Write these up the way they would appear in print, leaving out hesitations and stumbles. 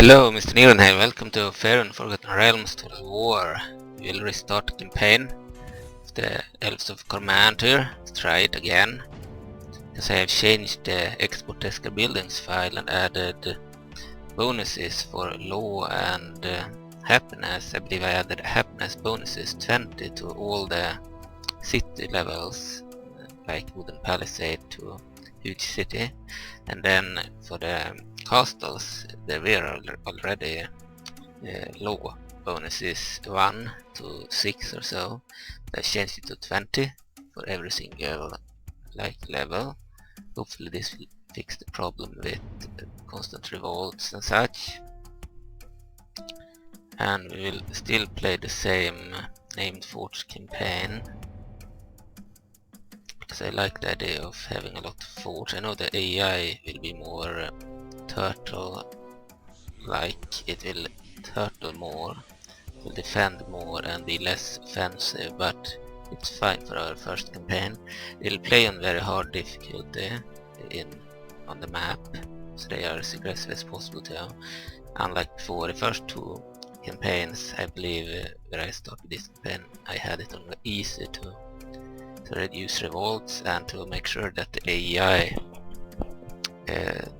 Hello, Mr. Neron here. Welcome to Faerun, Forgotten Realms Total War. We will restart the campaign of the Elves of Cormanthyr. Let's try it again. Because I have changed the export Esca buildings file and added bonuses for law and happiness. I believe I added happiness bonuses 20 to all the city levels, like Wooden Palisade to Huge City, and then for the castles there were already law bonuses 1 to 6 or so. I changed it to 20 for every single level. Hopefully this will fix the problem with constant revolts and such. And we will still play the same named forts campaign, because I like the idea of having a lot of forts. I know the AI will be more turtle-like. It will turtle more, will defend more and be less offensive, but it's fine for our first campaign. It'll play on very hard difficulty on the map, so they are as aggressive as possible too. Unlike before, the first two campaigns, I believe, where I started this campaign, I had it on easy to reduce revolts and to make sure that the AEI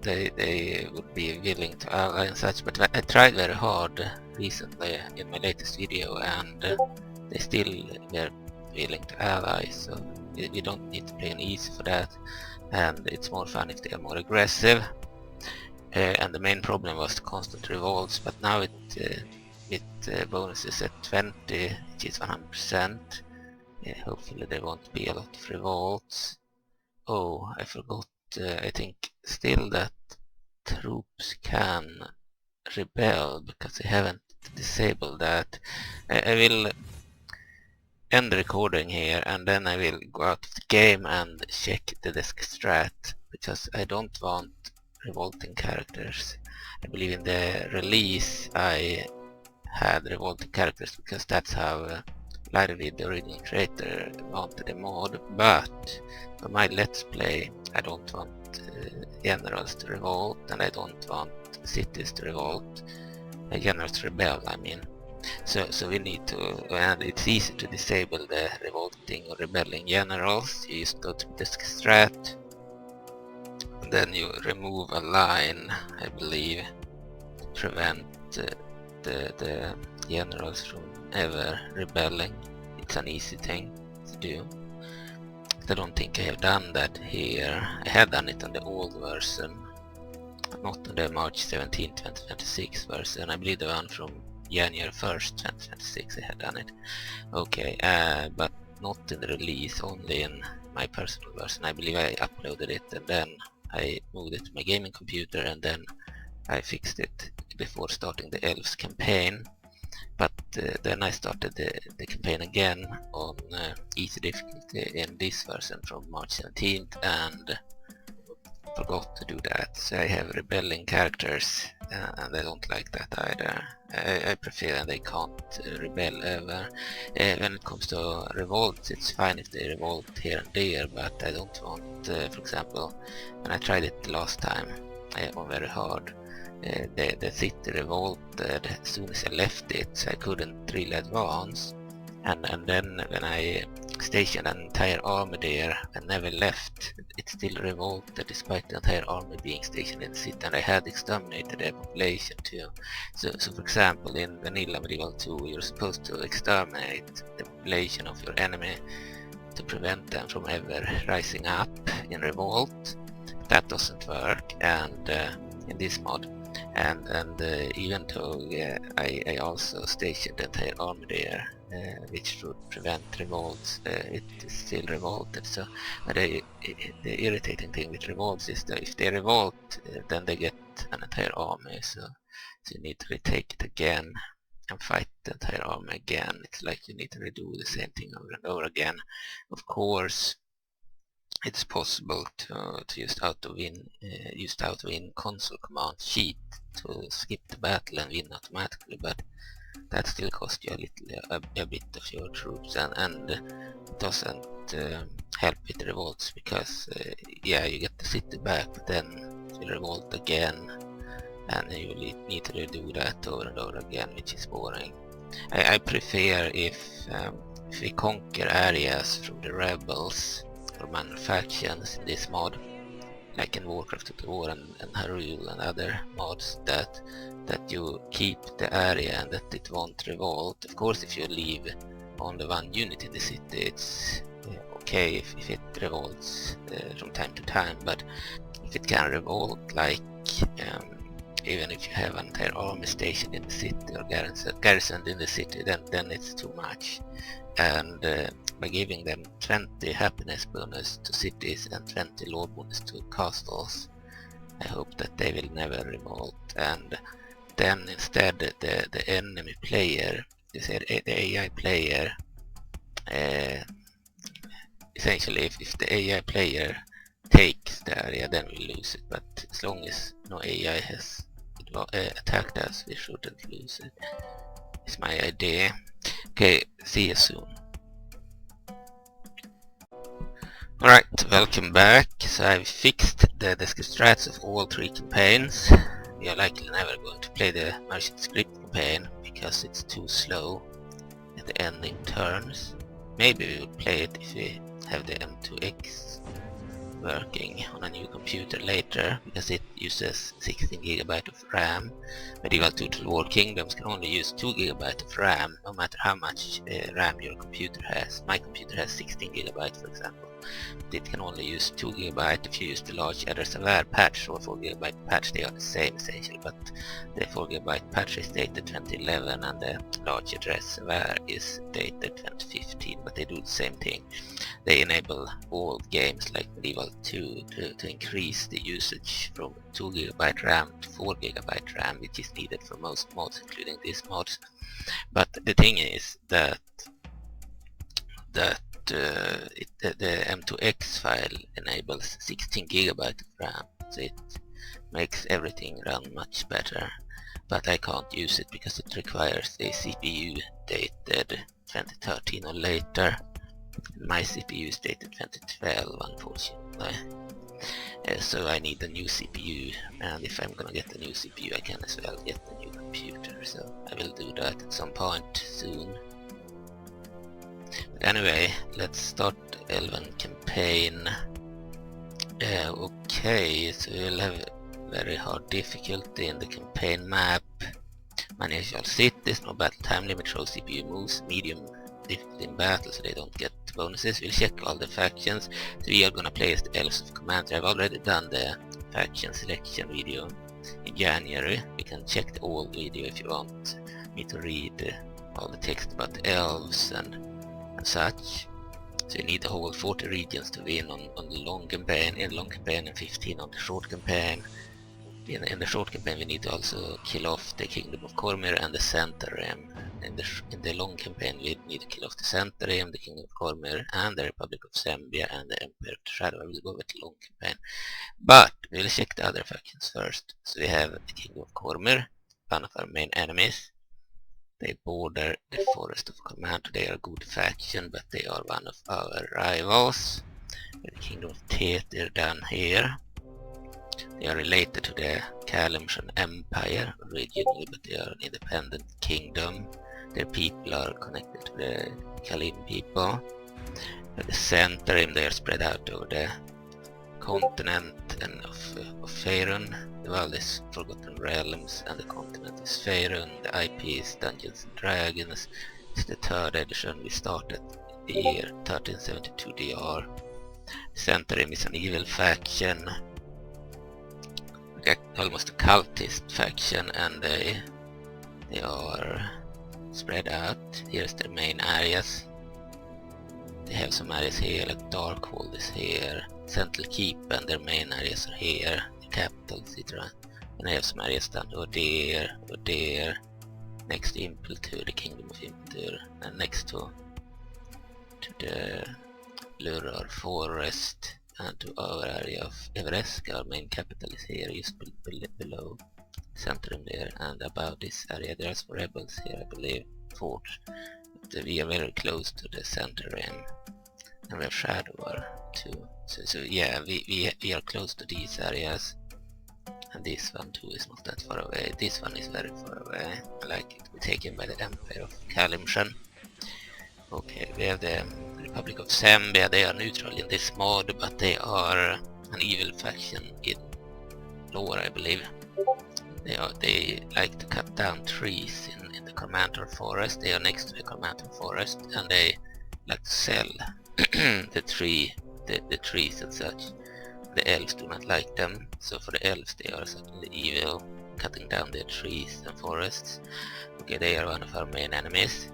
they would be willing to ally and such, but I tried very hard recently in my latest video and they still were willing to ally, so you don't need to play on easy for that, and it's more fun if they are more aggressive. And the main problem was the constant revolts, but now with bonuses at 20, which is 100%, hopefully there won't be a lot of revolts. Oh, I forgot, I think still that troops can rebel, because I haven't disabled that. I will end the recording here and then I will go out of the game and check the desk strat, because I don't want revolting characters. I believe in the release I had revolting characters because that's how Larry, the original creator, wanted a mod, but for my let's play I don't want generals to revolt, and I don't want cities to revolt, generals to rebel, I mean. So we need to, and it's easy to disable the revolting or rebelling generals. You just go to disk strat, and then you remove a line, I believe, to prevent the generals from ever rebelling. It's an easy thing to do. I don't think I have done that here. I had done it on the old version, not on the March 17, 2026 version. I believe the one from January 1st, 2026 I had done it. Okay, but not in the release, only in my personal version. I believe I uploaded it and then I moved it to my gaming computer and then I fixed it before starting the Elves campaign. But then I started the campaign again on easy difficulty in this version from March 17th and forgot to do that. So I have rebelling characters and I don't like that either. I prefer and they can't rebel ever. When it comes to revolts, it's fine if they revolt here and there, but I don't want, for example, when I tried it the last time on very hard, the city revolted as soon as I left it, so I couldn't really advance, and then when I stationed an entire army there and never left, it still revolted despite the entire army being stationed in the city, and I had exterminated the population too. So for example, in Vanilla Medieval 2 you're supposed to exterminate the population of your enemy to prevent them from ever rising up in revolt. That doesn't work, and in this mod, and even though I also stationed the entire army there, which would prevent revolts, it is still revolted. So the irritating thing with revolts is that if they revolt, then they get an entire army, so you need to retake it again and fight the entire army again. It's like you need to redo the same thing over and over again. Of course, it's possible to use how to win console command sheet to skip the battle and win automatically, but that still costs you a bit of your troops, and it doesn't help with revolts, because yeah, you get the city back, but then you revolt again, and you will need to do that over and over again, which is boring. I prefer if we conquer areas from the rebels or minor factions in this mod, like in Warcraft Total War and Hyrule and other mods, that you keep the area and that it won't revolt. Of course, if you leave only one unit in the city, it's okay if it revolts from time to time, but if it can revolt, like even if you have an entire army stationed in the city or garrisoned in the city, then it's too much. And by giving them 20 happiness bonus to cities and 20 lord bonus to castles, I hope that they will never revolt. And then instead the enemy player, the AI player, essentially if the AI player takes the area, then we lose it, but as long as no AI has attacked us, we shouldn't lose it. It's my idea. Okay, see you soon. Alright, welcome back. So I've fixed the strats of all 3 campaigns. We are likely never going to play the Merchant Script campaign because it's too slow at the ending turns. Maybe we would play it if we have the M2X working on a new computer later, because it uses 16 GB of RAM. Medieval Total War Kingdoms can only use 2 GB of RAM, no matter how much RAM your computer has. My computer has 16 GB, for example. It can only use 2 GB if you use the large Akh'Velar patch or 4 GB patch. They are the same essentially, but the 4 GB patch is dated 2011 and the large Akh'Velar is dated 2015, but they do the same thing. They enable old games like Medieval 2 to increase the usage from 2 GB RAM to 4 GB RAM, which is needed for most mods, including these mods. But the thing is that the M2X file enables 16 GB of RAM, so it makes everything run much better. But I can't use it because it requires a CPU dated 2013 or later. My CPU is dated 2012, unfortunately. So I need a new CPU, and if I'm gonna get a new CPU I can as well get a new computer, so I will do that at some point soon. But anyway, let's start the Elven campaign. Okay, so we'll have very hard difficulty in the campaign map. Manage cities, no battle time limit, show CPU moves, medium difficulty in battle so they don't get bonuses. We'll check all the factions. So we are gonna play as the Elves of Cormanthyr. I've already done the faction selection video in January. You can check the old video if you want me to read all the text about the elves and such. So you need to hold 40 regions to win on the long campaign, and 15 on the short campaign. In the short campaign we need to also kill off the Kingdom of Cormanthyr and the Center Rim. In the long campaign we need to kill off the Center Rim, the Kingdom of Cormanthyr and the Republic of Zambia and the Emperor Shadow. I will go with the long campaign. But we'll check the other factions first. So we have the Kingdom of Cormanthyr, one of our main enemies. They border the Forest of Cormanthyr. They are a good faction, but they are one of our rivals. The Kingdom of Tethyr down here. They are related to the Kalimshan Empire originally, but they are an independent kingdom. Their people are connected to the Kalim people. At the center, they are spread out over the continent of Faerun. The world is Forgotten Realms and the continent is Faerun. The IP is Dungeons and Dragons. It's the 3rd edition. We started the year 1372 DR. Centrim is an evil faction, almost a cultist faction, and they are spread out. Here's their main areas. They have some areas here, like Darkhold is here, Central Keep and their main areas are here, the capital, etc. And they have some areas down over there, next to Impeltur, the Kingdom of Impeltur, and next to the Luror Forest, and to our area of Everest. Our main capital is here, just below Centrum there, and above this area there are some rebels here, I believe, forts. But we are very close to the center rim, and we have Shadow too. So yeah, we are close to these areas, And this one too is not that far away. This one is very far away. I like it to be taken by the Empire of Kalimshan. Okay, we have the Republic of Zambia. They are neutral in this mod, but they are an evil faction in lore, I believe. They like to cut down trees in the Cormanthyr forest. They are next to the Cormanthyr forest, and they like to sell the trees and such. The elves do not like them, so for the elves they are certainly evil, cutting down their trees and forests. Okay, they are one of our main enemies.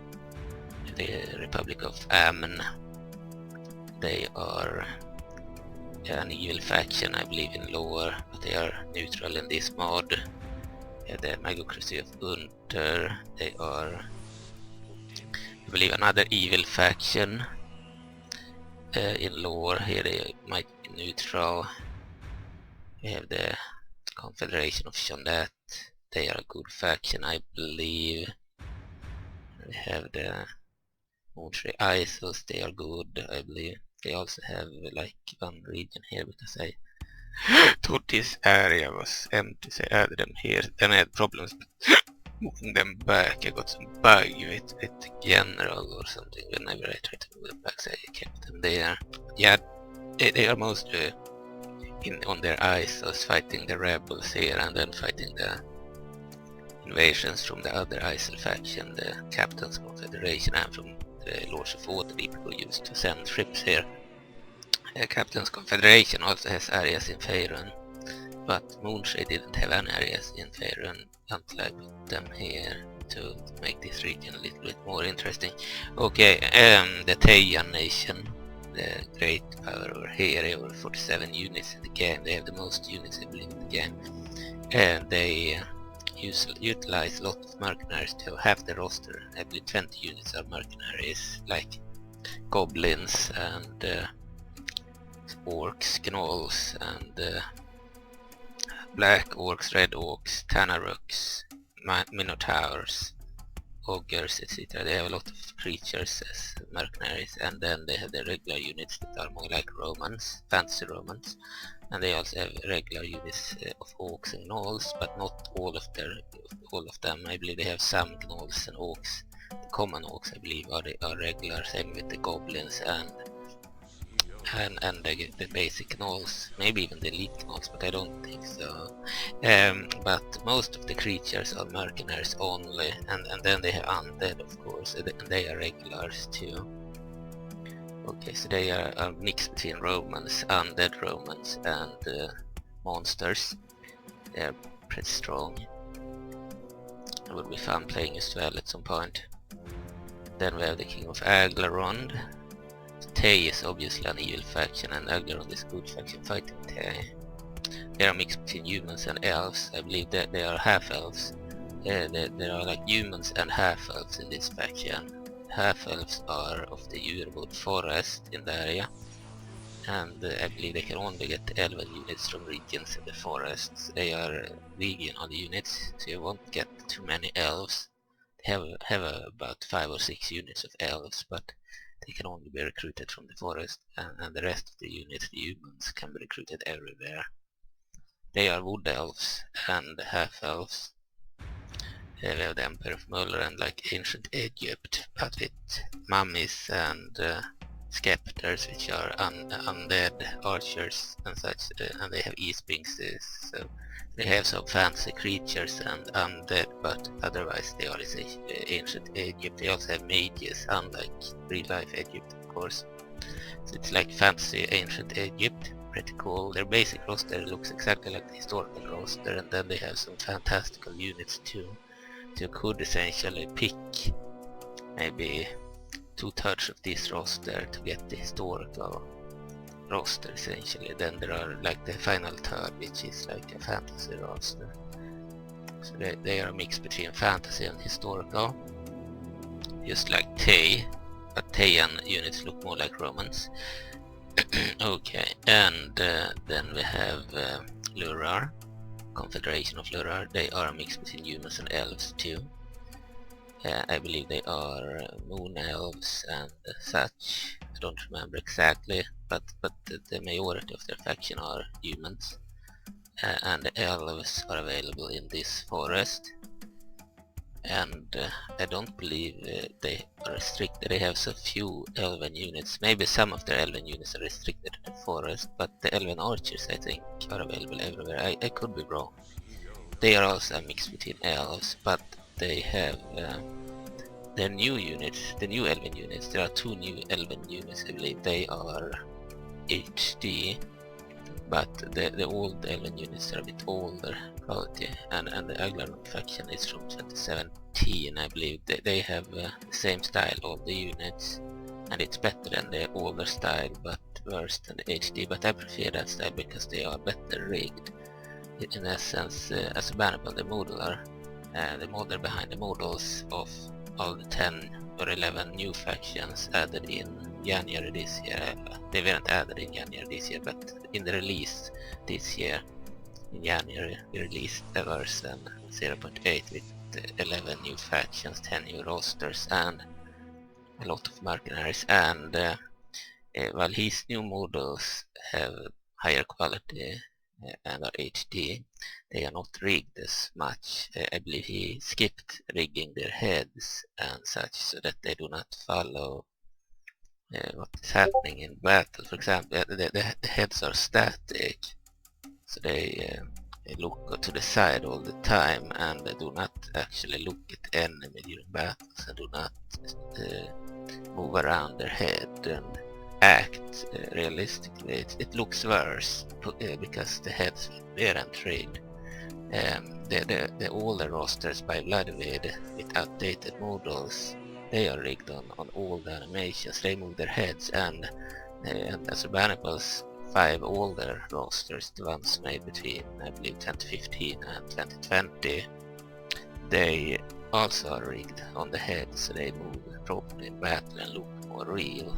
The Republic of Ammon. They are an evil faction, I believe, in lore, but they are neutral in this mod. The Magocracy of Unter. They are, I believe, another evil faction in lore. Here they might be neutral. We have the Confederation of Shondat. They are a good faction, I believe. We have the Moontree Isos. They are good, I believe. They also have like one region here because I thought this area was empty, so I added them here. Then I had problems moving them back. I got some bug with general or something whenever I tried to move them back, so I kept them there. Yeah, they are mostly on their Isos, fighting the rebels here and then fighting the invasions from the other Isol faction, the Captain's Confederation, and from the Lords of Waterdeep, who used to send ships here. Captain's Confederation also has areas in Faerun, but Moontree didn't have any areas in Faerun until I put them here to make this region a little bit more interesting. Okay, the Taiyan Nation, the great power over here, they over 47 units in the game. They have the most units, I believe, in the game. And they utilize a lot of mercenaries to have half the roster. I believe 20 units are mercenaries, like goblins and orcs, gnolls, and black orcs, red orcs, tanaruks, minotaurs, ogres, etc. They have a lot of creatures as mercenaries, and then they have the regular units that are more like Romans, fantasy Romans, and they also have regular units of orcs and gnolls, but not all of them. I believe they have some gnolls and orcs. The common orcs, I believe, are regular, same with the goblins and the basic gnolls, maybe even the elite gnolls, but I don't think so. But most of the creatures are mercenaries only, and then they have undead, of course, and they are regulars too. Okay, so they are a mix between Romans, undead Romans, and monsters. They are pretty strong. It would be fun playing as well at some point. Then we have the King of Akh'Velar. Tay is obviously an evil faction, and Akh'Velar is a good faction fighting Tay. They are a mix between humans and elves. I believe that they are half-elves. There are like humans and half-elves in this faction. Half-elves are of the Reboot forest in the area, and I believe they can only get elven units from regions in the forests. They are regional units, so you won't get too many elves. They have about 5 or 6 units of elves, but they can only be recruited from the forest, and the rest of the units, the humans, can be recruited everywhere. They are wood elves and half-elves. We have the Empire of Muller and like ancient Egypt, but with mummies and scepters, which are undead archers and such, and they have e-sphinxes, so they have some fancy creatures and undead, but otherwise they are ancient Egypt. They also have mages, unlike real-life Egypt, of course. So it's like fantasy ancient Egypt, pretty cool. Their basic roster looks exactly like the historical roster, and then they have some fantastical units too. So you could essentially pick maybe 2/3 of this roster to get the historical roster essentially. Then there are like the final third, which is like a fantasy roster. So they are a mix between fantasy and historical, just like Tay, but Tayan units look more like Romans. Okay, and then we have Lurar, Confederation of Lurar. They are a mix between humans and elves too. I believe they are moon elves and such. I don't remember exactly, but the majority of their faction are humans. and the elves are available in this forest. And I don't believe they are restricted. They have so few elven units. Maybe some of their elven units are restricted to the forest, but the elven archers I think are available everywhere. I could be wrong. They are also a mix between elves, but they have their new units, the new elven units. There are 2 new elven units I believe. They are HD, but the old elven units are a bit older quality, and the Akh'Velar faction is from 2017 I believe. They have the same style, all the units, and it's better than the older style but worse than the HD, but I prefer that style because they are better rigged. In essence, as a Bannable, the model behind the models of all the 10 or 11 new factions added in January this year. They weren't added in January this year, but in the release this year, in January, we released a version 0.8 with 11 new factions, 10 new rosters, and a lot of mercenaries. And while his new models have higher quality and are HD, they are not rigged as much. I believe he skipped rigging their heads and such, so that they do not follow what is happening in battle. For example, the heads are static, so they look to the side all the time and they do not actually look at the enemy during battles and do not move around their head and act realistically. It looks worse because the heads weren't rigged. The older rosters by Vladimir with outdated models, they are rigged on all the animations. They move their heads, and as Banible's 5 older rosters, the ones made between I believe 2015 and 2020, they also are rigged on the head, so they move properly in battle and look more real,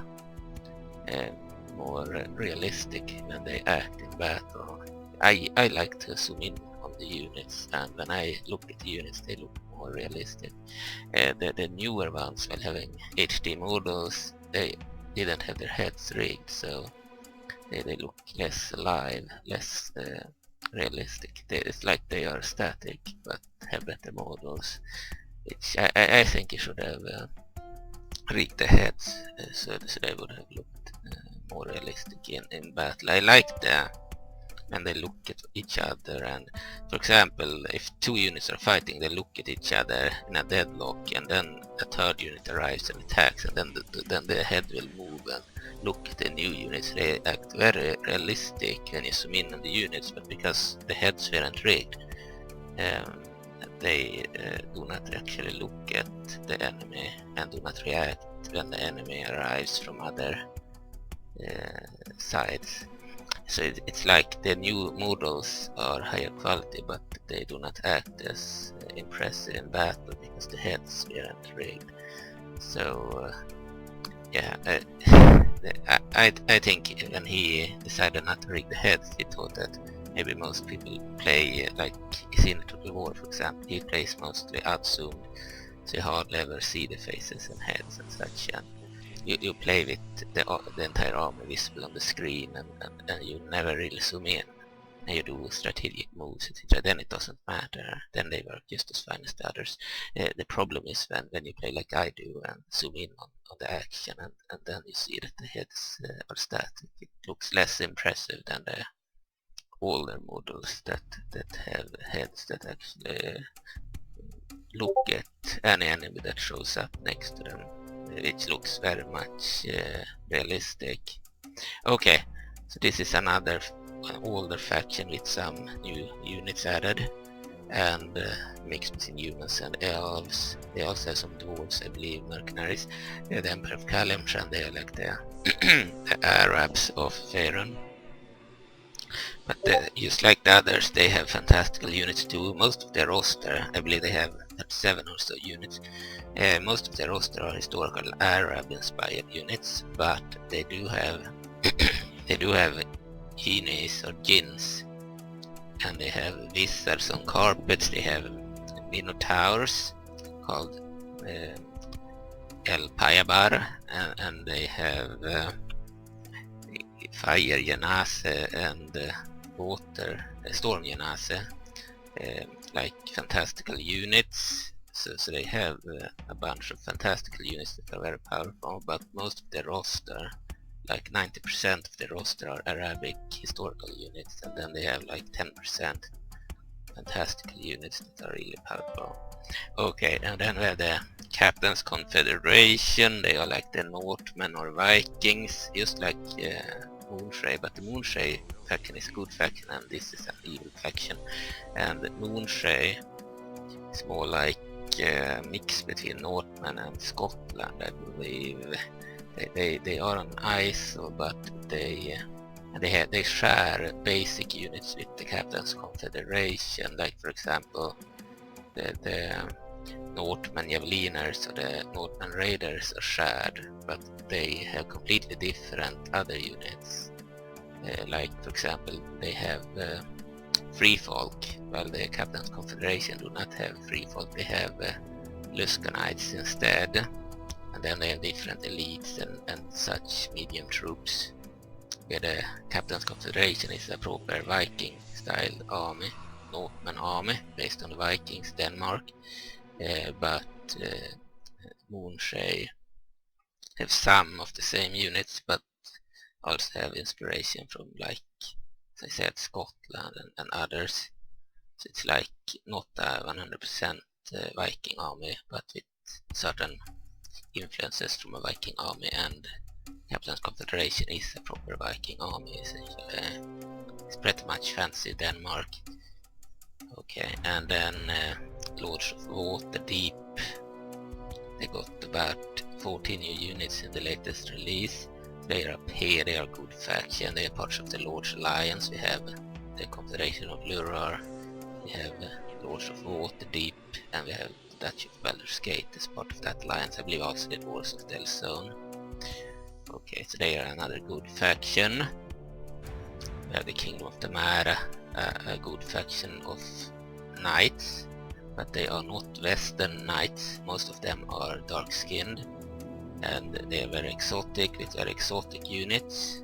more realistic when they act in battle. I like to zoom in on the units, and when I look at the units they look more realistic. The newer ones, while having HD models, they didn't have their heads rigged, so they look less alive, less realistic. It's like they are static but have better models, which I think you should have rigged the heads so they would have looked more realistic in battle. I like when they look at each other, and for example if 2 units are fighting, they look at each other in a deadlock, and then a 3rd unit arrives and attacks, and then the head will move and look at the new units. They act very realistic when you zoom in on the units, but because the heads weren't rigged, they do not actually look at the enemy and do not react when the enemy arrives from other sides. So it's like the new models are higher quality, but they do not act as impressive in battle because the heads weren't rigged. So yeah, I think when he decided not to rig the heads, he thought that maybe most people play like in Total War, for example. He plays mostly outzoomed, so you hardly ever see the faces and heads and such, and you play with the entire army visible on the screen, and you never really zoom in, and you do strategic moves, etc. Then it doesn't matter, then they work just as fine as the others. The problem is when you play like I do and zoom in on the action, and then you see that the heads are static. It looks less impressive than the older models that have heads that actually look at any enemy that shows up next to them, which looks very much realistic. Okay, so this is an older faction with some new units added, and mixed between humans and elves. They also have some dwarves, I believe, mercenaries. The Emperor of Kalimshan, they are like the Arabs of Faerun. But just like the others, they have fantastical units too. Most of their roster, I believe they have 37 or so units. Most of their roster are historical Arab-inspired units, but they do have genies or jinns, and they have wizards on carpets. They have minotaurs called El Payabar, and they have fire genasi and water storm genasi, like fantastical units. So they have a bunch of fantastical units that are very powerful, but most of their roster, like 90% of their roster, are Arabic historical units, and then they have like 10% fantastical units that are really powerful. Okay, and then we have the Captain's Confederation. They are like the Northmen or Vikings, just like Moonshade, but the Moonshade faction is a good faction and this is an evil faction. And Moonshade is more like a mix between Northmen and Scotland, I believe. They are on ice, but they share basic units with the Captain's Confederation, like for example the Northmen Javeliners or the Northmen Raiders are shared, but they have completely different other units. Like for example they have Free Folk, while the Captain's Confederation do not have Free Folk, they have Luskanites instead. And then they have different elites and such medium troops, where the Captain's Confederation is a proper Viking style army, Northman army based on the Vikings, Denmark, but Moonshade have some of the same units but also have inspiration from, like as I said, Scotland and others. So it's like not a 100% Viking army, but with certain influences from a Viking army, and Captain's Confederation is a proper Viking army essentially. It's pretty much fancy Denmark. Okay, and then Lords of Waterdeep, they got about 14 new units in the latest release. They are up here, they are a good faction, they are parts of the Lords Alliance. We have the Confederation of Lurar, we have Lords of Waterdeep, and we have the Duchy of Baldur's Gate as part of that alliance. I believe also the Dwarves of Delzone. Okay, so they are another good faction. We have the Kingdom of Tamara, a good faction of knights, but they are not Western knights. Most of them are dark-skinned, and they are very exotic with very exotic units.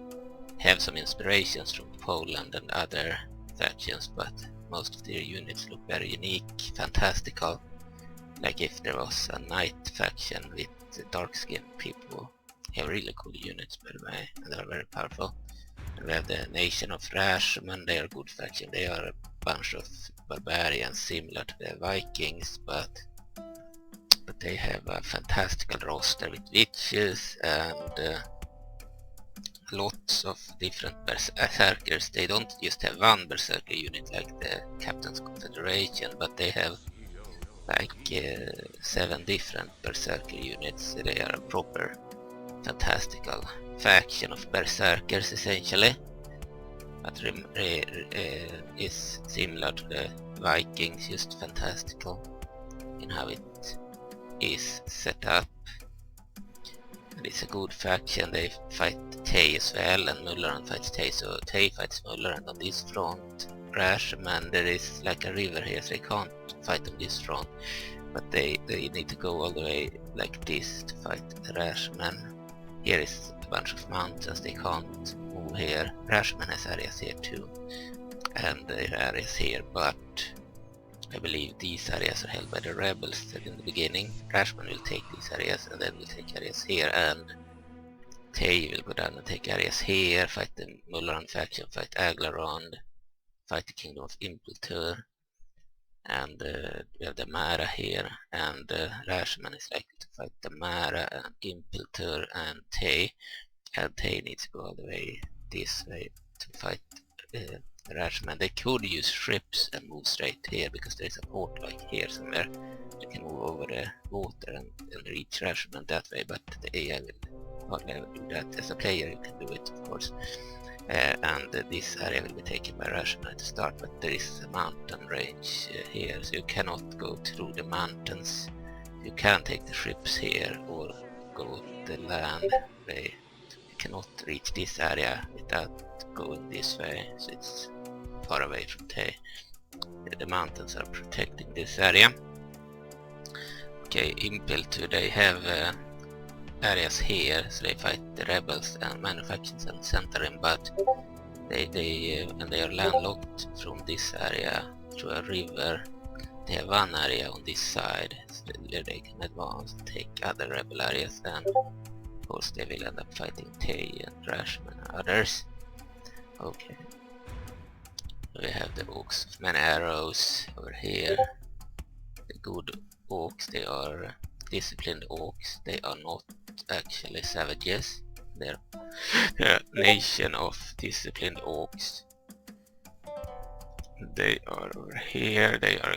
Have some inspirations from Poland and other factions, but most of their units look very unique, fantastical. Like if there was a knight faction with dark-skinned people. They have really cool units, by the way, and they are very powerful. And we have the Nation of Rashomon. They are a good faction. They are a bunch of barbarians similar to the Vikings, but they have a fantastical roster with witches and lots of different berserkers. They don't just have one berserker unit like the Captain's Confederation, but they have like 7 different berserker units. They are a proper fantastical faction of berserkers essentially, but is similar to the Vikings, just fantastical in how it is set up. And it's a good faction. They fight Tay as well, and Mullaran fights Tay, so Tay fights Mullaran. And on this front, Rashomon, there is like a river here, so they can't fight on this front, but they need to go all the way like this to fight Rashomon. Here is a bunch of mountains, they can't move here. Rashomon has areas here too, and there are areas here, but I believe these areas are held by the rebels in the beginning. Rashomon will take these areas, and then will take areas here, and Tay will go down and take areas here, fight the Mullaran faction, fight Akh'Velar, fight the Kingdom of Impeltur, and we have the Mara here, and Rashomon is likely to fight the Mara and Impeltur and Tay, and Tay needs to go all the way this way to fight Rashomon. They could use ships and move straight here, because there is a port like here somewhere. They can move over the water and reach Rashomon that way, but the AI will hardly ever do that. As a player you can do it, of course. And this area will be taken by Rashomon to start, but there is a mountain range here, so you cannot go through the mountains. You can take the ships here or go the land way. You cannot reach this area without going this way, so it's far away from Tay. The mountains are protecting this area. Okay, Impeltur, they have areas here, so they fight the rebels and minor factions and Centarim, but And they are landlocked from this area to a river. They have one area on this side where they can advance and take other rebel areas, and of course they will end up fighting Tay and Rashman and others. Okay. We have the Orcs of many arrows over here. The good Orcs, they are disciplined Orcs. They are not actually savages. They're a nation of disciplined Orcs. They are over here. They are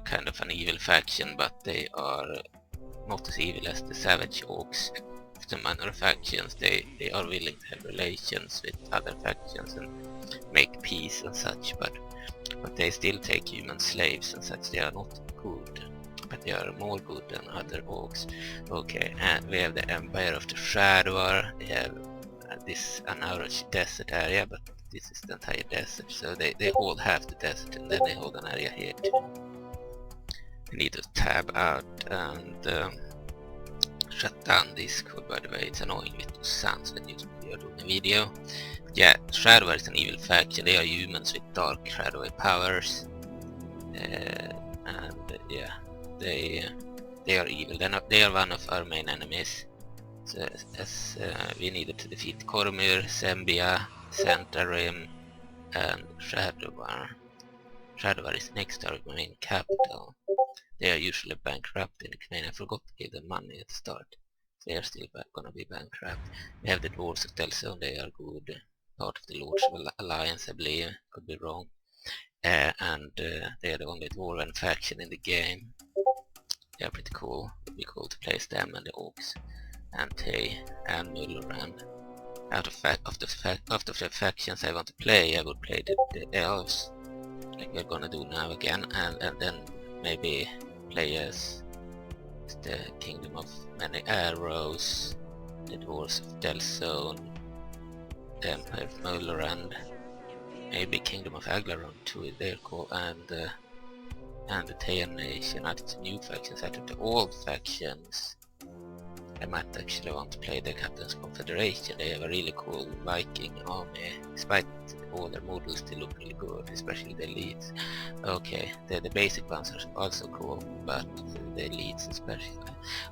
kind of an evil faction, but they are not as evil as the savage Orcs. The minor factions, they are willing to have relations with other factions and make peace and such, but they still take human slaves and such. They are not good, but they are more good than other Orcs. Okay, and we have the Empire of the Shadowar. They have this Anauroch desert area, but this is the entire desert, so they hold half the desert, and then they hold an area here too. We need to tab out and shut down Discord, by the way. It's annoying with those sounds when you're doing a video. Yeah, Shadowar is an evil faction. They are humans with dark shadowy powers, and yeah, they are evil. They are one of our main enemies. So as we needed to defeat Cormanthyr, Sembia, Centarim, and Shadowar. Shadowar is next to our main capital. They are usually bankrupt in the campaign. I forgot to give them money at the start. They are still gonna be bankrupt. We have the Dwarves of Telzone. They are good. Part of the Lords of Alliance, I believe. Could be wrong. They are the only Dwarven faction in the game. They are pretty cool. It would be cool to place them and the Orcs and Tay and Mulloran. Out of the factions I want to play, I would play the Elves, like we're gonna do now again, and then maybe play as the Kingdom of Many Arrows, the Dwarves of Telzone, the Empire of Mulloran, maybe Kingdom of Akh'Velar too, they're cool, and the Tayan Nation. Out of the new factions, out of the old factions, I might actually want to play the Captain's Confederation. They have a really cool Viking army, despite all their models they look really good, especially the elites. Okay, the basic ones are also cool, but the elites especially.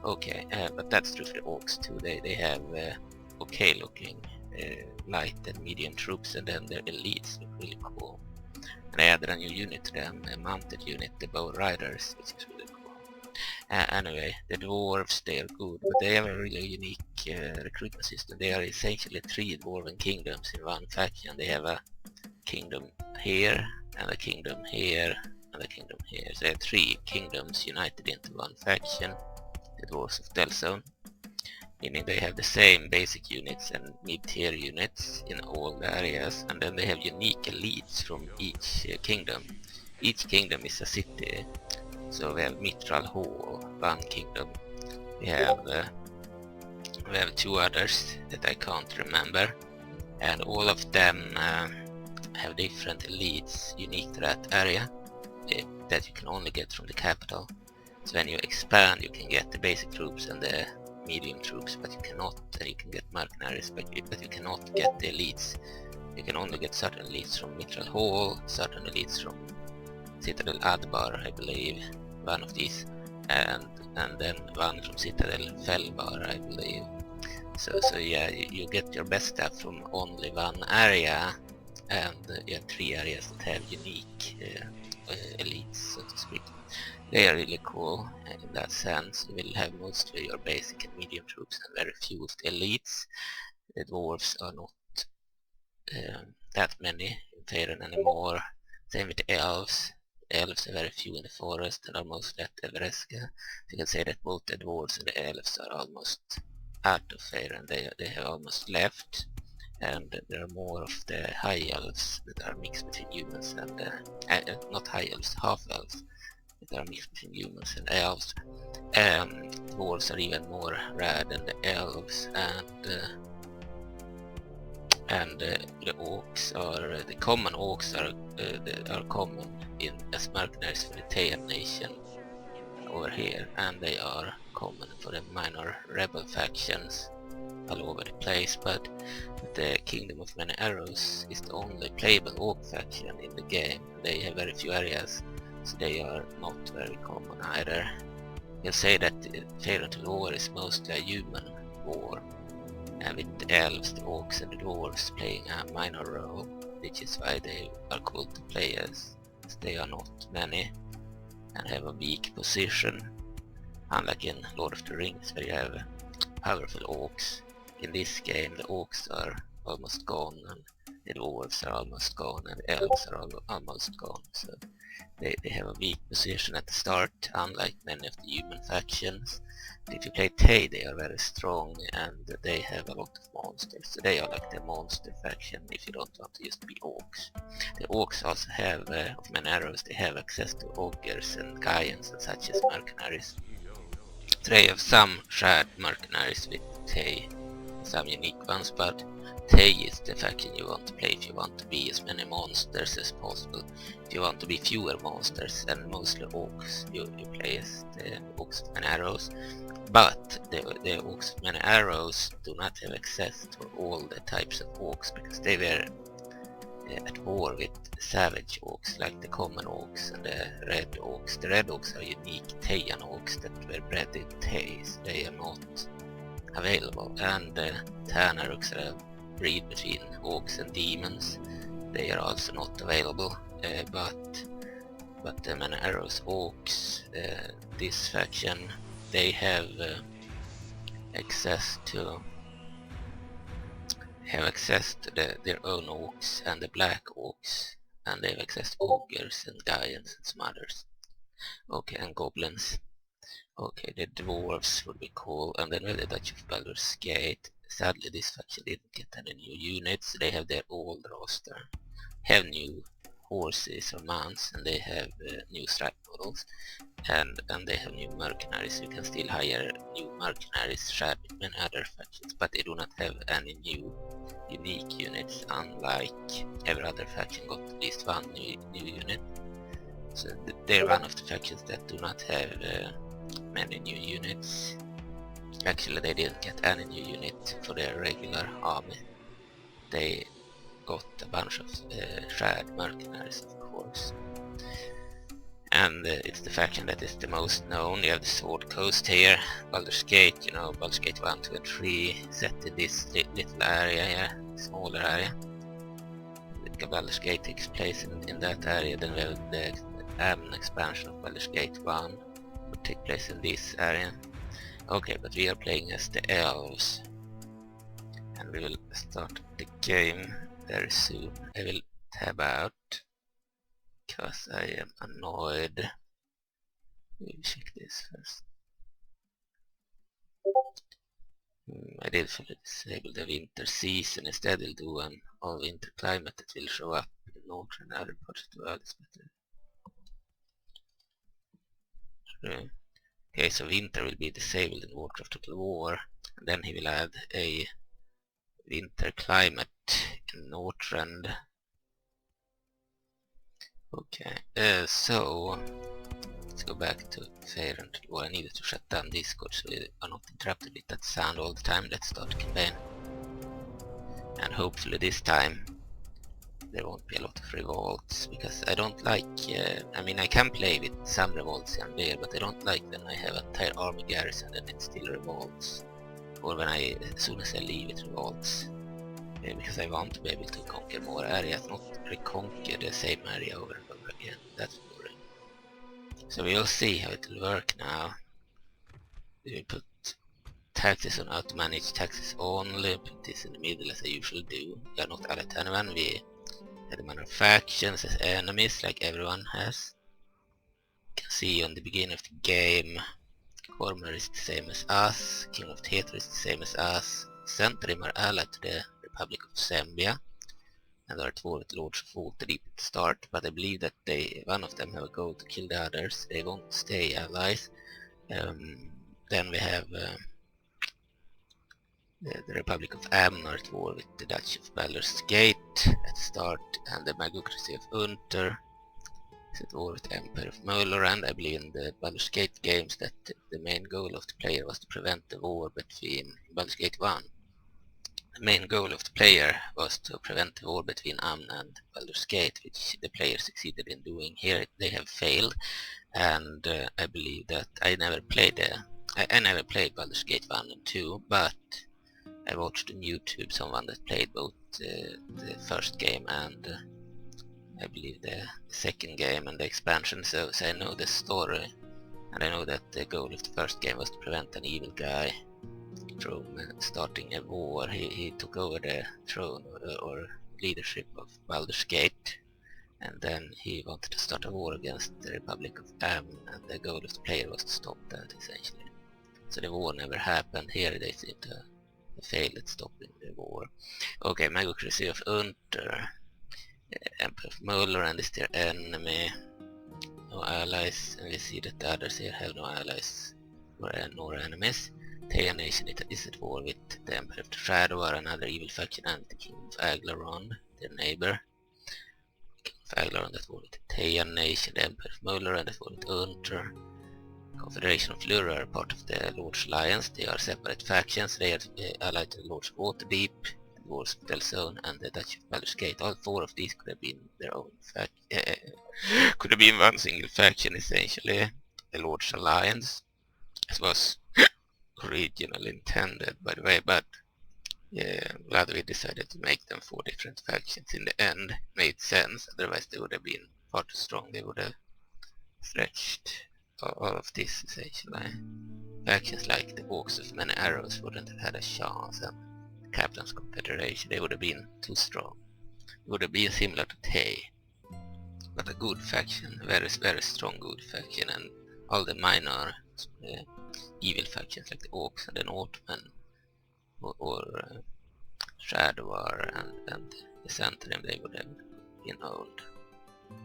Okay, but that's true for the Orcs too. They have okay looking light and medium troops, and then their elites look really cool. And I added a new unit to them, a mounted unit, the Bow Riders, which is really cool. Anyway, the dwarves, they are good, but they have a really unique recruitment system. They are essentially 3 dwarven kingdoms in one faction. They have a kingdom here, and a kingdom here, and a kingdom here. So they have 3 kingdoms united into one faction, the Dwarves of Telzone, meaning they have the same basic units and mid-tier units in all the areas, and then they have unique elites from each kingdom. Each kingdom is a city. So we have Mitral Hall, one kingdom. We have 2 others that I can't remember, and all of them have different elites unique to that area that you can only get from the capital. So when you expand, you can get the basic troops and the medium troops, but you cannot, and you can get mercenaries, but you cannot get the elites. You can only get certain elites from Mitral Hall, certain elites from Citadel Adbar, I believe, one of these, and then one from Citadel Felbar, I believe. So yeah, you get your best stuff from only one area, and you have 3 areas that have unique elites, so to speak. They are really cool in that sense. You will have mostly your basic and medium troops and very few of the elites. The dwarves are not that many in Faerun anymore. Same with the elves. The elves are very few in the forest and are mostly at Evereska. You can say that both the dwarves and the elves are almost out of Faerun. They have almost left, and there are more of the high elves that are mixed between humans and not high elves, half elves that are mixed between humans and elves. Dwarves are even more rare than the elves, and the orcs are the common orcs are common as mercenaries for the Tayan Nation over here, and they are common for the minor rebel factions all over the place, but the Kingdom of Many Arrows is the only playable orc faction in the game. They have very few areas, so they are not very common either. You'll say that Faerun War is mostly a human war, and with the elves, the orcs and the dwarves playing a minor role, which is why they are called the players, as they are not many and have a weak position, unlike in Lord of the Rings where you have powerful orcs. In this game the orcs are almost gone, and the dwarves are almost gone, and the elves are almost gone, so they have a weak position at the start, unlike many of the human factions. But if you play Tay, they are very strong, and they have a lot of monsters, so they are like the monster faction if you don't want to just be orcs. The orcs also have, of Many Arrows, they have access to ogres and giants and such as mercenaries. So they have some shared mercenaries with Tay, some unique ones, but Tay is the faction you want to play if you want to be as many monsters as possible. If you want to be fewer monsters and mostly orcs, you play as the Orcs of Many Arrows. But the Orcs of Many Arrows do not have access to all the types of orcs, because they were at war with savage orcs like the common orcs and the red orcs. The red orcs are unique Tayan orcs that were bred in Tays. They are not available, and the Tanarooks are a breed between orcs and demons. They are also not available, but the Many Arrows orcs, this faction, they have access to their own orcs and the black orcs, and they have access to ogres and giants and some others. Okay, and goblins. Okay, the dwarves would be cool, and then we have the Duchy of Baldur's Gate. Sadly, this faction didn't get any new units. They have their old roster, have new horses or mounts, and they have new strike models, and they have new mercenaries. You can still hire new mercenaries shared with many other factions, but they do not have any new unique units, unlike every other faction got at least one new unit. So they're one of the factions that do not have many new units. Actually, they didn't get any new unit for their regular army. They got a bunch of shared mercenaries, of course. And it's the faction that is the most known. You have the Sword Coast here, Baldur's Gate, Baldur's Gate 1, 2 and 3, set in this little area here, smaller area. Baldur's Gate takes place in that area. Then we have the expansion of Baldur's Gate 1, would take place in this area. Okay, but we are playing as the elves, and we will start the game very soon. I will tab out, because I am annoyed. We'll check this first. I did disable the winter season. Instead I'll do an all winter climate that will show up in north and other parts of the world. It's better. Okay, so winter will be disabled in Warcraft Total War, and then he will add a winter climate in Northrend. Okay, so let's go back to Faerun. Well, I needed to shut down Discord so we are not interrupted with that sound all the time. Let's start the campaign. And hopefully this time there won't be a lot of revolts, because I don't like, I mean, I can play with some revolts here and there, but I don't like when I have an entire army garrison and it still revolts, or when as soon as I leave it revolts, because I want to be able to conquer more areas, not reconquer the same area over and over again. That's boring. So we'll see how it will work now. We will put taxes on how to manage taxes only, put this in the middle as I usually do. We are not allied to anyone, we have the manner factions as enemies like everyone has. You can see on the beginning of the game, Cormanthyr is the same as us, King of Tether is the same as us, Centrim are allied to the Republic of Zambia, and are at war with Lords of Waterdeep at the start, but I believe that one of them have a goal to kill the others. They won't stay allies. Then we have the Republic of Amnor at war with the Duchy of Baldur's Gate at the start, and the Magocracy of Unter is at war with the Empire of Mölor. And I believe in the Baldur's Gate games that the main goal of the player was to prevent the war between Baldur's Gate 1 the main goal of the player was to prevent the war between Amn and Baldur's Gate, which the player succeeded in doing. Here they have failed, and I believe that I never played Baldur's Gate 1 and 2, but I watched on YouTube someone that played both the first game and I believe the second game and the expansion, so I know the story, and I know that the goal of the first game was to prevent an evil guy from starting a war. He took over the throne or leadership of Baldur's Gate, and then he wanted to start a war against the Republic of Amn, and the goal of the player was to stop that, essentially. So the war never happened. Here they seem to fail at stopping the war. Okay, Magocracy of Unter, Emperor of Muller and is their enemy. No allies, and we see that the others here have no allies nor enemies. Theia Nation is at war with the Emperor of the Shadowar, another evil faction, and the King of Akh'Velar, their neighbor. King of Akh'Velar at war with Theia Nation, the Emperor of Muller and at war with Unter. Confederation of Lura are part of the Lord's Alliance. They are separate factions. They are allied to the Lords of Waterdeep, the Dwarves of Delzone, and the Duchy of Baldur's Gate. All four of these could have been their own could have been one single faction, essentially. The Lord's Alliance, as was originally intended, by the way, but Vladimir decided to make them four different factions in the end. Made sense, otherwise they would have been far too strong. They would have stretched all of this, essentially. Factions like the Orcs of Many Arrows wouldn't have had a chance, and the Captain's Confederation, they would have been too strong. It would have been similar to Thay, but a good faction, very strong good faction, and all the minor evil factions like the Orcs and the Northmen or Shadowar and the Centurion, they would have been owned.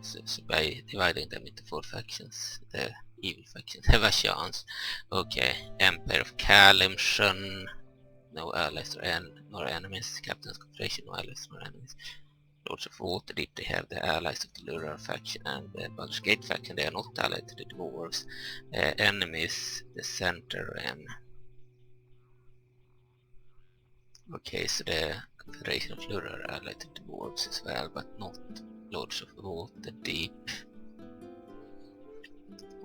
So by dividing them into four factions, the evil factions have a chance. Okay, Empire of Kalimshan, no allies nor enemies. Captain's Confederation, no allies nor enemies. Lords of Waterdeep, they have the allies of the Lurar faction and the Baldur's Gate faction. They are not allied to the Dwarves. Enemies, the Centurion. Okay, so the Confederation of Lurar are allied to the Dwarves as well, but not Lords of Waterdeep.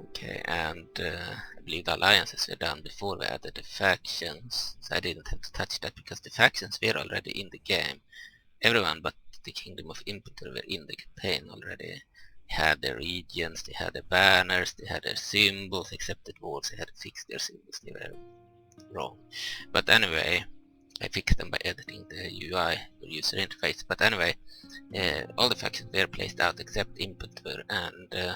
Okay, and I believe the alliances were done before we added the factions, so I didn't have to touch that because the factions were already in the game. Everyone but the Kingdom of Infantry were in the campaign already. They had their regions, they had their banners, they had their symbols, except the dwarves, they had to fix their symbols, they were wrong. But anyway, I fixed them by editing the UI or user interface. But anyway, all the factions were placed out except Infantry, and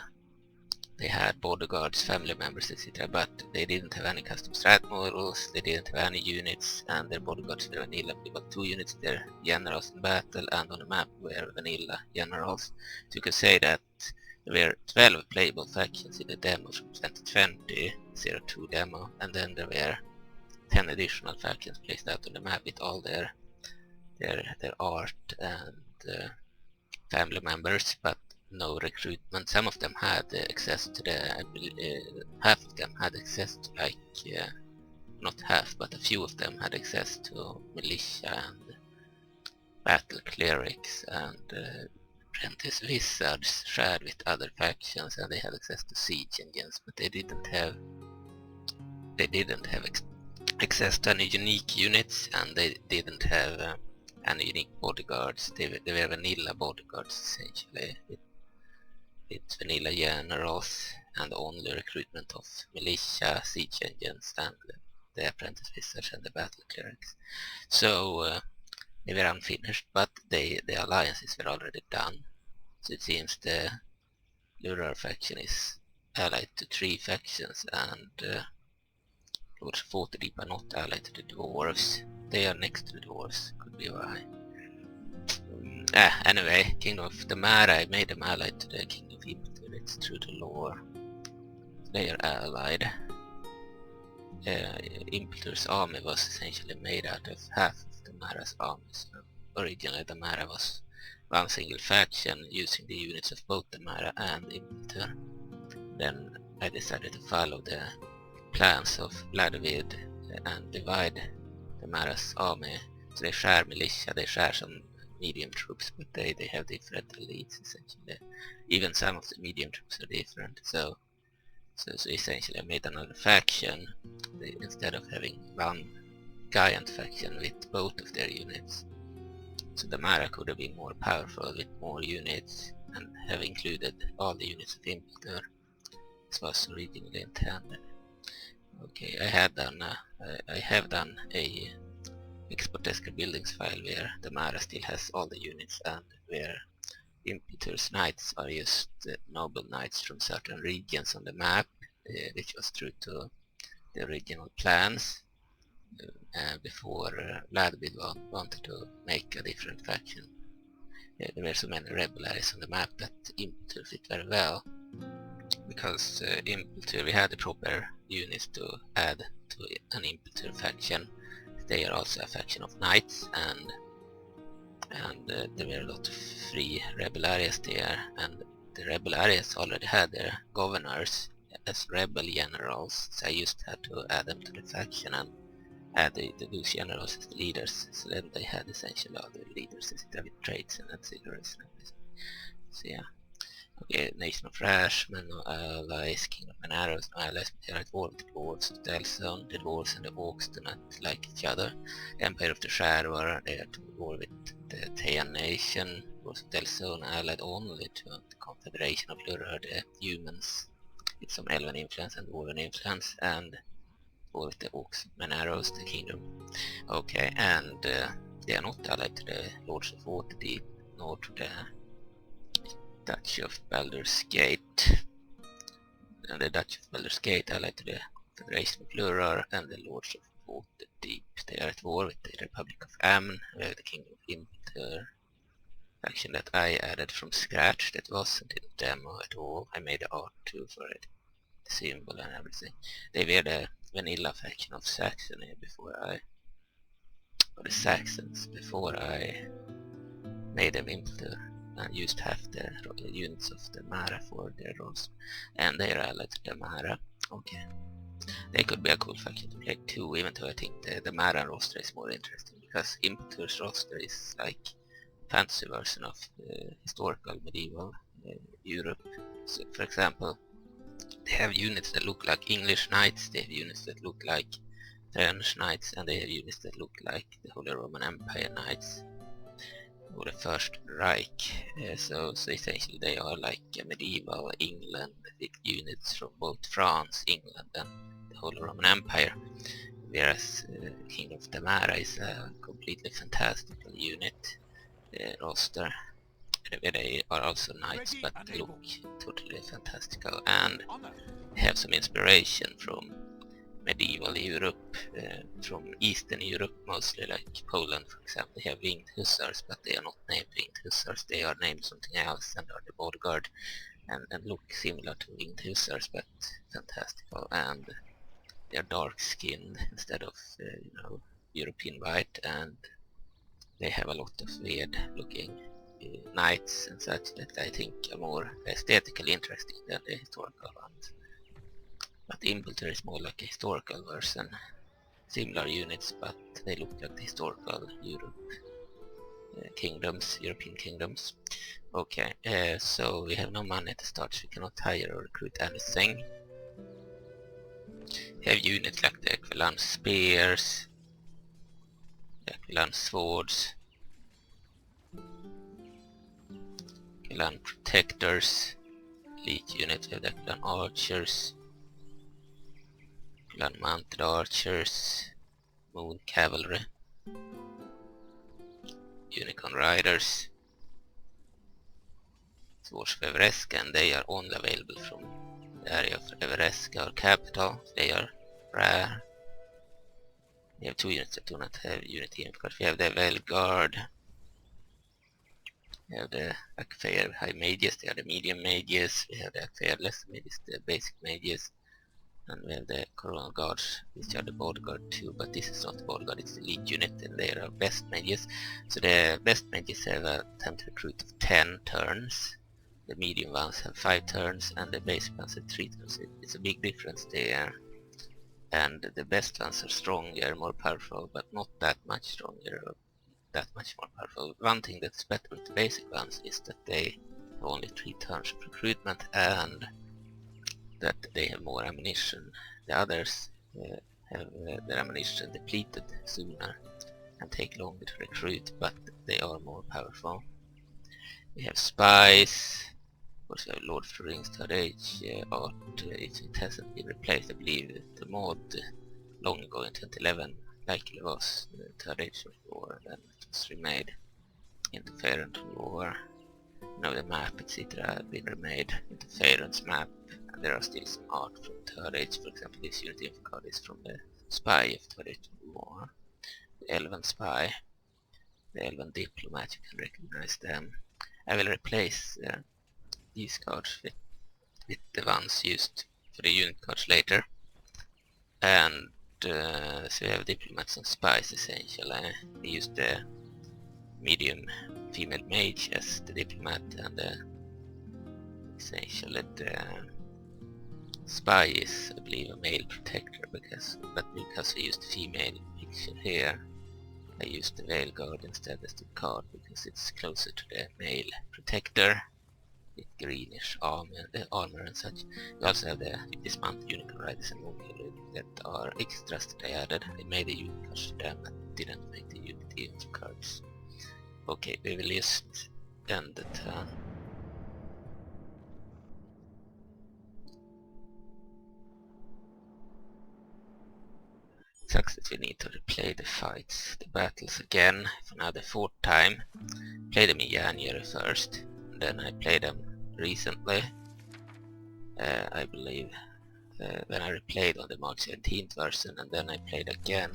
they had bodyguards, family members, etc. But they didn't have any custom strat models, they didn't have any units, and their bodyguards were vanilla. We got 2 units, their generals in battle, and on the map were vanilla generals. So you could say that there were 12 playable factions in the demo from 2020 02 demo, and then there were 10 additional factions placed out on the map with all their art and family members, but no recruitment. Some of them had access to half of them had access to not half, but a few of them had access to militia and battle clerics and apprentice wizards shared with other factions, and they had access to siege engines, but they didn't have access to any unique units, and they didn't have any unique bodyguards. They were vanilla bodyguards, essentially. It's vanilla generals and only recruitment of militia, siege engines, and the apprentice wizards and the battle clerics. So they were unfinished, but the alliances were already done. So it seems the Lurar faction is allied to 3 factions, and Lords of Waterdeep are not allied to the dwarves. They are next to the dwarves, could be why. Anyway, Kingdom of the Mara, I made them allied to the Kingdom of Infantry, it's through the lore. They are allied. Impeltor's army was essentially made out of half of the Mara's army, so originally the Mara was one single faction using the units of both the Mara and Impeltor. Then I decided to follow the plans of Vladimir and divide the Mara's army So they share militia, they share some medium troops, but they have different elites essentially. Even some of the medium troops are different. So essentially I made another faction. Instead of having one giant faction with both of their units. So the Mara could have been more powerful with more units and have included all the units of Infantry. This was originally intended. Okay, I have done a export buildings file where the Mara still has all the units and where Impetus knights are just noble knights from certain regions on the map, which was true to the original plans before Vladimir wanted to make a different faction. There were so many rebellious on the map that Impetus fit very well, because Impetus, we had the proper units to add to an Impetus faction. They are also a faction of knights, and there were a lot of free rebellious there, and the rebellious already had their governors as rebel generals, so I just had to add them to the faction and add those generals as the leaders, so then they had essentially all the leaders instead of traits and auxiliaries and everything. So yeah. Okay, Nation of Rashmen, no allies, Kingdom of Arrows, no allies, but they are at war with the dwarves of Delzone. The dwarves and the orcs do not like each other. Empire of the Shadow, they are at war with the Teian Nation. Dwarves of Delzone allied only to the Confederation of Lurr, the humans with some elven influence and dwarven influence, and war with the orcs and arrows, the kingdom. Okay, and they are not allied to the Lords of Waterdeep, nor to the Duchy of Baldur's Gate, and the Duchy of Baldur's Gate allied to the Federation of Lurr and the Lords of Waterdeep. They are at war with the Republic of Ammon, where the Kingdom of Infantry faction that I added from scratch, that wasn't in the demo at all. I made the art too for it, the symbol and everything. They were the vanilla faction of Saxony or the Saxons, before I made them Infantry and used half the units of the Mara for their roles, and they are allied to the Mara. Okay, they could be a cool faction to play too, even though I think the Mara roster is more interesting, because Impetus roster is like fantasy version of historical medieval Europe. So, for example, they have units that look like English knights, they have units that look like French knights, and they have units that look like the Holy Roman Empire knights, or the First Reich. So essentially they are like a medieval England with units from both France, England and the Holy Roman Empire, whereas King of Tamara is a completely fantastical unit roster, where they are also knights but look totally fantastical and have some inspiration from medieval Europe, from Eastern Europe, mostly like Poland, for example. They have winged hussars, but they are not named winged hussars, they are named something else and are the bodyguard, and look similar to winged hussars but fantastical, and they are dark skinned instead of European white, and they have a lot of weird looking knights and such that I think are more aesthetically interesting than the historical ones. But Infantry is more like a historical version. Similar units, but they look like the historical European kingdoms. Okay, so we have no money to start, so we cannot hire or recruit anything. We have units like the Akh'Velar spears, the Akh'Velar swords, Akh'Velar protectors, elite units, we have the Akh'Velar archers, Akh'Velar mounted archers, moon cavalry, unicorn riders, Swords of Evereska, and they are only available from the area of Evereska or capital. They are rare. We have two units that do not have unity in because we have the Velguard, we have the Akh'Velar high mages, they are the medium mages, we have the Akh'Velar less mages, the basic mages, and we have the Coronal Guards, which are the bodyguard too, but this is not the bodyguard, it's the elite unit, and they are best mages. So the best mages have a time to recruit of 10 turns, the medium ones have 5 turns, and the basic ones have 3 turns. It's a big difference there, and the best ones are stronger, more powerful, but not that much stronger. that much more powerful. One thing that's better with the basic ones is that they have only 3 turns of recruitment and that they have more ammunition. The others have their ammunition depleted sooner and take longer to recruit, but they are more powerful. We have spies. Of course, we have Lord of the Rings 3rd Age art. If it hasn't been replaced, I believe the mod long ago in 2011 likely was the 3rd Age of War, and it was remade into Faerun War. Now the map etc. have been remade into Faerun's map, and there are still some art from 3rd Age. For example, this unity of card is from the spy of 3rd Age of War. The Elven spy, the Elven diplomat, you can recognize them. I will replace these cards with the ones used for the unit cards later. And so we have diplomats and spies essentially. We use the medium female mage as the diplomat, and essentially the spy is, I believe, a male protector, because we used the female picture here, I used the Veil Guard instead as the card because it's closer to the male protector with greenish armor and such. We also have the dismounted unicorn riders and monkey that are extras that I added. I made a unit card for them and didn't make the unity of cards. Okay, we will just end the turn. Sucks that we need to replay the fights, the battles again for now the 4th time. Played them in January 1st, and then I played them recently, I believe, when I replayed on the March 17th version, and then I played again,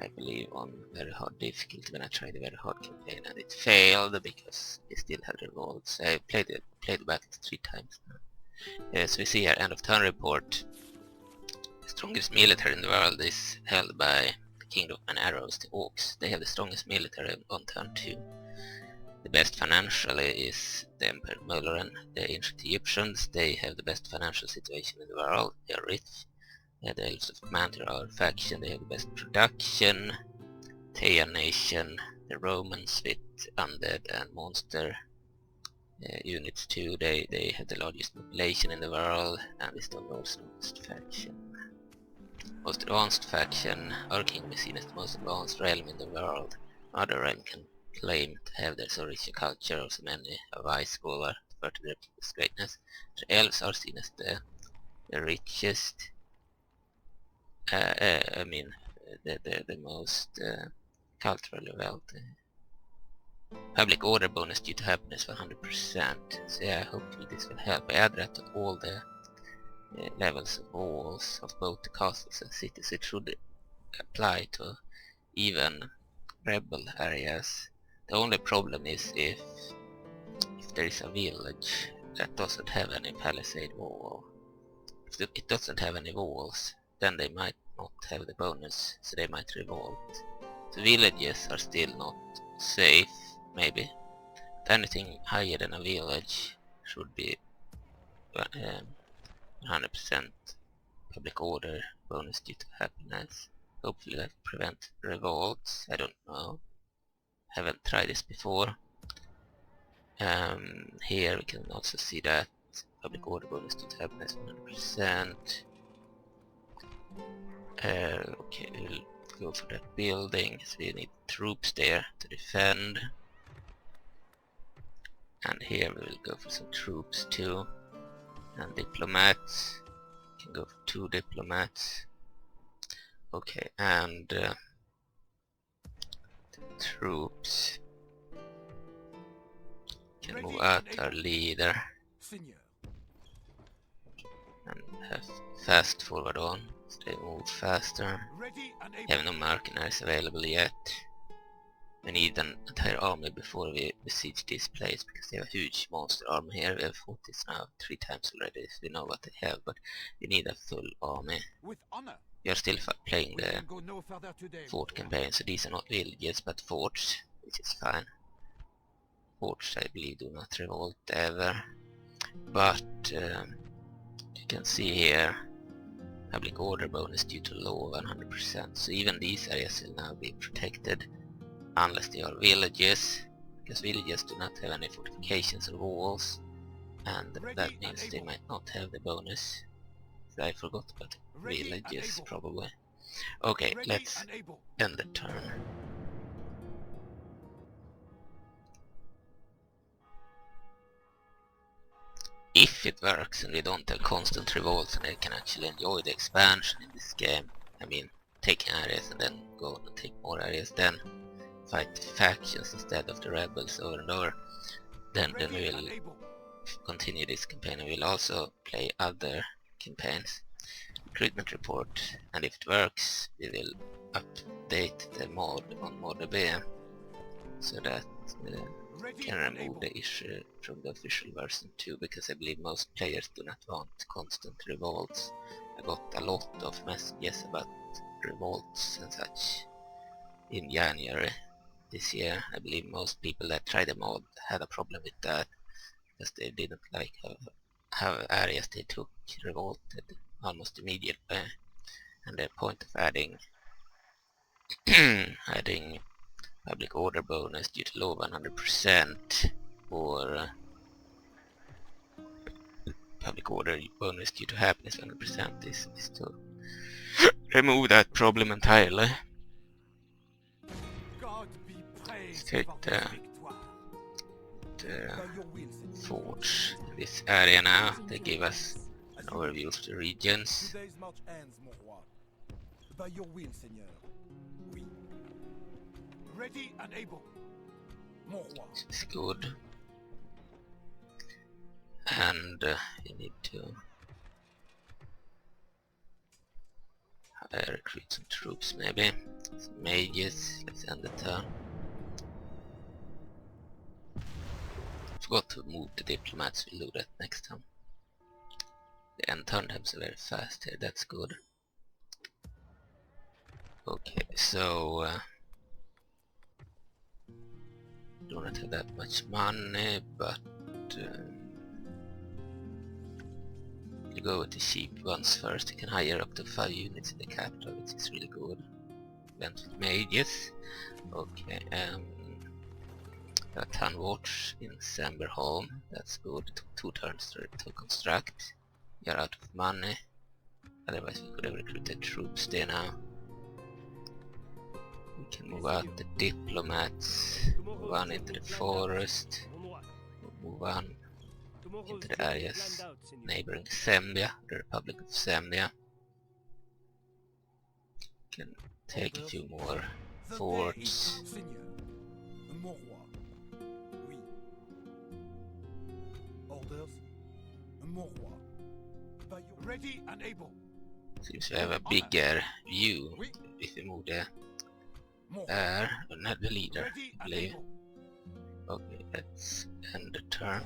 I believe, on very hard difficulty when I tried the very hard campaign, and it failed because we still had revolts. I played the battles 3 times now. So we see here, end of turn report. The strongest military in the world is held by the Kingdom of Arrows, the Orcs. They have the strongest military on turn 2. The best financially is the Emperor Moloran, the ancient Egyptians. They have the best financial situation in the world. They are rich. The Elves of Cormanthyr are a faction. They have the best production. Theia Nation, the Romans with undead and monster units too. They have the largest population in the world, and is the world's strongest faction. Most advanced faction, our kingdom is seen as the most advanced realm in the world. Other realm can claim to have their so rich a culture of so many a wise scholar to further their people's greatness. The elves are seen as the richest, I mean the most culturally wealthy. Public order bonus due to happiness 100%. So yeah, hopefully this will help. I add that to all the levels of walls of both the castles and cities. It should apply to even rebel areas. The only problem is if there is a village that doesn't have any palisade wall. If it doesn't have any walls, then they might not have the bonus, so they might revolt. The villages are still not safe, maybe. But anything higher than a village should be 100% public order bonus due to happiness. Hopefully that prevents revolts. I don't know. Haven't tried this before. Here we can also see that public order bonus due to happiness 100%. Okay, we'll go for that building. So we need troops there to defend. And here we will go for some troops too. And diplomats. Can go for 2 diplomats. Okay, and troops can move out our leader and have fast forward on, so they move faster. We have no mercenaries available yet. We need an entire army before we besiege this place, because they have a huge monster army here. We have fought this now 3 times already, so we know what they have, but we need a full army. We are still playing the fort campaign, so these are not villages but forts, which is fine. Forts, I believe, do not revolt ever, but you can see here public order bonus due to law 100%. So even these areas will now be protected unless they are villages, because villages do not have any fortifications or walls, and that means they might not have the bonus. So I forgot about villages probably. Okay, let's end the turn. If it works and we don't have constant revolts and I can actually enjoy the expansion in this game, I mean taking areas and then go on and take more areas, then fight factions instead of the rebels over and over, then we will continue this campaign, and we'll also play other campaigns. Recruitment report, and if it works we will update the mod on ModB so that can remove the issue from the official version 2, because I believe most players do not want constant revolts. I got a lot of messages about revolts and such in January this year. I believe most people that tried the mod had a problem with that, because they didn't like how areas they took revolted almost immediately, and the point of adding adding public order bonus due to law 100% or public order bonus due to happiness 100% is to remove that problem entirely. Let's take the forge in this area now. They give us an overview of the regions. Ready and able. This is good. And you need to recruit some troops maybe. Some mages. Let's end the turn. Forgot to move the diplomats, we'll do that next time. The end turn times are very fast here, that's good. Okay, so do not have that much money, but you go with the cheap ones first. You can hire up to 5 units in the capital, which is really good. Went with mages. Okay, got 10 watch in Semberholm, that's good. It took 2 turns to construct. We are out of money, otherwise we could have recruited troops there now. We can move out the diplomats, move on into the forest, move on into the areas neighboring Zambia, the Republic of Zambia. Can take a few more forts. Ready and able. Seems we have a bigger view if we move the not the leader, I believe. Okay, let's end the turn.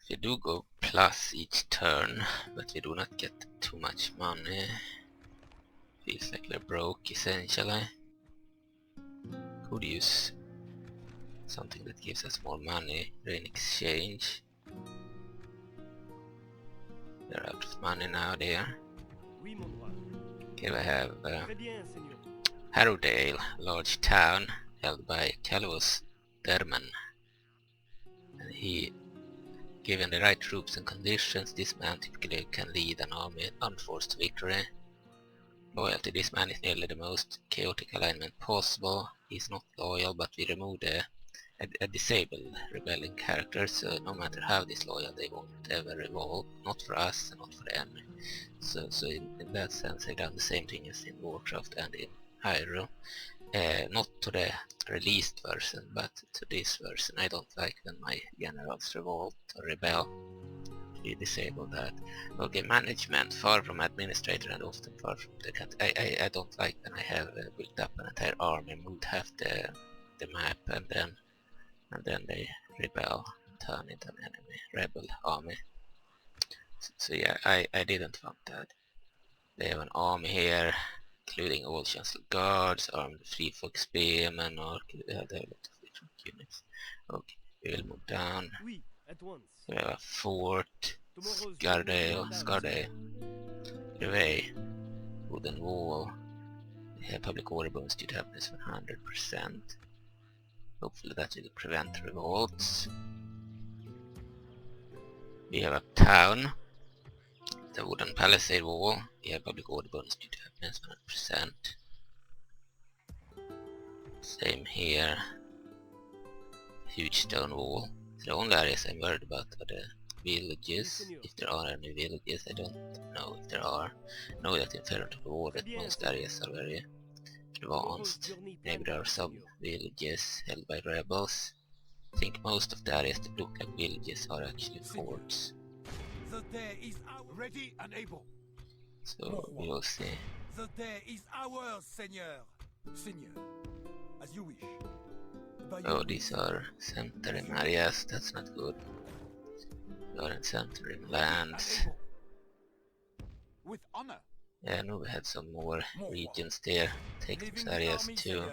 We do go plus each turn, but we do not get too much money. Feels like we're broke essentially. Could use something that gives us more money in exchange. They're out of money now there. Here we have Harrowdale, a large town held by Calvus Derman. And he, given the right troops and conditions, this man typically can lead an army unforced victory. Loyalty, this man is nearly the most chaotic alignment possible. He's not loyal, but we remove a disabled rebelling character, so no matter how disloyal they won't ever revolt, not for us and not for the enemy. So in that sense I've done the same thing as in Warcraft and in Hyrule. Not to the released version, but to this version. I don't like when my generals revolt or rebel. We disable that. Okay, management, far from administrator and often far from the country. I don't like when I have built up an entire army, moved half the map, and then they rebel and turn into an enemy rebel army. So yeah, I didn't want that. They have an army here, including all chancellor guards, armed free folk spearmen, or they have a lot of different units. Okay, we will move down. Oui, at once. We have a fort, Tomorrow's Skarde, away, wooden wall. We have public order bonus due to happiness 100%. Hopefully that will prevent revolts. We have a town, the wooden palisade wall. We have public order bonus due to happiness 100%. Same here. Huge stone wall. The only areas I'm worried about are the villages. If there are any villages, I don't know if there are. I know that in Faerun to the war that most areas are very advanced. Maybe there are some villages held by rebels. I think most of the areas that look like villages are actually forts. The day is ready and able. So we will see. The day is ours, Seigneur. Seigneur, as you wish. Oh, these are centering areas, that's not good. We are in centering lands. With honor. Yeah, I know we had some more regions there. Take those areas too.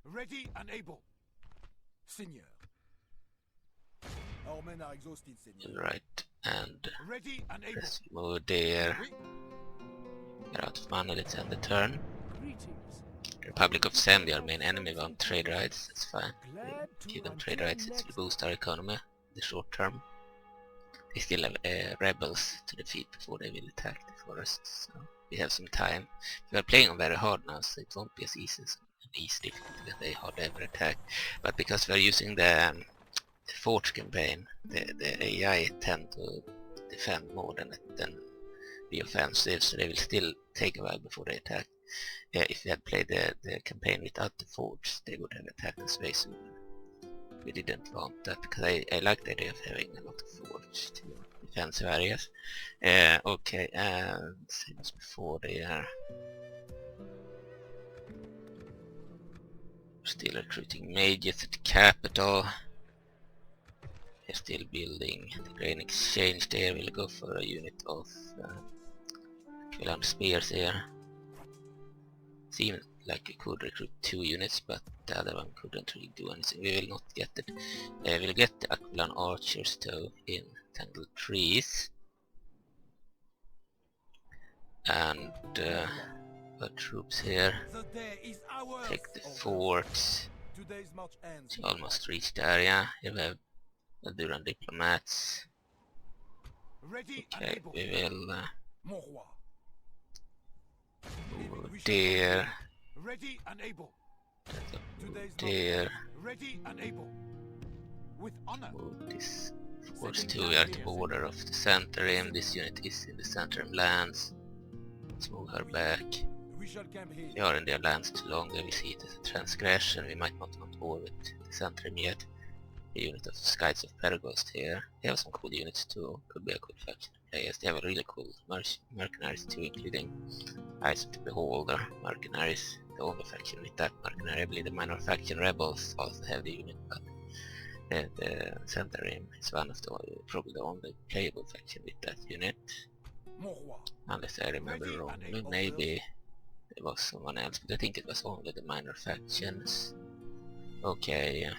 Ready and able. Seigneur. Our men are exhausted, Seigneur. Right, and ready and able. let's move there. We're out of money, let's end the turn. Greetings. Republic of Sendi, our main enemy, want trade rights, that's fine. We give them trade rights, it will boost our economy in the short term. They still have rebels to defeat before they will attack the forests, so we have some time. We are playing on very hard now, so it won't be as easy as an easy difficulty that they hardly ever attack. But because we are using the fort campaign, the AI tend to defend more than be offensive, so they will still take a while before they attack. If we had played the campaign without the forts, they would have attacked us way sooner. We didn't want that because I like the idea of having a lot of forts to defensive areas. Okay, and same as before, they are still recruiting mages at the capital. They're still building the grain exchange there. We'll go for a unit of Akh'Velar spears here. Seemed like we could recruit 2 units, but the other one couldn't really do anything. We will not get it. We'll get the Akh'Velar archers though in tangled trees. And put troops here. Take the forts. To almost reach the area. Here we have the Duran diplomats. Okay, we will move there. Ready and able. There. Ready and able. With honor. Move this force to we are at the border of the center rim. This unit is in the center rim lands. Let's move her back. We shall camp here. We are in their lands too long, they will see it as a transgression. We might not want war with the center rim yet. A unit of Skies of Perghost here. They have some cool units too, could be a cool faction to play as. They have a really cool mercenaries too, including Eyes of the Beholder mercenaries. The only faction with that mercenary, I believe the minor faction rebels also have the unit, but the center rim is one of the probably the only playable faction with that unit. Unless I remember wrongly, maybe there was someone else, but I think it was only the minor factions. Okay.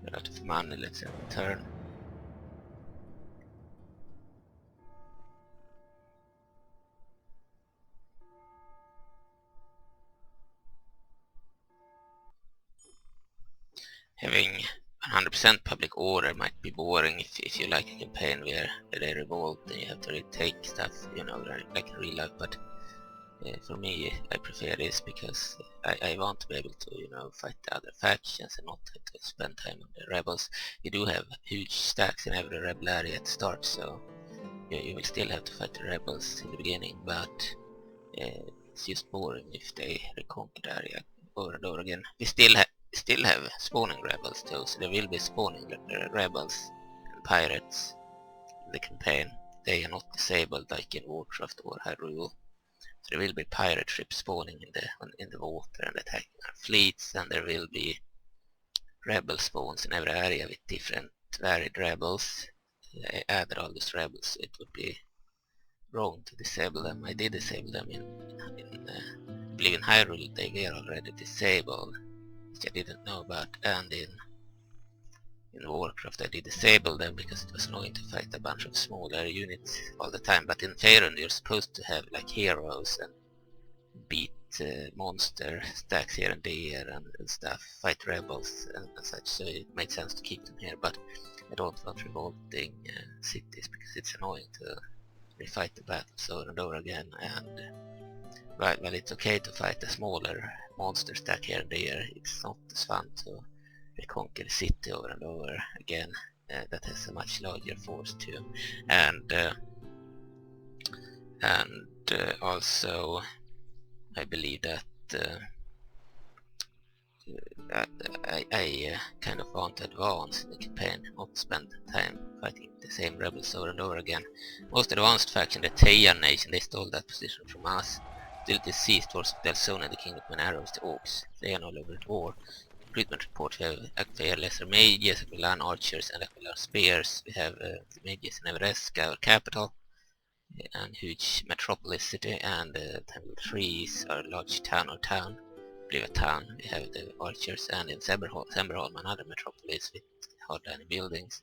We're out of money, let's end the turn. Having 100% public order might be boring if you like a campaign where they revolt and you have to retake stuff, you know, like in real life, but for me I prefer this because I want to be able to, you know, fight the other factions and not have to spend time on the rebels. You do have huge stacks in every rebel area at start, so you will still have to fight the rebels in the beginning, but it's just boring if they reconquer the area over and over again. We still have spawning rebels too, so there will be spawning rebels and pirates in the campaign. They are not disabled like in Warcraft or Hyrule. So there will be pirate ships spawning in the water and attacking our fleets, and there will be rebel spawns in every area with different varied rebels. I added all these rebels, it would be wrong to disable them. I did disable them I believe in Hyrule they were already disabled, which I didn't know about, and in Warcraft I did disable them because it was annoying to fight a bunch of smaller units all the time. But in Faerun you're supposed to have like heroes and beat monster stacks here and there and stuff, fight rebels and such, so it made sense to keep them here. But I don't want revolting cities because it's annoying to refight the battles over and over again, and while it's okay to fight a smaller monster stack here and there, it's not as fun to reconquer the city over and over again. That has a much larger force too, and also I believe that I kind of want to advance in the campaign, not spend time fighting the same rebels over and over again. Most advanced faction, the Teian nation, they stole that position from us. Still deceased towards Delzone and the Kingdom of Arrows, the Orcs. They are no longer at war. Recruitment report, we have Akh'Velar lesser mages, Akh'Velar archers and Akh'Velar spears. We have the mages in Evereska, our capital, and huge metropolis city, and Temple Trees, our large town or town. A town. We have the archers, and in Semberholm, another metropolis with hardly any buildings,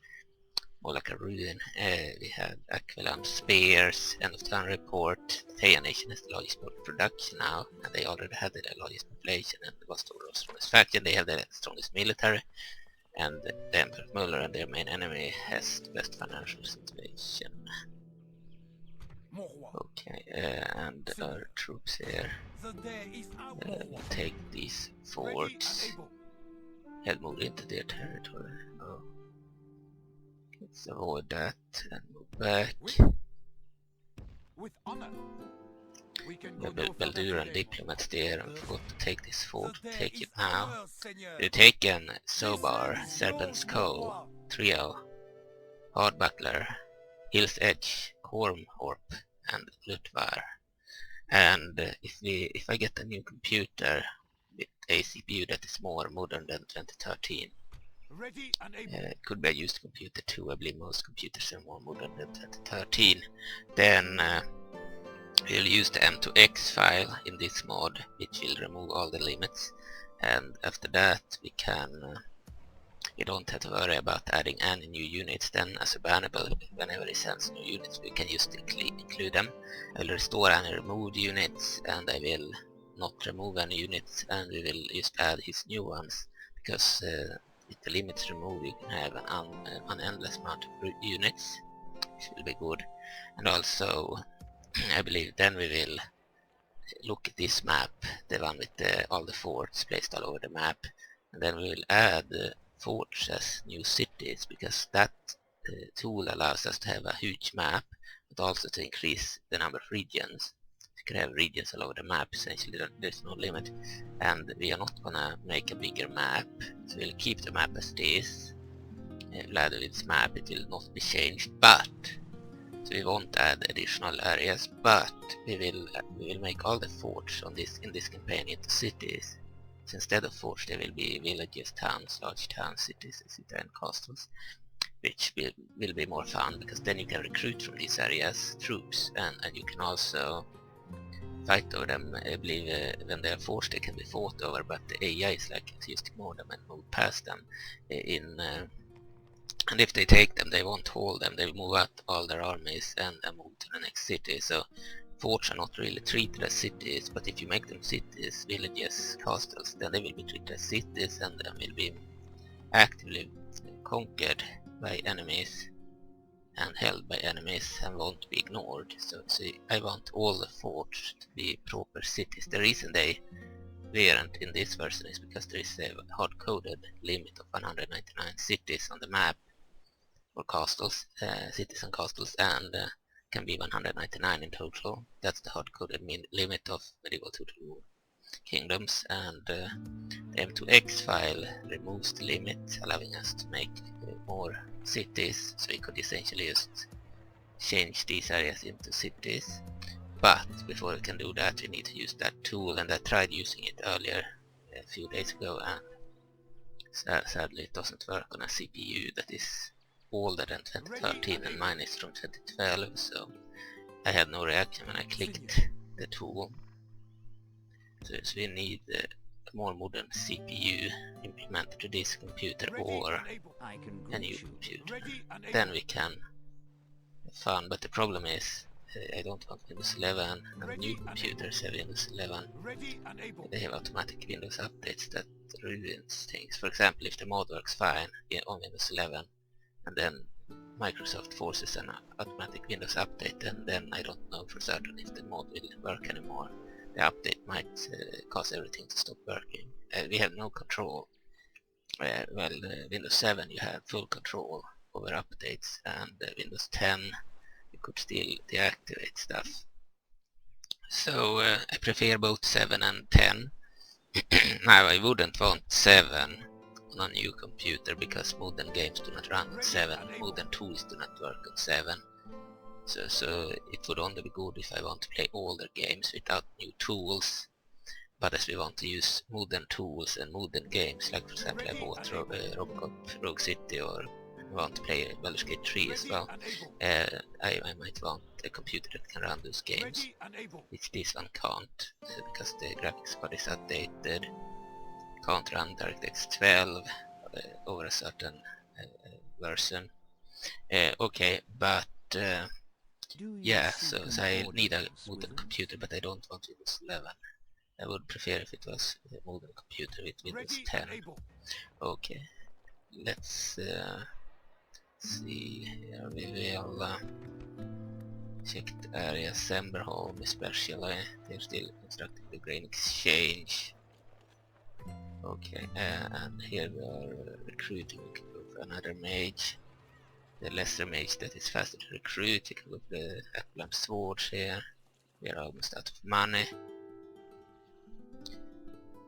more like a ruin. We have Akh'Velar spears, end of town report. The Teian nation has the largest production now, and they already had the largest population, and was the strongest faction. They have the strongest military, and the Emperor Muller and their main enemy has the best financial situation. Okay, and our troops here will take these forts and move into their territory. Oh. Let's avoid that and move back. With honor. Balduran diplomats there and forgot to take this fort. Take it now. We've taken Sobar, Serpent's Cove, Trio, Hardbuckler, Hill's Edge, Cormhorp, and Lutvar. And if I get a new computer with a CPU that is more modern than 2013, it could be a used computer too. I believe most computers are more modern than 2013. Then we'll use the M2X file in this mod, which will remove all the limits. And after that we don't have to worry about adding any new units. Then as a bannable, whenever it sends new units we can just include them. I will restore any removed units, and I will not remove any units, and we will just add his new ones, because with the limits removed you can have an endless amount of units, which will be good. And also I believe then we will look at this map, the one with all the forts placed all over the map, and then we will add forts as new cities, because that tool allows us to have a huge map, but also to increase the number of regions. You can have regions all over the map, essentially there's no limit, and we are not gonna make a bigger map, so we'll keep the map as it is. Vladimid's map, it will not be changed, but so we won't add additional areas, but we will make all the forts in this campaign into cities. So instead of forts there will be villages, towns, large towns, cities, etc. and castles, which will be more fun, because then you can recruit from these areas troops, and you can also fight over them. I believe when they are forced they can be fought over, but the AI is like to just ignore them and move past them. And if they take them, they won't hold them, they will move out all their armies and move to the next city. So forts are not really treated as cities, but if you make them cities, villages, castles, then they will be treated as cities, and then will be actively conquered by enemies and held by enemies and won't be ignored. So I want all the forts to be proper cities. The reason they weren't in this version is because there is a hard-coded limit of 199 cities on the map for castles, cities and castles, and can be 199 in total. That's the hard-coded limit of medieval total war kingdoms, and the M2X file removes the limit, allowing us to make more cities, so we could essentially just change these areas into cities. But before we can do that we need to use that tool, and I tried using it earlier a few days ago, and sadly it doesn't work on a CPU that is older than 2013 and mine is from 2012, so I had no reaction when I clicked the tool. So we need a more modern CPU implemented to this computer or a new computer. Then we can have fun, but the problem is I don't want Windows 11, and new computers have Windows 11. They have automatic Windows updates that ruins things. For example, if the mod works fine on Windows 11 and then Microsoft forces an automatic Windows update, and then I don't know for certain if the mod will work anymore. The update might cause everything to stop working. We have no control. Windows 7 you have full control over updates, and Windows 10 you could still deactivate stuff. So I prefer both 7 and 10. Now I wouldn't want 7 on a new computer because modern games do not run on 7, modern tools do not work on 7. So it would only be good if I want to play older games without new tools. But as we want to use modern tools and modern games, like for example I bought Robocop Rogue City, or I want to play Baldur's Gate 3 as well, I might want a computer that can run those games, which this one can't, because the graphics card is outdated, can't run DirectX 12 over a certain version. Okay, but yeah, so I need a modern computer, but I don't want Windows 11. I would prefer if it was a modern computer with Windows 10. Okay, let's see here. We will check the area Semberholm especially. They're still constructing the grain exchange. Okay, and here we are recruiting. We can go for another mage. The lesser mage that is faster to recruit. You can go for the Akh'Velar swords here. We are almost out of money.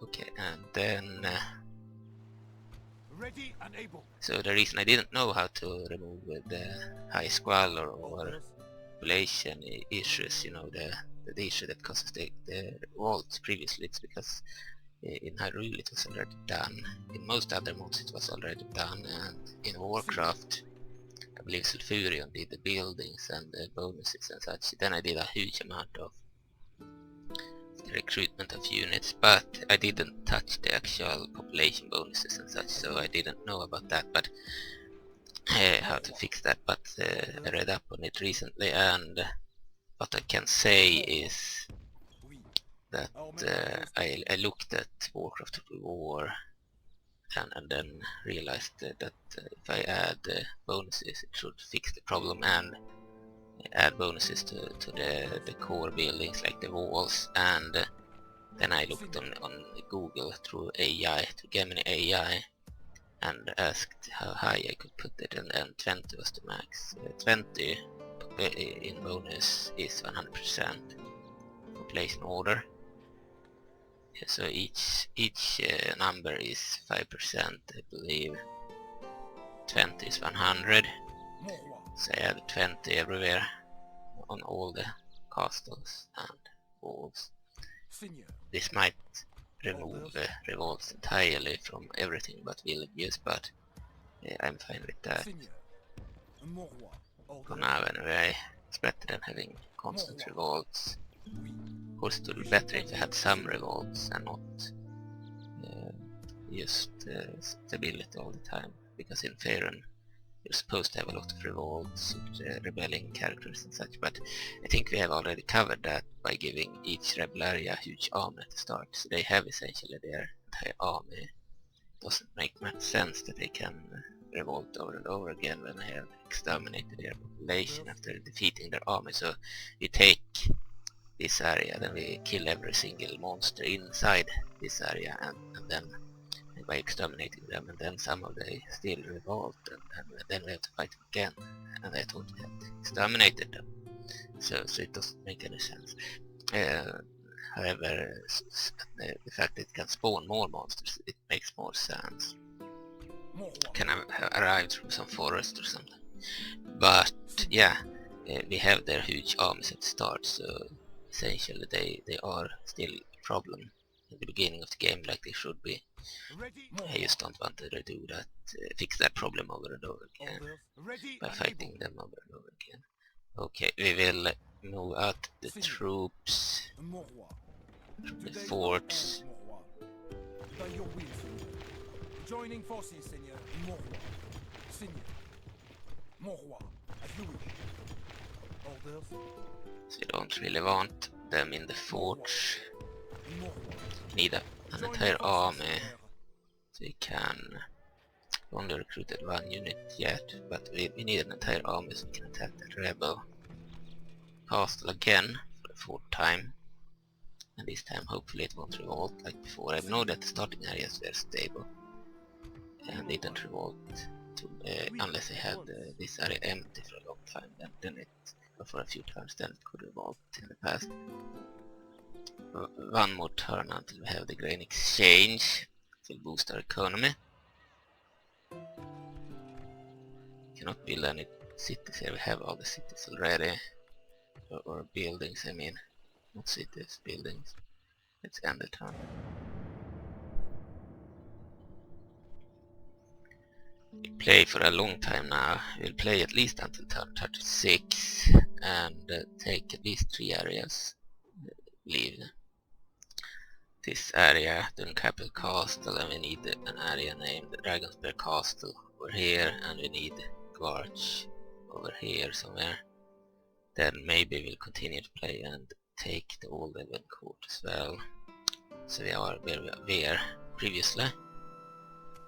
Okay, and then so the reason I didn't know how to remove the high squalor or population issues, you know, the issue that causes the revolts previously, it's because in Hyrule it was already done. In most other mods it was already done, and in Warcraft I believe Sulfurion did the buildings and the bonuses and such. Then I did a huge amount of recruitment of units, but I didn't touch the actual population bonuses and such, so I didn't know about that, but how to fix that. But I read up on it recently, and what I can say is that I looked at Warcraft War and then realized that if I add bonuses it should fix the problem, and add bonuses to the core buildings like the walls. And then I looked on Google through AI, to Gemini AI, and asked how high I could put it, and 20 was the max. 20 in bonus is 100% population order. So each number is 5%, I believe. 20 is 100. So I added 20 everywhere on all the castles and walls. This might remove revolts entirely from everything but villages, but I'm fine with that for now anyway. It's better than having constant revolts. Of course it would be better if I had some revolts and not just stability all the time, because in Faerun you're supposed to have a lot of revolts, rebelling characters and such, but I think we have already covered that by giving each rebel area a huge army at the start, so they have essentially their entire army. It doesn't make much sense that they can revolt over and over again when they have exterminated their population after defeating their army. So we take this area, then we kill every single monster inside this area, and then by exterminating them, and then some of they still revolt, and then we have to fight them again, and I thought we had exterminated them, so it doesn't make any sense. However, the fact that it can spawn more monsters, it makes more sense. Can have arrived from some forest or something, but yeah, we have their huge armies at the start, so essentially they are still a problem in the beginning of the game, like they should be. I just don't want to redo that, fix that problem over and over again by fighting them over and over again. Okay, we will move out the troops Mon roi. from the Today's forts. mon roi. By your will, Seigneur. Joining forces, Seigneur. Mon roi. Seigneur. Mon roi. As you wish. Orders. So you don't really want them in the forts. Mon roi. You need an entire army, so you can only recruited one unit yet, but we need an entire army so we can attack that rebel castle again for the fourth time. And this time hopefully it won't revolt like before. I know that the starting areas were stable and they didn't revolt to, unless I had this area empty for a long time. Then it, for a few times, then it could revolt in the past. One more turn until we have the grain exchange. It will boost our economy. Cannot build any cities here. We have all the cities already, or buildings. I mean, not cities, buildings. Let's end the turn. We play for a long time now. We'll play at least until turn 36 and take at least 3 areas. Leave this area, Dunkapple Castle, and we need an area named Dragonspear Castle over here, and we need Gwarch over here somewhere. Then maybe we'll continue to play and take the old Elven Court as well. So we are where we were previously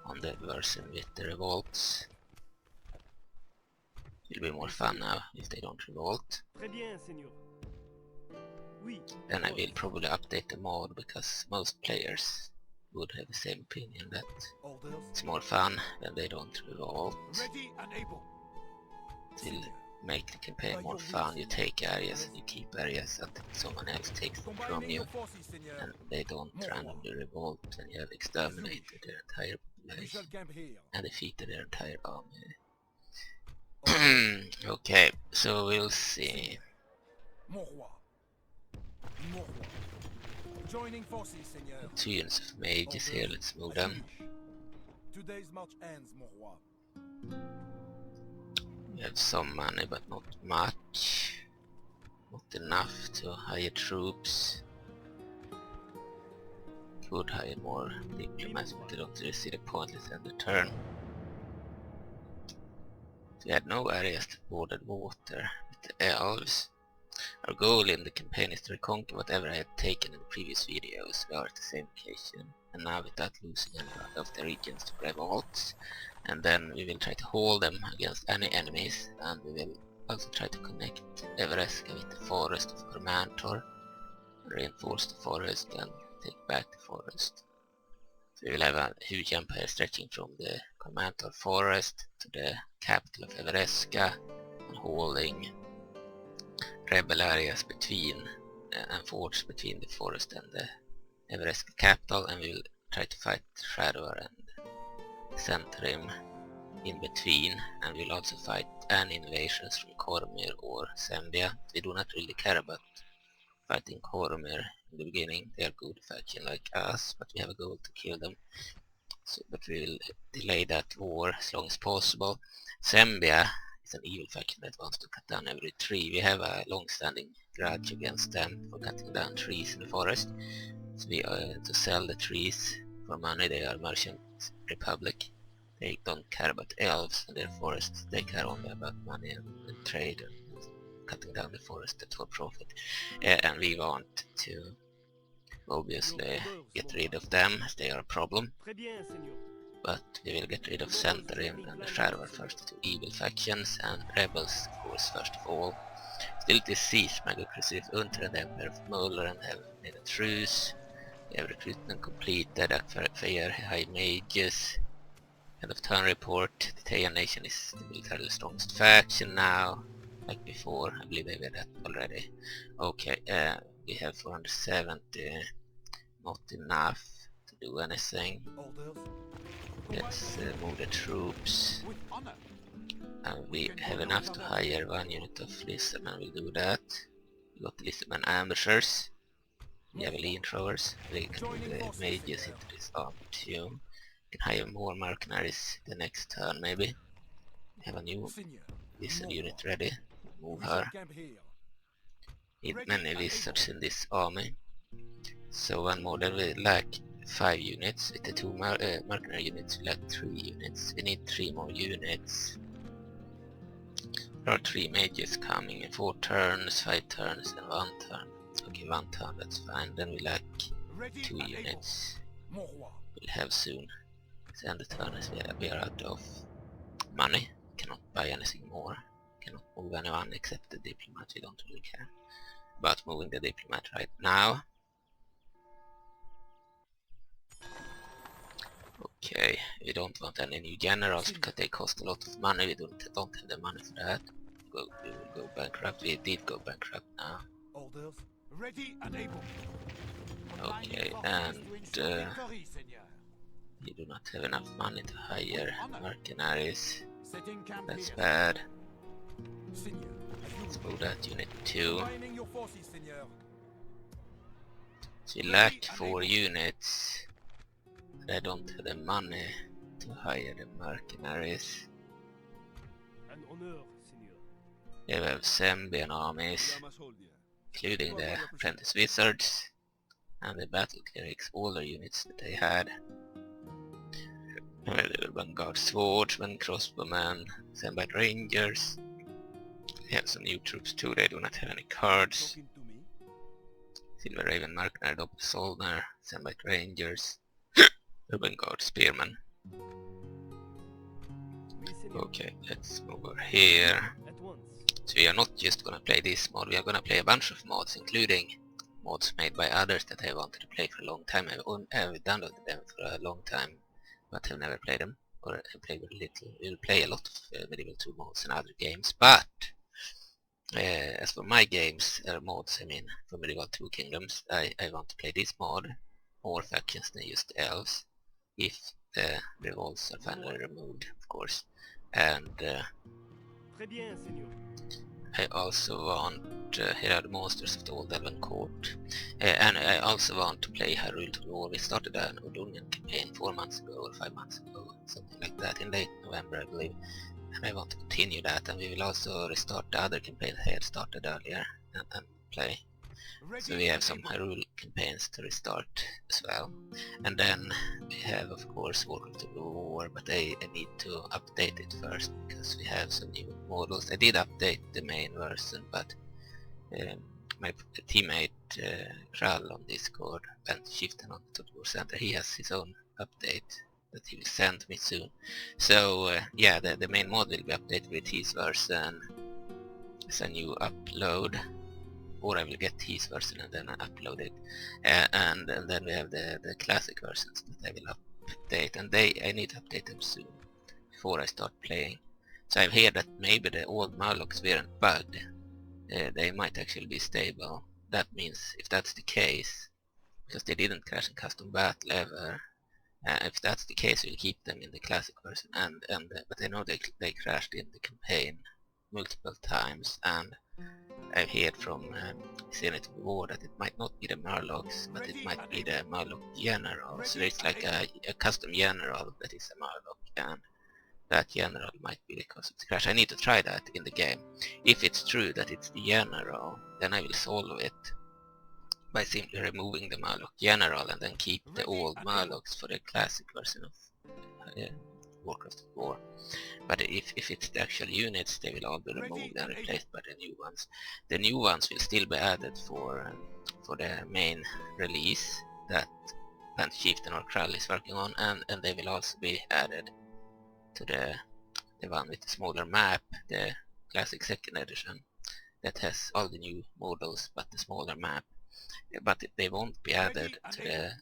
on the version with the revolts. It'll be more fun now if they don't revolt. Then I will probably update the mod because most players would have the same opinion that it's more fun when they don't revolt. It will make the campaign more fun. You take areas and you keep areas until someone else takes them from you, and they don't randomly revolt, and you have exterminated their entire population and defeated their entire army. Okay, so we'll see. Joining forces, Seigneur. 2 units of mages here, let's move them. Today's march ends, mon roi. We have some money but not much. Not enough to hire troops. Could hire more diplomats, but I don't really see the point. Let's end the turn. We had no areas that bordered water with the elves. Our goal in the campaign is to reconquer whatever I had taken in the previous videos. We are at the same location, and now without losing any of the regions to revolts. And then we will try to hold them against any enemies, and we will also try to connect Evereska with the forest of Cormanthyr, reinforce the forest and take back the forest. So we will have a huge empire stretching from the Cormanthyr forest to the capital of Evereska, and holding rebel areas between and forts between the forest and the Evereska capital, and we will try to fight Shadowar and Centrim in between, and we'll also fight any invasions from Cormyr or Zambia. We do not really care about fighting Cormyr in the beginning. They are good faction like us, but we have a goal to kill them. So, but we will delay that war as long as possible. Zambia is an evil faction that wants to cut down every tree. We have a long-standing grudge against them for cutting down trees in the forest. So we are to sell the trees for money. They are merchant republic. They don't care about elves and their forests. They care only about money and trade and cutting down the forest for profit. And we want to obviously get rid of them as they are a problem. But we will get rid of Centrim and the Shadowar first, 2 evil factions, and rebels of course first of all. Still it is siege, Magocracy Unter and the Emperor of Muller, and have made a truce. We have recruitment completed, Akh'Velar high mages. End of turn report. The Taiyan nation is the militarily strongest faction now, like before. I believe they were that already. Okay, we have 470, not enough to do anything. Let's move the troops. And we have enough to hire 1 unit of lizardmen, we'll do that. We got the lizardmen ambushers. We have lean throwers. We can move the mages into this army too. We can hire more mercenaries the next turn maybe. We have a new lizard unit ready. Move her. need many wizards in this army. So one more, then we lack 5 units. With the 2 mercenary units we lack 3 units. We need 3 more units. There are 3 mages coming in 4 turns, 5 turns and 1 turn. Okay, 1 turn, that's fine. Then we lack 2 units. We'll have soon. It's the end of the turn as we are out of money. Cannot buy anything more. Cannot move anyone except the diplomat. We don't really care about moving the diplomat right now. Okay, we don't want any new generals because they cost a lot of money. We don't have the money for that. We will go bankrupt. We did go bankrupt now. Orders ready and able. Okay, and you do not have enough money to hire mercenaries. That's bad. Let's move that unit too. So we lack 4 units. I don't have the money to hire the mercenaries. Here we have Sembian armies, including the apprentice wizards and the battle clerics, all the units that they had. And the vanguard swordsmen, crossbowmen, Sembite rangers. They have some new troops too, they do not have any cards. Silver Raven mercenary, Doppel Soldier, Sembite rangers, vanguard spearmen. Okay, let's move over here. So we are not just gonna play this mod, we are gonna play a bunch of mods, including mods made by others that I wanted to play for a long time. I've downloaded them for a long time, but have never played them, or I played very little. We'll play a lot of Medieval 2 mods and other games, but as for my games, mods, I mean, for Medieval 2 Kingdoms, I want to play this mod, more factions than just elves, if the revolts are finally removed, of course. And I also want, here are the monsters of the old Elven court, and I also want to play Hyrule to War. We started an Odonian campaign 4 months ago or 5 months ago, something like that, in late November I believe, and I want to continue that, and we will also restart the other campaigns I had started earlier and play. So we have some Hyrule campaigns to restart as well. And then we have of course Warcraft of War, but I need to update it first because we have some new models. I did update the main version, but my teammate Kral on Discord and Shiften on the War Center, he has his own update that he will send me soon. So yeah, the main mod will be updated with his version as a new upload. Or I will get his version and then I upload it, and then we have the classic versions that I will update, and I need to update them soon before I start playing. So I've heard that maybe the old Murlocs weren't bugged, they might actually be stable. That means if that's the case, because they didn't crash in custom battle ever, if that's the case we'll keep them in the classic version, but I know they crashed in the campaign multiple times, and I've heard from Senate of War that it might not be the Murlocs, but it might be the Murloc General. So there's like a custom general that is a Murloc, and that general might be the cause of the crash. I need to try that in the game. If it's true that it's the general, then I will solve it by simply removing the Murloc General and then keep the old Murlocs for the classic version of Warcraft of War. But if it's the actual units, they will all be removed and replaced by the new ones. The new ones will still be added for the main release that Pant Chieftain or Kral is working on, and they will also be added to the one with the smaller map, the classic second edition, that has all the new models but the smaller map. But they won't be added to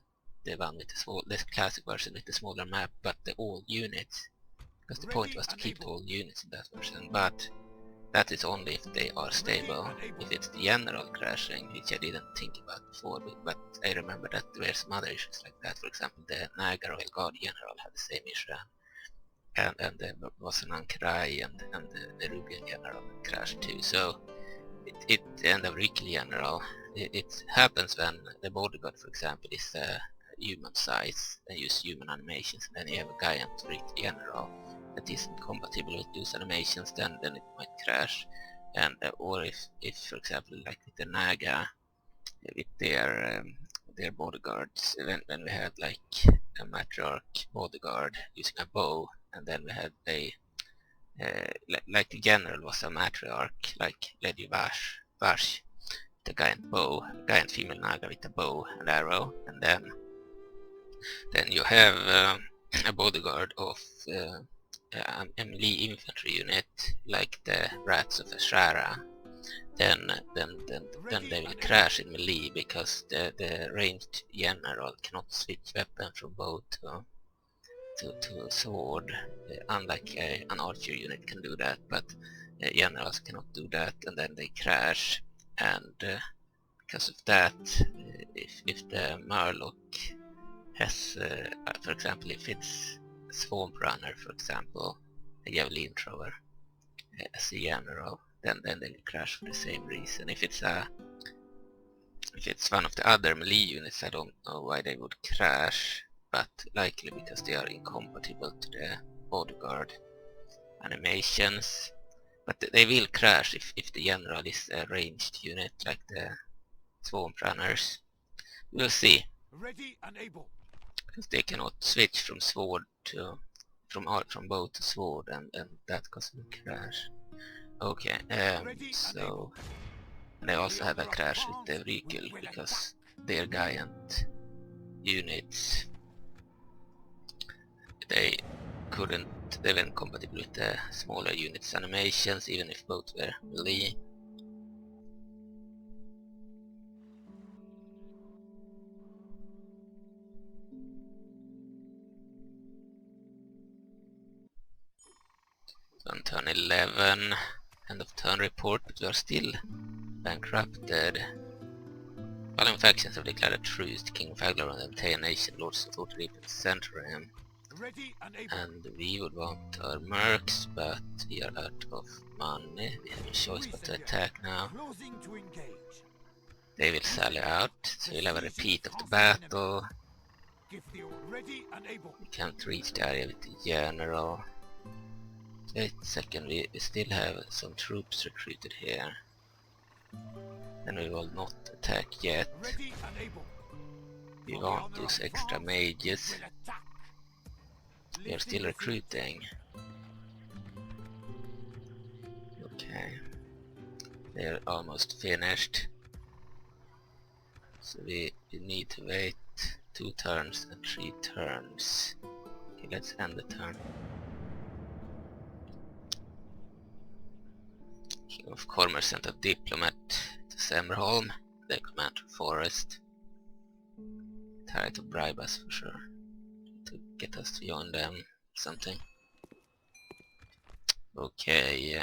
the one with the classic version with the smaller map, but the old units. Because the point was to keep the old units in that version, but that is only if they are stable. If it's the general crashing, which I didn't think about before, but I remember that there were some other issues like that. For example, the Naga Royal Guard general had the same issue, and there was an Ank'Rai and the Rubian general crashed too. So and the Rikli general, it happens when the bodyguard, for example, is human size and use human animations, and then you have a giant Rikli general that isn't compatible with those animations, then it might crash. and or if for example like with the Naga with their bodyguards, when we had like a matriarch bodyguard using a bow, and then we had a like the general was a matriarch like Lady Vash, the giant bow, giant female Naga with a bow and arrow, and then you have a bodyguard of a melee infantry unit like the Rats of Ashara. Then they will crash in melee because the ranged general cannot switch weapon from bow to sword, unlike an archer unit can do that, but generals cannot do that, and then they crash. And because of that, if the Murloc has, for example, if it's a Swamp Runner, for example, a Javelin Thrower as a general, then they will crash for the same reason. If it's one of the other melee units, I don't know why they would crash, but likely because they are incompatible to the bodyguard animations. But they will crash if the general is a ranged unit like the Swamp Runners. We'll see. Ready and able. Because they cannot switch from sword to from bow to sword, and that causes a crash. Okay, so they also had a crash with the Rykul because their giant units they weren't compatible with the smaller units animations, even if both were melee. On turn 11, end of turn report, but we are still bankrupted. Following factions have declared a truce to King Akh'Velar and the entire nation, Lords of Waterdeep and Centurion. And we would want our mercs, but we are out of money. We have a choice but to attack now. They will sally out, so we'll have a repeat of the battle. We can't reach the area with the general. Wait a second, we still have some troops recruited here. And we will not attack yet. We want those extra mages. We are still recruiting. Okay. They're almost finished. So we need to wait 2 turns and 3 turns. Okay, let's end the turn. King of Cormanthyr sent a diplomat to Semmerholm, the commander forest. Try to bribe us for sure, to get us to join them or something. Okay,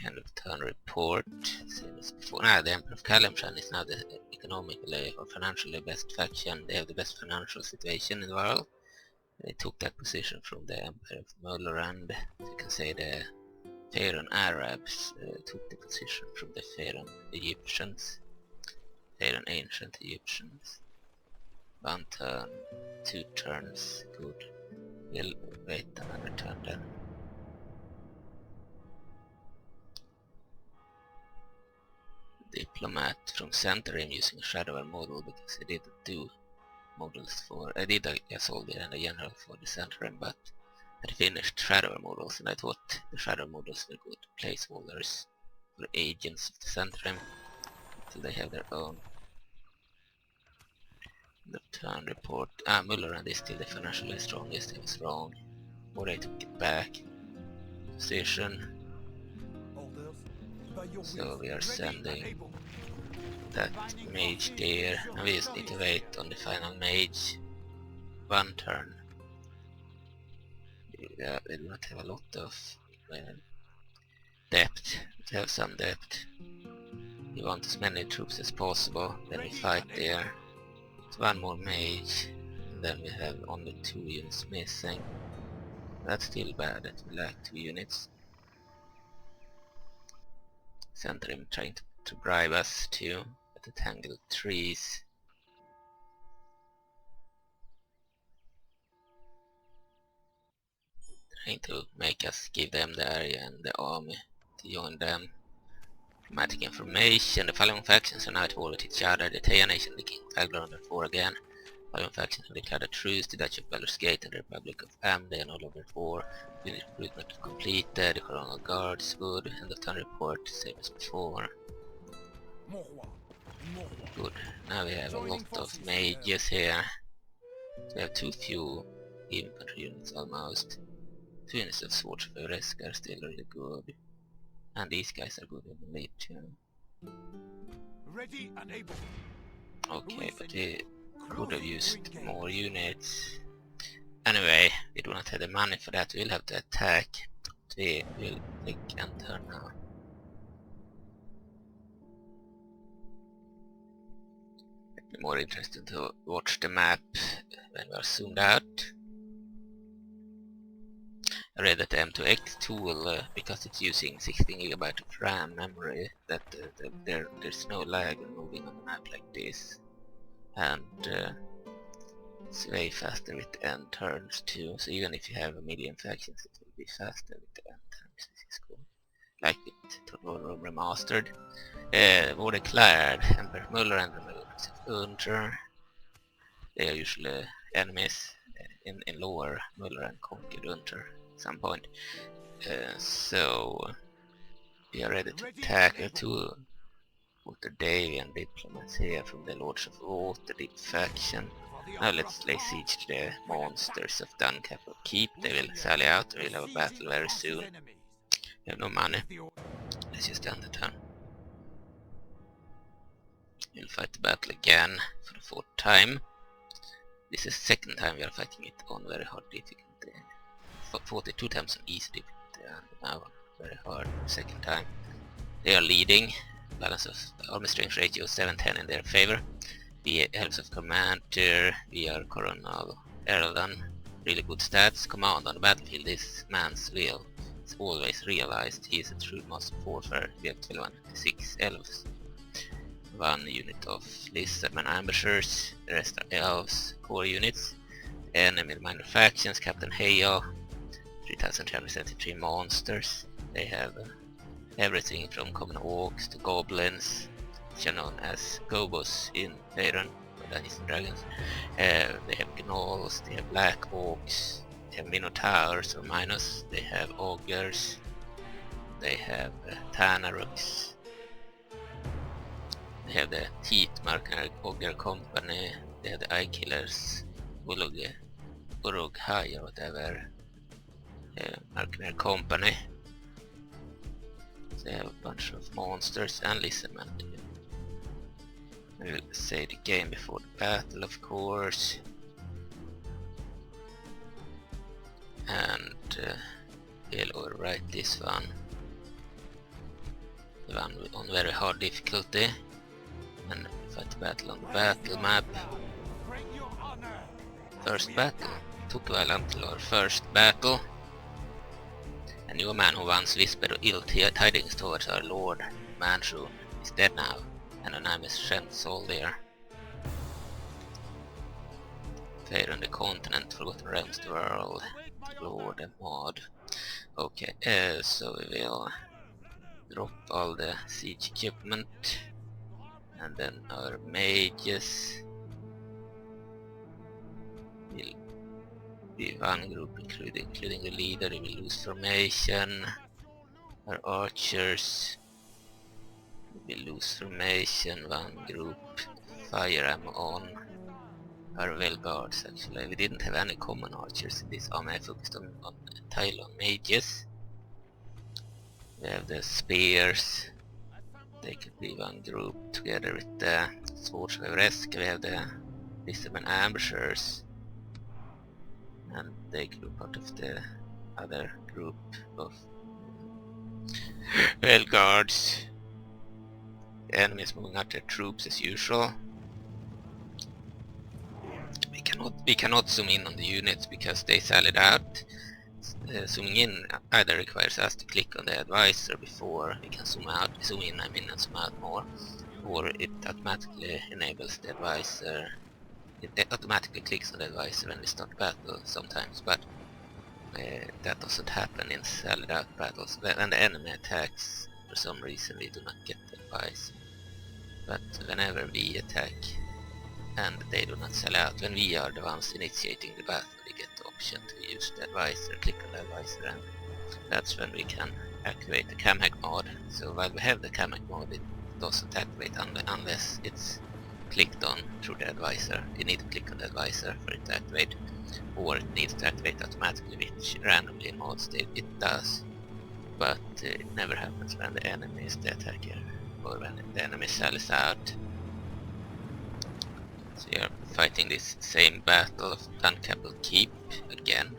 end of turn report. Same as before. The Emperor of Kalimshan is now the economically or financially best faction. They have the best financial situation in the world. They took that position from the Emperor of Möllerand. You can say the Faerun Arabs took the position from the Faerun Egyptians. Faerun ancient Egyptians. 1 turn, 2 turns, good. We'll wait another turn then. Diplomat from Centurion using a Shadow model because I didn't do models for... I did a soldier and a general for the Centurion, but I finished Shadow models, and I thought the Shadow models were good placeholders for agents of the Centurion, so they have their own. The turn report. Möllerand is still the financially strongest. It was wrong. Or they took it back. Position. So we are sending that mage there. And we just need to wait on the final mage. 1 turn. We do not have a lot of depth. We have some depth. We want as many troops as possible. Then we fight there. 1 more mage. And then we have only 2 units missing. That's still bad that we lack 2 units. Centurion trying to bribe us too at the tangled trees. Trying to make us give them the area and the army to join them. Diplomatic information. The following factions are now at war with each other. The Taya Nation, the King of Akh'Velar on their war again. The following factions have declared a truce. The Dutch of Baldur's Gate and the Republic of Amday and all over at war. Unit recruitment completed. The Coronal Guards, good. End of turn report, same as before. Good. Now we have a lot of mages here. So we have too few infantry units almost. 2 units of Swords of Faerun are still really good. And these guys are good in the lead too. Ready and able. Okay, but we could have used more units. Anyway, we do not have the money for that. We'll have to attack. We will take and turn now. It'd be more interesting to watch the map when we are zoomed out. I read that the M2X tool, because it's using 16 GB of RAM memory, that there's no lag when moving on the map like this. And it's way faster with the end turns too, so even if you have a medium factions it will be faster with the end turns. This is cool. Like with Total Remastered. War declared. Emperor Muller and Rebellious Unter. They are usually enemies in lower Muller and conquered Unter at some point. So we are ready to attack to Waterdavian diplomats here from the Lords of Waterdeep faction. Now let's lay siege to the monsters of Dunkapple Keep. They will sally out, we'll have a battle very soon. We have no money. Let's just end the turn. We'll fight the battle again for the 4th time. This is the 2nd time we are fighting it on very hard difficulty. 42 times on easy difficulty and now on very hard 2nd time. They are leading. Balance of army strength ratio 7-10 in their favor. We Elves of Cormanthyr, we are Coronal Erldan. Really good stats. Command on the battlefield, this man's real. It's always realized. He is a true master of warfare. We have 1206 elves. 1 unit of lizardmen ambushers. The rest are elves, core units. Enemy minor factions, Captain Hale. 3373 monsters. They have everything from common orcs to goblins, which are known as gobos in Faerun, or Dungeons and Dragons. They have gnolls, they have black orcs, they have minotaurs or minus, they have ogres, they have tanaruks, they have the Teeth Mercenary Ogre Company, they have the Eye Killers, Urughai or whatever, Mercenary Company. They have a bunch of monsters and lizardmen. I will say the game before the battle, of course. And we'll overwrite this one. The one on very hard difficulty. And fight the battle on the battle map. First battle. Took a while until our first battle. A new man who once whispered ill tidings towards our lord, Manchu, is dead now, and a name is Shen Soldier. Faerun the continent, Forgotten Realms the world, Lord and Mod. Okay, so we will drop all the siege equipment, and then our mages will be 1 group including the leader. We will lose formation. Our archers will lose formation, 1 group, fire ammo on. Our well guards, actually we didn't have any common archers in this army. I focused on entirely on mages. We have the spears, they could be 1 group together with the Swords of Faerun. We have the lizardmen ambushers, and they could be part of the other group of well guards. The enemy is moving out their troops as usual. We cannot zoom in on the units because they sallied out. Zooming in either requires us to click on the advisor before we can zoom out. Zoom in, I mean, and zoom out more, or it automatically enables the advisor. It automatically clicks on the advisor when we start battle sometimes, but that doesn't happen in sallied out battles. When the enemy attacks For some reason we do not get advice. But whenever we attack and they do not sell out, when we are the ones initiating the battle, we get the option to use the advisor, click on the advisor, and that's when we can activate the camhack mod. So while we have the camhack mod, it doesn't activate unless it's clicked on through the advisor. You need to click on the advisor for it to activate, or it needs to activate automatically, which randomly in mods it does. But it never happens when the enemy is the attacker, or when the enemy sells out. So we are fighting this same battle of Dunkapple Keep again.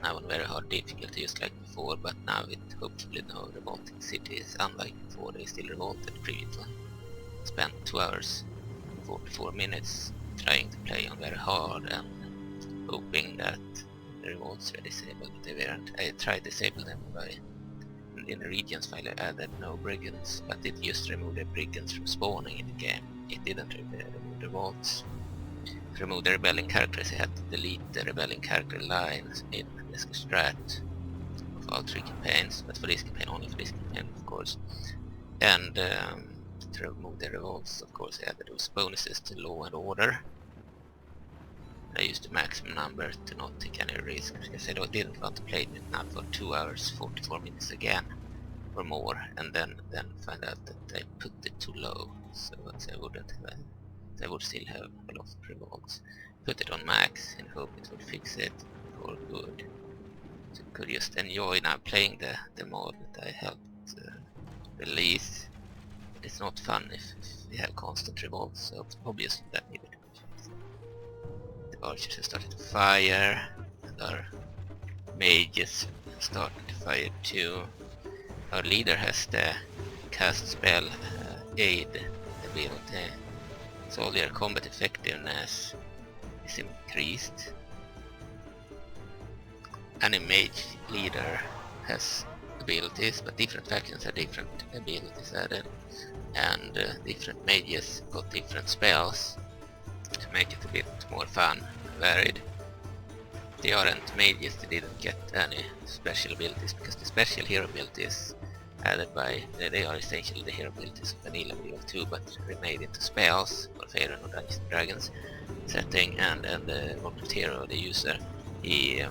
Now on very hard difficulty just like before, but now with hopefully no revolting cities. Unlike before, they still revolted previously. Spent 2 hours 44 minutes trying to play on very hard and hoping that the revolts were disabled, but they weren't. I tried to disable them by in the regions file I added no brigands, but it just removed the brigands from spawning in the game. It didn't remove the revolts. To remove the rebelling characters, I had to delete the rebelling character lines in the strat of all 3 campaigns, but for this campaign, only for this campaign of course. And to remove the revolts, of course, I added those bonuses to law and order. I used the maximum number to not take any risks, because I didn't want to play it now for 2 hours 44 minutes again or more, and then find out that I put it too low, so I wouldn't have, I would still have a lot of revolts. Put it on max in hope it would fix it for good. So I could just enjoy now playing the mod that I helped release. But it's not fun if we have constant revolts, so obviously that needed to be fixed. The archers have started to fire, and our mages have started to fire too. Our leader has the cast spell aid ability, so all their combat effectiveness is increased. Any mage leader has abilities, but different factions have different abilities added, and different mages got different spells to make it a bit more fun and varied. They aren't mages, they didn't get any special abilities, because the special hero abilities added by, they are essentially the hero abilities of vanilla BO2, but remade into spells for Faerun or Dungeons & Dragons setting, and the Reboot hero, the user, he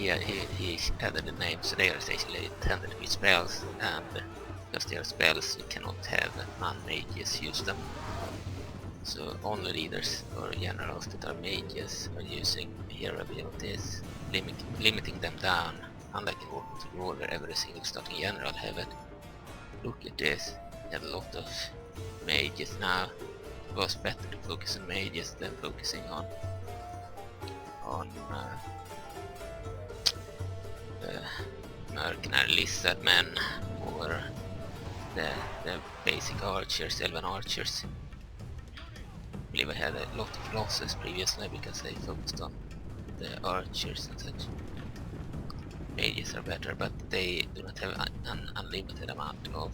added the name, so they are essentially intended to be spells, and because they are spells you cannot have non-mages use them. So only leaders or generals that are mages are using hero abilities, limiting them down, unlike in Warcraft War where every single starting general have it. Look at this, we have a lot of mages now. It was better to focus on mages than focusing on mercenary lizard men or the basic archers, elven archers. I believe I had a lot of losses previously because I focused on the archers and such. Mages are better, but they do not have an unlimited amount of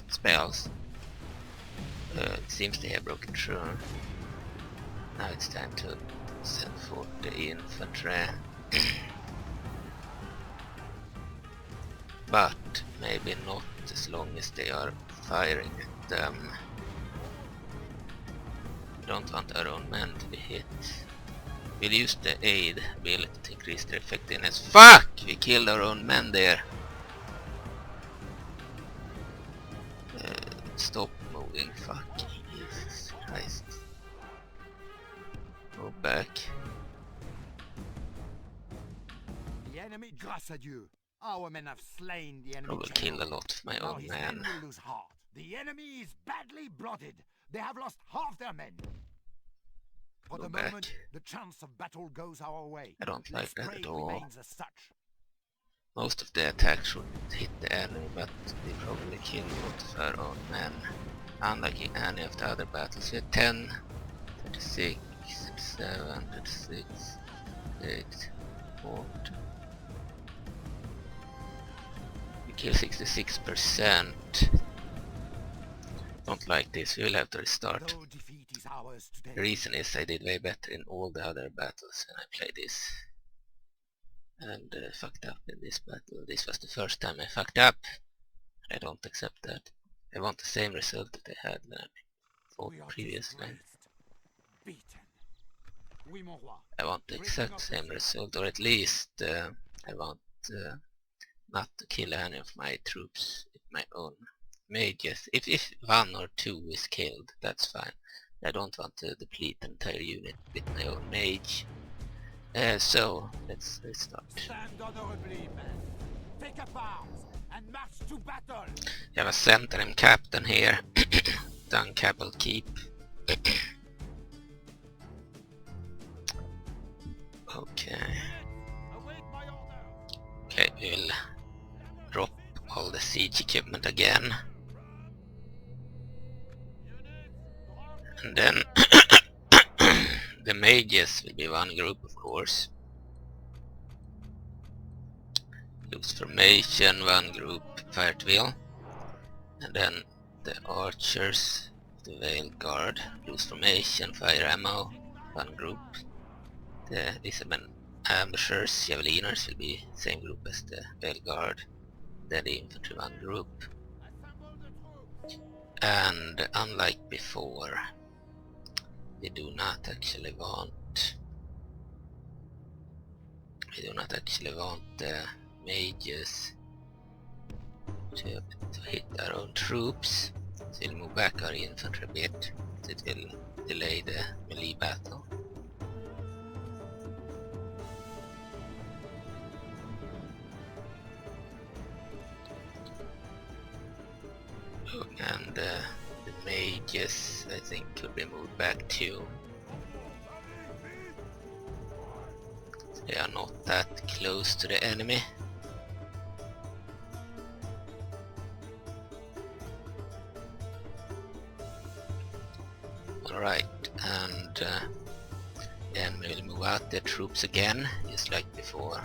spells. It seems they have broken through. Now it's time to send for the infantry. But maybe not as long as they are firing at them. We don't want our own men to be hit. We'll use the aid ability to increase their effectiveness. Fuck! We killed our own men there. Stop moving, fuck. Jesus Christ. Go back. The enemy, grâce à Dieu. Our men have slain the enemy. I will kill a lot of my now own his men. men will lose heart. The enemy is badly blooded. They have lost half their men. For the moment, the chance of battle goes our way. I don't like that at all. Remains as such. Most of the attacks would hit the enemy, but they probably kill most of our own men. Unlike in any of the other battles, we had 10, 36, 37, 36, 8, 40. We kill 66%. Don't like this, we will have to restart. Though defeat is ours today. The reason is I did way better in all the other battles when I played this. And fucked up in this battle. This was the first time I fucked up. I don't accept that. I want the same result that I had when I fought We are previously. disgraced, beaten. Oui, mon roi. I want the exact same result, or at least I want not to kill any of my troops with my own mages. If one or two is killed, that's fine. I don't want to deplete the entire unit with my own mage. So let's start. Stand honorably, men. Take up arms and march to battle. You have a center and captain here. Dunkapple Keep. Okay. Await my order. Okay, we'll drop all the siege equipment again. And then the mages will be one group, of course. Loose formation, one group, fire wheel. And then the archers, the veil guard, loose formation, fire ammo, one group. The Lisbon ambushers, javeliners will be same group as the veil guard. Then the infantry, one group. And unlike before, we do not actually want the mages to hit our own troops. So we'll move back our infantry a bit. It will delay the melee battle. And the mages, I think, could be moved back too. They are not that close to the enemy. Alright, and then we will move out their troops again, just like before.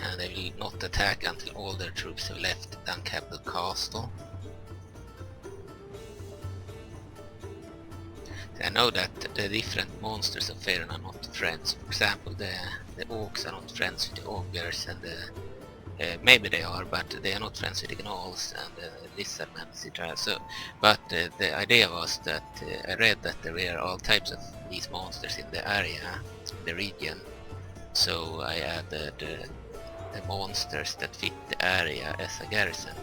And they will not attack until all their troops have left Dunkapple Castle. I know that the different monsters of Faerun are not friends. For example, the orcs are not friends with the ogres, and maybe they are, but they are not friends with the gnolls and the lizardmen, etc. So, but the idea was that I read that there were all types of these monsters in the area, the region. So I added the monsters that fit the area as a garrison.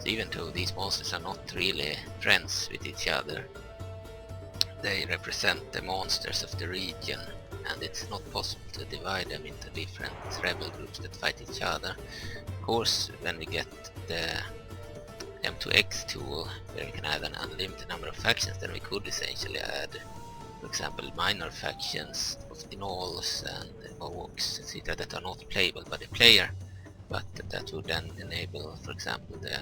So even though these monsters are not really friends with each other, they represent the monsters of the region, and it's not possible to divide them into different rebel groups that fight each other. Of course, when we get the M2X tool, where we can add an unlimited number of factions, then we could essentially add, for example, minor factions of the gnolls and orcs, etc. that are not playable by the player, but that would then enable, for example, the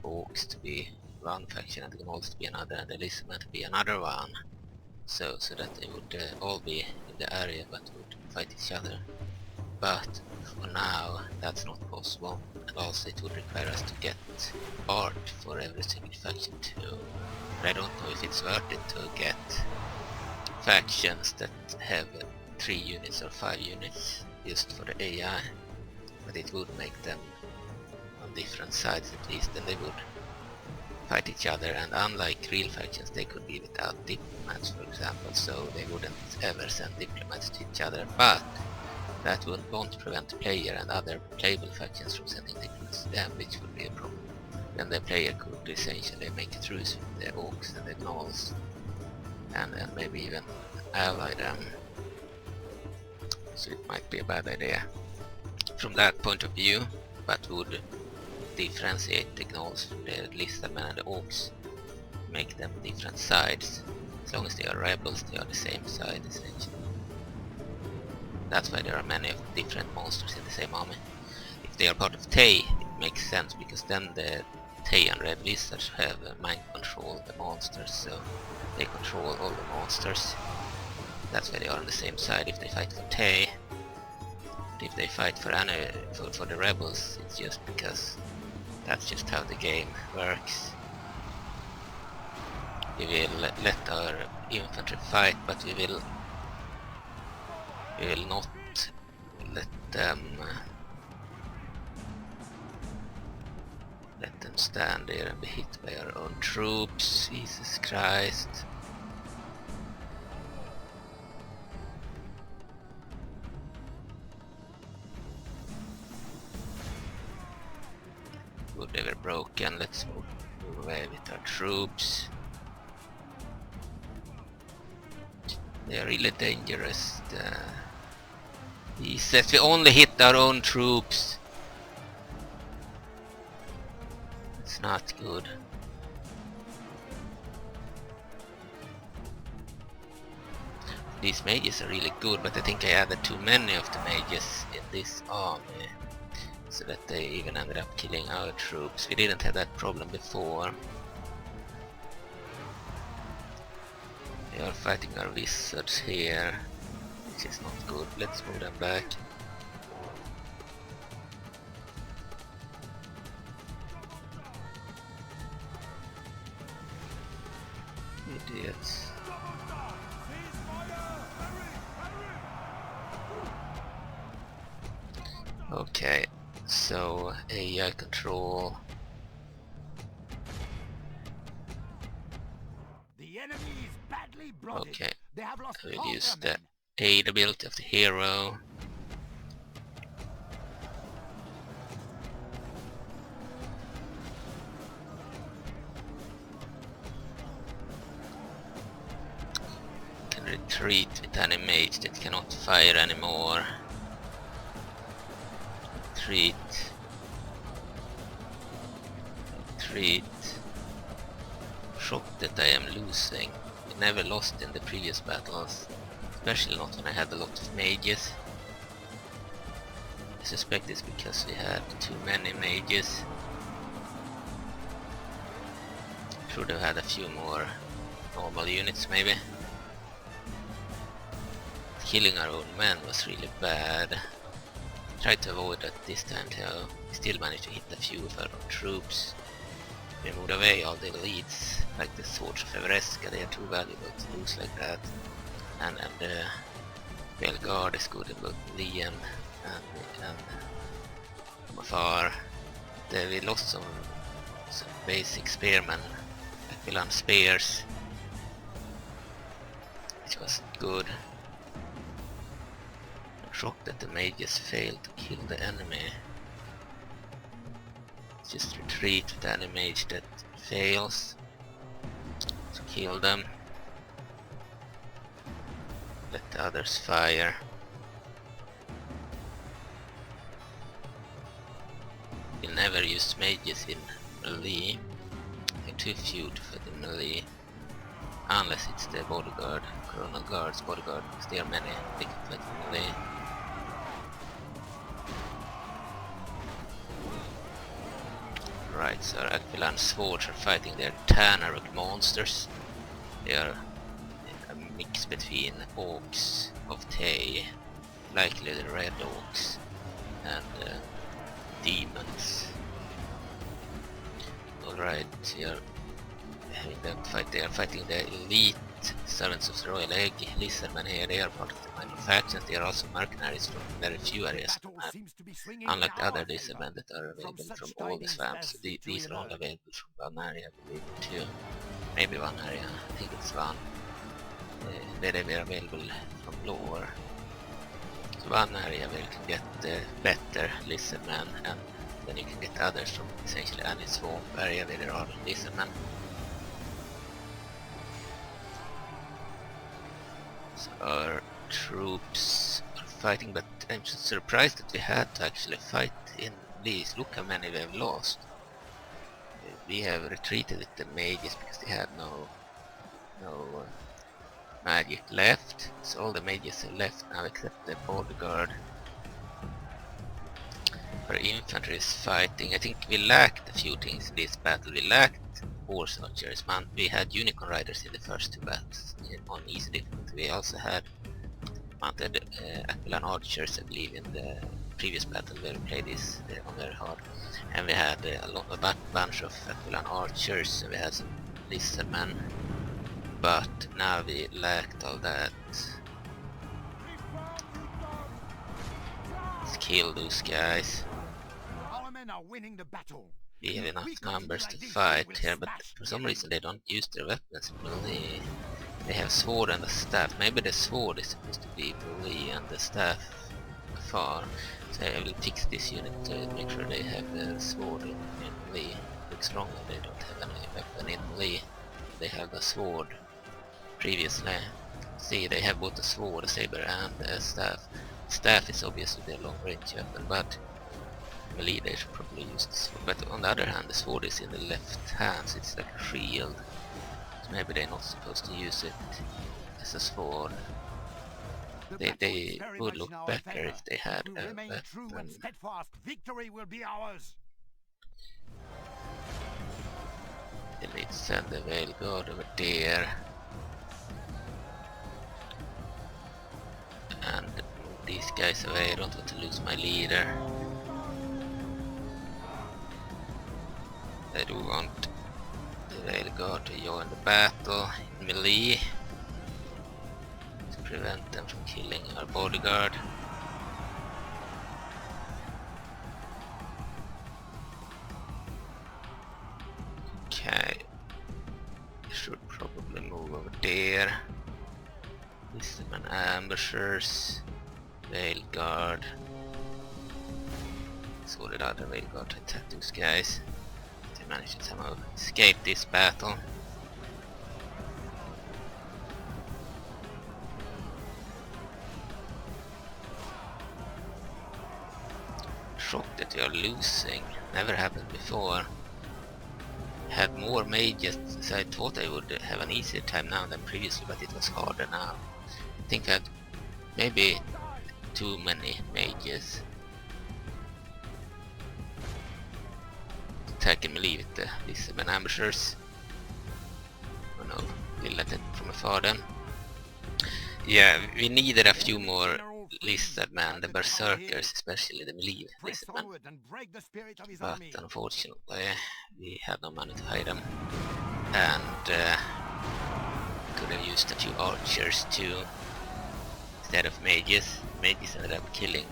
orcs to be one faction and the gnolls to be another, and the lizardmen to be another one, so that they would all be in the area but would fight each other. But for now that's not possible, and also it would require us to get art for every single faction too. But I don't know if it's worth it to get factions that have 3 units or 5 units just for the AI, but it would make them on different sides at least, and they would fight each other, and unlike real factions they could be without diplomats, for example, so they wouldn't ever send diplomats to each other, but that won't prevent the player and other playable factions from sending diplomats to them, which would be a problem. Then the player could essentially make a truce with the orcs and the gnolls, and maybe even ally them, so it might be a bad idea from that point of view, but would differentiate the gnolls from the lizardmen and the orcs, make them different sides. As long as they are rebels, they are the same side essentially. That's why there are many different monsters in the same army. If they are part of Tay, it makes sense, because then the Tay and red lizards have mind control the monsters, so they control all the monsters. That's why they are on the same side if they fight for Tay. But if they fight for the rebels, it's just because that's just how the game works. We will let our infantry fight, but we will not let them them stand there and be hit by our own troops. Jesus Christ. Good, they were broken. Let's move away with our troops. They are really dangerous. He says we only hit our own troops. It's not good. These mages are really good, but I think I added too many of the mages in this army, so that they even ended up killing our troops. We didn't have that problem before. We are fighting our wizards here, which is not good. Let's move them back. Idiots. Okay, so AI control. The enemy is badly blooded. Okay, They have lost I will half use their the men. aid ability of the hero. Can retreat with any mage that cannot fire anymore. Retreat. Retreat. Shocked that I am losing. We never lost in the previous battles, especially not when I had a lot of mages. I suspect it's because we had too many mages. Should have had a few more normal units maybe. Killing our own men was really bad. Tried to avoid that this time though. We still managed to hit a few of our own troops. We moved away all the elites, like the Swords of Everesca. They are too valuable to lose like that. And the Belguard is good in both melee and from afar. We lost some basic spearmen, Akh'Velar spears, which wasn't good. I'm shocked that the mages failed to kill the enemy. Just retreat with any mage that fails to kill them. Let the others fire. We never use mages in melee. They're too few for the melee. Unless it's the bodyguard, Coronal Guard's bodyguard, because there are many they can fight in melee. Right, so Akh'Velar swords are fighting their Tanaruk monsters. They are a mix between orcs of Tay, likely the red orcs, and demons. Alright, we are having them fight. They are fighting the elite servants of the Royal Egg, Lizardmen here. They are part of the minor factions. They are also mercenaries from very few areas of the map. Unlike the other Lizardmen that are available from all the swamps, these are all available from one area, I believe, too. Maybe one area, I think it's one. Where they were available from lore. So one area where you can get better Lizardmen, and then you can get others from essentially any swamp area where there are Lizardmen. So our troops are fighting, but I'm just surprised that we had to actually fight in these. Look how many we have lost. We have retreated with the mages because they had no magic left. So all the mages are left now except the bodyguard. Our infantry is fighting. I think we lacked a few things in this battle. We lacked horse archers. We had unicorn riders in the first two battles on easy difficulty. We also had mounted Akh'Velar archers, I believe, in the previous battle where we played this on very hard. And we had a bunch of Akh'Velar archers, and we had some lizardmen. But now we lacked all that. Let's kill those guys. Our men are winning the battle. we have enough numbers to fight here, but for some reason they don't use their weapons in melee. They have sword and a staff. Maybe the sword is supposed to be melee and the staff far. So I will fix this unit to make sure they have the sword in melee. Looks stronger, they don't have any weapon in melee. They have the sword previously. See, they have both a sword, a saber and a staff. Staff is obviously their long range weapon, but melee they should probably use the sword. But on the other hand, the sword is in the left hand, so it's like a shield. So maybe they're not supposed to use it as a sword. They would look better if they had a weapon. Victory will be ours. Let's send the Veil Guard over there. And move these guys away. I don't want to lose my leader. I do want the Veil Guard to join the battle in melee to prevent them from killing our bodyguard. Okay, should probably move over there. Listen, ambushers, Veil Guard. So the other Veil Guard to attack those guys. They managed to somehow escape this battle. Shocked that we are losing. Never happened before. Had more mages, so I thought I would have an easier time now than previously, but it was harder now. I think I had maybe too many mages. Attacking melee with the lizardmen ambushers. Oh no, we'll let it from afar then. Yeah, we needed a few more lizardmen, the berserkers, especially the melee lizardmen. But unfortunately, we had no money to hire them. And could have used a few archers too, instead of mages. Mages ended up killing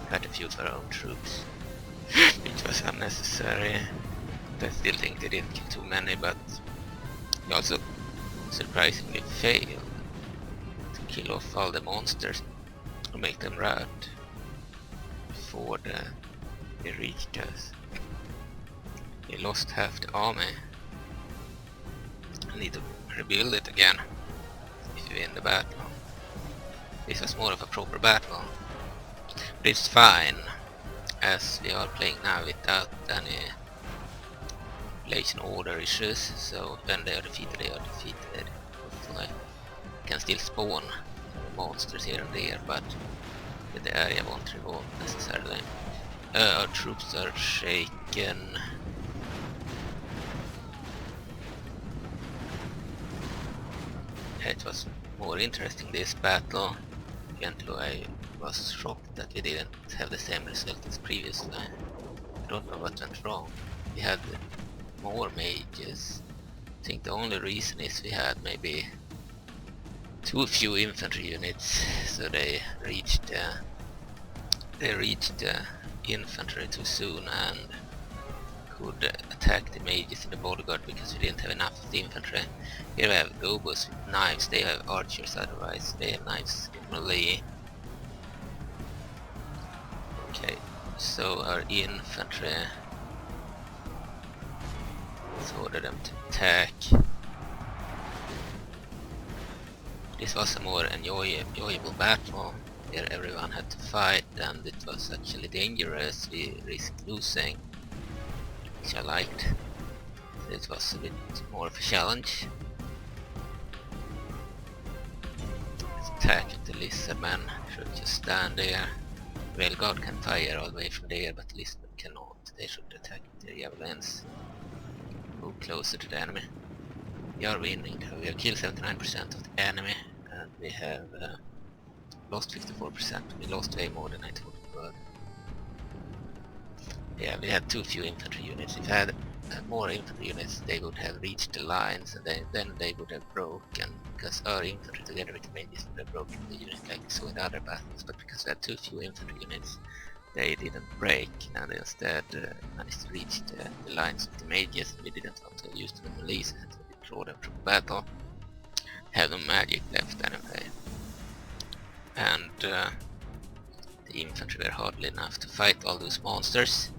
quite a few of our own troops, which was unnecessary. I still think they didn't kill too many, but they also surprisingly failed to kill off all the monsters or make them rot before they reached us. We lost half the army. I need to rebuild it again if we win the battle. This was more of a proper battle, but it's fine as we are playing now without any relation order issues. So when they are defeated, they are defeated. Hopefully can still spawn monsters here and there, but the area won't revolve necessarily. Our troops are shaken. It was more interesting this battle, even though I was shocked that we didn't have the same result as previously. I don't know what went wrong. We had more mages. I think the only reason is we had maybe too few infantry units, so they reached infantry too soon and could attack the mages in the bodyguard because we didn't have enough of the infantry. Here we have gobos with knives, they have archers otherwise, they have knives in melee. Okay, so our infantry, let's order them to attack. This was a more enjoyable battle where everyone had to fight and it was actually dangerous. We risked losing, which I liked. So it was a bit more of a challenge. Let's attack the lizardmen. Should just stand there. Veil Guard can fire all the way from there, but the lizardmen cannot. They should attack with their javelins. Move closer to the enemy. We are winning. We have killed 79% of the enemy and we have lost 54%. We lost way more than I thought we would. Yeah, we had too few infantry units. If we had more infantry units, they would have reached the lines and then they would have broken, because our infantry together with the mages would have broken the unit like we saw in other battles. But because we had too few infantry units, they didn't break, and instead managed to reach the lines of the mages. We didn't want to use them in release and to withdraw them from battle. Have no magic left anyway. And the infantry were hardly enough to fight all those monsters.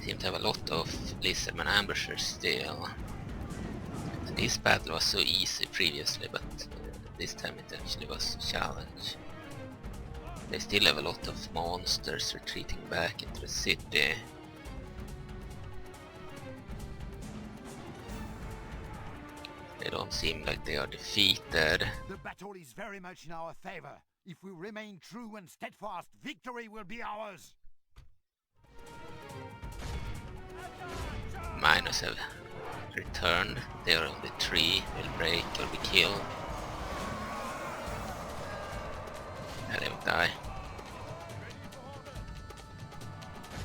Seem to have a lot of lizardmen ambushers still. So this battle was so easy previously, but this time it actually was a challenge. They still have a lot of monsters retreating back into the city. They don't seem like they are defeated. The battle is very much in our favor. If we remain true and steadfast, victory will be ours. Miners have returned. They are only 3, will break or be killed. And they will die.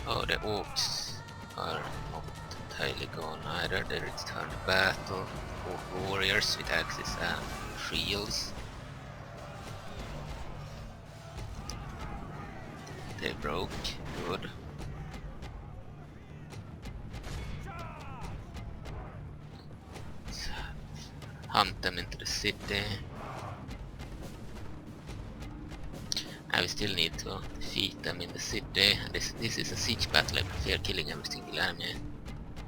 Oh, the orcs are not entirely gone either. They returned to battle. Orc warriors with axes and shields. They broke. Good. Hunt them into the city. And we still need to defeat them in the city. This is a siege battle. I prefer killing every single enemy.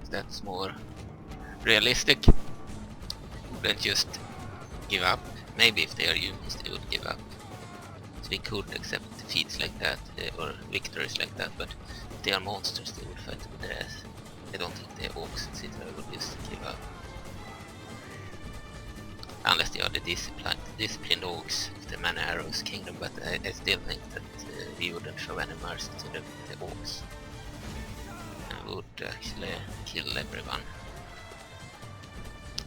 That's more realistic. Don't just give up. Maybe if they are humans they would give up. So we could accept defeats like that, or victories like that, but if they are monsters they would fight to the death. I don't think the orcs and city would just give up. Unless they are the disciplined orcs of the Man Arrows kingdom, but I still think that we wouldn't show any mercy to the orcs. And would actually kill everyone.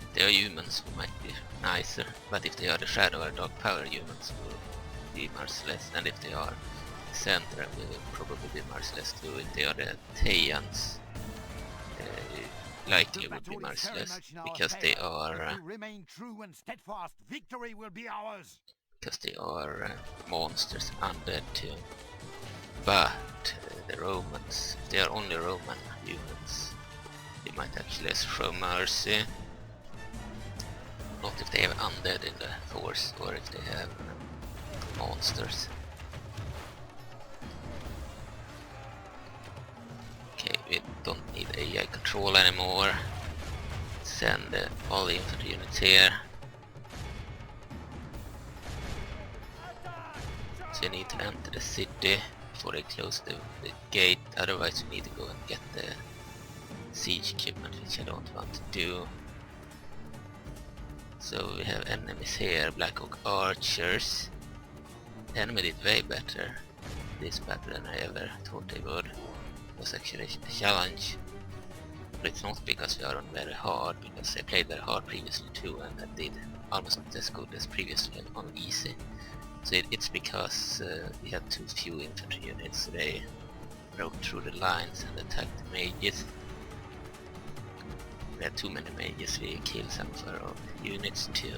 If they are humans who might be nicer, but if they are the Shadow or Dark Power humans we will be merciless, and if they are the Center we will probably be merciless too. If they are the Teians likely would be merciless, because they are remain true and steadfast, victory will be ours. Because they are monsters, undead too. But the Romans, if they are only Roman humans, they might actually show mercy. Not if they have undead in the force, or if they have monsters. Okay, we don't need AI control anymore. Send all the infantry units here. So we need to enter the city before they close the gate, otherwise we need to go and get the siege equipment, which I don't want to do. So we have enemies here, Black Oak Archers. The enemy did way better this battle than I ever thought they would. It was actually a challenge. But it's not because we are on very hard, because I played very hard previously too, and I did almost as good as previously on easy. So it's because we had too few infantry units, so they broke through the lines and attacked the mages. We had too many mages, we killed some of our units too.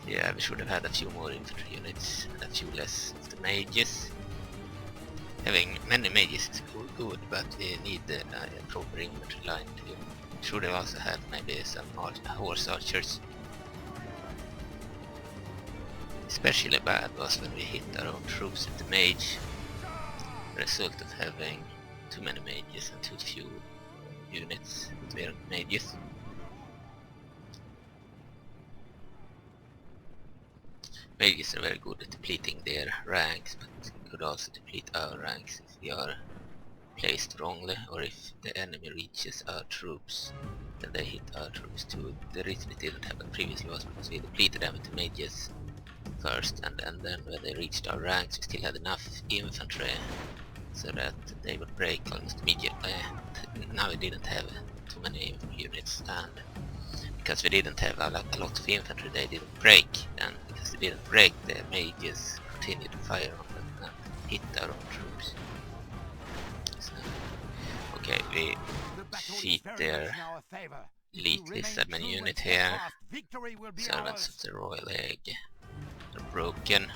Yeah, we should have had a few more infantry units and a few less of the mages. Having many mages is good, but we need a proper infantry line too. Should have also had maybe some horse archers. Especially bad was when we hit our own troops with the mage. The result of having too many mages and too few units with their mages. Mages are very good at depleting their ranks, but could also deplete our ranks if we are placed wrongly, or if the enemy reaches our troops, then they hit our troops too. The reason it didn't happen previously was because we depleted them with the mages first, and then when they reached our ranks we still had enough infantry so that they would break almost immediately. Now we didn't have too many units, and because we didn't have a lot of infantry they didn't break, and because they didn't break the mages continued to fire on them and hit our own troops. So, okay, we defeat their elite lizardman unit here, servants of the royal egg. They're broken.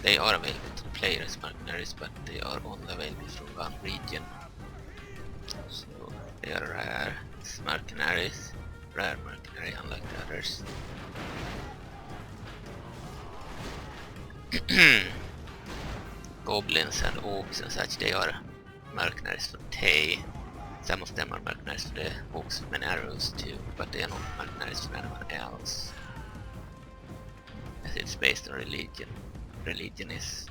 They are available to play as mercenaries, but they are only available from one region. So they are rare as mercenaries, rare mercenary unlike the others. Goblins and orcs and such, they are mercenaries for Tay. Some of them are mercenaries for the orcs with many arrows too, but they are not mercenaries for anyone else. As it's based on religion. Religion is,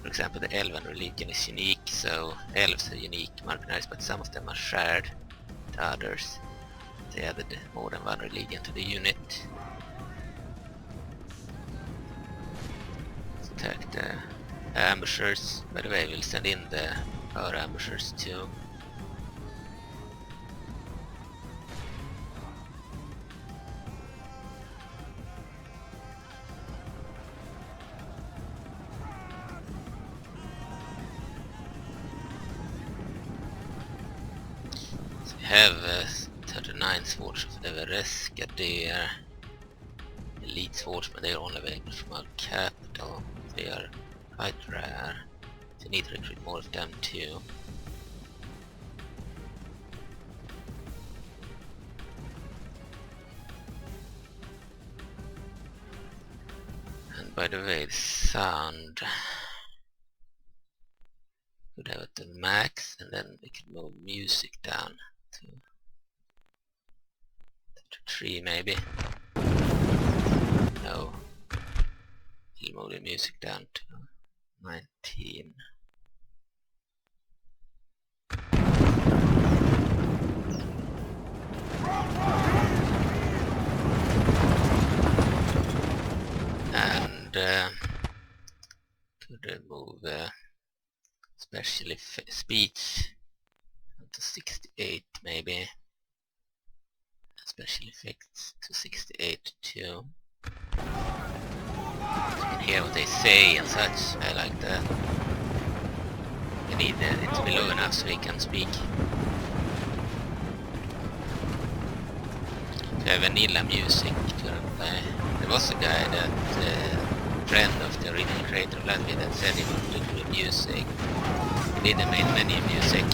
for example, the elven religion is unique, so elves are unique mercenaries, but some of them are shared to others. They added more than one religion to the unit. Let's attack the ambushers. By the way, we'll send in our ambushers too. Have 39 swords of Evereska, they are elite swordsmen, they are only available from our capital. They are quite rare, so you need to recruit more of them too. And by the way, the sound could have it to max, and then we can move music down to 3 maybe. No. We'll move the music down to 19. And could move especially speech to 68 maybe. Special effects to 68 too. You can hear what they say and such. I like that. We need it to be low enough so we can speak. We have vanilla music currently. There was a guy that friend of the original creator Vladimir that said he wanted to do music. He did the main menu music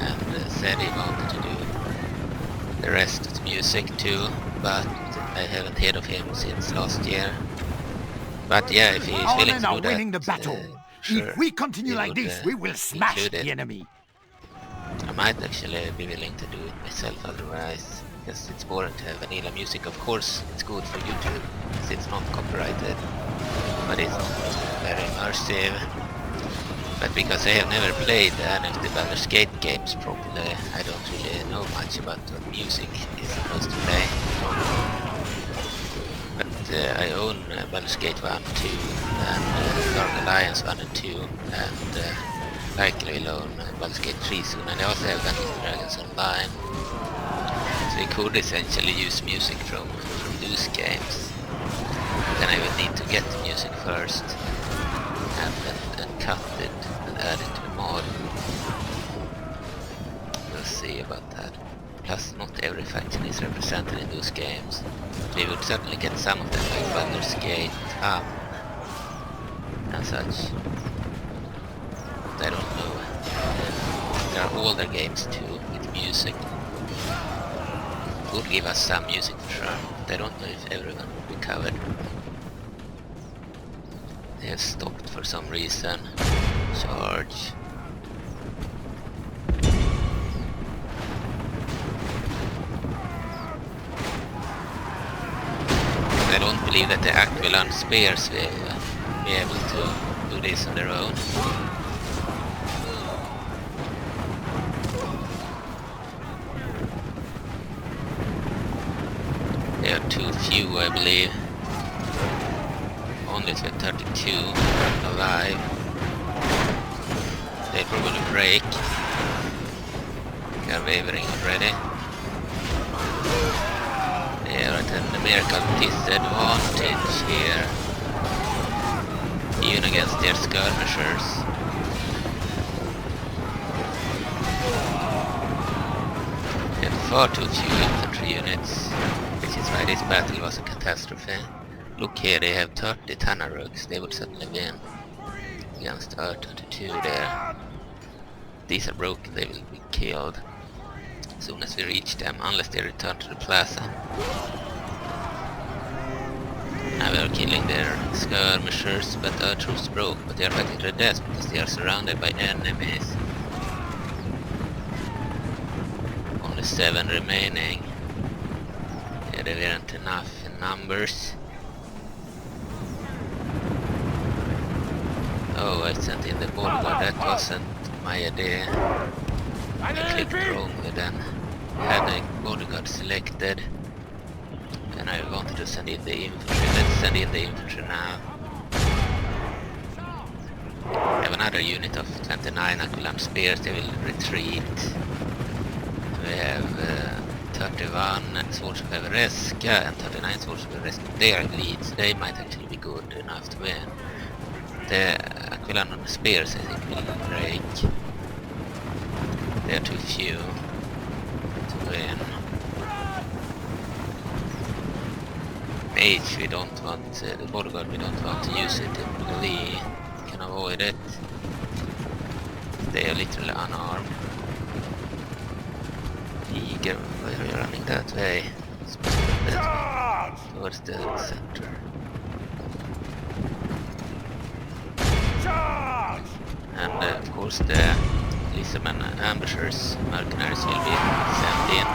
and said he wanted to do the rest of the music too, but I haven't heard of him since last year. But yeah, if he's Our willing men to are do winning that, the battle. sure, If we continue like would, this, we will smash include it. the enemy. I might actually be willing to do it myself otherwise, because it's boring to have vanilla music. Of course, it's good for YouTube, because it's not copyrighted, but it's not very immersive. But because I have never played any of the Baldur's Gate games properly, I don't really know much about what music is supposed to play. But I own Baldur's Gate 1, 2, and Dark Alliance 1 and 2, and likely will own Baldur's Gate 3 soon, and I also have Dungeons & Dragons Online. So we could essentially use music from those games. Then I would need to get the music first, and cut it and add it to the mod. We'll see about that. Plus, not every faction is represented in those games. But we would certainly get some of them, like Baldur's Gate, and such. But I don't know. There are older games too, with music. Would give us some music for sure, but I don't know if everyone would be covered. They have stopped for some reason. Charge. I don't believe that the Akh'Velar spears will be able to do this on their own. They are too few, I believe. Only 32 alive. They probably break. They are wavering already. They are at a numerical disadvantage here, even against their skirmishers. They have far too few infantry units, which is why this battle was a catastrophe. Look here, they have 30 Tanarooks. They would certainly win against our 22 there. These are broken, they will be killed as soon as we reach them, unless they return to the plaza. Now we are killing their skirmishers, but our troops broke, but they are fighting to the death because they are surrounded by enemies. Only 7 remaining. Yeah, they weren't enough in numbers. Oh, I sent in the bodyguard, that wasn't my idea. I clicked wrongly then. I had the bodyguard selected. And I wanted to send in the infantry. Let's send in the infantry now. We have another unit of 29 Akh'Velar spears, they will retreat. We have 31 swords of Evereska and 39 swords of Evereska. They are elites, they might actually be good enough to win. The Akh'Velar on the spears I think will break. They are too few to win. Mage we don't want, the bodyguard we don't want to use it in melee. We can avoid it. They are literally unarmed. Eager, why are you running that way? Towards the center. And of course the Lizardmen ambushers, mercenaries will be sent in.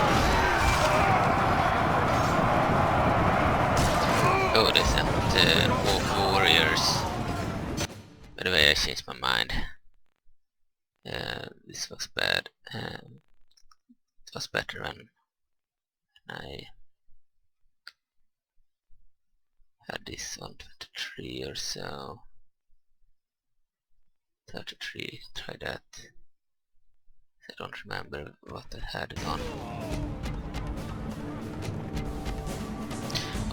Oh, they sent wolf warriors. By the way, I changed my mind. This was bad. It was better when I had this on 23 or so. 33, try that. I don't remember what I had it on.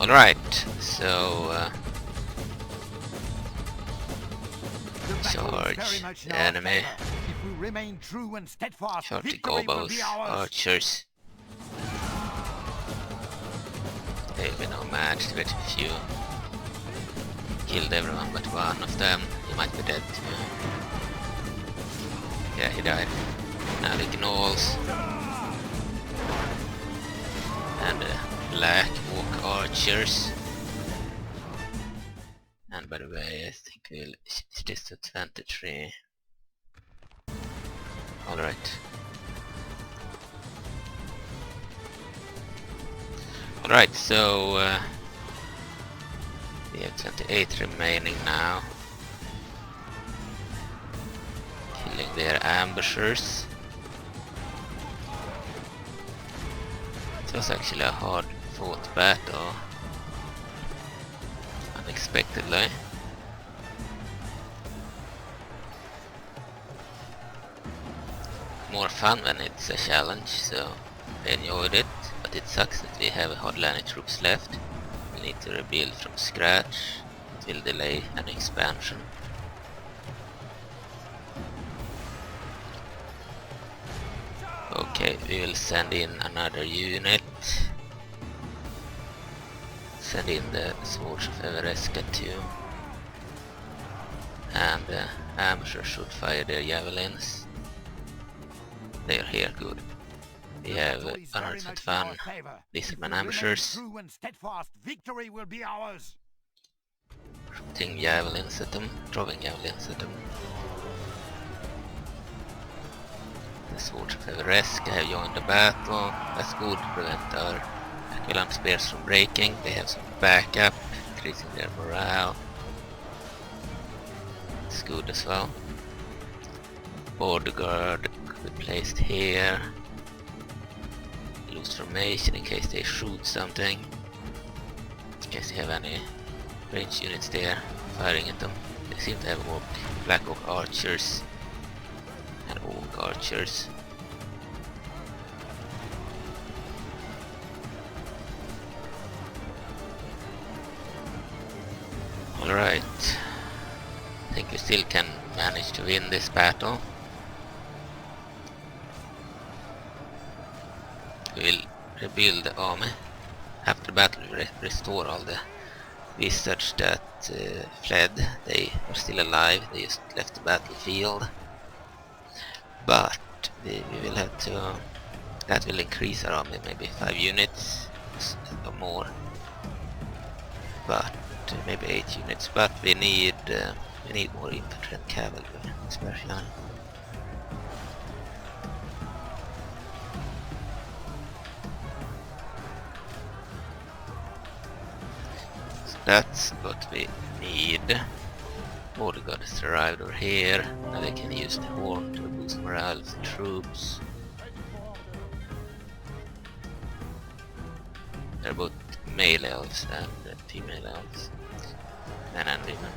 Alright, so charge the enemy. If we remain true and steadfast, Charge the victory will gobos, be ours. archers. They will be no match, very few. Killed everyone but one of them. He might be dead too. Yeah, he died. Now the gnolls. And black walk archers. And by the way, I think we'll change this to 23. Alright. Alright, so we have 28 remaining now. Killing their ambushers. It was actually a hard fought battle. Unexpectedly. More fun when it's a challenge, so I enjoyed it, but it sucks that we have hardly any troops left. We need to rebuild from scratch. It will delay an expansion. Okay, we will send in another unit. Send in the swords of Evereska too. And ambushers should fire their javelins. They are here, good. We have 121 Lizardmen ambushers. Victory will be ours. Shooting javelins at them, throwing javelins at them. The swords of Evereska have joined the battle. That's good to prevent our Akh'Velar spears from breaking. They have some backup, increasing their morale. It's good as well. Bodyguard could be placed here. Loose formation in case they shoot something. In case they have any range units there firing at them. They seem to have black oak archers and oak archers. Alright, I think we still can manage to win this battle. We will rebuild the army. After the battle we restore all the wizards that fled. They are still alive, they just left the battlefield. But we will have to... that will increase our army maybe 5 units or more. But maybe 8 units. But we need more infantry and cavalry, especially. That's what we need. All the gods arrived over here. Now they can use the horn to boost morale of the troops. They're both male elves and female elves. Men and women.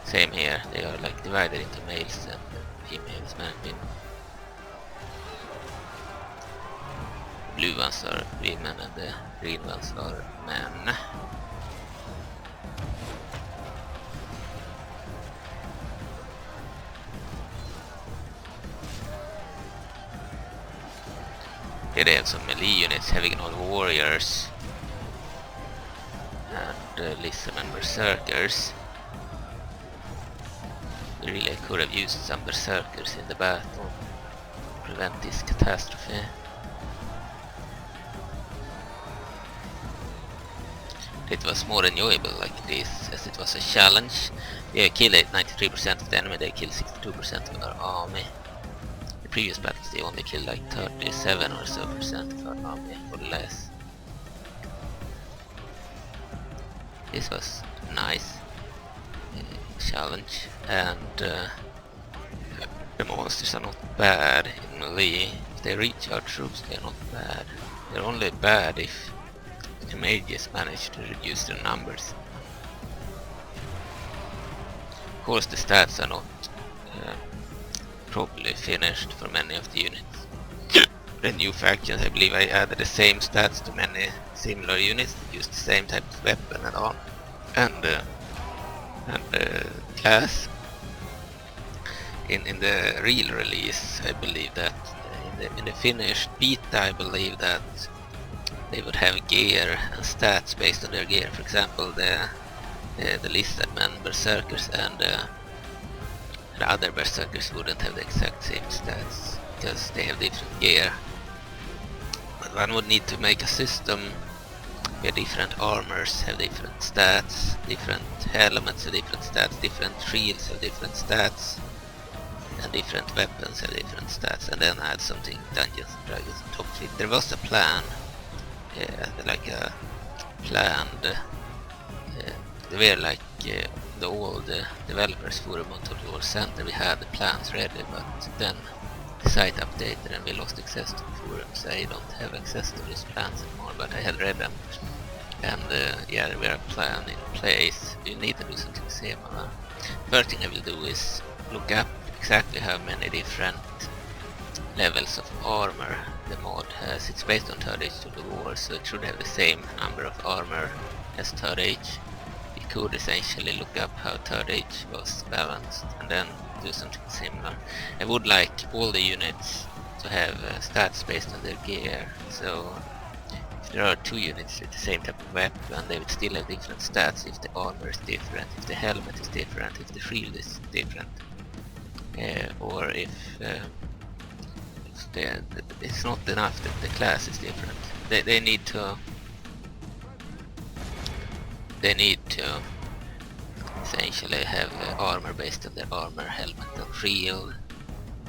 Same here, they are like divided into males and females, men and women. Blue ones are women and the green ones are men. Here they have some melee units, heavy gnome warriors and lizardmen berserkers. We really could have used some berserkers in the battle to prevent this catastrophe. It was more enjoyable like this, as it was a challenge. We killed 93% of the enemy, they killed 62% of our army. The previous battles they only killed like 37 or so percent of our army, or less. This was nice challenge, and the monsters are not bad in melee. If they reach our troops they are not bad. They're only bad if the mages manage to reduce their numbers. Of course the stats are not properly finished for many of the units. The new factions, I believe I added the same stats to many similar units that use the same type of weapon and arm and class. In the real release I believe that in the finished beta I believe that they would have gear and stats based on their gear. For example, the lizardmen, berserkers, and the other berserkers wouldn't have the exact same stats because they have different gear. But one would need to make a system where different armors have different stats, different helmets have different stats, different shields have different stats, and different weapons have different stats, and then add something Dungeons and Dragons on top of it. There was a plan. Like a planned we were like the old developers Faerun on Total Center. We had the plans ready, but then the site updated and we lost access to the forum, so I don't have access to these plans anymore, but I had read them. And yeah, we have a plan in place. You need to do something similar. First thing I will do is look up exactly how many different levels of armor the mod has. It's based on 3rd Age Total War, so it should have the same number of armor as 3rd Age. We could essentially look up how 3rd Age was balanced and then do something similar. I would like all the units to have stats based on their gear, so if there are 2 units with the same type of weapon, they would still have different stats if the armor is different, if the helmet is different, if the shield is different, or if it's not enough that the class is different. They need to essentially have armor based on their armor, helmet and shield,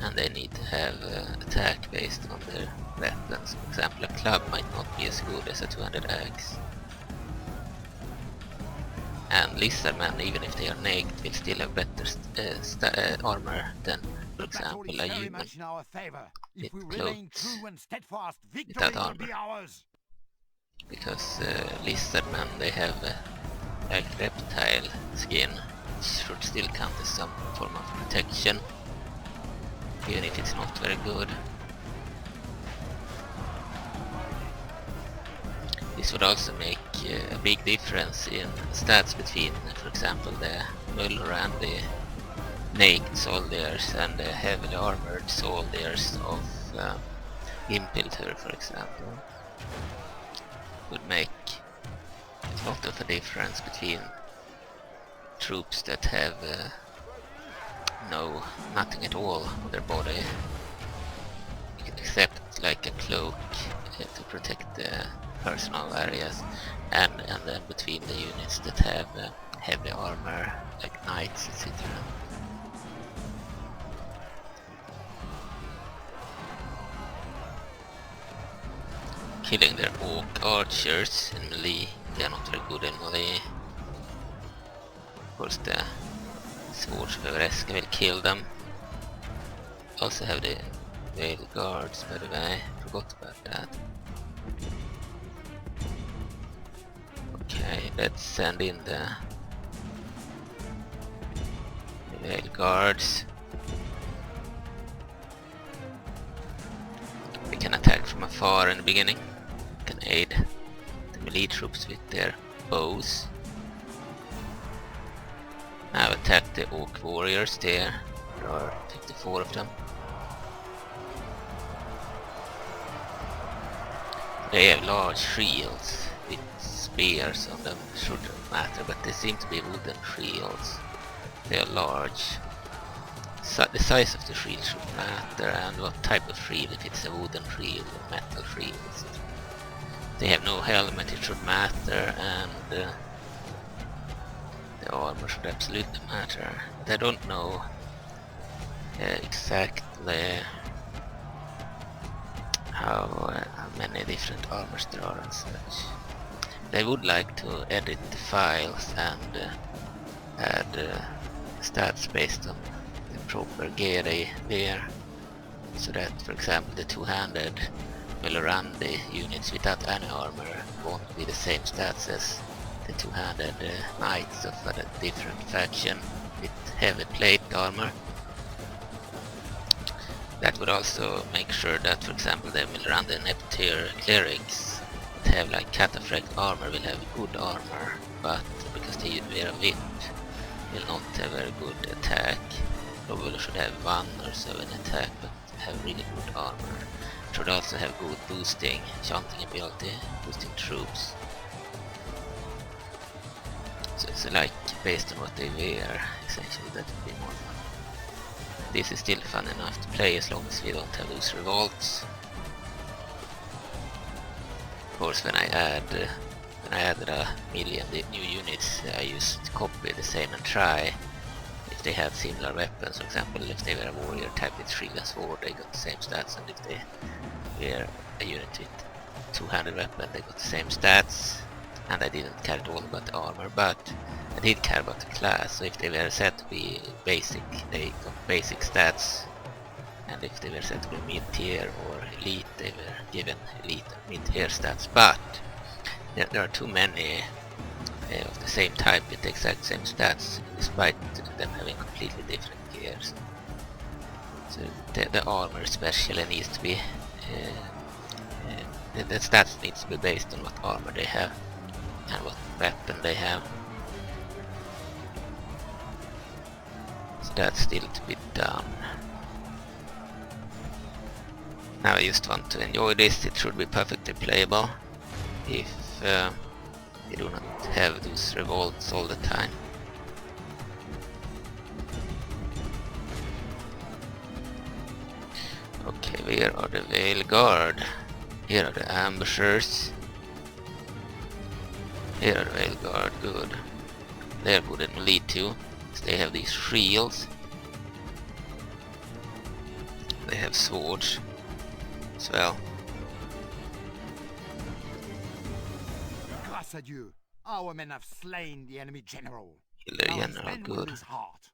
and they need to have attack based on their weapons. For example, a club might not be as good as a 200 axe. And lizardmen, even if they are naked, will still have better armor than, for example, a human with clothes without armor. Because lizardmen, they have like reptile skin, which should still count as some form of protection, even if it's not very good. This would also make a big difference in stats between, for example, the Muller and the naked soldiers and the heavily armored soldiers of Impiltur, for example. would make a lot of a difference between troops that have nothing at all on their body except like a cloak to protect the personal areas, and then between the units that have heavy armor like knights, etc. Killing their orc archers in melee. They are not very good in melee. Of course the swords of Evereska will kill them. Also have the Veil Guards, by the way. Forgot about that. Okay, let's send in the Veil Guards. We can attack from afar in the beginning. We can aid the melee troops with their bows. Now attack the orc warriors there. There are 54 of them. They have large shields with spears on them, shouldn't matter, but they seem to be wooden shields. They are large. The size of the shield should matter, and what type of shield, if it's a wooden shield or metal shield, etc. They have no helmet, it should matter, and the armor should absolutely matter. But I don't know exactly how many different armors there are and such. They would like to edit the files and add stats based on the proper gear they wear, so that, for example, the two-handed Melorandi units without any armor won't be the same stats as the two-handed knights of a different faction with heavy plate armor. That would also make sure that, for example, the Melorandi Neptyr clerics that have like cataphractic armor will have good armor, but because they wear a whip, will not have very good attack. Probably should have 1 or so in attack, but have really good armor. Should also have good boosting, chanting ability, boosting troops. So it's like based on what they wear, essentially that would be more fun. This is still fun enough to play as long as we don't have those revolts. Of course, when I added a million new units, I used copy the same and try. If they had similar weapons, for example, if they were a warrior type with shield and sword, they got the same stats, and if they were a unit with two-handed weapon, they got the same stats. And I didn't care at all about the armor, but I did care about the class. So if they were said to be basic, they got basic stats, and if they were said to be mid-tier or elite, they were given elite or mid-tier stats. But there are too many of the same type with the exact same stats, despite them having completely different gears. So the armor especially needs to be the stats needs to be based on what armor they have and what weapon they have. So that's still to be done. Now I just want to enjoy this. It should be perfectly playable if you do not have those revolts all the time. Okay, where are the Veil Guard? Here are the ambushers. Here are the Veil Guard, good. They're good in melee too, because they have these shields. They have swords as well. Grâce à Dieu, our men have slain the enemy general. Kill their Now general, spend with good. his heart.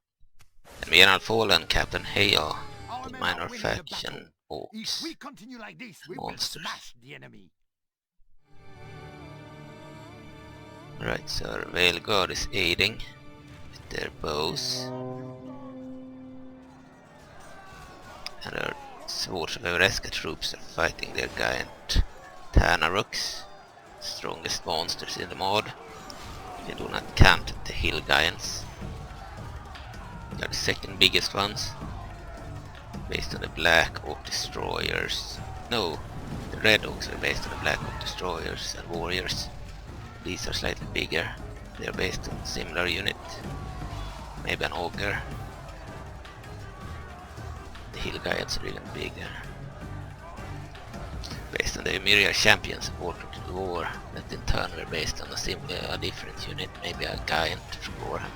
And we are now fallen, Captain Hale, Our the men minor are winning the battle. faction If orcs. we continue like this, we will Monsters. smash the enemy. Right, so our Veil Guard is aiding with their bows. And our Swords of Evereska troops are fighting their giant Tanaruks, strongest monsters in the mod. They do not count the hill giants. They are the second biggest ones, based on the Black Orc Destroyers. No, The Red Oaks are based on the Black Oak Destroyers and Warriors. These are slightly bigger. They are based on a similar unit. Maybe an Ogre. The Hill Giants are even bigger. Based on the Ymirian Champions of Warcraft War, that in turn were based on a different unit, maybe a Giant from Warhammer.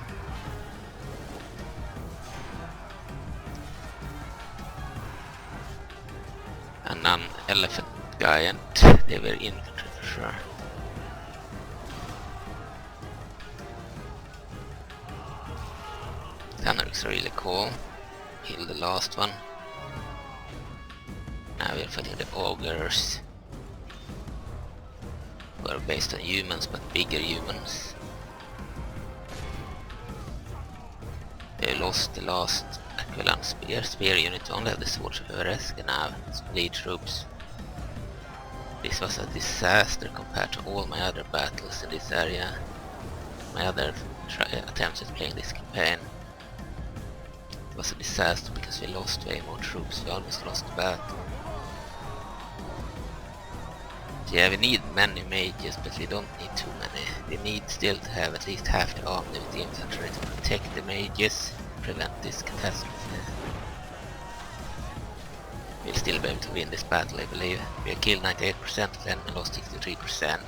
And an Elephant Giant, they were infantry for sure. Tanner's really cool. Kill the last one. Now we're fighting the Ogres. Who are based on humans, but bigger humans. They lost the last Akh'Velar spear unit, only have the Swords of Everest and now it's lead troops. This was a disaster compared to all my other battles in this area. My other attempts at playing this campaign. It was a disaster because we lost way more troops, we almost lost the battle. So yeah, we need many mages, but we don't need too many. We need still to have at least half the army with the infantry to protect the mages, prevent this catastrophe. We'll still be able to win this battle, I believe. We have killed 98% of them and lost 63%.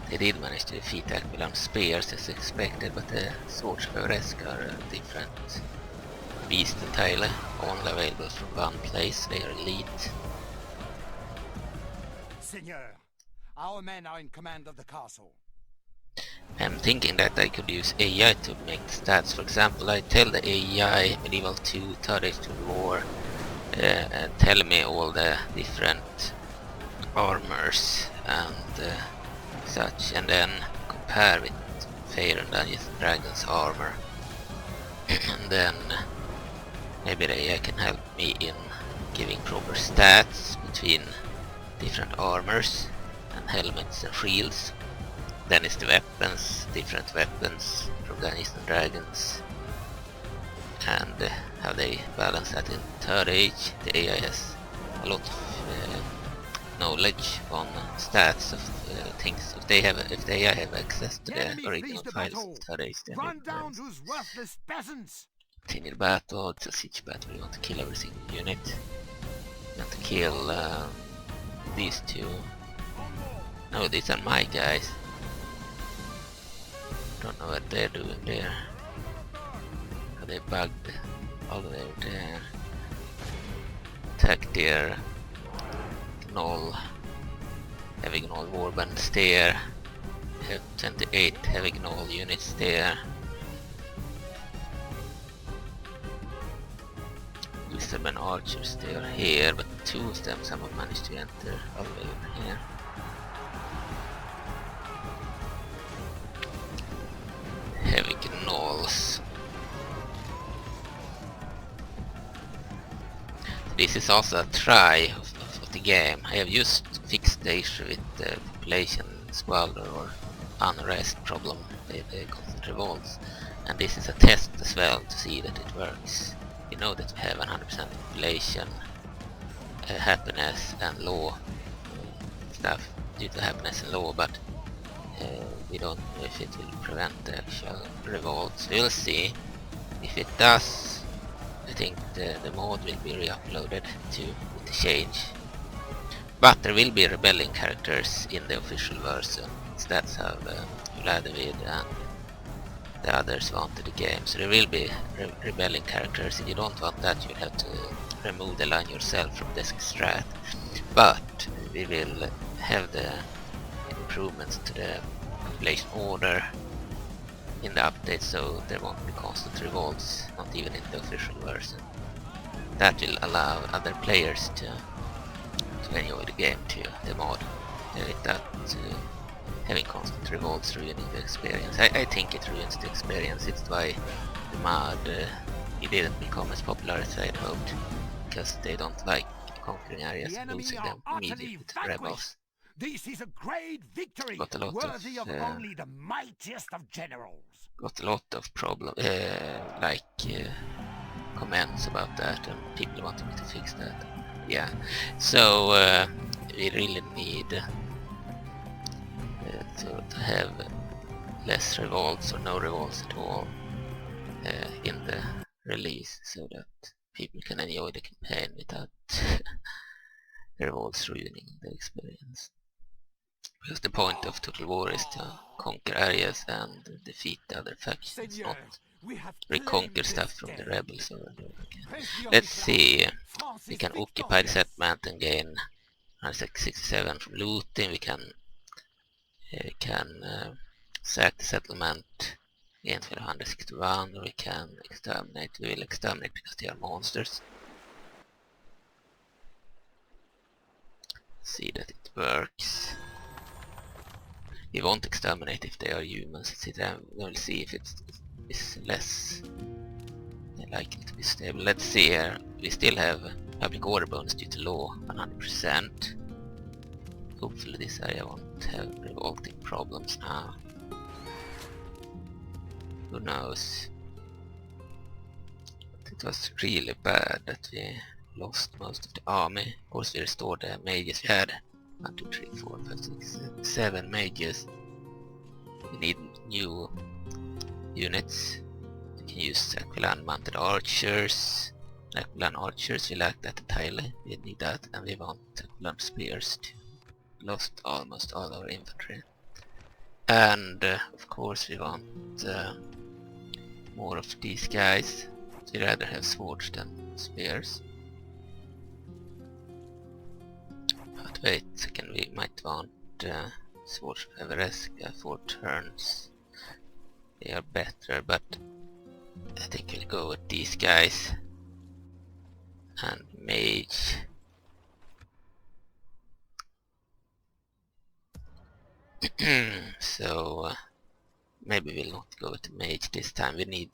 They did manage to defeat Akh'Velar spears as expected, but the Swords of Everest are a different beast entirely, only available from one place. They are elite. Seigneur, our men are in command of the castle. I'm thinking that I could use AI to make the stats. For example, I tell the AI Medieval 2, 3rd Age of War, tell me all the different armors and such, and then compare with Faerun Dungeons and Dragons armor. And then maybe the AI can help me in giving proper stats between different armors and helmets and shields. Then it's the weapons, different weapons from Dungeons and Dragons, and how they balance that in 3rd Age. The AI has a lot of knowledge on stats of things. If the AI have access to the original files of 3rd Age, then run down those worthless peasants. Continue battle. It's a siege battle. You want to kill every single unit. You want to kill these two. No, these are my guys. Don't know what they're doing there. Are they bugged all the way over there? Attack there. Gnoll. Heavy Gnoll warbands there. Have 28 heavy Gnoll units there. Wizardmen archers, they are here, but two of them somehow managed to enter all the way over here. Heavy Gnolls. This is also a try of the game. I have just fixed the issue with the population squalor or unrest problem, the constant revolts, and this is a test as well to see that it works. We know that we have 100% population, happiness and law stuff due to happiness and law, but we don't know if it will prevent the actual revolts. We'll see. If it does, I think the mod will be re-uploaded with the change. But there will be rebelling characters in the official version. That's how Vladimir and the others wanted the game. So there will be rebelling characters. If you don't want that, you'll have to remove the line yourself from Desk Strat. But we will have the improvements to the population order in the update, so there won't be constant revolts, not even in the official version. That will allow other players to enjoy the game too, the mod. That having constant revolts ruining the experience. I think it ruins the experience. It's why the mod it didn't become as popular as I had hoped, because they don't like conquering areas and losing them immediately to rebels. This is a great victory, worthy of only the mightiest of generals. Got a lot of comments about that, and people wanted me to fix that. yeah. So we really need to have less revolts or no revolts at all in the release, so that people can enjoy the campaign without revolts ruining the experience. Because the point of Total War is to conquer areas and defeat the other factions, Seigneur, not we have reconquer claimed stuff this from the day. rebels over and over again. Praise the Let's only see. God. France We is can occupy the victorious. settlement and gain 167 from looting. We can sack the settlement, gain 161. We can exterminate. We will exterminate because they are monsters. See that it works. We won't exterminate if they are humans. We will see if it's less likely to be stable. Let's see here. We still have public order bonus due to law, 100%. Hopefully this area won't have revolting problems now. Who knows? But it was really bad that we lost most of the army. Of course we restored the mages. We had 1, 2, 3, 4, 5, 6, 7 mages. We need new units. We can use Akh'Velar mounted archers. Akh'Velar archers, we lack that entirely. We need that, and we want Akh'Velar spears too. Lost almost all our infantry. And of course we want more of these guys. We rather have swords than spears. But wait a second, we might want swords of Everesca for turns. They are better, but I think we'll go with these guys. And mage. So maybe we'll not go with the mage this time. We need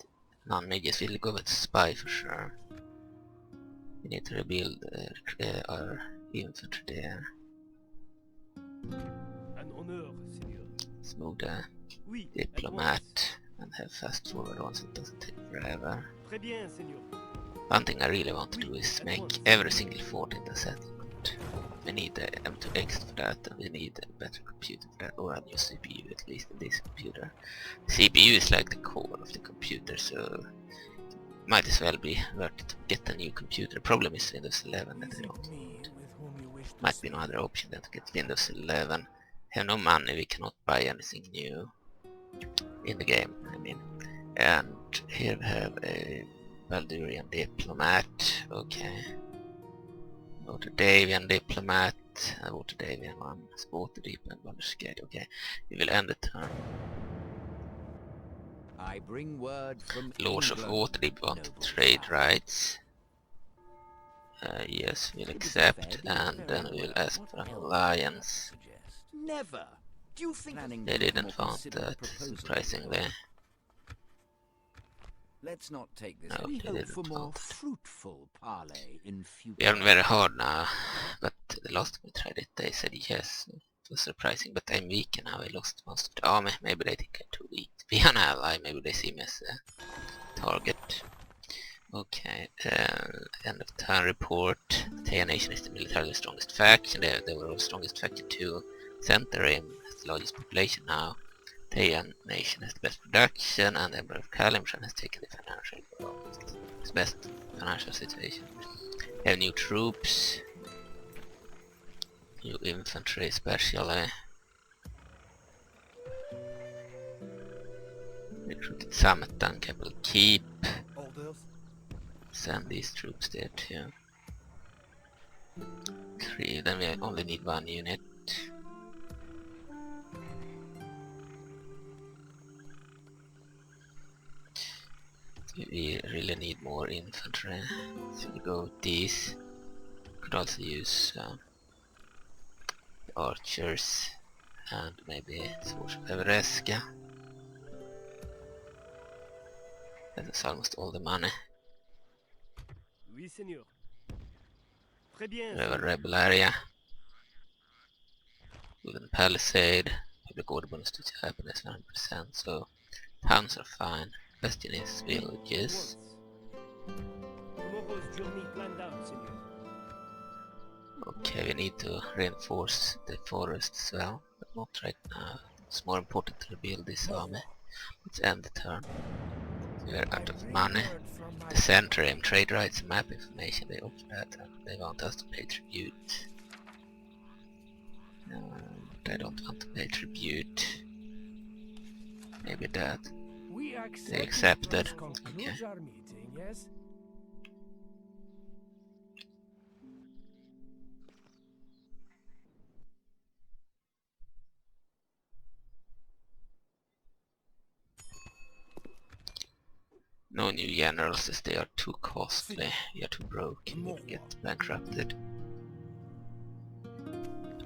non-mages. We'll go with spy for sure. We need to rebuild our infantry there. An honor, Seigneur. Let's move the Oui, diplomat and have fast forward on so it doesn't take forever. Très bien, Seigneur. One thing I really want to do is make every single fort in the settlement. We need the M2X for that, and we need a better computer for that, or a new CPU at least in this computer. The CPU is like the core of the computer, so it might as well be worth it to get a new computer. The problem is Windows 11 that I don't want. Might be no other option than to get Windows 11. Have no money, we cannot buy anything new in the game, I mean. And here we have a Valdurian diplomat, okay. Waterdavian diplomat, Waterdavian one, Waterdeep and Wonderskate, okay. We will end the turn. I bring word from Lords of England, Waterdeep want noble trade child. rights. Yes, we'll accept, and then we'll ask for an alliance. Never. Do you think They didn't want that, surprisingly. Let's not take this. No, We they hope didn't for more want it. fruitful parley in future. We are very hard now, but the last time we tried it they said yes. It was surprising, but I'm weak and now I lost most of the army. Maybe they think I'm too weak to be an ally, maybe they see me as a target. Okay, end of turn report. The Thea Nation is the militarily strongest faction. They were the strongest faction to center in, has the largest population now. Thea Nation has the best production, and the Emperor of Kalimshan has taken the financial its best financial situation. They have new troops, new infantry especially. Recruited some at Dunkapple Keep. Orders? Send these troops there too. 3, then we only need 1 unit. We really need more infantry, so we go with these. Could also use the archers and maybe Swords of Everesca. That is almost all the money. Oui, Seigneur. Très bien, We have a Seigneur. rebel area. Wooden palisade. Public order bonus to happiness 100%, so towns are fine. Question is villages. Once. Tomorrow's journey planned out, Seigneur. Okay, we need to reinforce the forest as well, but not right now. It's more important to rebuild this army. Let's end the turn. We're out of money. The center aim, trade rights, map information, they offer that, and they want us to pay tribute. I don't want to pay tribute. Maybe that. They accepted. Okay. Our meeting, yes? No new generals as they are too costly. We are too broke. We will get bankrupted.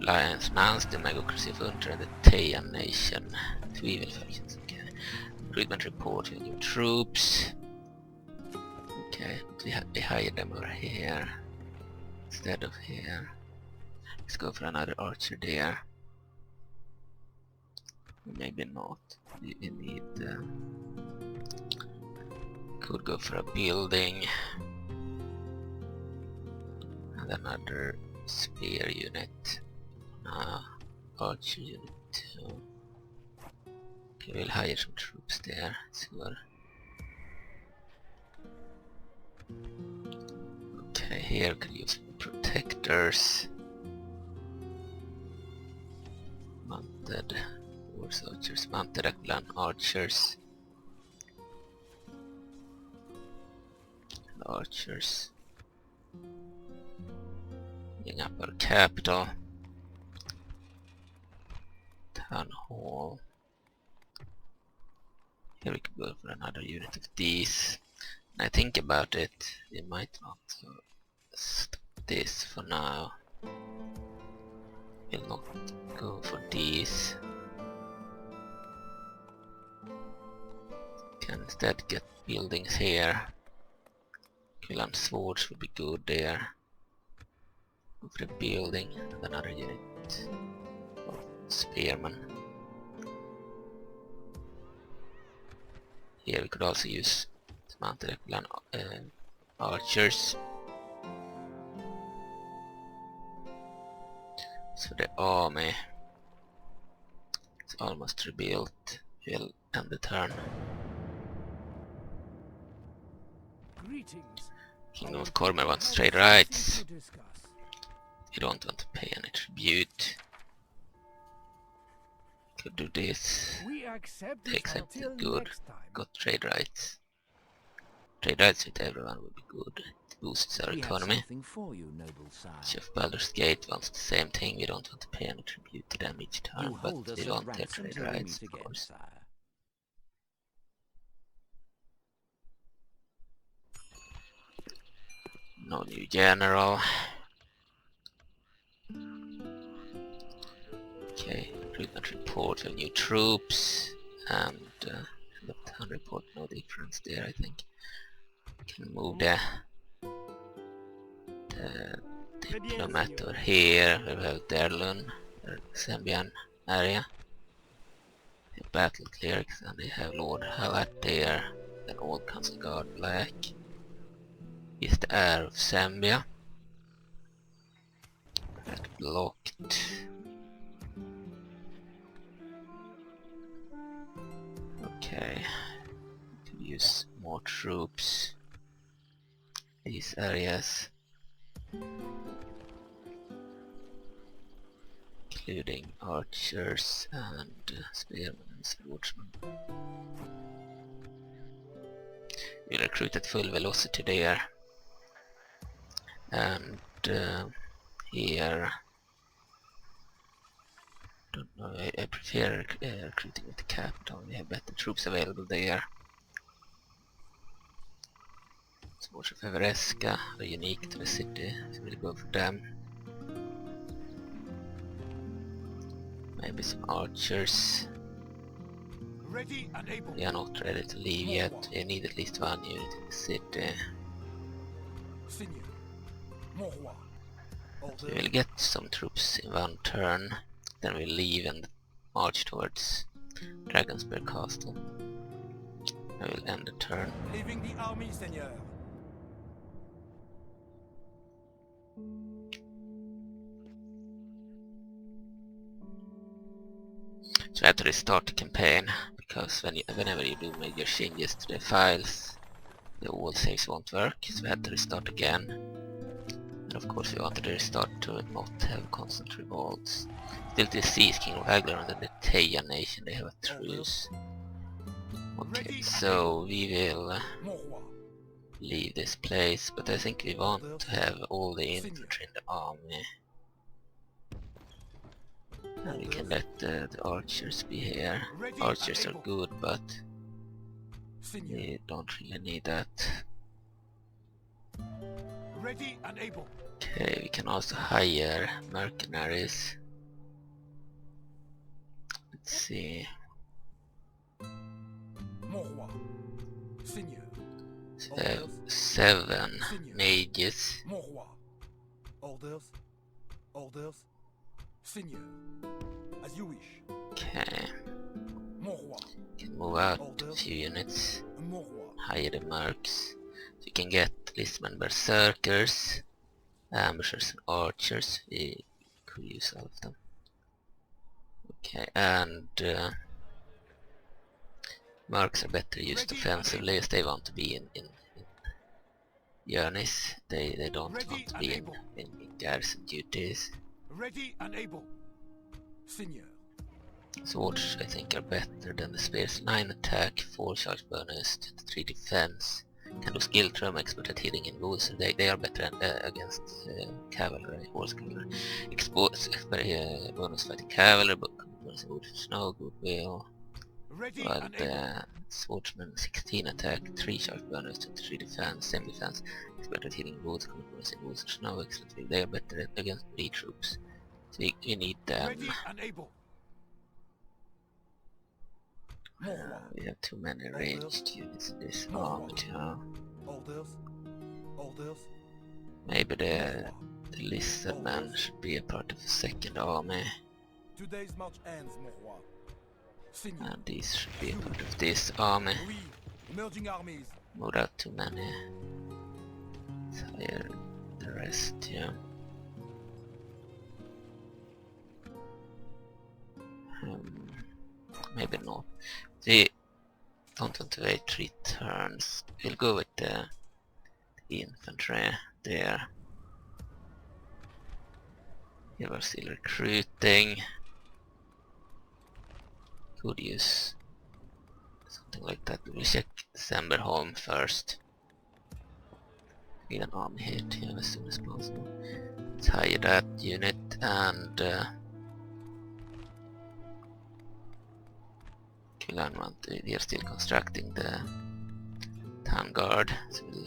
Alliance Mans, the Democracy of Under the Taiyan Nation. 2 evil factions, okay. Recruitment report, we new troops. Okay, we hire them over here instead of here. Let's go for another archer there. Maybe not. We need... could go for a building. And another spear unit. Archer unit too. Okay, we'll hire some troops there. Sure. Okay, here we can use protectors. Mounted horse archers, mounted Akh'Velar archers. And archers. Getting up our capital. Town hall. Here we can go for another unit of these. And I think about it, we might want to stop this for now. We'll not go for these. Can instead get buildings here. Killan swords would be good there. Go for a building and another unit of spearmen. Here we could also use mounted Akh'Velar archers. So the army is almost rebuilt. We'll end the turn. Greetings. Kingdom of Cormanthyr wants trade rights. You don't want to pay any tribute. Could do this. They accepted, good. Got trade rights. Trade rights with everyone would be good. It boosts our economy. Chef Baldur's Gate wants the same thing. We don't want to pay any tribute to them each turn, but we want their trade rights, of course. No new general. Okay, recruitment report of new troops, and the town report, no difference there, I think. Can move the diplomat over here. We have Derlun, Sembian area. The battle clerics, and they have Lord Halat there. Then Old Council Guard Black. He's the heir of Zambia. That blocked. Okay, could use more troops. These areas, including archers and spearmen and swordsmen. We recruit at full velocity there, and here, don't know, I prefer recruiting at the capital. We have better troops available there. Swords of Evereska are unique to the city, so we'll go for them. Maybe some archers. Ready and able. We are not ready to leave yet. We need at least one unit in the city. We will get some troops in one turn, then we'll leave and march towards Dragonsburg Castle. I will end the turn. Leaving the army, Seigneur. So I have to restart the campaign, because whenever you do major changes to the files, the old saves won't work, so we had to restart again. And of course we wanted to restart to not have constant revolts. Still to see King of Akh'Velar under the Taya nation, they have a truce. Okay, so we will leave this place, but I think we want to have all the infantry in the army. And we can let the archers be here. Archers are good, but we don't really need that. Ready and able. Okay, we can also hire mercenaries. Let's see. So they have 7 mages. Orders. Orders. Seigneur. As you wish. Okay. Can move out a few units. Hire the mercs. So you can get listman berserkers, ambushers and archers. We could use all of them. Okay, and mercs are better used offensively as they want to be in journeys. They don't want to be in garrison duties. Ready and able. Seigneur. Swords I think are better than the spears. 9 attack, 4 charge bonus, 3 defense. Can do skill trauma expert at healing in wounds. They are better against cavalry, horse cavalry. Expose bonus fighting cavalry, but bonus wood, snow, goodwill. Ready But and able. swordsman 16 attack, 3 charge bonus, 3 defense, same defense. Expert at healing wounds, bonus in woods and snow, excellent. They are better against melee troops. So we need them. Ready and able. We have too many ranged units in this army now. Orders. Orders. Maybe the lizard man should be a part of the second army, Today's march ends, mon roi. Seigneur. and these should be a part of this army. Oui. Emerging armies. Moved out too many. Let's hire the rest, yeah. Maybe not. We don't want to wait 3 turns. We'll go with the infantry there. Here we're still recruiting. Could use something like that. We'll check December home first. Get an army hit here as soon as possible. Let's hire that unit and we are still constructing the town guard, so we'll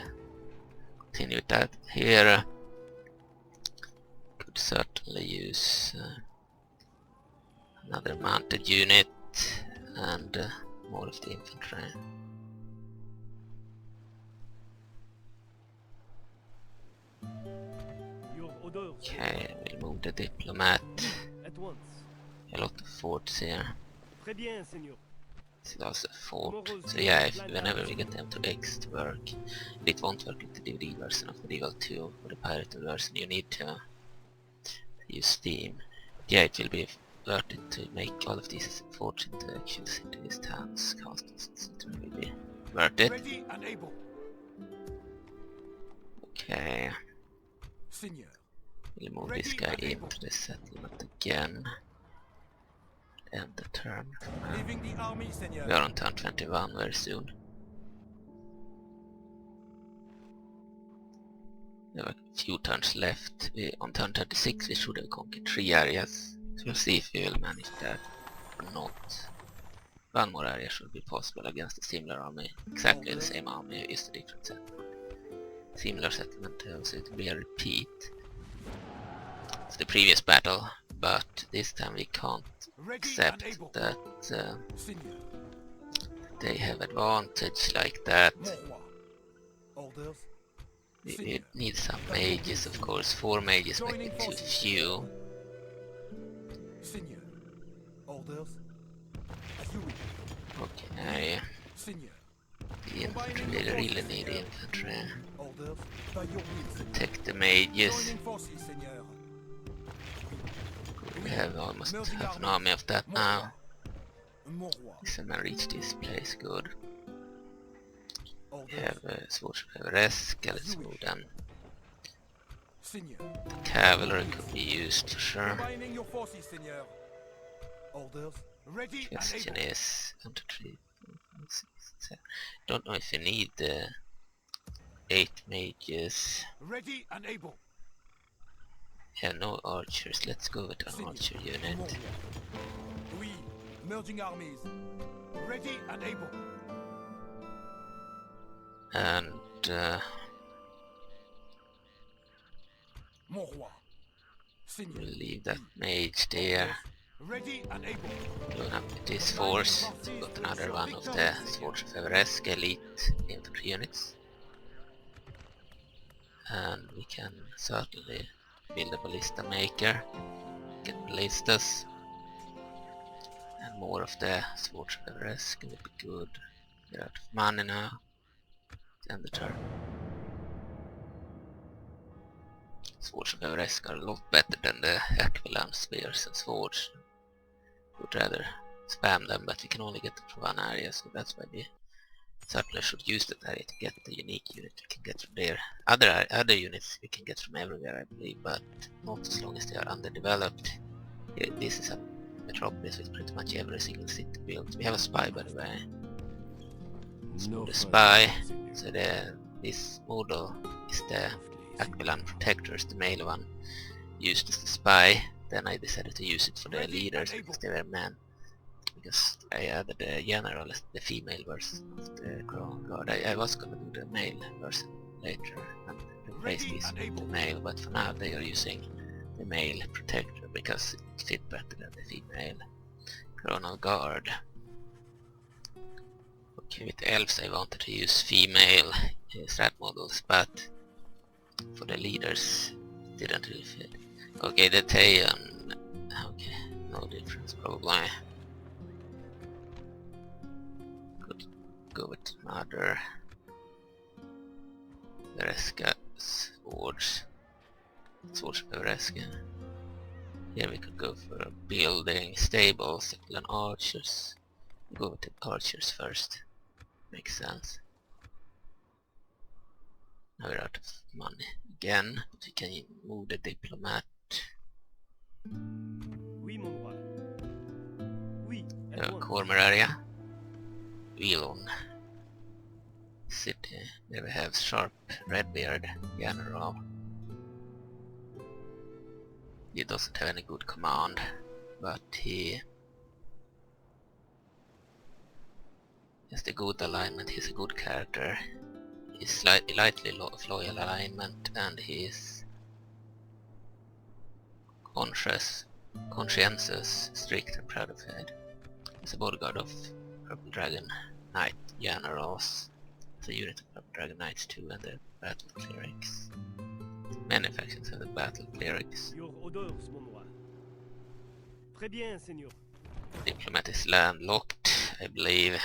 continue with that. Here could certainly use another mounted unit and more of the infantry. Your orders. Okay, we'll move the diplomat. At once. A lot of forts here. Très bien, Seigneur. This is also a fort. So yeah, whenever we get them to X to work, it won't work with the DVD version of Medieval 2 or the pirate version. You need to use Steam. But yeah, it will be worth it to make all of these forts into actual cities, towns, castles, etc. It will be worth it. Ready and able. Okay, Seigneur. we'll move this guy into the settlement again. End the turn. Leaving the army, Seigneur. We are on turn 21 very soon. We have a few turns left. On turn 36 we should have conquered 3 areas. So we'll see if we will manage that or not. 1 more area should be possible against a similar army. Exactly the same army, just a different settlement. Similar settlement, so it will be a repeat of the previous battle, but this time we can't accept that Seigneur. they have advantage like that. Mon roi. Orders. We need some mages, of course. 4 mages might be too few. Seigneur. Orders. As you wish. Okay, Seigneur. the infantry, we really need infantry. Orders. By your will, Seigneur. Protect the mages. Joining forces, Seigneur. We have almost half an army of that now. Mon roi. Someone reach this place, good. We Orders. have Swords of Everest, let's move them. Seigneur. Cavalry could be used for sure. Combining your forces, Seigneur. Orders. Ready and Question able. is, 1, 2, 3, 4, 5, 6, 7. Don't know if you need the 8 mages. Ready and able. Yeah, no archers. Let's go with an Seigneur. archer Mon unit. roi. Oui. Merging armies. Ready and able. And Mon roi. Seigneur. we'll leave that mage there. Ready and able. Load up with this force. Got another one of the Swords of Everest elite infantry units. And we can certainly build a ballista maker. Get ballistas. And more of the Swords of Everest will be good. We're out of money now. End the turn. Swords of Everest are a lot better than the Akh'Velar spears and swords. Would rather spam them, but we can only get them from one area, so that's why we certainly should use that area to get the unique unit we can get from there. Other units we can get from everywhere, I believe, but not as long as they are underdeveloped. This is a metropolis with pretty much every single city built. We have a spy, by the way. No The further, spy. Seigneur. So this model is the Akh'Velar protectors, the male one, used as the spy. Then I decided to use it for the leaders because they were men. Because I added the general as the female version of the Crown Guard. I was gonna do the male version later and replace this with the male, but for now they are using the male protector because it fit better than the female Crown Guard. Okay, with the elves I wanted to use female strat models, but for the leaders it didn't really fit. Okay, the Taeyan, okay, no difference probably. Could go with another Vereska swords of Vereska. Here we could go for building stables and archers. Go with the archers first. Makes sense. Now we're out of money again, but we can move the diplomat. Oui, mon roi. Oui, at The once. Cormanthyr area. Elon city. There we have Sharp Redbeard General. He doesn't have any good command, but he has the good alignment. He's a good character. He's slightly loyal alignment, and he's conscientious, strict, and proud of head. He's a bodyguard of Purple Dragon Knight Generals. It's a unit of Purple Dragon Knights too, and the Battle Clerics. Many factions have the Battle Clerics. Your orders, mon roi. Très bien, Seigneur. Diplomat is landlocked, I believe.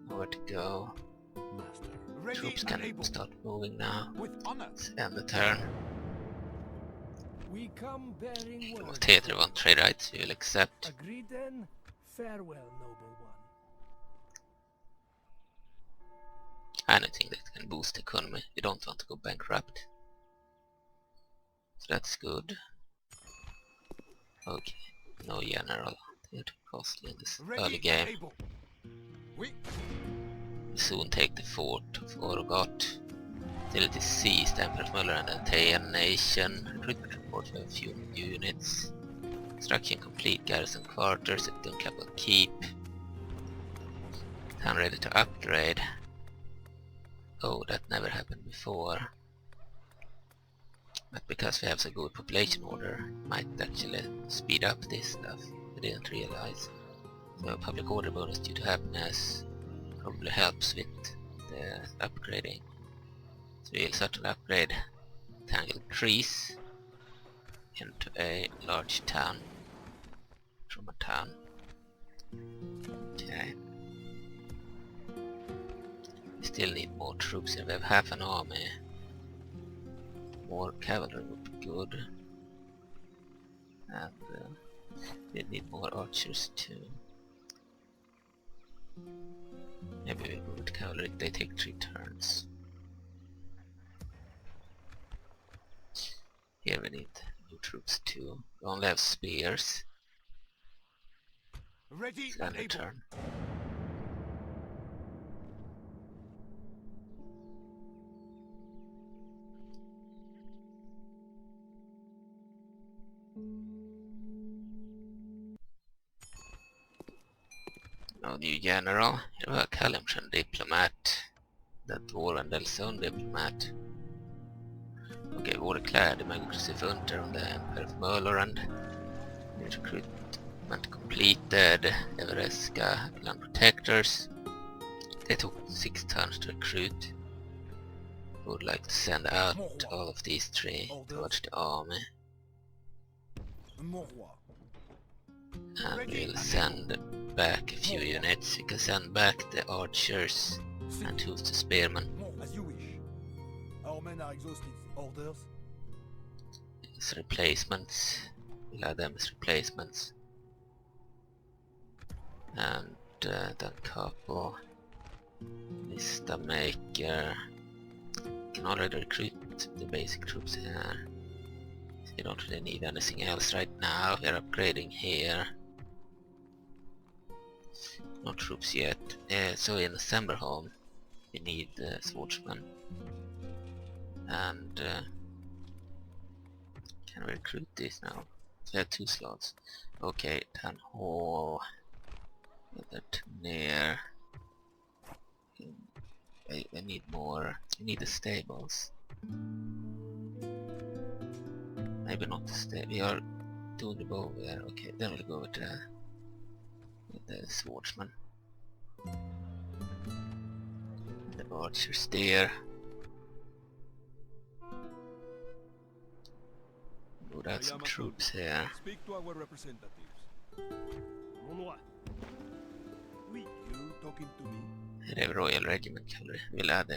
Nowhere to go. Master. Ready Troops and can able. start moving now. With honor. Let's end the turn. We come bearing word. Theatre won't trade rights, you will accept. Agreed then? Farewell, noble one. Anything that can boost the economy. You don't want to go bankrupt. So that's good. Okay, no general. They're too costly in this Ready early and game. able. Oui. We soon take the fort of Orgot. Till it is seized, Emperor Muller and the Taeyan Nation. Recruitment report for a few new units. Construction complete, garrison quarters at Dunkapple Keep. Town ready to upgrade. Oh, that never happened before. But because we have so good population order, might actually speed up this stuff. I didn't realize. So a public order bonus due to happiness probably helps with the upgrading. So we'll certainly upgrade Tangled Trees into a large town. From a town. Okay. We still need more troops here. We have half an army. More cavalry would be good. And we need more archers too. Maybe we move with cavalry, they take 3 turns. Here we need new troops too. We only have spears. Ready and Standard able. turn. No new general. Here we have Kalimshan diplomat. That war and Elson diplomat. Okay, war declared the Meatgrinder on the Emperor of Murlorand. Recruitment completed. Evereska land protectors. They took 6 turns to recruit. Would like to send out all of these 3 towards the army. And we'll send back a few units. You can send back the archers and 2 of the spearmen. As you wish. Our men are exhausted. Orders? As replacements. We'll add them as replacements. And Dunkapple Vista Maker. Can already recruit the basic troops here. You don't really need anything else right now. We're upgrading here. No troops yet. So in Semberholm we need swordsmen. And can we recruit this now? So we have 2 slots. Okay, Town Hall. That near. I need more. We need the stables. Maybe not the stable. We are doing the bow there. Okay, then we'll go with the swordsman. The archers there. Would add some troops here. Speak to our representatives. Mon roi. Oui. You talking to me? The Royal Regiment cavalry. We'll add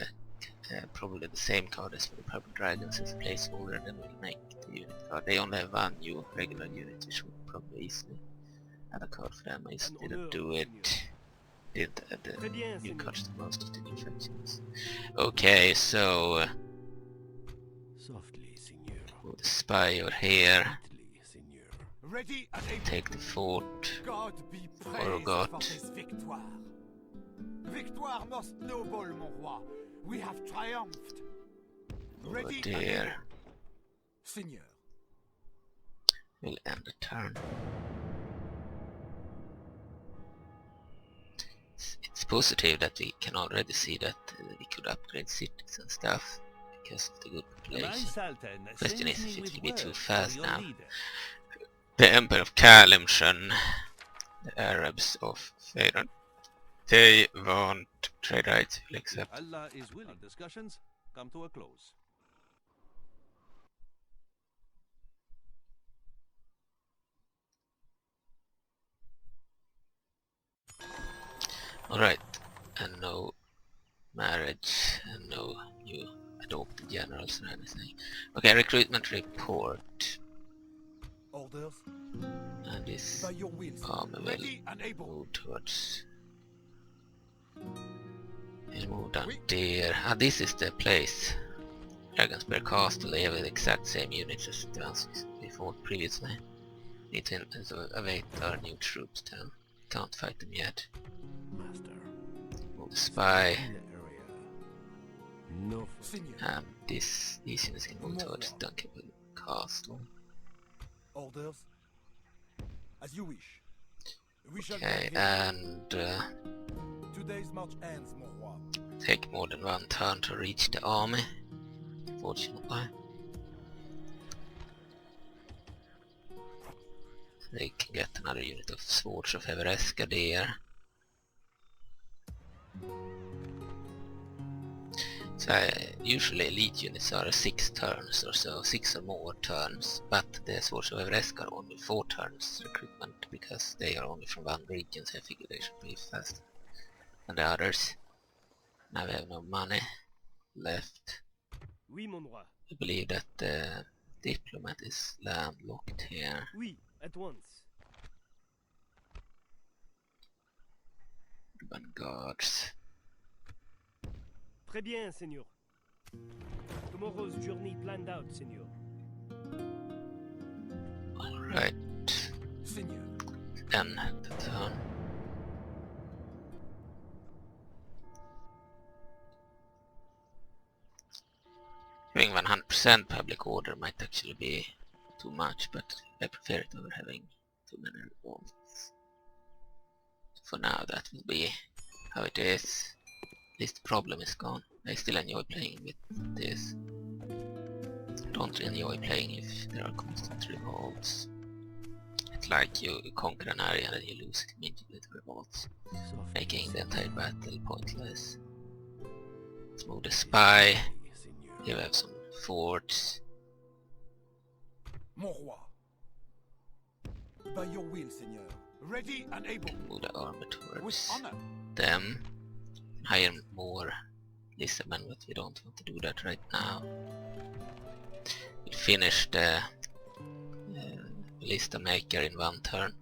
probably the same card as for the Purple Dragons as a placeholder, then we'll make the unit card. They only have 1 new regular unit, which would probably easily add a card for them. I just didn't do it. Didn't add the new cards to most of the new factions. Okay, so Softly, Signor. put the spy over here. Gently, Signor. Ready and able. Take the fort. God be praised Orogot. for this victoire. Victoire most noble, mon roi. We have triumphed. Over Ready and there. able. Seigneur. We'll end the turn. It's positive that we can already see that we could upgrade cities and stuff because of the good population. Question is if it will be too fast now. The Emperor of Kalimshan, the Arabs of Faerun, they want trade rights. We'll accept. Allah is willing. Discussions come to a close. Alright, and no marriage, and no new adopted generals or anything. Okay, recruitment report. Orders? And this By your will. army Ready and will able. move towards... We'll move down there. Ah, this is the place. Dragonsberg Castle, they have the exact same units as the ones we fought previously. Need to await our new troops down. Can't fight them yet. Master. Move the spy. In the area. No Seigneur. These units can move towards Dunkapple Castle. Orders? As you wish. We shall Okay, begin. and Today's march ends, mon roi. take more than 1 turn to reach the army, fortunately. They can get another unit of swords of Evereska there. So usually elite units are 6 turns or so, 6 or more turns, but the swords of Evereska are only 4 turns recruitment because they are only from 1 region, so I figure they should be faster than the others. Now we have no money left. Oui, mon roi. I believe that the diplomat is landlocked here. Oui, at once. urban guards. Très bien, Seigneur. Tomorrow's journey planned out, Seigneur. Alright, Seigneur. then the turn. Having 100% public order might actually be too much, but I prefer it over having too many revolts. For now that will be how it is. At least the problem is gone. I still enjoy playing with this. Don't enjoy playing if there are constant revolts. It's like you conquer an area and then you lose it immediately to revolts, making the entire battle pointless. Let's move the spy. Seigneur. Here we have some forts. Mon roi. By your will, Seigneur. Ready and able. Move the army With towards honor. them. Hire more Lisbon, but we don't want to do that right now. We'll finish the Lista Maker in one turn.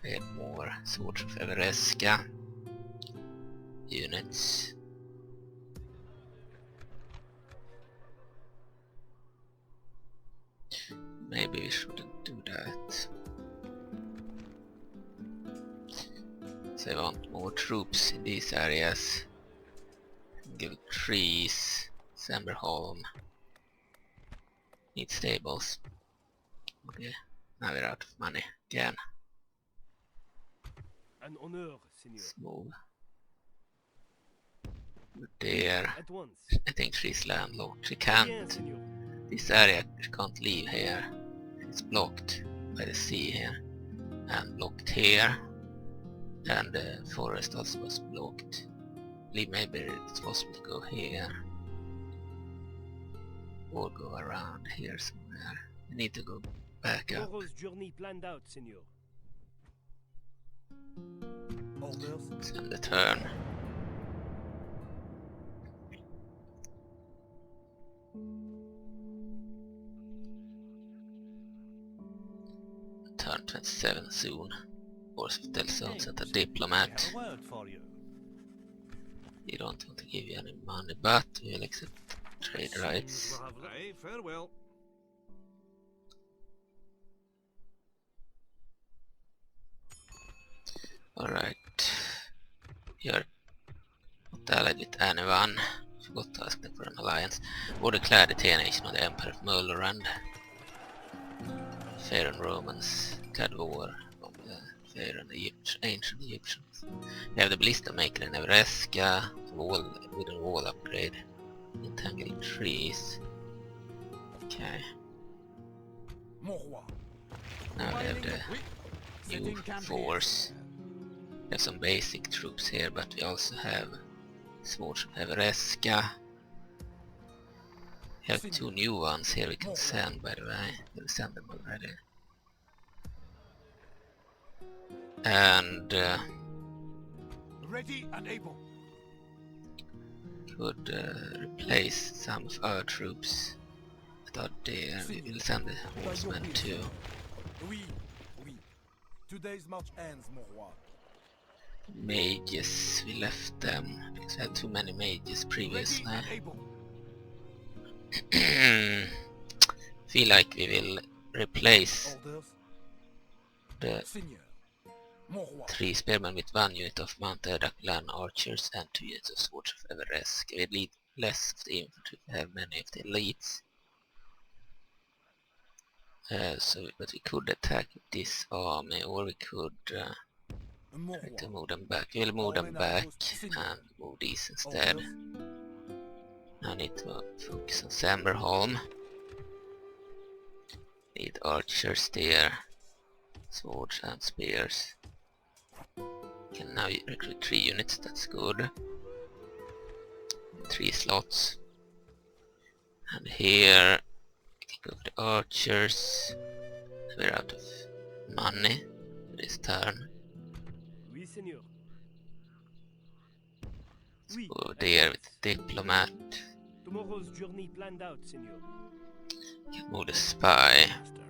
We have more Swords of Evereska units. Maybe we shouldn't do that. So I want more troops in these areas. Give trees, Samberholm. Need stables. Okay, now we're out of money again. An honor, Seigneur. Let's move. Over there. At once. I think she's landlocked. She Bien, can't. Seigneur. This area she can't leave here. It's blocked by the sea here. And blocked here. And the forest also was blocked. I believe maybe it's possible to go here. Or go around here somewhere. We need to go back up. Tomorrow's journey planned out, Seigneur. Orders. Send the turn. Turn 27 soon. Force of Telson sent a diplomat. A word for you. We don't want to give you any money, but we will accept trade rights. Aye, farewell. Alright. You're not allied with anyone. Forgot to ask them for an alliance. Or declare the nation of the Empire of Muller and Faerun Romans declared war on the Faerun ancient Egyptians. We have the Ballista Maker in Evereska, with a wall upgrade. Entangling trees. Okay. Mon roi. Now we have the new Setting camp force. We have some basic troops here, but we also have Swords of Evereska. We have two new ones here we can send, by the way. We'll send them already. And Ready and able. could replace some of our troops that are there. We will send the horsemen too. Oui, oui. Today's march ends, mon roi. Mages, we left them because we had too many mages Ready previously. and able. Feel like we will replace Orders. the Seigneur. Mon roi. 3 spearmen with 1 unit of mounted Akh'Velar archers and 2 units of swords of Everesk. We need less of the infantry, we have many of the elites. But we could attack this army, or we could Mon try to roi. move them back. We'll move them back and move these instead. Orders. I need to focus on Samberholm. Need archers there, swords and spears. Can now recruit 3 units, that's good. 3 slots. And here we can go for the archers. We're out of money for this turn. Oui, Seigneur. Oui. Go over there with the diplomat. Tomorrow's journey planned out, Seigneur. Can move the spy. Master.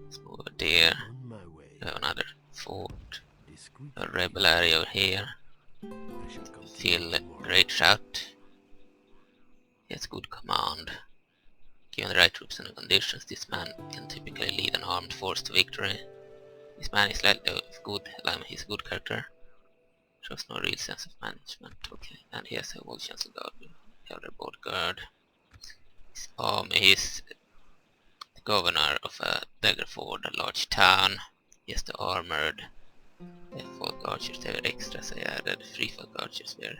Let's move over there. On my way. We have another fort. a rebel area over here. I shall continue Feel tomorrow. great shout. He has good command. Given the right troops and conditions, this man can typically lead an armed force to victory. This man is slightly good, he's a good character. Shows no real sense of management. Okay, and he has a whole chance of guard. We have the board guard. His army is the governor of a Daggerford, a large town. He has the armored folk archers. They were extras. I added 3 folk archers were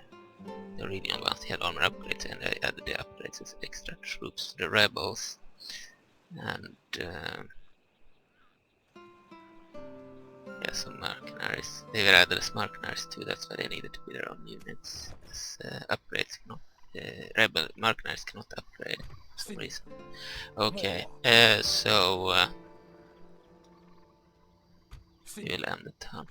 the original ones. They had armor upgrades, and I added the upgrades as extra troops for the rebels. And yeah, some mercenaries. They were added as mercenaries too, that's why they needed to be their own units. As upgrades cannot, rebel mercenaries cannot upgrade for some reason. Okay, so we will end the turn.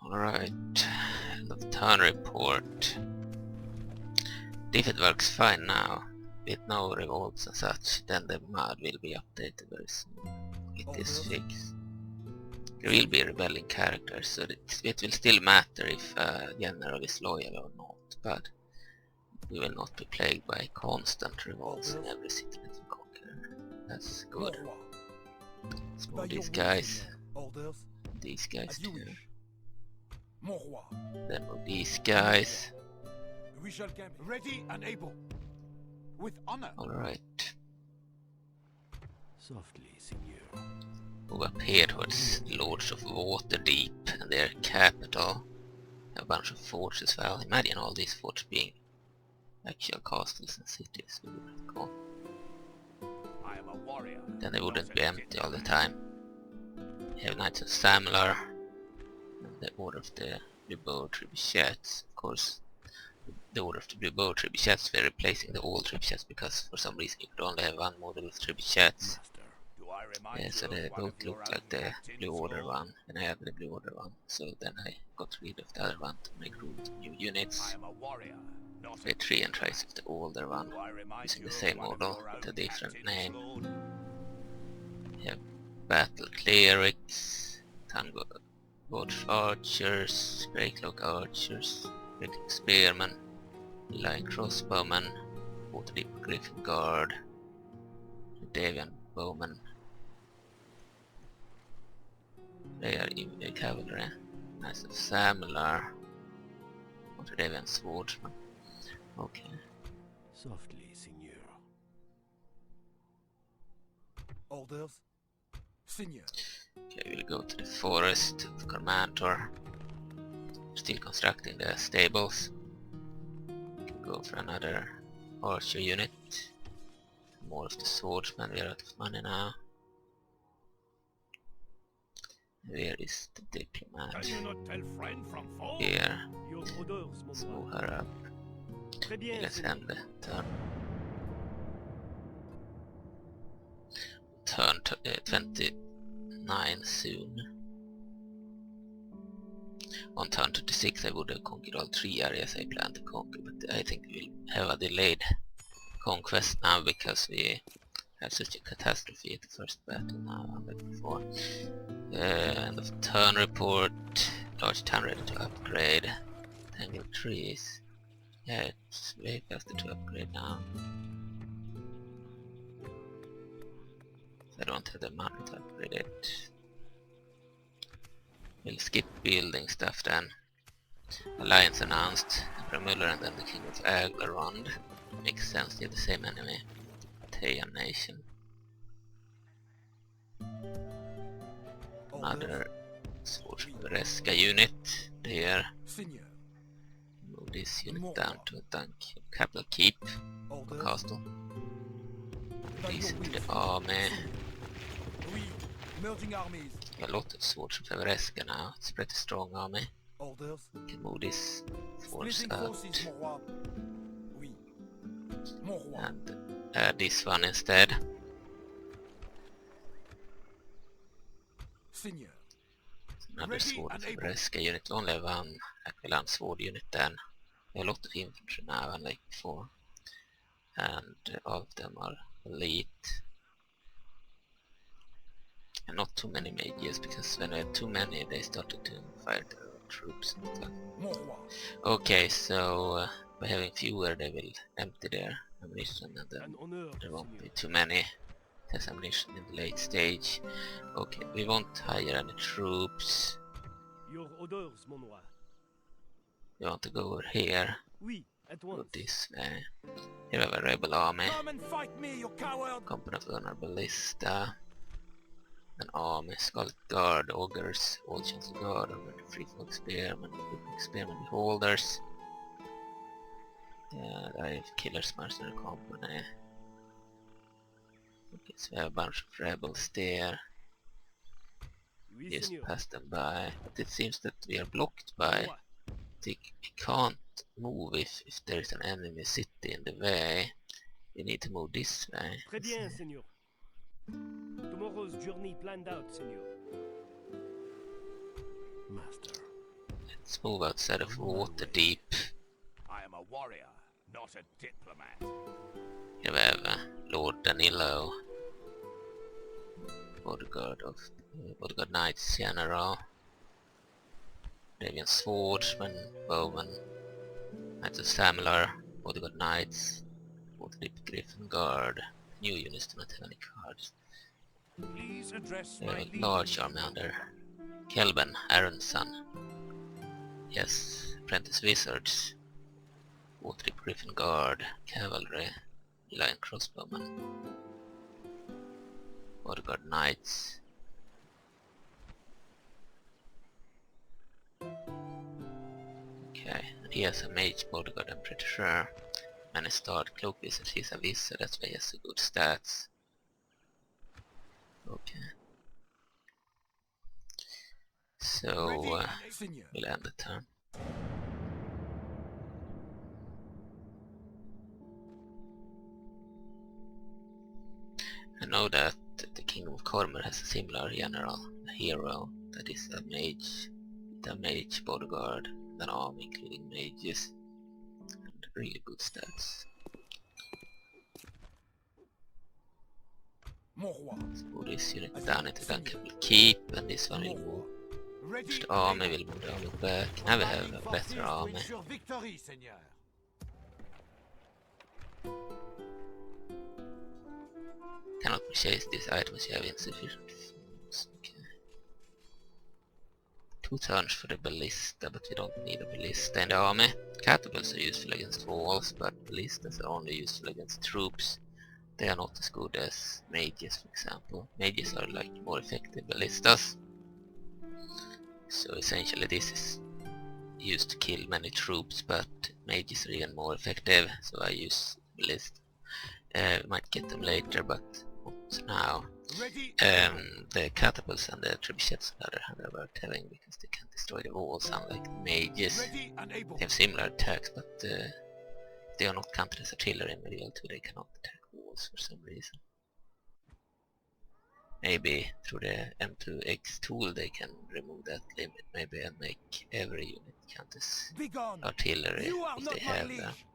Alright, end of turn report. If it works fine now, with no revolts and such, then the mod will be updated very soon. It is fixed. There will be rebelling characters, so it will still matter if a general is loyal or not, but we will not be plagued by constant revolts in every city that we conquer. That's good. Let's move these guys. These guys too. Then move these guys. We shall camp ready and able. With honor. Alright. Softly, Signor. Move up here towards the Lords of Waterdeep and their capital. A bunch of forts as well. Imagine all these forts being actual castles and cities. It would be cool. I am a warrior. Then they wouldn't be empty all the time. We have Knights of Samlar and the Order of the Blue Bow Trebuchets. Of course, the Order of the Blue Bow Trebuchets were replacing the old Trebuchets because for some reason you could only have one model of Trebuchets. Master. Do I remind Yeah, so you they of one don't of your look like the captains Blue Order old? one, and I had the Blue Order one, so then I got rid of the other one to make room for new I units. am a warrior, not Play 3 and tries of the older one, Do I remind using you the of same one of model your with a own different captains name. old? We have Battle Clerics, Tango Watch Archers, Greycloak Archers, Greycloak Spearmen, Light Crossbowmen, Waterdeep Griffin Guard, Davian Bowmen. They are even cavalry. Knights of Samlar, Davian Swordsman. Okay. Softly, Signor. Orders? Seigneur. Okay, we'll go to the forest of Cormanthyr. Still constructing the stables. Go for another archer unit. More of the swordsman, we are out of money now. Where is the diplomat? Can you not tell friend from foe? Here. Your orders, mon Let's move roi. her up. Très bien, Let's Seigneur. end the turn. Turn 29 soon. On turn 26 I would have conquered all 3 areas I planned to conquer, but I think we'll have a delayed conquest now because we had such a catastrophe at the first battle now and the before. End of turn report. Large town ready to upgrade. Tangled trees. Yeah, it's way faster to upgrade now. I don't have the money to upgrade it. We'll skip building stuff then. Alliance announced. Emperor Muller and then the King of Akh'Velar. Makes sense, they're the same enemy. Taiyan Nation. Another Swordsman unit there. Seigneur. Move this unit down to Dunkapple Keep, Orders? castle. By These your to the will. army. Oui. Merging armies. A lot of swords from Faerun now, it's a pretty strong army. Orders? We can move this force Splitting out forces, mon roi. Oui. Mon roi. and add this one instead. Seigneur. another Ready sword and from able. rescue unit. We only have one Akh'Velar sword unit then. We have a lot of infantry now, unlike before. And all of them are elite. And not too many mages, because when we had too many they started to fire their own troops and stuff. Mon roi. Okay, so by having fewer they will empty their ammunition and then An honneur, there won't Seigneur. be too many test ammunition in the late stage. Okay, we won't hire any troops. Your orders, mon roi. We want to go over here, Oui, at go once. this way. Here we have a rebel army, Come and fight me, you coward! company of Gunnar Ballista, an army, Skull Guard, Augurs, All Chancellor Guard, and Freefolk Spearmen, Spearmen Beholders. I have Killer's Mercenary Company. Okay, so we have a bunch of rebels there. Oui, Just Seigneur. pass them by, but it seems that we are blocked Mon by. roi. We can't move if there is an enemy city in the way. We need to move this way. Très bien, Seigneur. Tomorrow's journey planned out, Seigneur. Master. Let's move outside of Waterdeep. I am a warrior, not a diplomat. Here we have Lord Danilo, bodyguard Knights General, Raven Swordsman, Bowman, Knights of Samlar, bodyguard Knights, Waterdeep Griffin Guard. New units do not have any cards. Please address We have my a liege. large army under Kelben, Aaron's son. Yes, apprentice wizards, Waterdeep Griffin Guard, cavalry, lion crossbowmen, bodyguard knights. Okay, and he has a mage bodyguard, I'm pretty sure. And he started cloak wizard, he's a wizard, that's why he has so good stats. Okay. So, Seigneur. we'll end the turn. I know that the Kingdom of Cormanthyr has a similar general, a hero, that is a mage, with a mage bodyguard, and an army including mages, and really good stats. Mon roi. So this unit down into Dunkapple Keep, and this one will move. Ready The army will move the army back. Now we have a better army. ensure victory, Seigneur. Cannot purchase these items, you have insufficient funds. Okay. 2 turns for the ballista, but we don't need a ballista in the army. Catapults are useful against walls, but ballistas are only useful against troops. They are not as good as mages, for example. Mages are like more effective ballistas. So essentially this is used to kill many troops, but mages are even more effective, so I use ballista. We might get them later, but not now. Ready. The catapults and the trebuchets on the other hand are worth having because they can destroy the walls, unlike the mages. Ready and able. They have similar attacks, but they are not counted as artillery in medieval 2, they cannot attack walls for some reason. Maybe through the M2X tool they can remove that limit, maybe, and make every unit count as Begone! artillery You are if not they my have liege.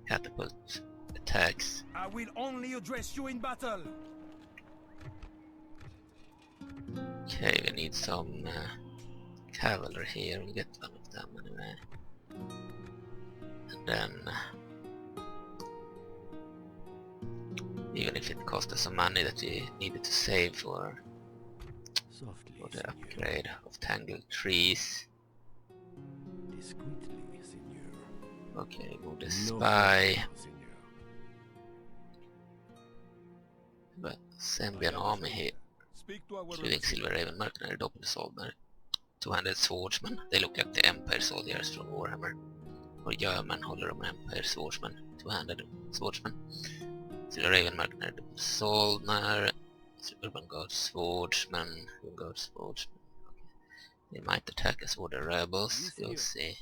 catapult attacks. I will only address you in battle. Okay, we need some cavalry here, we'll get one of them anyway. And then, even if it cost us some money that we needed to save for Softly, the Seigneur. upgrade of tangled trees. Discreetly, Seigneur. Okay, move the No spy, further, Seigneur. but send me an army here, Speak to our including Silver Raven Mercenary, Doppelsoldater, 200 swordsmen. They look like the Empire soldiers from Warhammer. Or German Holler of Empire swordsmen, 200 swordsmen. Silver Raven Mercenary, Doppelsoldater, Urban Guard swordsman, Urban Guard swordsman. Okay. They might attack us or the rebels, Oui, we'll Seigneur. see.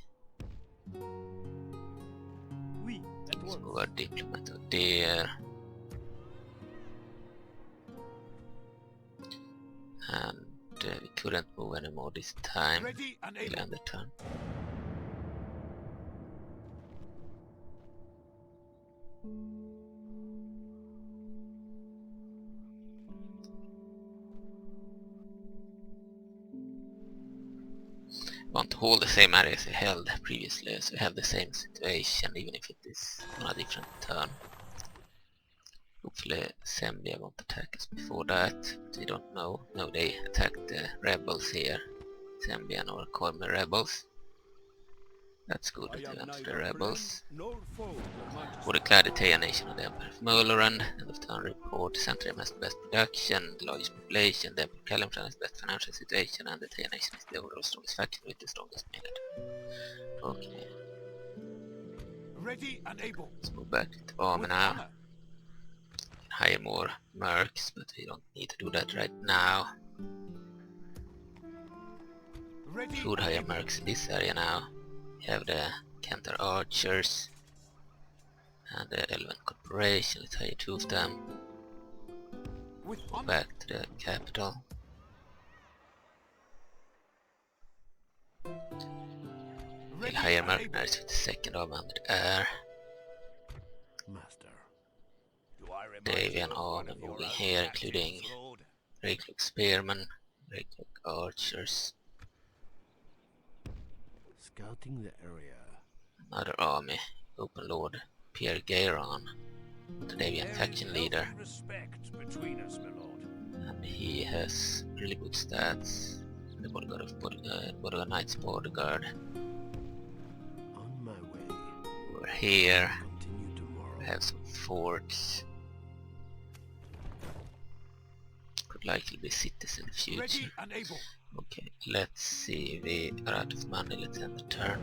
Oui, at Let's move once. our diplomat out there. And we couldn't move anymore this time. Ready and We'll able. end the turn. Want to hold the same area as we held previously, so we have the same situation even if it is on a different turn. Hopefully Zambia won't attack us before that, but we don't know. No, they attacked the rebels here, Zambian or Cormanthyr rebels. That's good that they went to the rebels. For the Claditeia nation of the Emperor of Moloran, end of turn report, Centurium has the best production, the largest population, the Emperor of Kalimtran has the best financial situation, and the Teia nation is the overall strongest faction with the strongest military. Okay, Ready and able. let's move back to the army now. honor. Hire more mercs, but we don't need to do that right now. Ready Could and hire able. mercs in this area now. We have the Cantor Archers and the Elven Corporation. Let's hire 2 of them. With Go honor. back to the capital. We'll Ready hire and able. mercenaries with the 2nd army under the air. Master. Do I remind Davian you of one army of your moving own here, tactics, including Lord? Greycloak Spearmen, Greycloak Archers, Scouting the area. another army, Open Lord Pierre Gayron, the Davian faction leader, Respect between us, my lord. and he has really good stats. The bodyguard of Bodyguard Knight's bodyguard. On my way. We're here. Continue tomorrow. We have some forts. Could likely be cities in the future. Ready and able. Okay, let's see. We are out of money. Let's end the turn.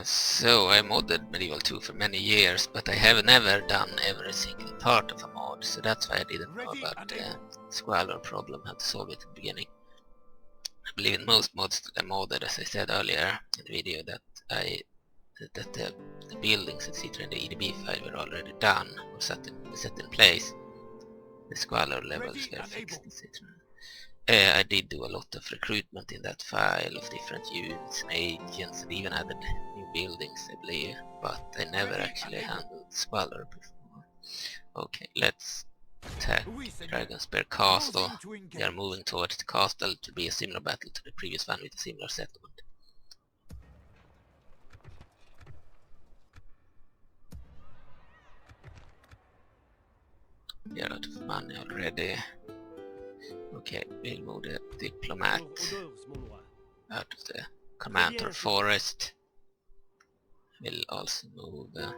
So I modded Medieval 2 for many years, but I have never done every single part of a mod, so that's why I didn't know Ready about and the able. squalor problem, how to solve it in the beginning. I believe in most mods that I modded, as I said earlier in the video, that the buildings, etc. in the EDB file were already done or set in place. The squalor levels Ready were and fixed, able. etc. I did do a lot of recruitment in that file of different units and agents, and even added new buildings, I believe, but I never Ready actually and able. handled Squalor before. Okay, let's attack Oui, Seigneur. Dragonspear Castle. Closing to We are engage. moving towards the castle to be a similar battle to the previous one with a similar settlement. We are out of money already. Okay, we'll move the diplomat Orders, mon roi. out of the Commander Forest. We'll also move the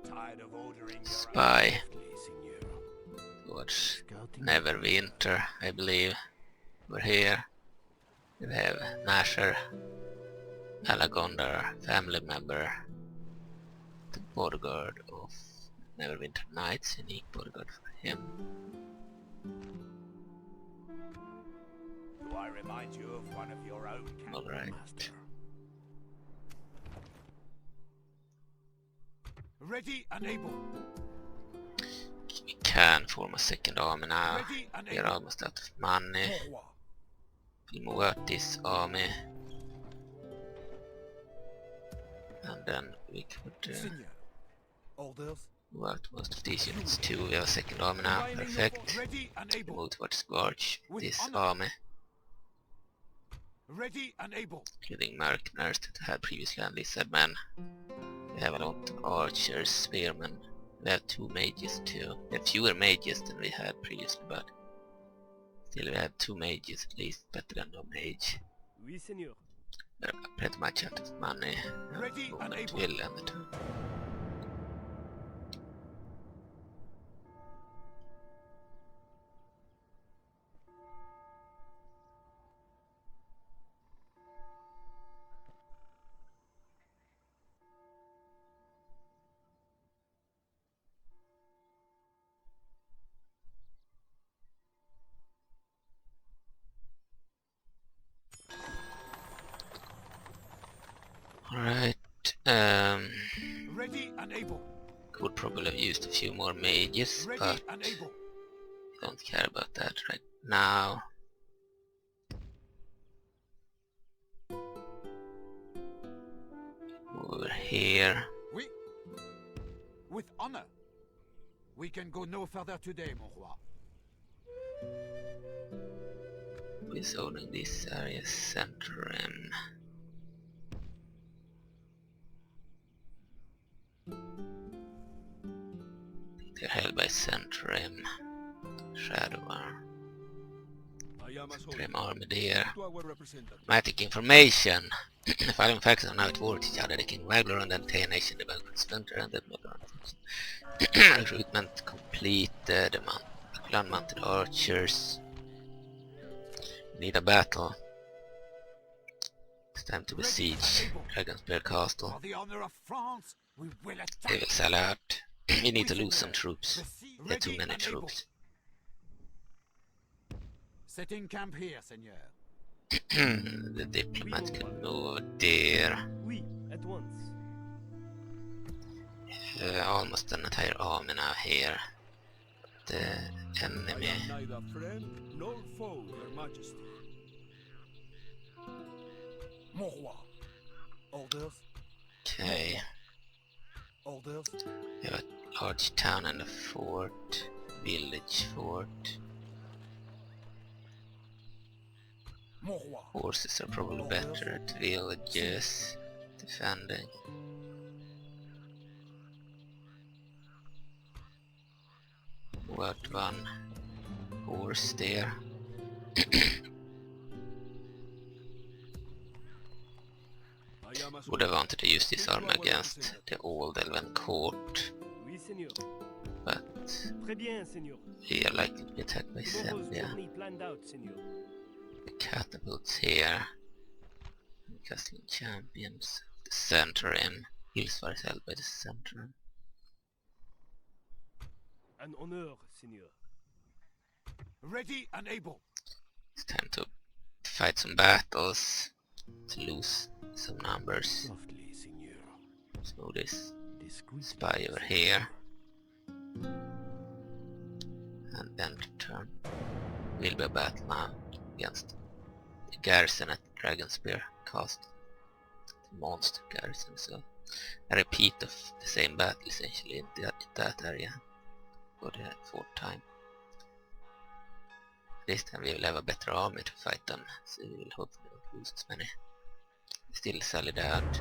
Tired of ordering your spy Softly, Signor. towards Scouting. Neverwinter, I believe. We're here. We have Nasher, Alagondar, family member, the bodyguard of Neverwinter Knights, unique bodyguard for him. Do I remind you of one of your own? Alright. Master. Ready and able. We can form a 2nd army now. Ready and We are able. almost out of money. Mon roi. We'll move out this army. And then we could Seigneur. Orders. move out most of these units too. We have a 2nd army now, perfect. Ready and We'll able. move towards Scorch, With this honor. army, Ready and able. including mercenaries that had previously enlisted men. We have a lot of archers, spearmen. We have 2 mages too. We have fewer mages than we had previously, but still we have 2 mages at least, better than no mage. Oui, Seigneur. We're pretty much out of money. Ready and Movement able. will end the turn. Right. Ready and able. Could probably have used a few more mages, Ready but and able. don't care about that right now. Over here. Oui. With honor. We can go no further today, mon roi. Who's owning this area? Center M. They're held by Center M. Shadow Arm. I am a Center M soldier. army there. To our representative. Dramatic information. The following factions are now at war with each other. The King of Akh'Velar and the entire nation development center and the recruitment completed. The clan mounted archers. Need a battle. It's time to besiege Dragonspear Castle. For the honor of France, we will They will attack. sell out. We need to lose some troops. There are too many troops. Setting camp here, seigneur. The diplomat could move there. Oui, at once. Almost an entire army now here. The enemy. I am neither friend nor foe, Your Majesty. Mon roi. Orders. Okay. Orders. We have a large town and a fort. Village fort. Mon roi. Horses are probably better at villages. Defending. What one horse there? I am a Would have soldier. wanted to use this army against the old Elven court, Oui, seigneur. but Très bien, seigneur. we are likely to be attacked by Tomorrow's Zambia. journey planned out, seigneur. The catapults here. Casting champions. The center M. Hilsvar is held by the center M. An honor, seigneur. Ready and able. It's time to fight some battles. To lose some numbers. Softly, Signor. Let's move this Discreetly. spy over here. And then turn. Will be a battle now against the garrison at Dragonspear Castle. The monster garrison, so a repeat of the same battle essentially in that area for the fourth time. This time we will have a better army to fight them, so we will hopefully not lose as many. Still solid out.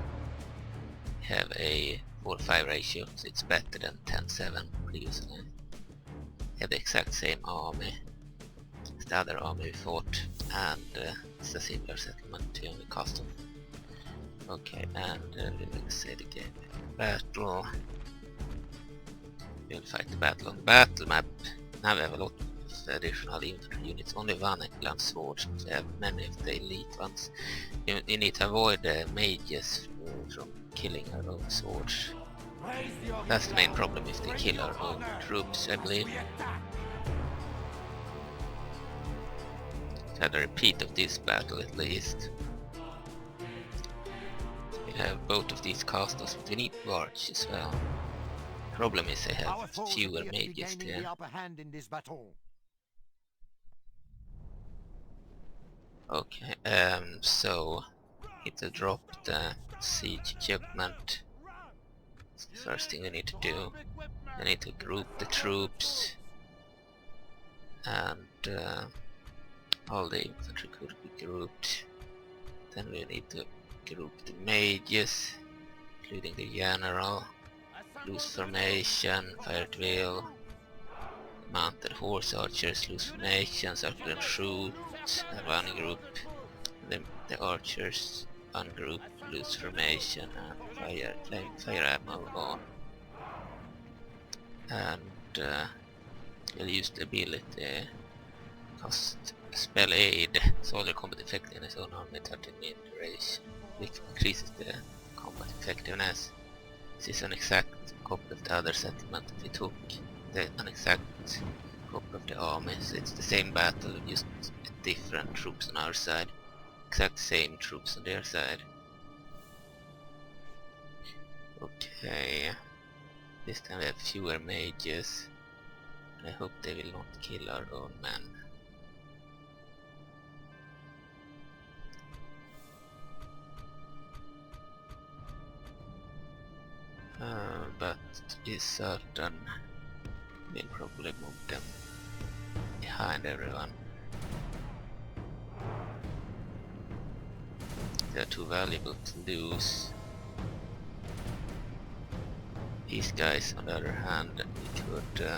We have a 4-5 ratio, so it's better than 10-7 previously. We have the exact same army as the other army we fought, and it's a similar settlement to the castle. Okay, and we will say the game battle. We'll fight the battle on the battle map. Now we have a lot of additional infantry units, only one Eckland swords, but we have many of the elite ones. You need to avoid the mages from killing our own swords. Raise the army. That's the main problem if they kill our own troops, I believe. We attack. Had a repeat of this battle at least. We have both of these castles, but we need barge as well. Problem is I Our have foes fewer appear to be mages gaining there. the upper hand in this battle. Okay, so need to drop the siege equipment. It's the first thing we need to do. We need to group the troops, and all the infantry could be grouped. Then we need to group the mages, including the general, loose formation, fire drill, mounted horse archers, loose formation, circle and shoot, and one group, and the archers, one group, loose formation, and fire ammo on. And we'll use the ability, cost spell aid, soldier combat effectiveness on army 30 minute duration, which increases the combat effectiveness. This is an exact copy of the other settlement that we took, an exact copy of the army, so it's the same battle, just different troops on our side, exact same troops on their side. Okay. This time we have fewer mages. I hope they will not kill our own men. But to be certain, we'll probably move them behind everyone. They're too valuable to lose. These guys, on the other hand, we could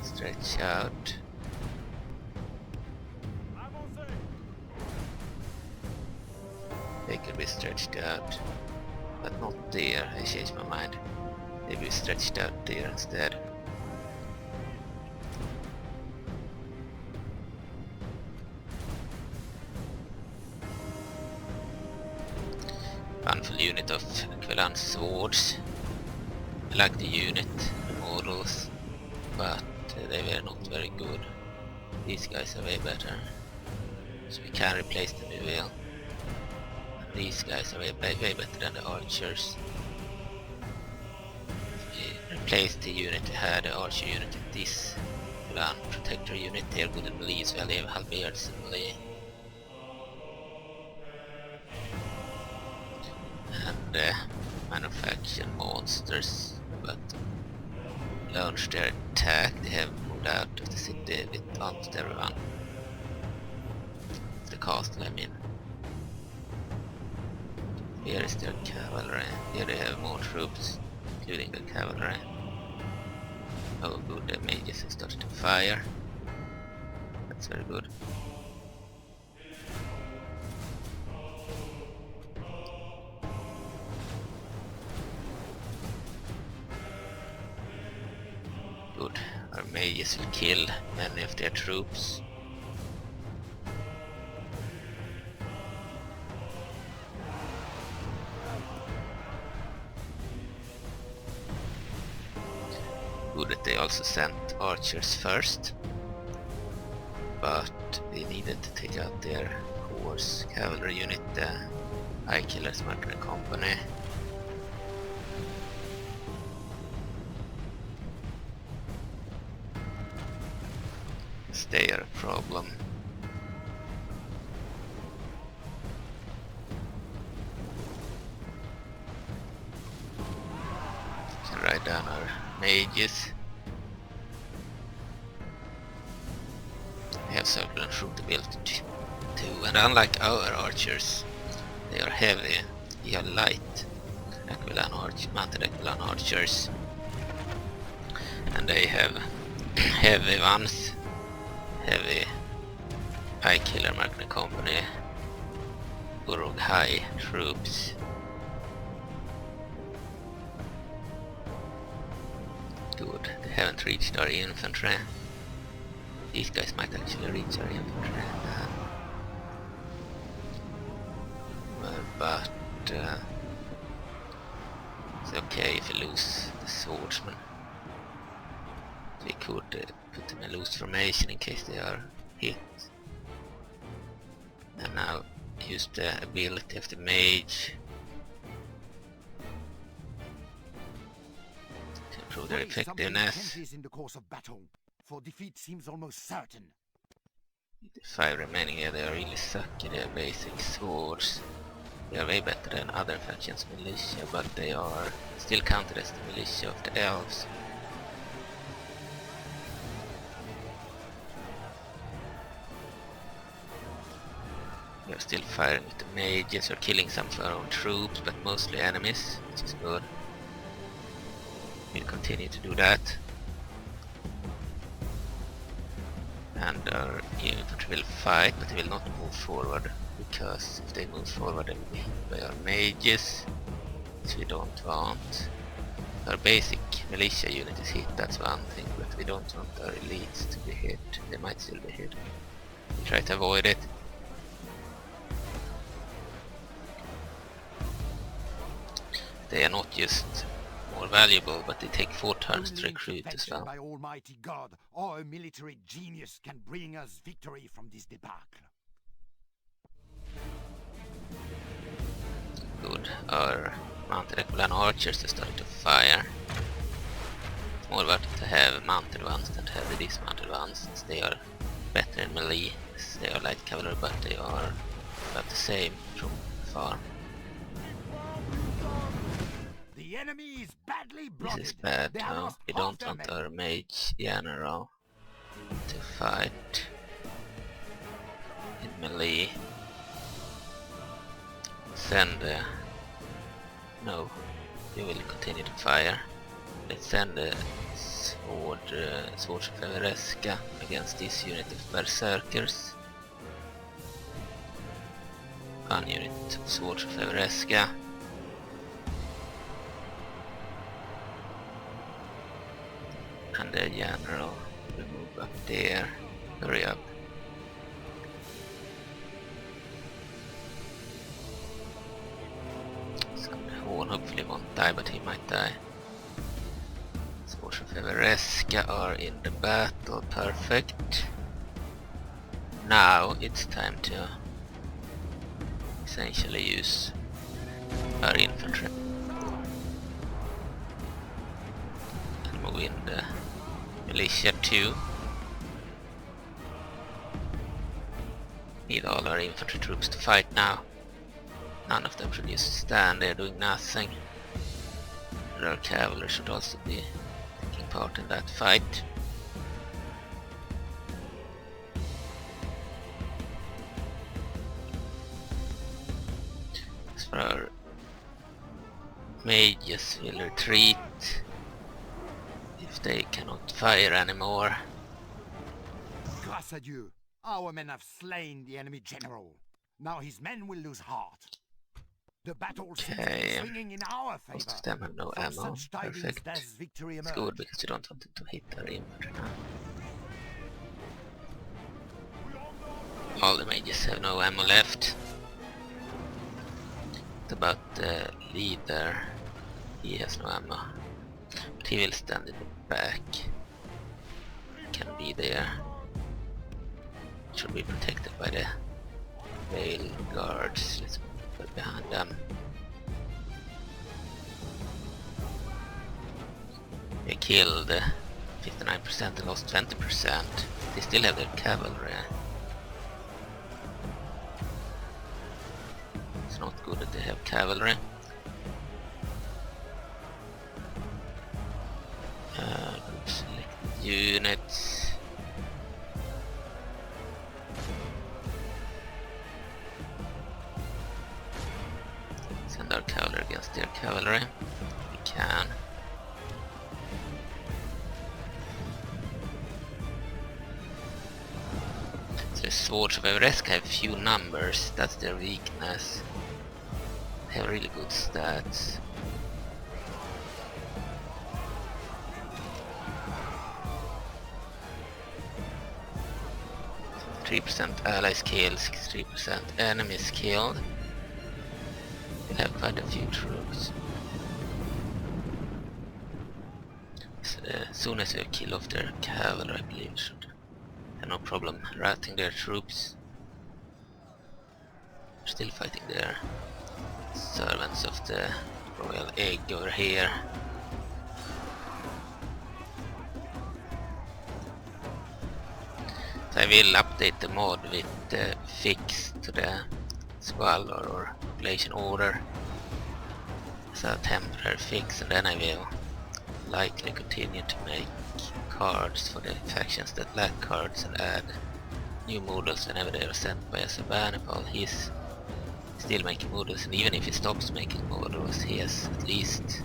stretch out. They could be stretched out, but not there. I changed my mind. They will be stretched out there instead. Powerful unit of Akh'Velar swords. I like the unit, the models, but they were not very good. These guys are way better, so we can replace them, we will. And these guys are way better than the archers. We replaced the unit we had, the archer unit, with this land protector unit. They are good in melee as well, they have halberds in melee. And manufactured monsters, but launch their attack. They have moved out of the city with almost everyone. The castle, I mean. Here is their cavalry. Here they have more troops, including the cavalry. Oh good, the mages have started to fire. That's very good. Good. Our mages will kill many of their troops. Good that they also sent archers first. But they needed to take out their horse cavalry unit, the Akh'Velar's mercenary company. They are a problem. We can write down our mages. We have circle and shoot ability too, and unlike our archers, they are heavy. We are light mounted Akh'Velar archers, and they have heavy ones. Heavy Akh'Velar mercenary company, Uruk high troops. Good, they haven't reached our infantry. These guys might actually reach our infantry. But it's okay if we lose the swordsman. We could put them in loose formation in case they are hit. And now use the ability of the mage to improve their effectiveness. In the course of battle, for defeat seems almost certain. The 5 remaining here, they are really sucky. They are basic swords. They are way better than other factions' militia, but they are still counted as the militia of the elves. We are still firing with the mages. We're killing some of our own troops, but mostly enemies, which is good. We'll continue to do that. And our infantry will fight, but they will not move forward, because if they move forward they will be hit by our mages, which we don't want. Our basic militia unit is hit, that's one thing, but we don't want our elites to be hit. They might still be hit. We'll try to avoid it. They are not just more valuable, but they take 4 turns to recruit as well. By Almighty God, our military genius can bring us victory from this debacle. Good. Our mounted Akh'Velar archers are starting to fire. It's more worth it to have mounted ones than to have the dismounted ones, since they are better in melee. They are light cavalry, but they are about the same from far. The enemy is badly This blooded. is bad They have now. lost We half don't their want men. our mage general to fight in melee. Send no, we will continue to fire. Let's send the Swords of Evereska against this unit of berserkers. One unit of Swords of Evereska. And the general will move up there. Hurry up. So the Horn hopefully won't die, but he might die. Swords of Evereska are in the battle. Perfect. Now it's time to essentially use our infantry. And move in the militia too. Need all our infantry troops to fight now. None of them should just stand there doing nothing. And our cavalry should also be taking part in that fight. As for our mages will retreat if they cannot fire anymore. Grâce à Dieu, our men have slain the enemy general. Now his men will lose heart. The battle seems to be Okay. swinging in our favor. Most of them have no From ammo. such tidings Perfect. does victory It's emerge. good because you don't want it to hit our infantry now. All the mages have no ammo left. What about the leader? He has no ammo. But he will stand in the back. Can be there. Should be protected by the veil guards. Let's put behind them. They killed 59% and lost 20%. They still have their cavalry. It's not good that they have cavalry. Select units. Send our cavalry against their cavalry. We can. So the Swords of Evereska have few numbers, that's their weakness. They have really good stats. %3 allies killed, 63% enemies killed. We have quite a few troops. As soon as we kill off their cavalry, I believe we should have no problem routing their troops. We're still fighting their servants of the royal egg over here. So I will update the mod with the fix to the squalor or population order as a temporary fix, and then I will likely continue to make cards for the factions that lack cards and add new models whenever they are sent by Akh'Velar. He's still making models, and even if he stops making models, he has at least,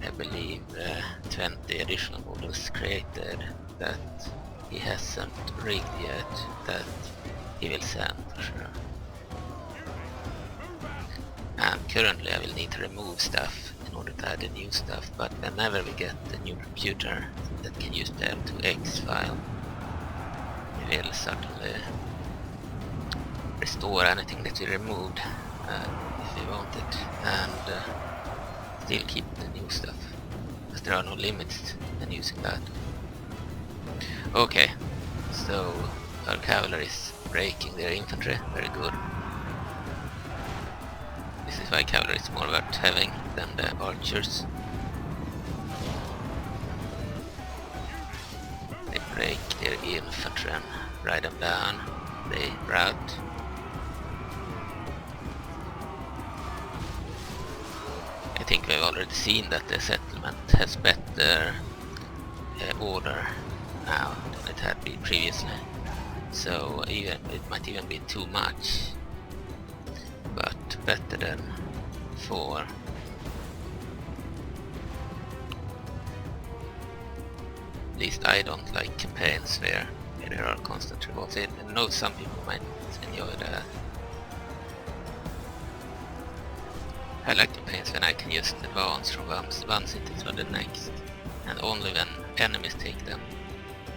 I believe, 20 additional models created that he hasn't rigged yet, that he will send for sure. And currently I will need to remove stuff in order to add the new stuff, but whenever we get the new computer that can use the M2X file, we will certainly restore anything that we removed if we want it, and still keep the new stuff, because there are no limits in using that. Okay, so our cavalry is breaking their infantry, very good. This is why cavalry is more worth having than the archers. They break their infantry and ride them down. They rout. I think we've already seen that the settlement has better order now than it had been previously. So even it might even be too much, but better than before. At least I don't like campaigns where there are constant revolts. I know some people might enjoy that. I like campaigns when I can just advance from one city to the next, and only when enemies take them,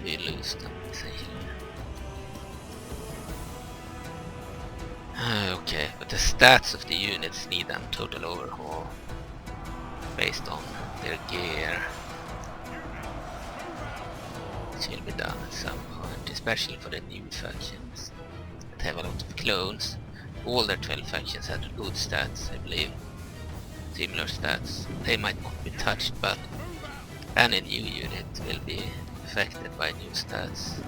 we lose them, essentially. Okay, but the stats of the units need a total overhaul based on their gear. It will be done at some point, especially for the new factions that have a lot of clones. All their 12 factions had good stats, I believe. Similar stats. They might not be touched, but any new unit will be affected by new stats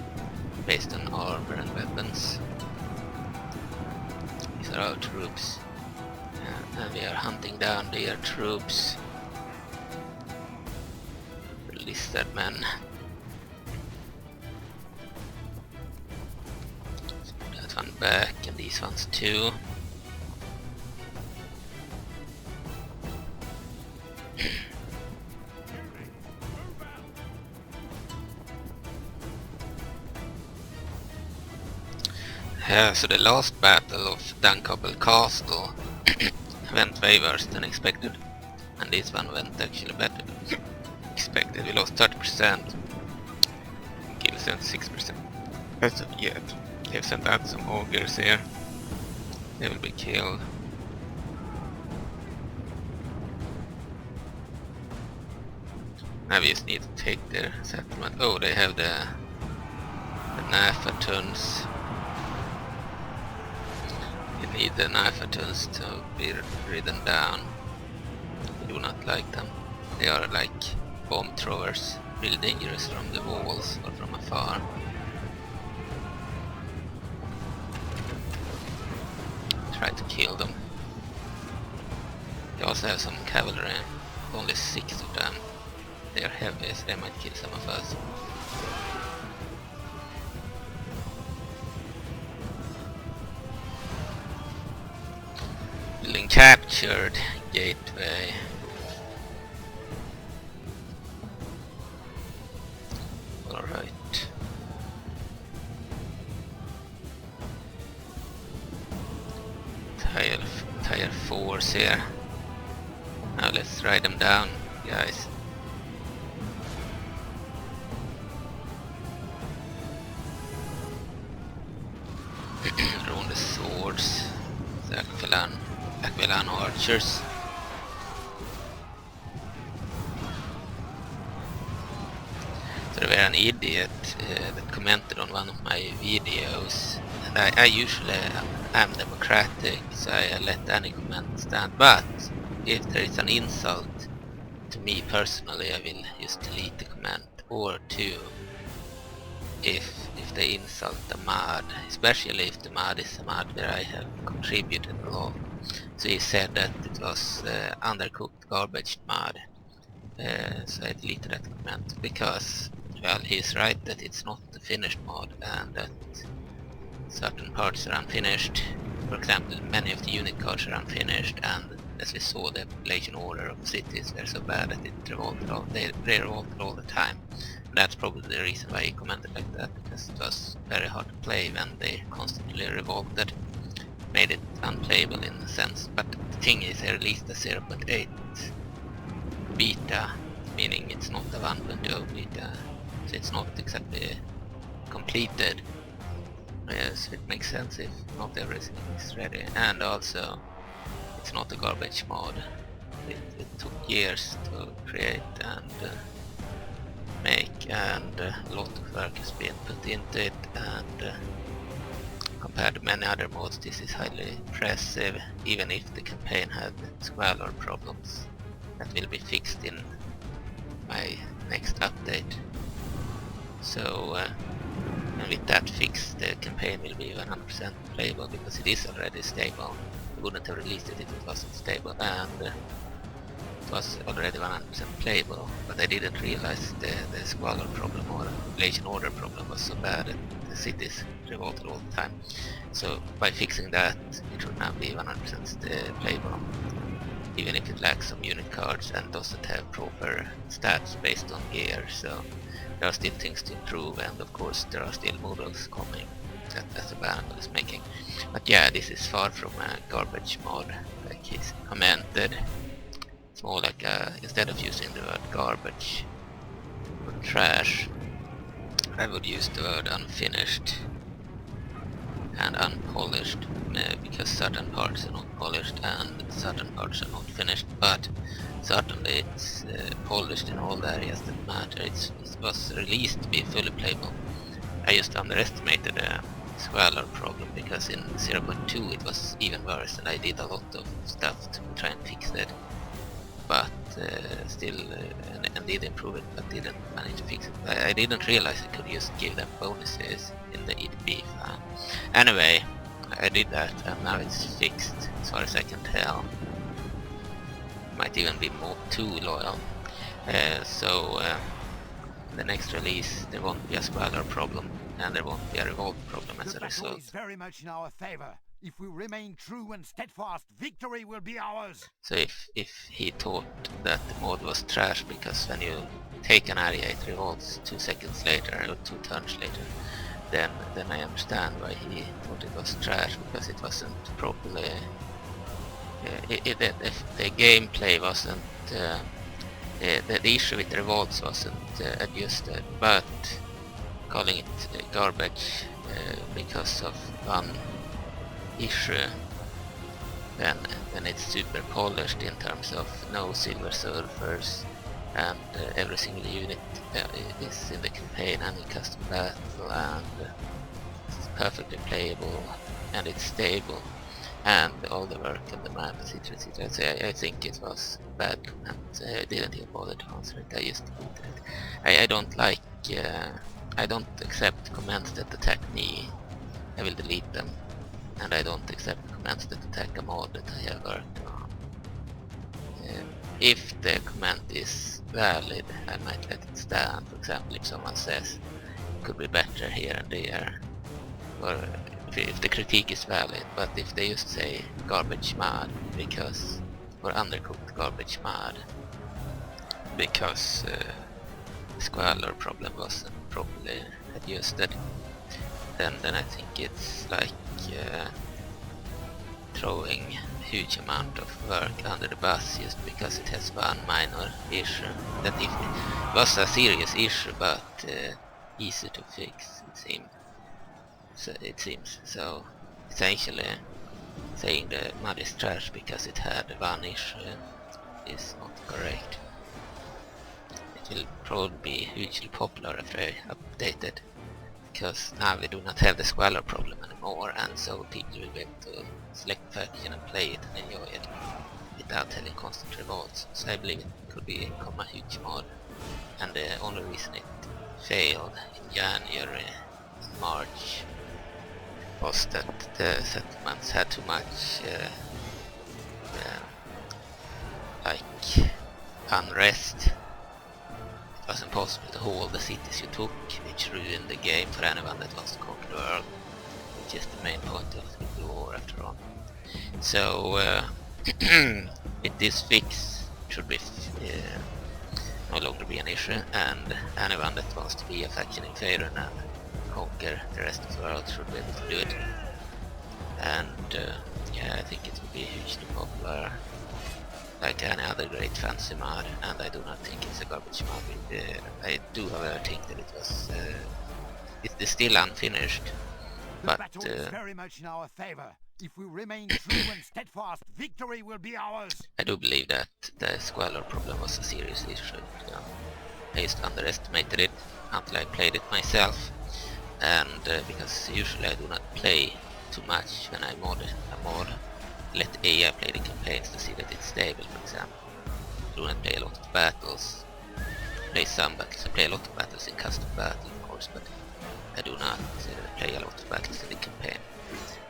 based on armor and weapons. These are our troops, and we are hunting down their troops. Lizard men. That one back, and these ones too. Yeah, so the last battle of Dunkapple Castle went way worse than expected, and this one went actually better than expected. We lost 30%, killed 76%. As of yet, they've sent out some ogres here. They will be killed. Now we just need to take their settlement. Oh, they have the Nafatons. We need the Nafatons to be ridden down. We do not like them. They are like bomb throwers, really dangerous from the walls or from afar. Try to kill them. They also have some cavalry, only 6 of them. They are heavy, so they might kill some of us. Building captured, gateway. Alright. Tire force here. Now let's ride them down, guys. Drawn the swords. The Akh'Velar archers. So there were an idiot that commented on one of my videos, and I usually am democratic, so I let any comment stand, but if there is an insult to me personally, I will just delete the comment, or two, if they insult the mod, especially if the mod is a mod where I have contributed a lot. So he said that it was undercooked garbage mod, so I deleted that comment because, well, he's right that it's not the finished mod and that certain parts are unfinished. For example, many of the unit cards are unfinished, and as we saw, the population order of cities were so bad that it revolted they revolted all the time. That's probably the reason why he commented like that, because it was very hard to play when they constantly revolted. Made it unplayable in a sense, but the thing is, they released a 0.8 beta, meaning it's not a 1.0 beta, so it's not exactly completed. Yes, it makes sense if not everything is ready, and also it's not a garbage mod. It took years to create and make, and a lot of work has been put into it, and compared to many other mods, this is highly impressive, even if the campaign had squalor problems that will be fixed in my next update. So and with that fixed, the campaign will be 100% playable, because it is already stable. I wouldn't have released it if it wasn't stable, and it was already 100% playable, but I didn't realize the squalor problem or population order problem was so bad that the cities revolted all the time. So by fixing that, it should now be 100% playable, even if it lacks some unit cards and doesn't have proper stats based on gear. So there are still things to improve, and of course there are still models coming that the band is making. But yeah, this is far from a garbage mod like he's commented. It's more like instead of using the word garbage or trash, I would use the word unfinished and unpolished, because certain parts are not polished and certain parts are not finished, but certainly it's polished in all the areas that matter. It was released to be fully playable. I just underestimated the squalor problem, because in 0.2 it was even worse, and I did a lot of stuff to try and fix it, but still and did improve it, but didn't manage to fix it. I didn't realize I could just give them bonuses in the EDB. Anyway, I did that, and now it's fixed as far as I can tell. Might even be more too loyal. So the next release there won't be a squalor problem, and there won't be a revolt problem as a result. The battle is very much in our favor. If we remain true and steadfast, victory will be ours. So if he thought that the mod was trash because when you take an area it revolts 2 seconds later or 2 turns later, then I understand why he thought it was trash, because it wasn't properly the gameplay wasn't the issue with the revolts wasn't adjusted. But calling it garbage because of one issue, then it's super polished in terms of no silver surfers, and every single unit is in the campaign and in custom battle, and it's perfectly playable, and it's stable, and all the work on the map, etc. So I think it was bad comment. I didn't even bother to answer it. I just deleted it. I don't like I don't accept comments that attack me. I will delete them. And I don't accept comments that attack a mod that I have worked on. If the comment is valid, I might let it stand. For example, if someone says it could be better here and there, or if the critique is valid. But if they just say garbage mod because, or undercooked garbage mod because squalor problem wasn't properly adjusted, then I think it's like throwing a huge amount of work under the bus just because it has one minor issue. That if it was a serious issue but easy to fix, it seems. So essentially saying the mod is trash because it had one issue is not correct. It will probably be hugely popular after I update it, because now we do not have the squalor problem anymore, and so people will be able to select faction and play it and enjoy it without having constant revolts. So I believe it could become a huge mod, and the only reason it failed in January and March was that the settlements had too much like unrest. It was impossible to hold the cities you took, which ruined the game for anyone that wants to conquer the world, which is the main point of the war after all. So with this fix should be no longer be an issue, and anyone that wants to be a faction in Faerun and conquer the rest of the world should be able to do it. And yeah, I think it will be hugely popular, like any other great fancy mod, and I do not think it's a garbage mod. I do however think that it was it's still unfinished, The but battle is very much in our favor. If we remain true and steadfast, victory will be ours. I do believe that the squalor problem was a serious issue. I just underestimated it until I played it myself, and because usually I do not play too much when I mod a mod. Let AI play the campaigns to see that it's stable, for example. I do not play a lot of battles. Play some battles. I play a lot of battles in custom battle, of course, but I do not play a lot of battles in the campaign.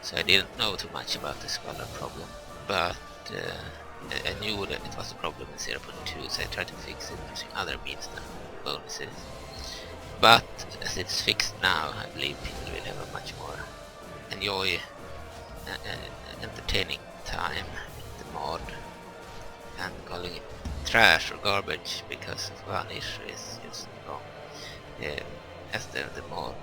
So I didn't know too much about the Scholar problem, but I knew that it was a problem in 0.2, so I tried to fix it using other means than bonuses. But as it's fixed now, I believe people will have a much more entertaining time with the mod, and calling it trash or garbage because of one issue is just wrong. As the mod,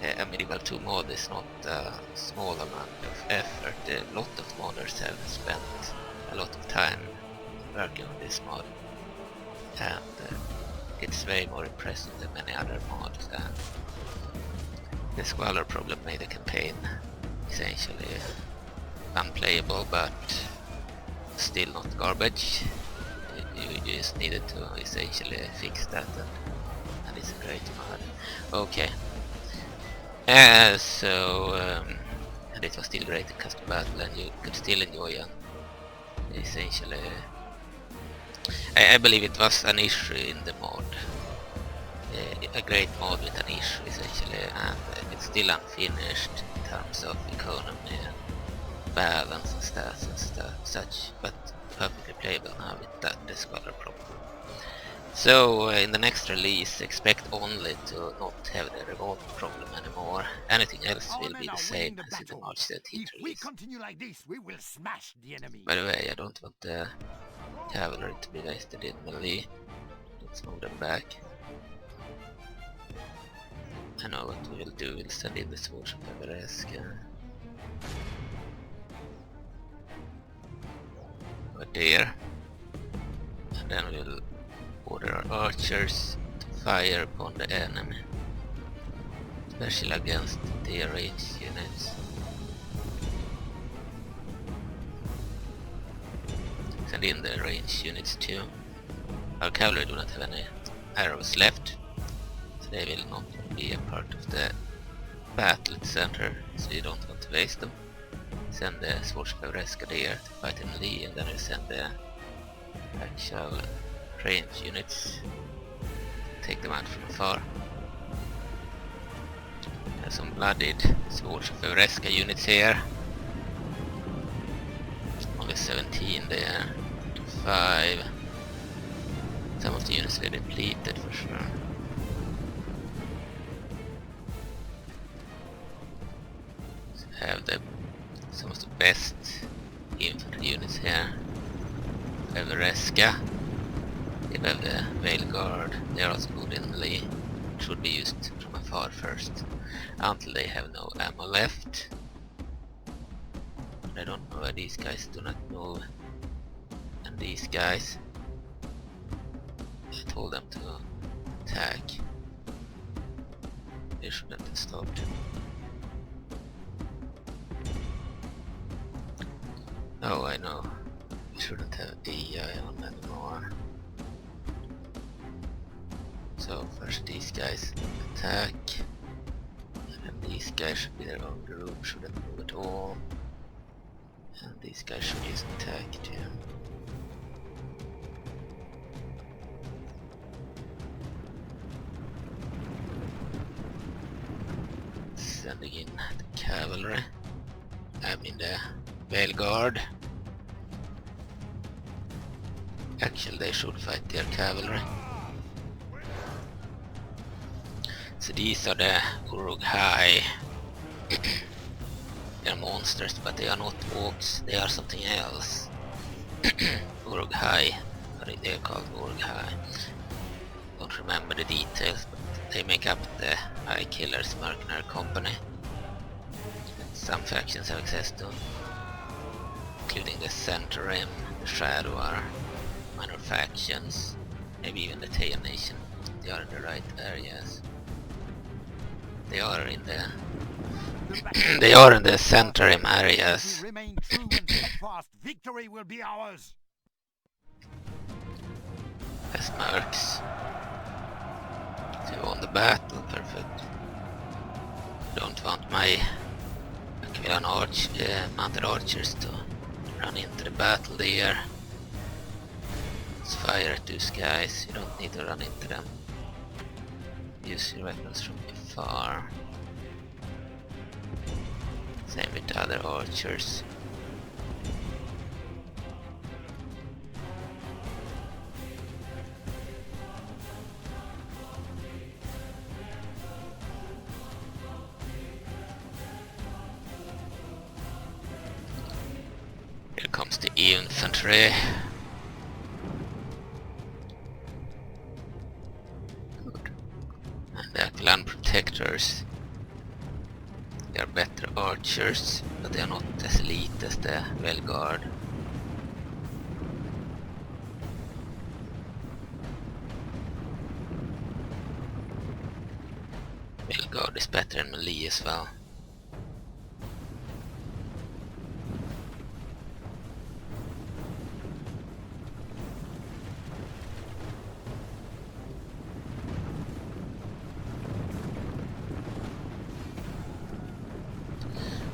a Medieval 2 mod is not a small amount of effort. A lot of modders have spent a lot of time working on this mod, and it's way more impressive than many other mods. And the Squalor problem made the campaign essentially unplayable, but still not garbage. You just needed to essentially fix that, and it's a great mod. Okay. And it was still great in custom battle, and you could still enjoy it. Essentially, I believe it was an issue in the mod. A great mod with an issue, essentially, and it's still unfinished in terms of economy and balance and stats and such, but perfectly playable now with that Scholar problem. So in the next release, expect only to not have the revolt problem anymore. Anything else will be the same as in the March 13th If we release. continue like this, we will smash the enemy. By the way, I don't want the cavalry to be wasted in melee. Let's move them back. I know what we will do, we'll send in the swords of Akh'Velar. Over there. And then we'll order our archers to fire upon the enemy, especially against the ranged units. Send in the ranged units too. Our cavalry do not have any arrows left, so they will not be a part of the battle center, so you don't want to waste them. Send the swords of Akh'Velar there to fight in melee, and then you send the actual range units, take them out from afar. There's some bloodied swords of Akh'Velar units here. Only 17 there, 5. Some of the units were depleted for sure. So have some of the best infantry units here. Akh'Velar. We have the Veil Guard, they are also good in melee, should be used from afar first, until they have no ammo left. I don't know why these guys do not move, and these guys, I told them to attack, they shouldn't have stopped. Oh, I know, we shouldn't have AI on anymore. So first these guys attack, and then these guys should be their own group, shouldn't move at all, and these guys should just attack too. Sending in the cavalry, I mean the Veil Guard. Actually they should fight their cavalry. So these are the Uruk-hai. They're monsters, but they are not orcs, they are something else. Uruk-hai, they're called Uruk-hai. Don't remember the details, but they make up the Eye Killers mercenary company. Some factions have access to, including the Center Rim, the Shadow are minor factions, maybe even the Taiyan Nation. They are in the right areas. They are in the center rim areas. Remain true and steadfast. Victory will be ours. As mercs. So you won the battle, perfect. Don't want my on mounted archers to run into the battle there. Let's fire at those guys, you don't need to run into them. Use your weapons from afar. Same with the other archers. Here comes the infantry. Good. And the Akh'Velar protectors. They are better archers, but they are not as elite as the Velguard. Velguard is better in melee as well.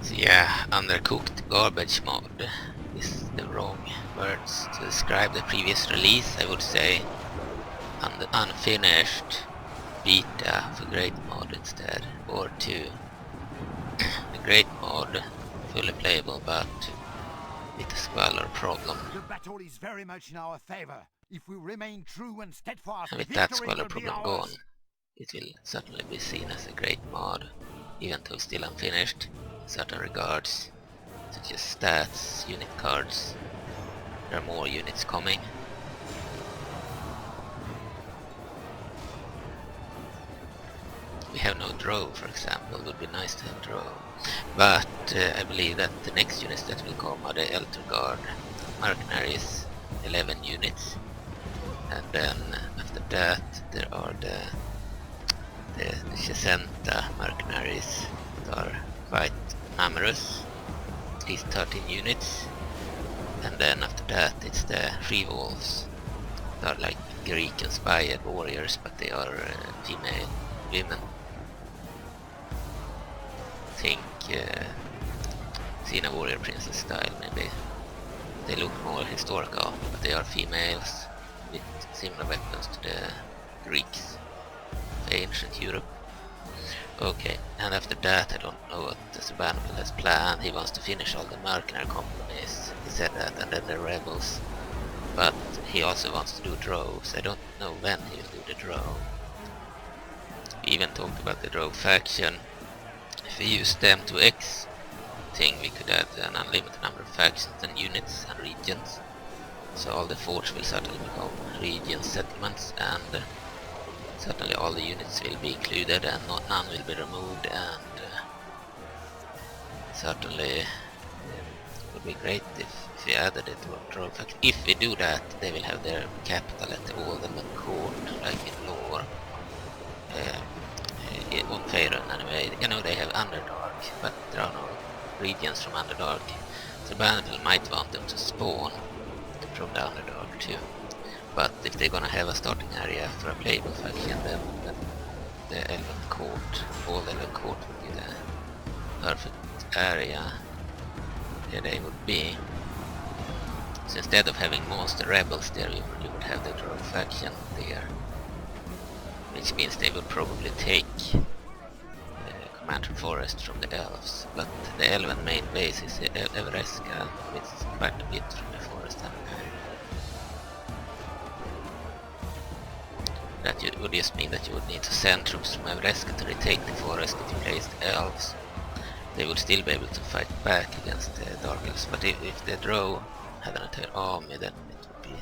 So yeah, undercooked garbage mod is the wrong words to describe the previous release. I would say unfinished beta for great mod instead, or two. The great mod fully playable but with a squalor problem. The battle is very much in our favor. If we remain true and steadfast, And with that victory squalor will be problem ours. gone, it will certainly be seen as a great mod, even though still unfinished in certain regards, such as stats, unit cards. There are more units coming. We have no draw, for example. It would be nice to have draw, but I believe that the next units that will come are the Elder Guard mercenaries, 11 units, and then after that there are the Chesenta mercenaries that are quite numerous, at least 13 units, and then after that it's the Free Wolves. They are like Greek-inspired warriors, but they are female women. Think Xena Warrior Princess style maybe. They look more historical, but they are females with similar weapons to the Greeks of ancient Europe. Okay, and after that I don't know what the Sabanapal has planned. He wants to finish all the mercenary companies, he said that, and then the rebels. But he also wants to do droves. I don't know when he will do the drove. We even talked about the drove faction. If we use the M2X thing, we could add an unlimited number of factions and units and regions. So all the forts will certainly become regions, settlements, and certainly all the units will be included and none will be removed, and certainly it would be great if we added it to a drove faction. If we do that, they will have their capital at the Elven Court, like in lore. On Faerun anyway. You know, they have Underdark, but there are no regions from Underdark. So Bannerville might want them to spawn from the Underdark too. But if they're gonna have a starting area for a playable faction, then the Elven Court, all Elven Court would be the perfect area where they would be. So instead of having monster rebels there, you would have the drone faction there. Which means they will probably take Commander Forest from the elves, but the elven main base is Evereska, which is quite a bit from the forest. That would just mean that you would need to send troops from Evereska to retake the forest if you placed elves. They would still be able to fight back against the Dark Elves, but if the Drow had an entire army, then it would be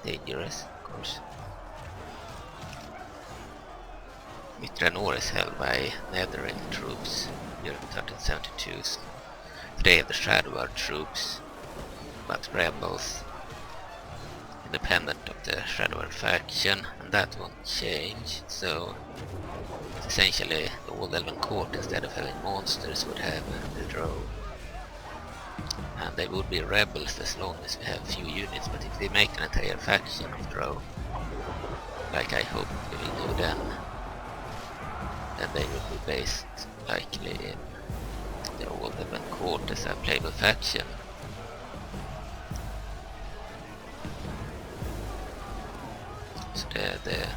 dangerous, of course. Mitranor is held by Nethering troops during 1372, so they have the Shadowguard troops, but rebels, independent of the Shadowguard faction, and that won't change. So essentially the old Elven Court, instead of having monsters, would have the Drow, and they would be rebels as long as we have few units. But if they make an entire faction of Drow, like I hope we will do, then they will be based likely in the old Elven Court. fought as a playable faction. So the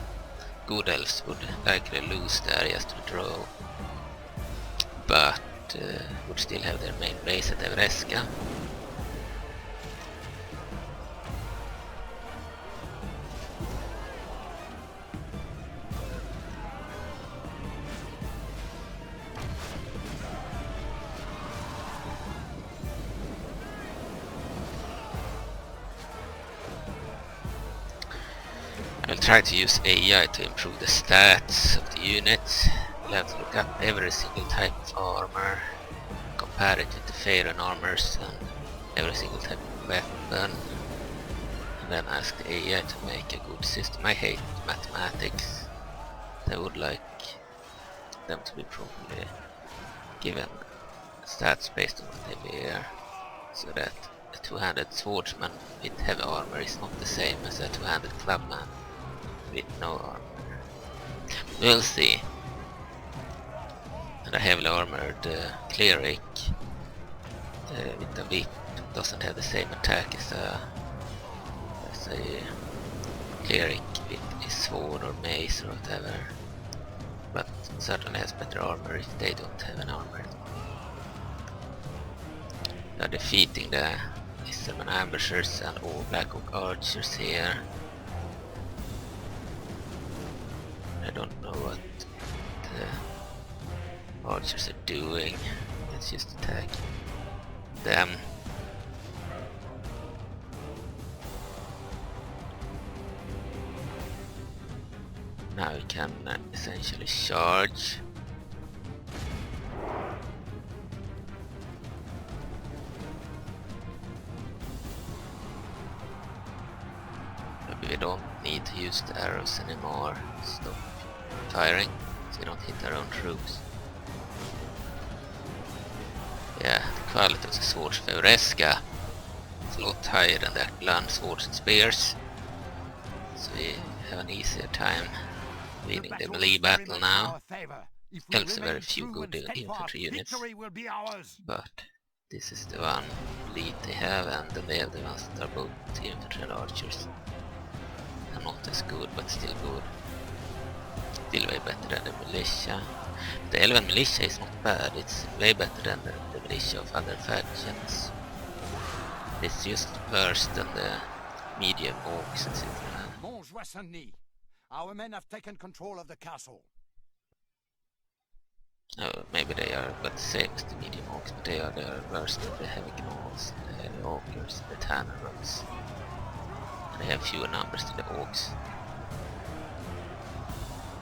good elves would likely lose the areas to draw, but would still have their main base at Evreska. I'll try to use AI to improve the stats of the units. We'll have to look up every single type of armor, compare it with the Faerun armors and every single type of weapon, and then ask the AI to make a good system. I hate mathematics. I would like them to be properly given stats based on what they wear, so that a two-handed swordsman with heavy armor is not the same as a two-handed clubman with no armor. We'll see. And a heavily armored cleric with a whip doesn't have the same attack as a cleric with his sword or mace or whatever, but certainly has better armor if they don't have an armor. They are defeating the Iserman ambushers and all Black Oak archers here. I don't know what the archers are doing. Let's just attack them. Now we can essentially charge. Maybe we don't need to use the arrows anymore. Stop firing, so we don't hit our own troops. Yeah, the quality of the swords of Evreska is a lot higher than the Akh'Velar swords and spears, so we have an easier time winning the melee battle now. Elves have very few good infantry units, but this is the one fleet they have, and then they have the ones that are both infantry and archers. And not as good, but still good. Still way better than the militia. The Elven militia is not bad, it's way better than the militia of other factions. It's just worse than the medium orcs, etc. Our men have taken control of the castle. Oh, maybe they are about the same as the medium orcs, but they are worse than the heavy gnolls, the heavy ogres, the tannerons. And they have fewer numbers than the orcs.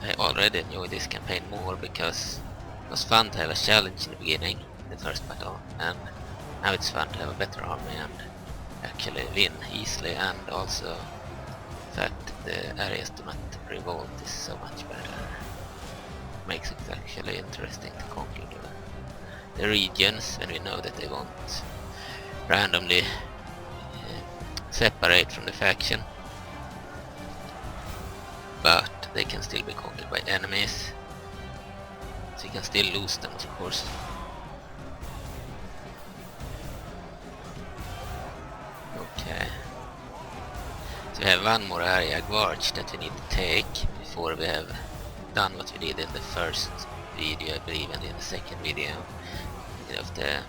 I already enjoy this campaign more because it was fun to have a challenge in the beginning, the first battle, and now it's fun to have a better army and actually win easily, and also the fact that the areas do not revolt is so much better. Makes it actually interesting to conquer the regions when we know that they won't randomly separate from the faction, but they can still be conquered by enemies, so you can still lose them, of course. Okay, so we have one more area, Gvarch, that we need to take before we have done what we did in the first video, I believe, and in the second video of the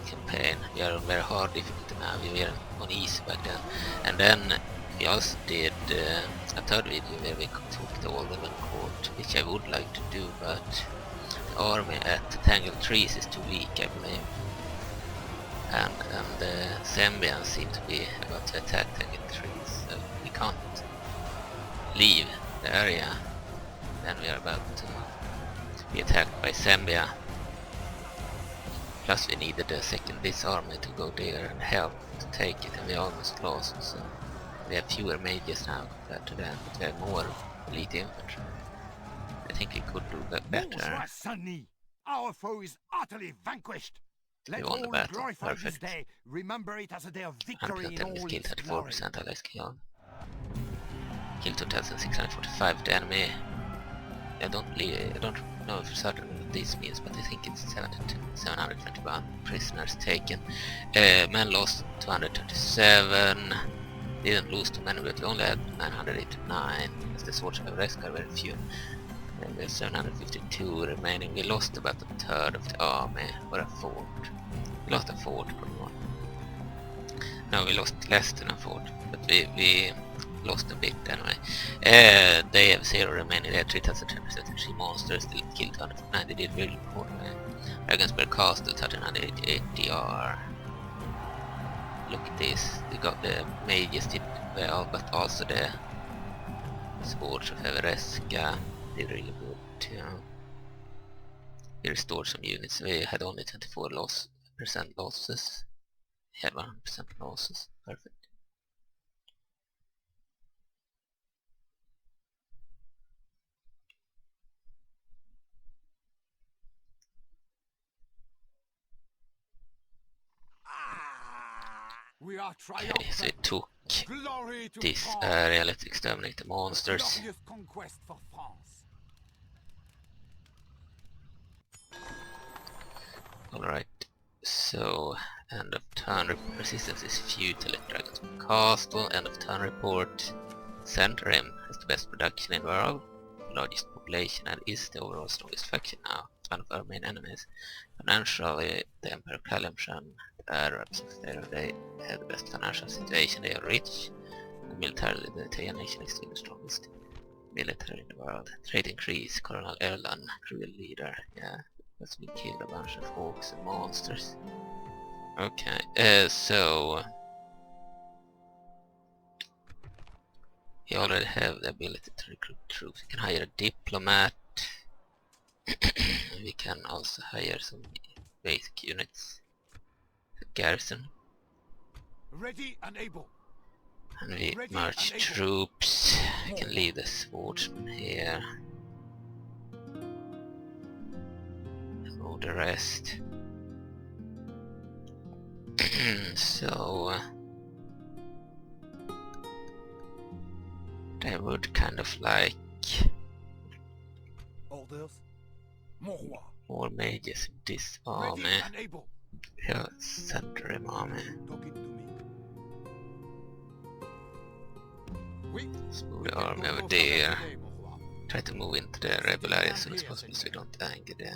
campaign. We are on very hard difficulty now, we were on easy back then. And then we also did a third video where we took the Alderman Court, which I would like to do, but the army at Tangled Trees is too weak, I believe. And the Sembians seem to be about to attack Tangled Trees, so we can't leave the area. Then we are about to be attacked by Sembia. Plus we needed this army to go there and help to take it, and we almost lost, so we have fewer mages now compared to them, but we have more elite infantry. I think we could do better. Our foe is utterly vanquished. We won the battle, glorify this perfect. day. Remember it as a day of victory in Until all skill its glory. 34% allies kill. Kill 2645 the enemy. I don't know for certain this means, but I think it's 721 prisoners taken. Men lost 237. Didn't lose too many, but we only had 989. As the Swords of Everest are very few. And we have 752 remaining. We lost about a third of the army, or a fourth. We lost a fourth from one. No, we lost less than a fourth, but we lost a bit anyway. They have 0 remaining. They had 3,373 monsters. They killed 209. They did really poor. Dragonsberg Castle 1388 DR. Look at this. They got the mages did well, but also the Swords of Everest did really good. We restored some units. We had only 24% losses. We had 100% losses. Perfect. We are Okay, so it triumphant. took Glory to this France. area. Let's exterminate the monsters. Glorious conquest for France. Alright, so end of turn resistance is futile at Dragonsberg Castle. End of turn report. Center Rim has the best production in the world, largest population, and is the overall strongest faction now. It's one of our main enemies. Financially, the Emperor Kalimshan, the Arabs of there, they have the best financial situation. They are rich, and militarily the Tayan nation is still the strongest military in the world. Trade increase. Colonel Erlan, cruel leader. Yeah. Because we killed a bunch of orcs and monsters. Okay, so we already have the ability to recruit troops. We can hire a diplomat. We can also hire some basic units. Garrison. Ready and able. And we Ready march and able. troops. We can leave the swordsman here. Move the rest. So I would kind of like Orders? Mon roi. more mages in this Ready army. and able. Here, center him army. Talking to me. Oui. Let's move We the can army go over no there. further today, mon roi. Try to move into the rebel area as soon as possible so we don't anger the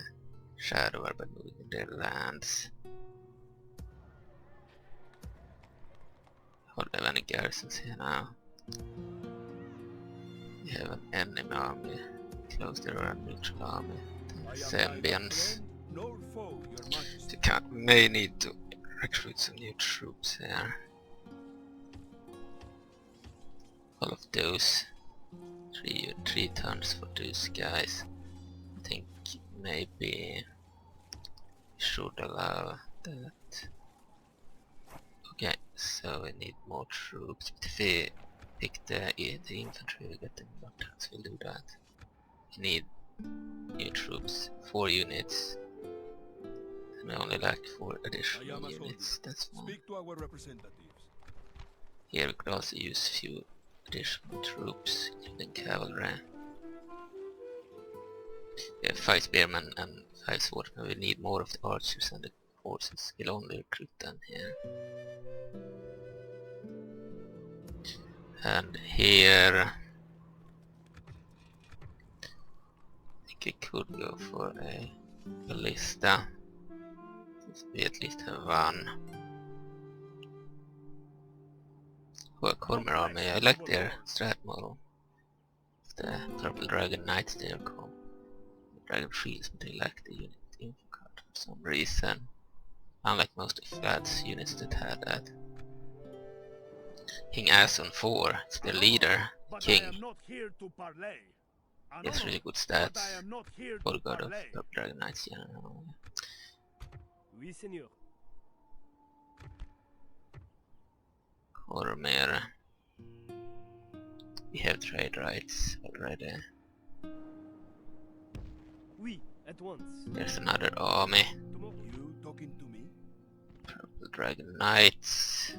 shadow by moving in their lands. Hold have any garrisons here now. We have an enemy army. Close to our neutral army. I am Sembians. neither friend nor foe, your majesty. We may need to recruit some new troops here. All of those. Three turns for those guys. I think maybe we should allow that. Okay, so we need more troops. But if we pick the infantry, we get them more turns. We'll do that. We need new troops, 4 units. And we only lack 4 I additional am a units. soldier. That's fine. Speak to our representatives. Here we could also use a few additional troops, including cavalry. We have 5 spearmen and 5 swordsmen. We need more of the archers and the horses. We'll only recruit them here. And here I think we could go for a ballista. We at least have one. Cormor army, I like their strat model. The purple dragon knights they are called. The dragon shields, but they lack the unit info card for some reason. Unlike most of Vlad's units that had that. King Ason 4 is their leader. But I King. am not here to parley. He has really good But I stats. am not here For to the god of parley. purple dragon knights, yeah. Oui, senor. Cormor. We have trade rights already. Oui, at once. There's another army. Tomorrow. You talking to me? Purple Dragon Knights,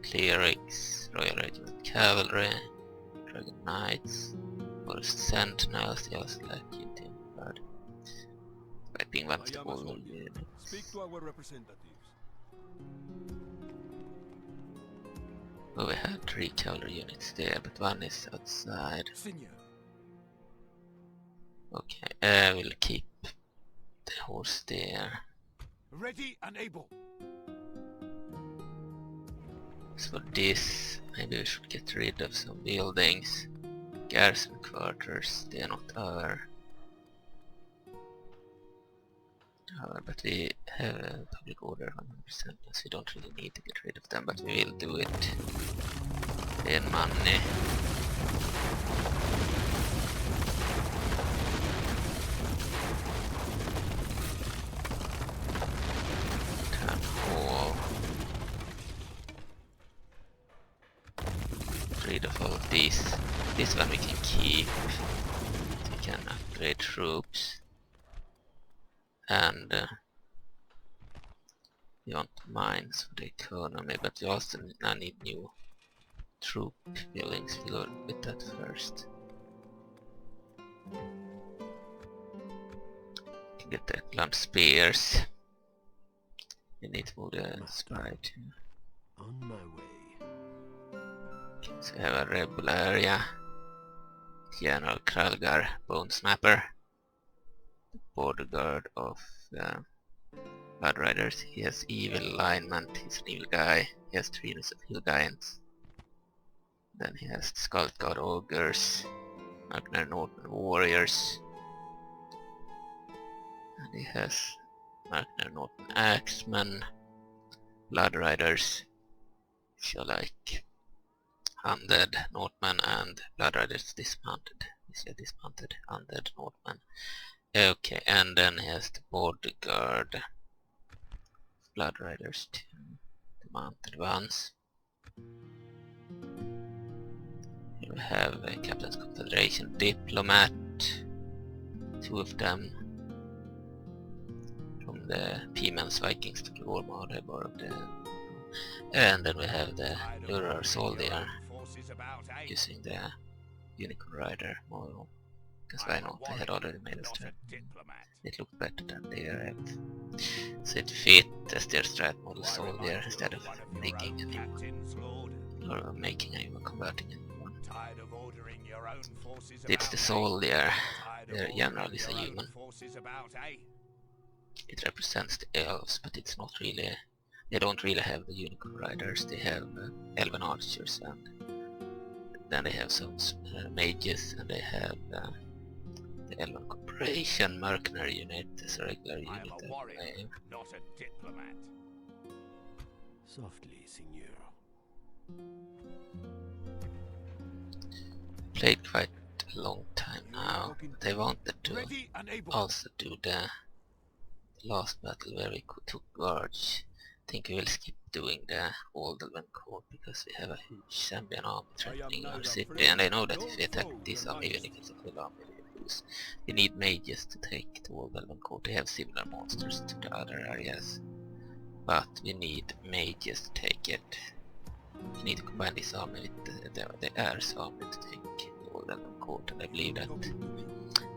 Clerics, Royal Regiment Cavalry, Dragon Knights, Forest Sentinels, they also like unity and blood. keeping one of the I am a older soldier. units. Speak to our representatives. Oh, we have 3 cavalry units there, but one is outside. Signor. Okay, we'll keep the horse there. Ready and able. So for this, maybe we should get rid of some buildings. Garrison quarters, they are not our. But we have a public order 100%, so we don't really need to get rid of them, but we will do it in money. Town hall. Get rid of all of these. This one we can keep. We can upgrade troops. And we want mines for the economy, but we also now need new troop buildings. We'll go with that first. Can get the lump spears. We need to move the spy too. On my way. Okay, so we have a rebel area. General Kralgar, Bone Snapper. The border guard of Blood Riders. He has evil alignment, he's an evil guy. He has 3 units of hill giants. Then he has Skull God Ogres, Magnar Northern Warriors. And he has Magnar Northern Axemen, Blood Riders, which are like Undead Northmen and Blood Riders dismounted. These are dismounted Undead Northmen. Okay, and then he has the border guard, Blood Riders too, the mounted ones. Here we have a Captain's Confederation Diplomat, 2 of them from the P-Men's Vikings to the Warmade borrowed the. And then we have the Lurar Soldier using the Unicorn Rider model. Because why not? They had already made a strat. It looked better than they arrived. So it fit as their strat model soldier instead of making a new one. Or making a new one, converting a new one. It's the soldier. Their general is a human. It represents the elves, but it's not really. They don't really have the unicorn riders. They have elven archers, and then they have some mages, and they have the Elven Corporation mercenary unit as a regular unit. I'm a warrior, not a diplomat. Softly, Signor. Played quite a long time now, but I wanted to Ready and able. also do the last battle where we took guards. I think we will skip doing the Old Elven Court because we have a huge Zambian army threatening our city, and I know that if we attack this army, even if it's a full army, we will lose. We need mages to take the Old Elven Court. They have similar monsters to the other areas, but we need mages to take it. We need to combine this army with the Air's army to take the Old Elven Court, and I believe that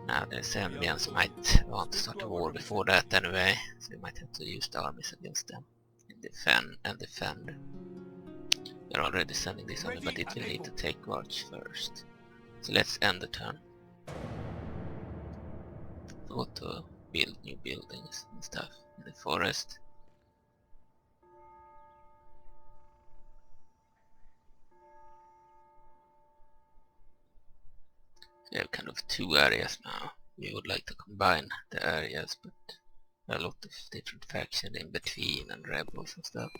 now the Zambians might want to start a war before that anyway, so we might have to use the armies against them. Defend. We're already sending this army, but it will need to take guards first. So let's end the turn. Go to build new buildings and stuff in the forest. We have kind of 2 areas now. We would like to combine the areas, but there are a lot of different factions in between and rebels and stuff.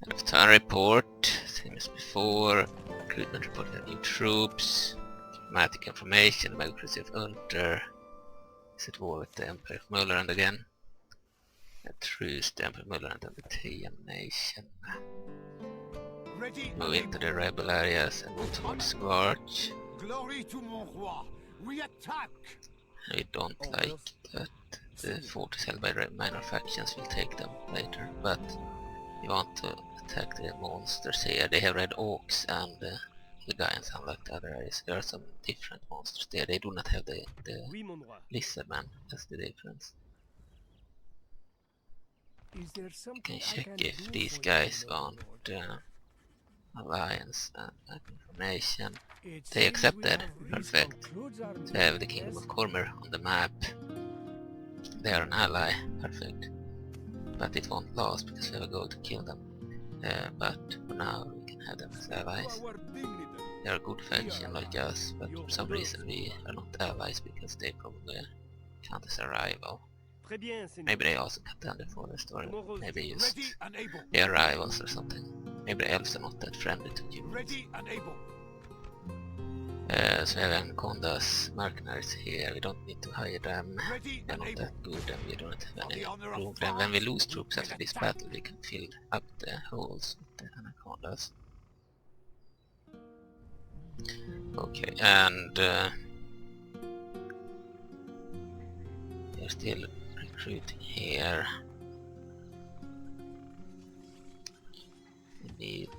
End of turn report, same as before. Recruitment report of new troops. Diplomatic information, democracy of Unter. Is at war with the Empire of Mullerand again. A truce, the Emperor of Mullerand and the Teian nation. Ready Move and into able. the rebel areas and move towards Scorch. Glory to Mon Roi. We attack. We don't like that the fort is held by minor factions. We'll take them later, but we want to attack the monsters here. They have red orcs and giants unlike the other areas. There are some different monsters there. They do not have the Oui, mon roi. lizard man. That's the difference. Is there You something can I check can if do these for guys you, noble want lord? alliance and that information. It They seems accepted. we have Perfect. concludes our So I have the meeting, Kingdom of yes? Cormanthyr on the map. They are an ally. Perfect. But it won't last because we have a goal to kill them. But for now we can have them as allies. Our dignity. They are a good faction like us, but Your for some orders, reason we are not allies because they probably count as a rival. Très bien, Seigneur. Maybe they also contend the forest, or Tomorrow's maybe just Ready and able. they are rivals or something. Maybe the elves are not that friendly to humans. Ready and able. So we have Anaconda's mercenaries here. We don't need to hire them. Ready They're and not able. that good and we don't have For any the honor of room for them. When we lose France, troops we after will this attack. battle we can fill up the holes with the Anacondas. Okay, and we're still recruiting here. We need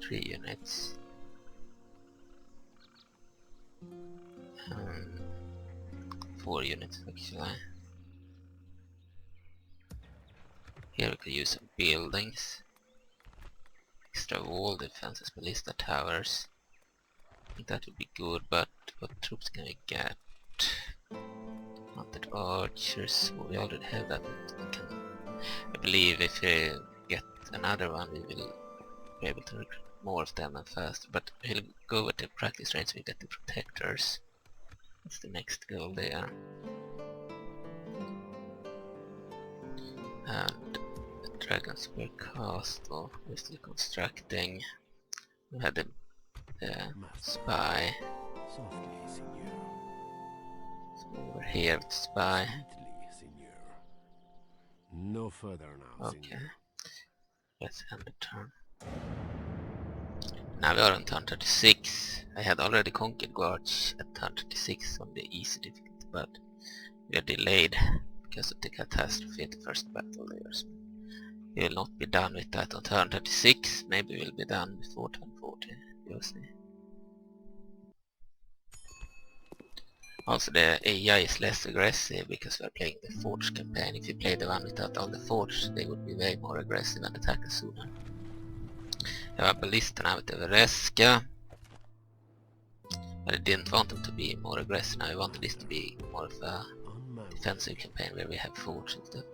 3 units. 4 units actually. Here we could use some buildings. Extra wall defenses, ballista towers. I think that would be good, but what troops can we get? Mounted archers, well, we already have that. I believe if we get another one we will be able to recruit more of them and faster, but we'll go with the practice range so we get the protectors. That's the next goal there. And the Dragon's Spear Castle, we're still constructing. We had the spy. Softly, Signor. So over here with the spy. Sweetly, Signor. No further now, Okay. Signor. Let's end the turn. Now we are on turn 36. I had already conquered Gorge at turn 36 on the easy difficulty, but we are delayed because of the catastrophe at the first battle there. So we will not be done with that on turn 36. Maybe we'll be done before turn 40. You'll see. Also the AI is less aggressive because we are playing the Forge campaign. If you play the one without all the Forge, they would be way more aggressive and attack us sooner. Jag har ballista now with the Vereska. But I didn't want them to be more aggressive now. I wanted this to be more of a On my defensive way. campaign where we have Forge and stuff.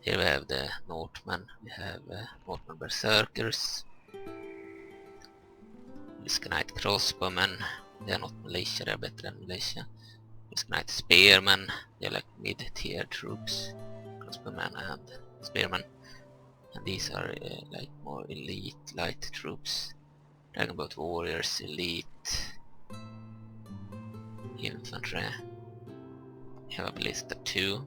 Here we have the Northmen. We have Northmen Berserkers. Knight Crossbowmen. They are not militia, they are better than militia. Knight Spearmen. They are like mid-tier troops. Crossbowmen and Spearmen. And these are like more elite light troops. Dragonboat Warriors, elite infantry. We have a ballista too.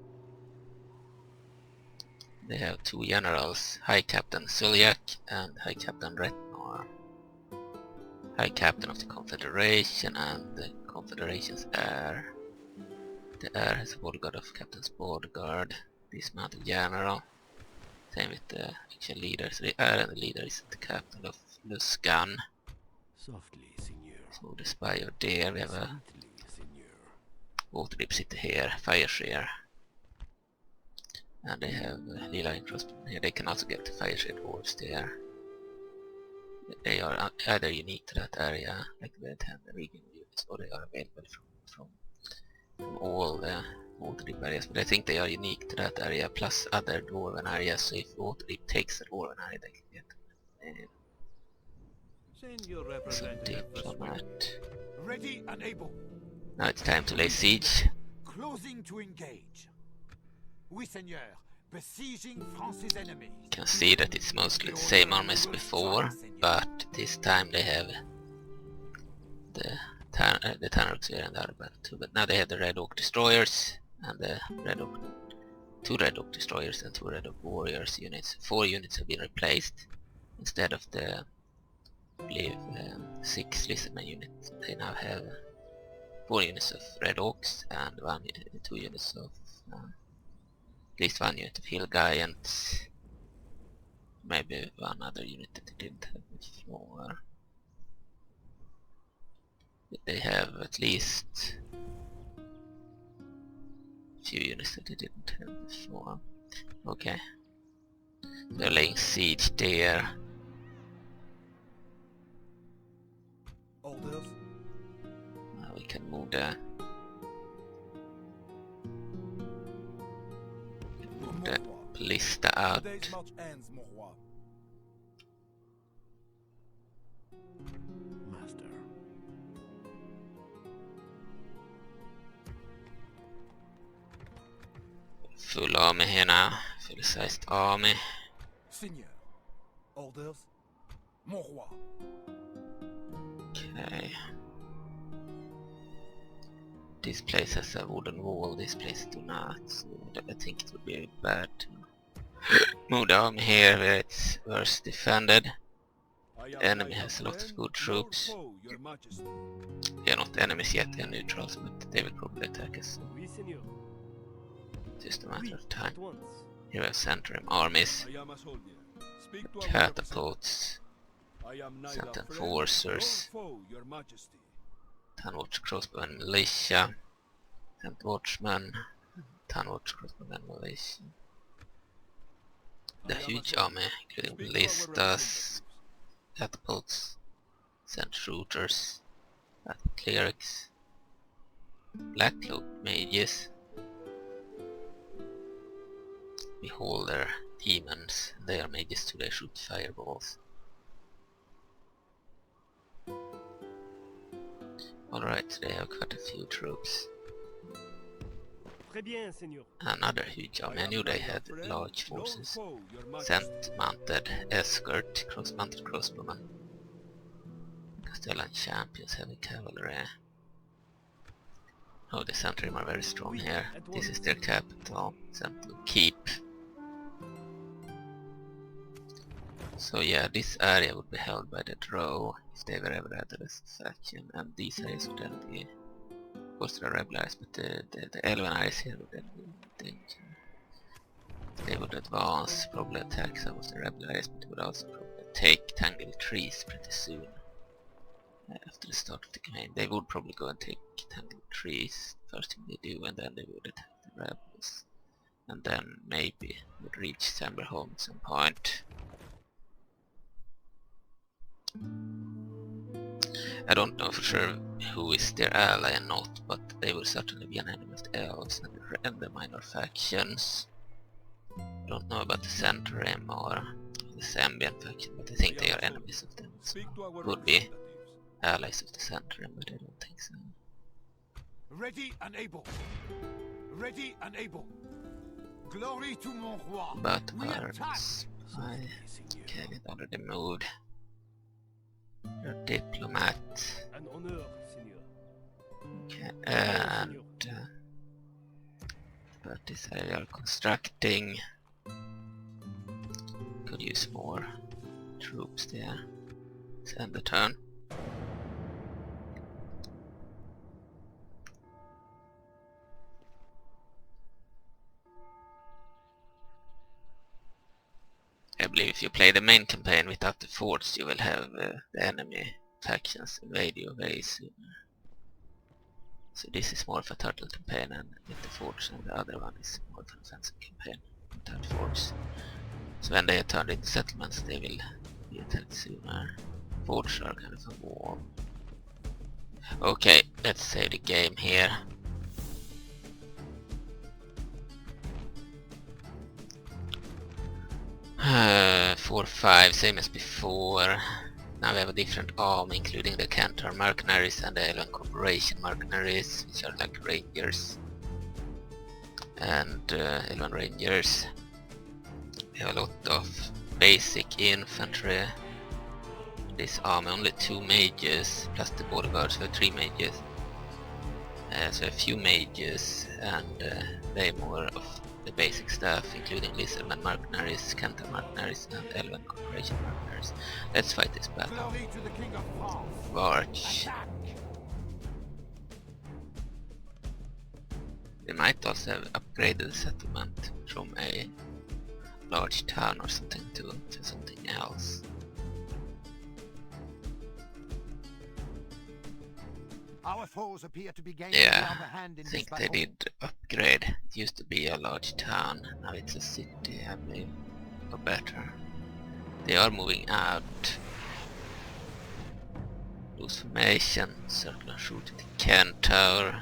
They have 2 generals, High Captain Sulyak and High Captain Retnor. High Captain of the Confederation and the Confederation's heir. The heir has a bodyguard of Captain's bodyguard. Dismounted general. Same with the actual leader. So the heir and the leader is the captain of Luskan. Softly, Signor. So the spy are there. We have a Sweetly, Signor. Waterdeep City here, Fireshare. And they have Lila interest here. They can also get the Fireshare dwarves there. They are either unique to that area, like the 10 regional units, or they are available from all the Waterdeep areas. But I think they are unique to that area, plus other dwarven areas, so if Waterdeep takes the dwarven area, they can get Send your some representative for diplomat. Ready and able. Now it's time to lay siege. Closing to engage. Oui, Seigneur. Besieging France's enemy. You can see that it's mostly the same army as before, but this time they have the Tanarks here and the other battle too. But now they have the Red Oak Destroyers and the two Red Oak Destroyers and 2 Red Oak Warriors units. 4 units have been replaced instead of the, I believe, 6 Lizardman units. They now have 4 units of Red Oaks and 2 units of at least 1 unit of Hill Giants. Maybe 1 other unit that they didn't have before. They have at least a few units that they didn't have before. Okay. They're laying siege there. Orders. Now we can move the ballista out. Today's march ends, mon roi. Master. Full army here now. Full sized army. Seigneur. Orders. Mon roi. Okay. This place has a wooden wall, this place do not, so I think it would be bad to move the army here where it's worse defended. The enemy has a lot of good troops. Foe, your majesty. They are not enemies yet, they are neutrals, but they will probably attack us, so Oui, Seigneur. it's just a matter Oui, of time. at once. Here we have Centrum armies, I am a soldier. Speak to our catapults, representative. I am neither Sent friend enforcers, nor foe, your majesty. 10 watch crossbowmen militia, 10 watchmen, 10 watch crossbowmen militia. The huge army, including Speak to our ballistas, representatives. catapults, sent shooters, clerics, black cloak mages, beholder demons, they are mages too, they shoot fireballs. Alright, they have quite a few troops. Très bien, Seigneur. Another huge army, I knew they had large forces. Sent mounted escort, mounted crossbowmen. Castellan champions having cavalry. Oh, the Centrum are very strong here. This is their capital, Dunkapple Keep. So yeah, this area would be held by the Drow if they were ever at the faction, and these areas would then be, of course there are rebel areas, but the Elven areas here would then be in danger. They would advance, probably attack some of the rebel areas, but they would also probably take Tangled Trees pretty soon. After the start of the campaign, they would probably go and take Tangled Trees, first thing they do, and then they would attack the rebels. And then maybe would reach Samberholm at some point. I don't know for sure who is their ally and not, but they will certainly be an enemy of the Elves and the minor factions. I don't know about the Centrum or the Zambian faction, but I think they are enemies of them. So Speak to our could be representatives. allies of the Centrum, but I don't think so. Ready and able. Ready and able. Glory to mon roi. But We our attack. spy, okay, it already moved. Your diplomat, An honneur, Seigneur. okay, Yes, and but this area are constructing. Could use more troops there. Send the turn. I believe if you play the main campaign without the forts, you will have the enemy factions invade you very soon. So this is more of a turtle campaign and with the forts, and the other one is more of an offensive campaign without forts. So when they are turned into settlements, they will be attacked sooner. Forts are kind of a wall. Okay, let's save the game here. Uh, 4-5, same as before. Now we have a different army, including the Cantor mercenaries and the Elven Corporation mercenaries, which are like rangers. And Elven rangers. We have a lot of basic infantry. This army, only 2 mages, plus the bodyguards, we have 3 mages. So a few mages, and they more of the basic stuff, including Lizardman mercenaries, Cantor mercenaries, and Elven Corporation mercenaries. Let's fight this battle. Glory to the King of France. March. Attack. We might also have upgraded the settlement from a large town or something to something else. Our foes appear to be gaining Yeah, the upper hand in I this think battle. they did upgrade. It used to be a large town, now it's a city, I believe. Or better. They are moving out. Loose formation, circle and shoot at the Ken Tower.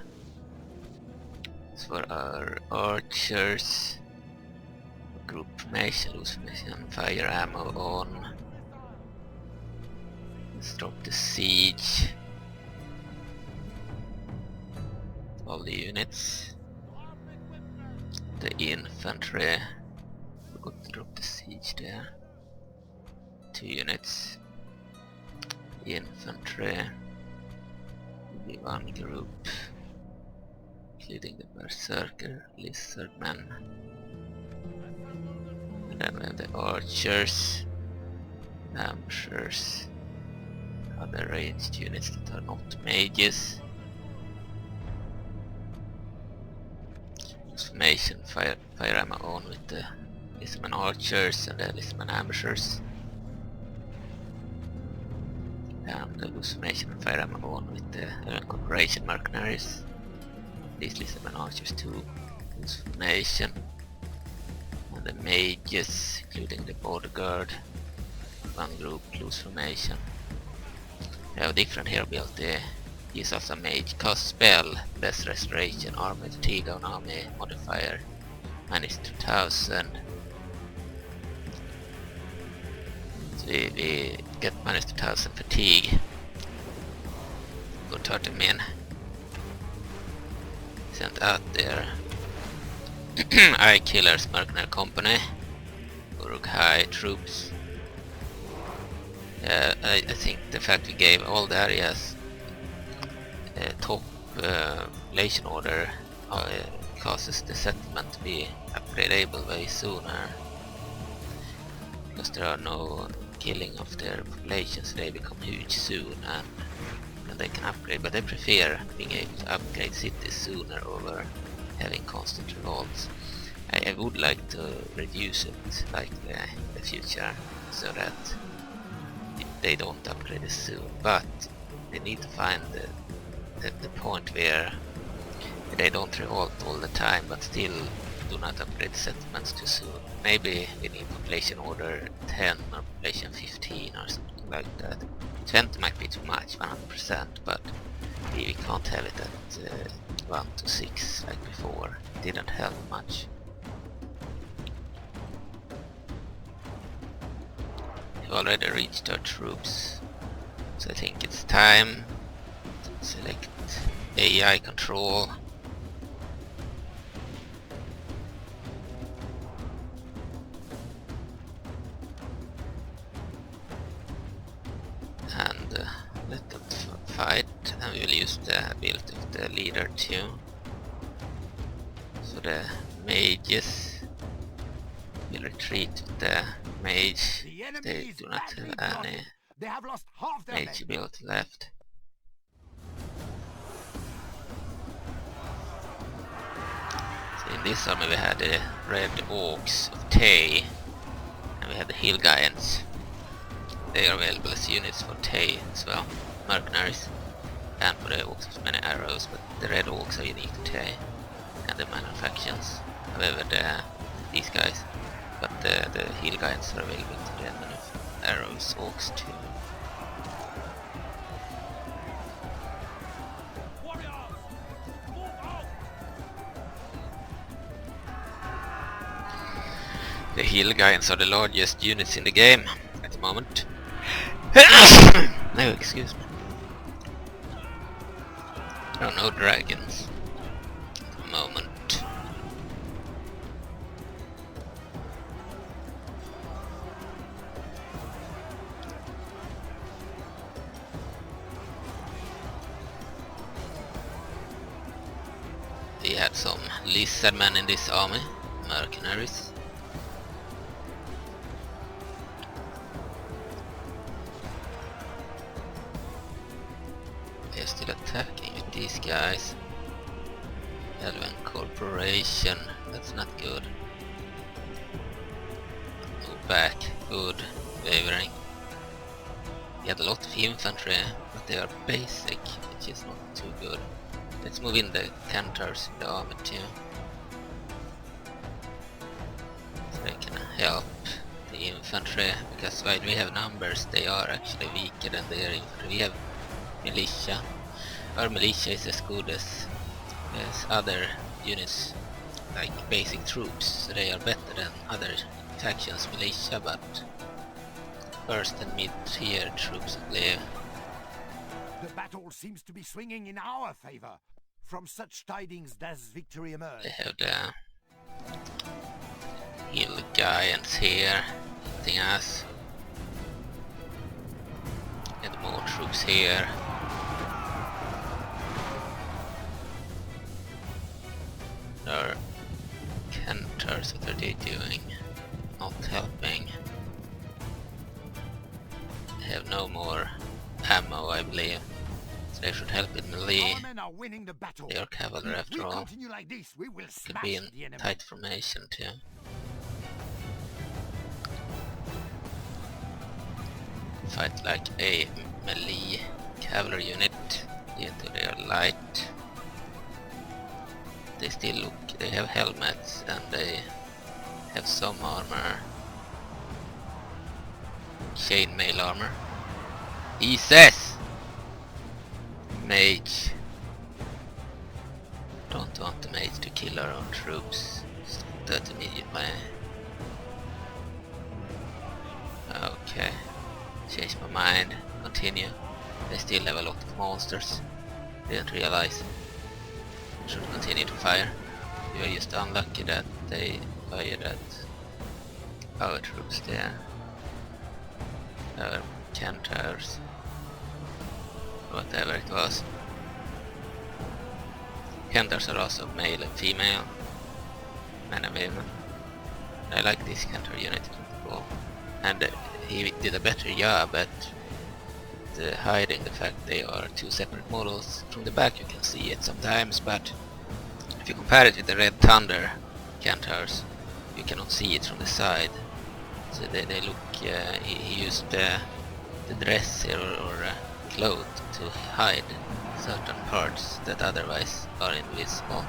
It's for our archers. Group formation, loose formation, fire ammo on. Let's drop the siege. All the units. The infantry. Forgot to drop the siege there. 2 units. Infantry. Will be 1 group. Including the berserker, lizardmen. And then we have the archers, ambushers, other ranged units that are not mages. Formation, fire ammo on with the lizardmen archers and the lizardmen ambushers. And the loose formation and fire ammo on with the corporation mercenaries. These lizardmen archers too. Loose formation. And the mages, including the bodyguard. 1 group, loose formation. We have different hero build. They use us a mage, cast spell, less restoration, armor, fatigue on army, modifier, minus 2000. So we get minus 2000 fatigue. Got 30 men sent out there. Eye Killers Mercenary Company, Uruk-hai troops. I think the fact we gave all the areas top relation order causes the settlement to be upgradable way sooner, because there are no killing of their populations, so they become huge soon and they can upgrade, but I prefer being able to upgrade cities sooner over having constant revolts. I would like to reduce it like in the future, so that they don't upgrade as soon, but they need to find the point where they don't revolt all the time but still do not upgrade settlements too soon. Maybe we need population order 10 or population 15 or something like that. 20 might be too much, 100%, but we can't have it at 1 to 6 like before. It didn't help much. We've already reached our troops, so I think it's time to select AI control. And let them fight, and we will use the ability of the leader too. So the mages will retreat with the mage. They do not have any mage ability left. So in this army we had the red orcs of Tay, and we had the hill giants. They are available as units for Tay as well, mercenaries, and for the orcs with many arrows, but the red orcs are unique to Tay and the minor factions. However, these guys, but the hill giants are available to the minor arrows orcs too. The hill giants are the largest units in the game at the moment. No, excuse me. There are no dragons at the moment. We had some lizardmen in this army, mercenaries. They're still attacking with these guys. Elven Corporation, that's not good. Move back, good, wavering. get a lot of infantry, but they are basic, which is not too good. Let's move in the centaurs in the army too, so they can help the infantry, because while we have numbers, they are actually weaker than their infantry. We have militia. Our militia is as good as other units, like basic troops, so they are better than other factions' militia, but first and mid-tier troops, I believe. The battle seems to be swinging in our favor. From such tidings does victory emerge. They have the hill giants here hitting us, and more troops here. Our centaurs, what are they doing? Not helping. They have no more ammo, I believe, so they should help in melee. Our men are winning the battle. They are cavalry If after we all. continue like this, we will Could smash be in the enemy. tight formation too. Fight like a melee cavalry unit, yet they are light. They still look, they have helmets and they have some armor. Chainmail armor. He says! Mage. Don't want the mage to kill our own troops. Stop that immediately. Okay. Change my mind. Continue. They still have a lot of monsters. Didn't realize. Should continue to fire. We are just unlucky that they fired at our troops there. Our centaurs. Whatever it was. Centaurs are also male and female. Men and women. I like this centaur unit. Cool. And he did a better job at hiding the fact they are two separate models. From the back you can see it sometimes, but if you compare it with the Red Thunder centaurs, you cannot see it from the side. So they look, he used the dress here or cloth to hide certain parts that otherwise are invisible.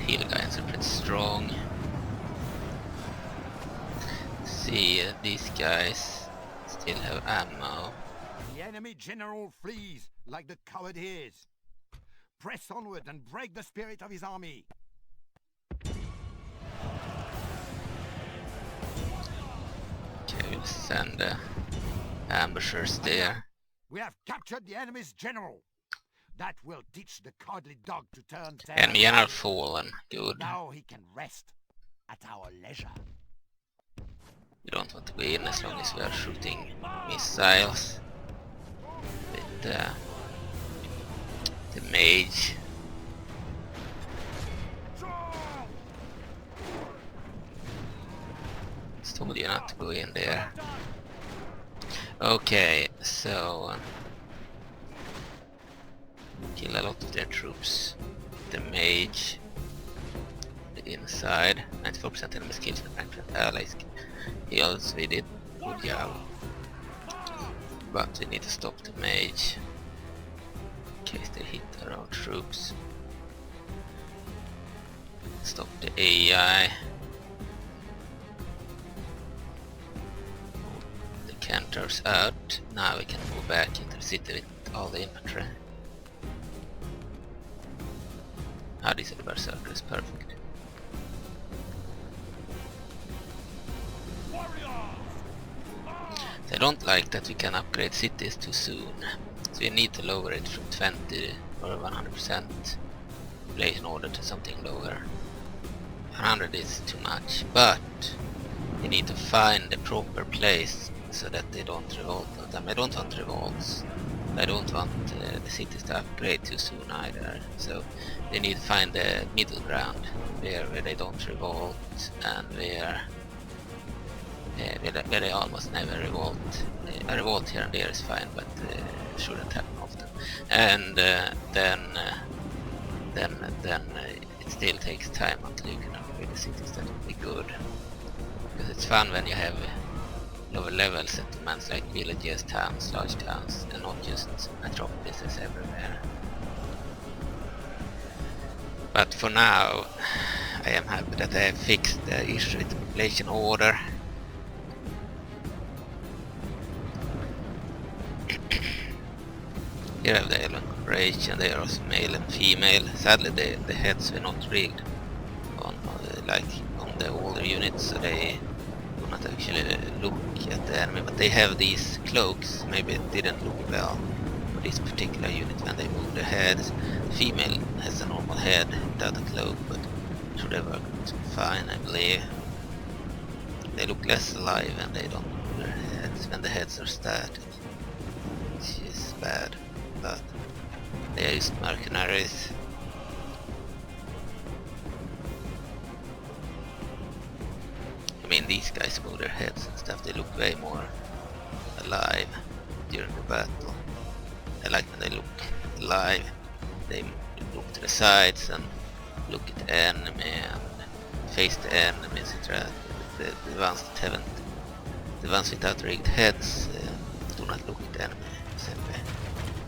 Hill guys are pretty strong. See, these guys still have ammo. The enemy general flees like the coward he is. Press onward and break the spirit of his army. Okay, we'll send ambushers there. We have captured the enemy's general. That will teach the cowardly dog to turn tail. Enemy general fallen. Good. Now he can rest at our leisure. We don't want to go in as long as we are shooting missiles with the mage. Told you not to go in there. Okay, so kill a lot of their troops. The mage, the inside, 94% enemy skills with allies. Heals, we did good job. But we need to stop the mage in case they hit our own troops. Stop the AI. The centaurs out. Now we can move back into the city with all the infantry. Ah, this is the berserker is perfect. They don't like that we can upgrade cities too soon, so we need to lower it from 20 or 100% population order to something lower. 100 is too much, but we need to find the proper place so that they don't revolt on them. I don't want revolts. I don't want the cities to upgrade too soon either, so they need to find the middle ground where they don't revolt and where they almost never revolt. A revolt here and there is fine, but shouldn't happen often. And then it still takes time until you can upgrade the cities, that would be good. Because it's fun when you have lower level settlements like villages, towns, large towns, and not just metropolises everywhere. But for now, I am happy that I have fixed the issue with the population order. Here I have the Elven Corporation, they are also male and female. Sadly the heads were not rigged on like on the older units, so they do not actually look at the enemy, but they have these cloaks. Maybe it didn't look well for this particular unit when they move their heads. The female has a normal head without a cloak, but it should have worked fine, I believe. They look less alive and they don't move their heads when the heads are static, which is bad. But they are just mercenaries. I mean, these guys move their heads and stuff, they look way more alive during the battle. I like when they look alive. They look to the sides and look at the enemy and face the enemy, etc. The ones that haven't, the ones without rigged heads do not look at the enemy.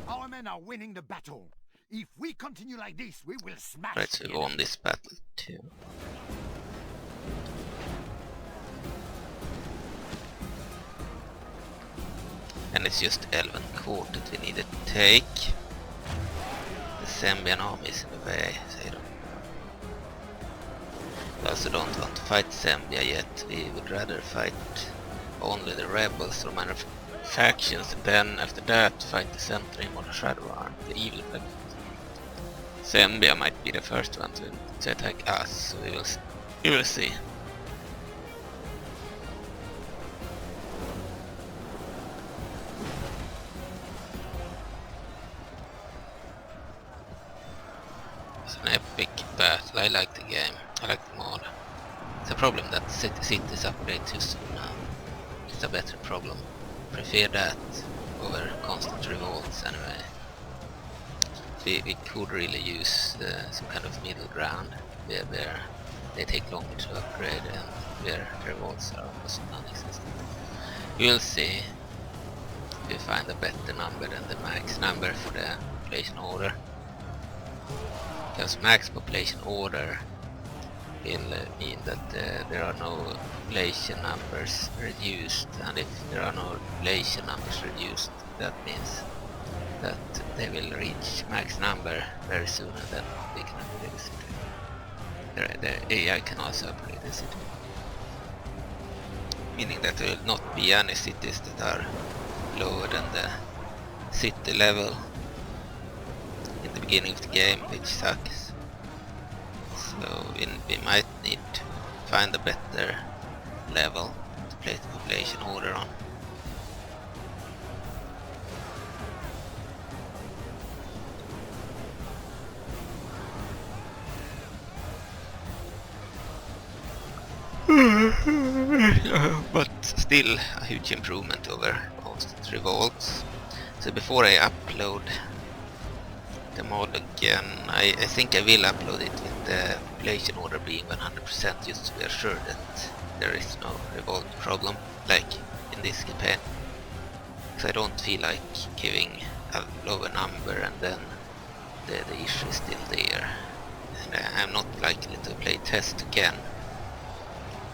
Our men are winning the battle. If we continue like this, we will smash. Right, so we won this battle too. And it's just Elven Court that we needed to take. The Sembian army is in the way, so I don't. We also don't want to fight Sembia yet. We would rather fight only the rebels or minor factions, and then after that fight the Centrim or the Shadow Arm, the evil factions. Sembia might be the first one to attack us, so we will see. It's an epic battle. I like the game. I like the mod. It's a problem that cities upgrade too soon now. It's a better problem. Prefer that over constant revolts anyway. We could really use some kind of middle ground where they take longer to upgrade and where revolts are almost non-existent. We'll see if we find a better number than the max number for the population order. Because max population order will mean that there are no population numbers reduced, and if there are no population numbers reduced, that means that they will reach max number very soon, and then we can upgrade the city. The AI can also upgrade the city, meaning that there will not be any cities that are lower than the city level in the beginning of the game, which sucks. So we might need to find a better level to place the population order on. But still a huge improvement over constant revolts. So before I upload the mod again, I think I will upload it with the population order being 100%, just to be assured that there is no revolt problem like in this campaign. Because I don't feel like giving a lower number and then the issue is still there. And I'm not likely to play test again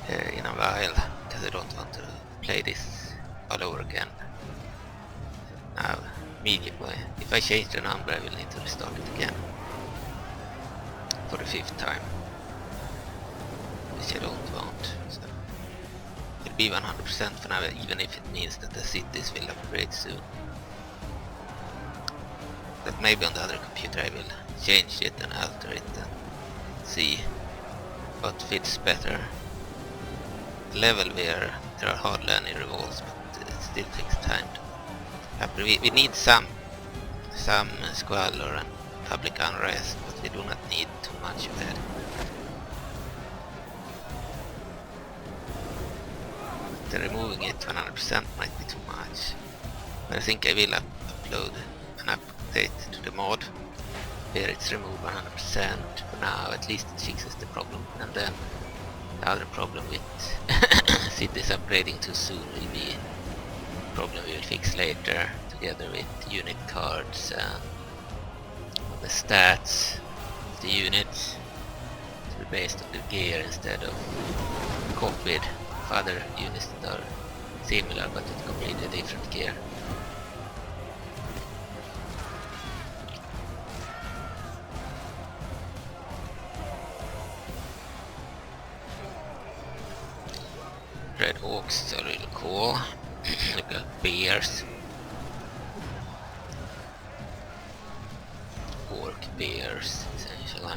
in a while, because I don't want to play this all over again now immediately. If I change the number, I will need to restart it again for the 5th time, which I don't want. So it'll be 100% for now, even if it means that the cities will upgrade soon. But maybe on the other computer I will change it and alter it and see what fits better. Level where there are hardly any revolts, but it still takes time to happen. We need some squalor and public unrest, but we do not need too much of that. The removing it 100% might be too much, but I think I will upload an update to the mod here it's removed 100% for now, at least it fixes the problem. And then the other problem with cities upgrading too soon will be a problem we will fix later, together with unit cards and the stats of the units to be based on the gear instead of copied of other units that are similar but with completely different gear. Red Oaks are really cool. Look at bears. Orc bears, essentially.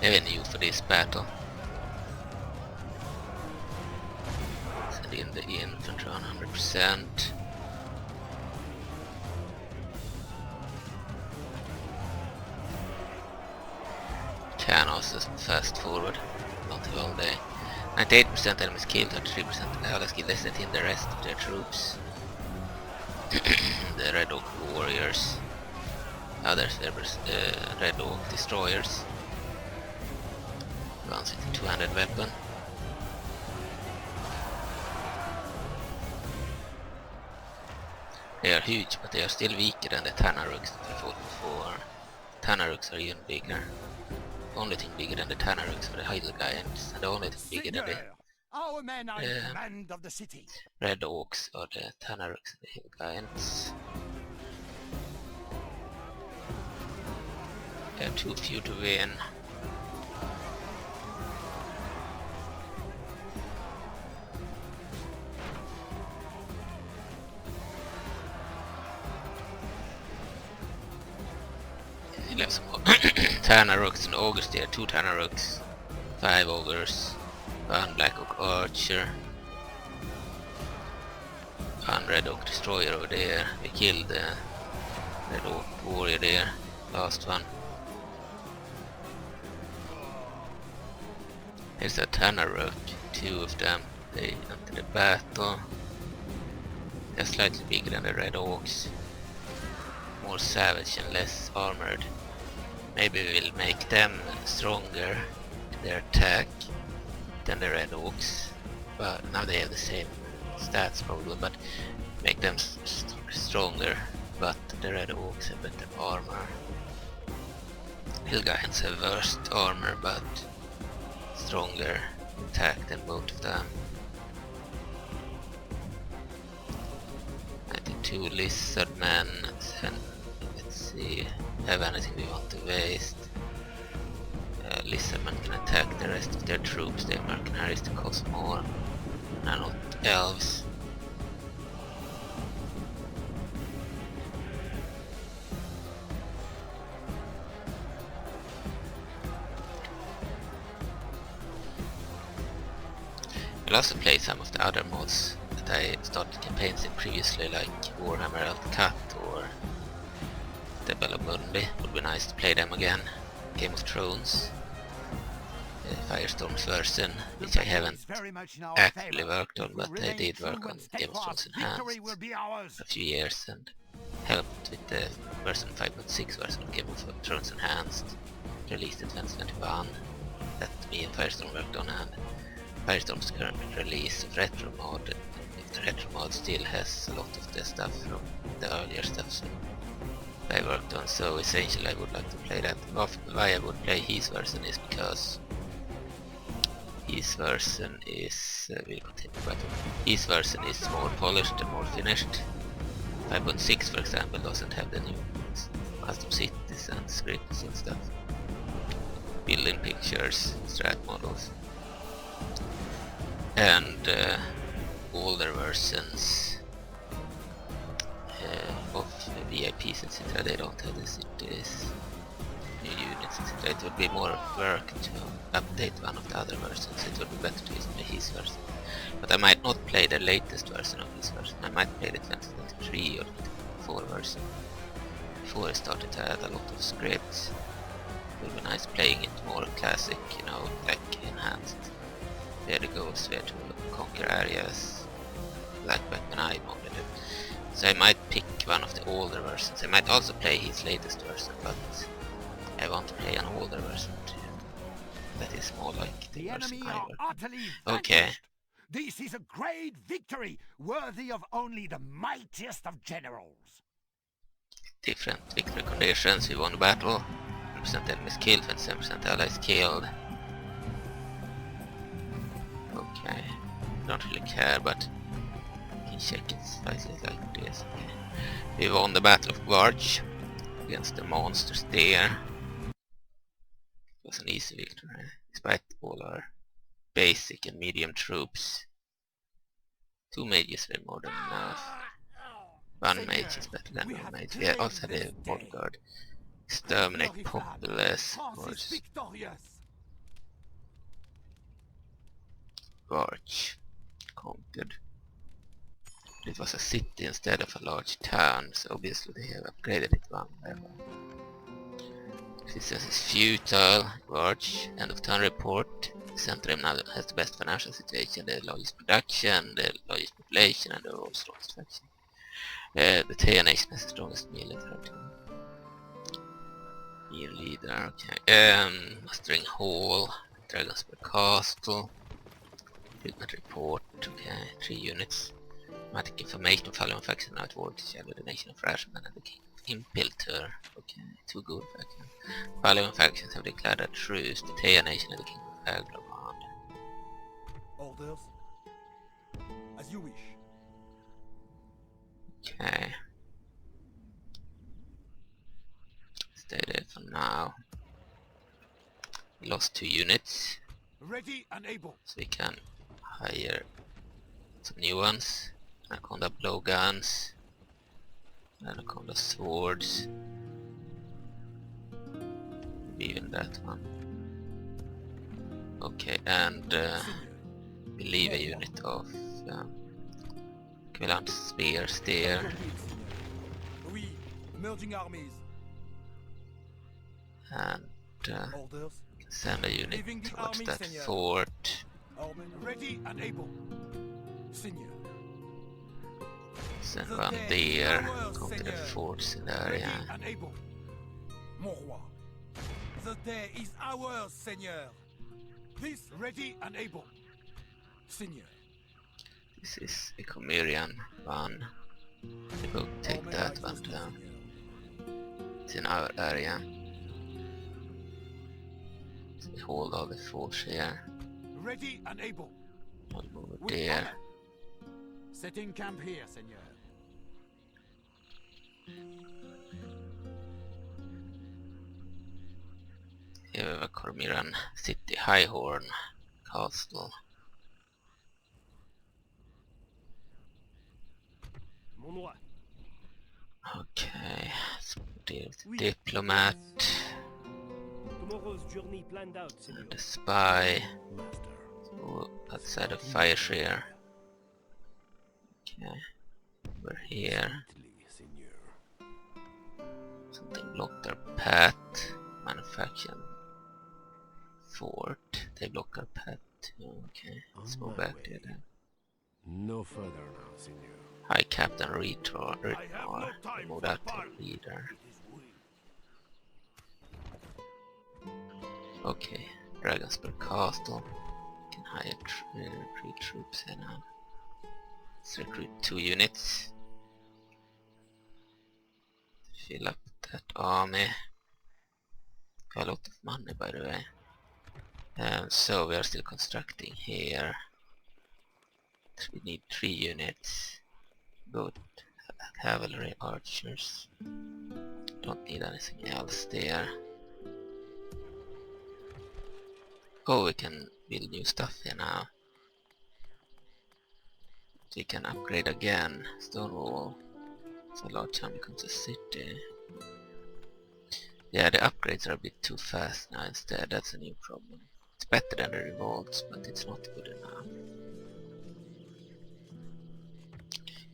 I have a new for this battle. Send in the infantry 100%. Can also fast forward. Until all day. 98% enemies killed, 33% allies killed, less than in the rest of their troops. The Red Oak warriors. Others, Red Oak destroyers. Runs with a 200 weapon. They are huge, but they are still weaker than the Tanarooks that we fought before. Tanarooks are even bigger. The only thing bigger than the Tanarooks are the Highland Giants, and the only thing bigger than the our men are in command of the city. Red Oaks are the Tanarooks and the Hill Giants. They are too few to win. We'll have some more Tanarooks and Ogres there, 2 Tanarooks, 5 Ogres, 1 Black Oak Archer, 1 Red Oak Destroyer over there. We killed the Red Oak Warrior there, last one. Here's a Tanarook, 2 of them, they enter the battle. They're slightly bigger than the Red Oaks, more savage and less armored. Maybe we'll make them stronger in their attack than the Red Oaks, but now they have the same stats probably, but make them stronger, but the Red Oaks have better armor. Hill Giants have worse armor but stronger attack than both of them. 92 Lizard Men, and let's see, have anything we want to waste. Lizardmen can attack the rest of their troops, they are mercenaries to cost more. And not elves. I'll also play some of the other mods that I started campaigns in previously, like Warhammer Elf Cut or the Bellamundi. Would be nice to play them again. Game of Thrones, Firestorm's version, which I haven't actively worked on, but I did work on Game of Thrones Enhanced for a few years and helped with the version 5.6 version of Game of Thrones Enhanced, released in 2021, that me and Firestorm worked on, and Firestorm's current release of Retro Mod. The Retro Mod still has a lot of the stuff from the earlier stuff so I worked on, so essentially I would like to play that. Why I would play his version is because his version is, we'll continue, but his version is more polished and more finished. 5.6 for example doesn't have the new custom cities and scripts and stuff. Building pictures, strat models. And older versions of VIPs etc. they don't have the cities, new units etc. It would be more work to update one of the other versions. It would be better to use his version. But I might not play the latest version of his version. I might play the 2023 or 2024 version before I started to add a lot of scripts. It would be nice playing it more classic, you know, like enhanced. Where the goals where to conquer areas, like back when I modded it. So I might pick one of the older versions. I might also play his latest version, but I want to play an older version too. That is more like the The version enemy I are work. utterly Okay. vanquished. This is a great victory, worthy of only the mightiest of generals. Different victory conditions. We won the battle. 100% enemies killed, 27% allies killed. Okay. Don't really care, but you can check it slightly like this. Okay. We won the Battle of Gorge against the monsters there. It was an easy victory, despite all our basic and medium troops. 2 mages were more than enough. 1 mage is better than no mage. We also had a bodyguard. Exterminate populace. Was Victorious. Gorge conquered. It was a city instead of a large town, so obviously they have upgraded it one level. Resistance is futile. Gorge. End of turn report. Centrum now has the best financial situation, the largest production, the largest population, and the overall strongest faction. The Thea nation has the strongest military team. New leader, okay. Mustering Hall, Dragonsburg Castle. Recruitment report, okay. 3 units. Dramatic information of Faerun faction now at war to shadow the nation of Faerun and the king of Impiltur. Okay, 2 good factions. Faerun factions have declared a truce. The Thea nation and the king of Akh'Velar. Orders? As you wish. Okay. Stay there for now. We lost 2 units, Ready and able. so we can hire some new ones. Anaconda blowguns, Anaconda swords, maybe even that one. Okay, and we leave a unit of Akh'Velar spears there, Oui, merging armies. and Orders? send a unit Leaving the towards army, that Seigneur. fort. Army Ready and able. Seigneur. Send The one day is there, ours, come to the Seigneur. forts in the Ready area. and able. Mon roi. The day is ours, Seigneur. This Ready and able. Seigneur. This is a Comerian one. We go take Army that are one exhausted, down. Seigneur. It's in our area. So we hold all the forts here. Ready and able. I'll move it With there. honor. Setting camp here, Seigneur. Here we have a Cormyran city, Highhorn Castle. Mon roi. Okay, let's deal with Oui. the diplomat, Tomorrow's journey planned out, Senor. the spy, Master. so outside of Fireshare. Okay, we're here. Sweetly, Signor. Something blocked our path. Manufacturing fort. They block our path too. Okay, let's On go my back way. there then. No further now, Signor. High Captain Retro, I have no time move for that to parley. leader. It is we. Okay, Dragonsburg Castle. Can hire recruit troops here now. Let's recruit 2 units. Fill up that army. Got a lot of money, by the way. So we are still constructing here. We need 3 units. Good cavalry archers. Don't need anything else there. Oh, we can build new stuff here now. We can upgrade again. Stonewall. So large time becomes a city. Yeah, the upgrades are a bit too fast now instead. That's a new problem. It's better than the revolts, but it's not good enough.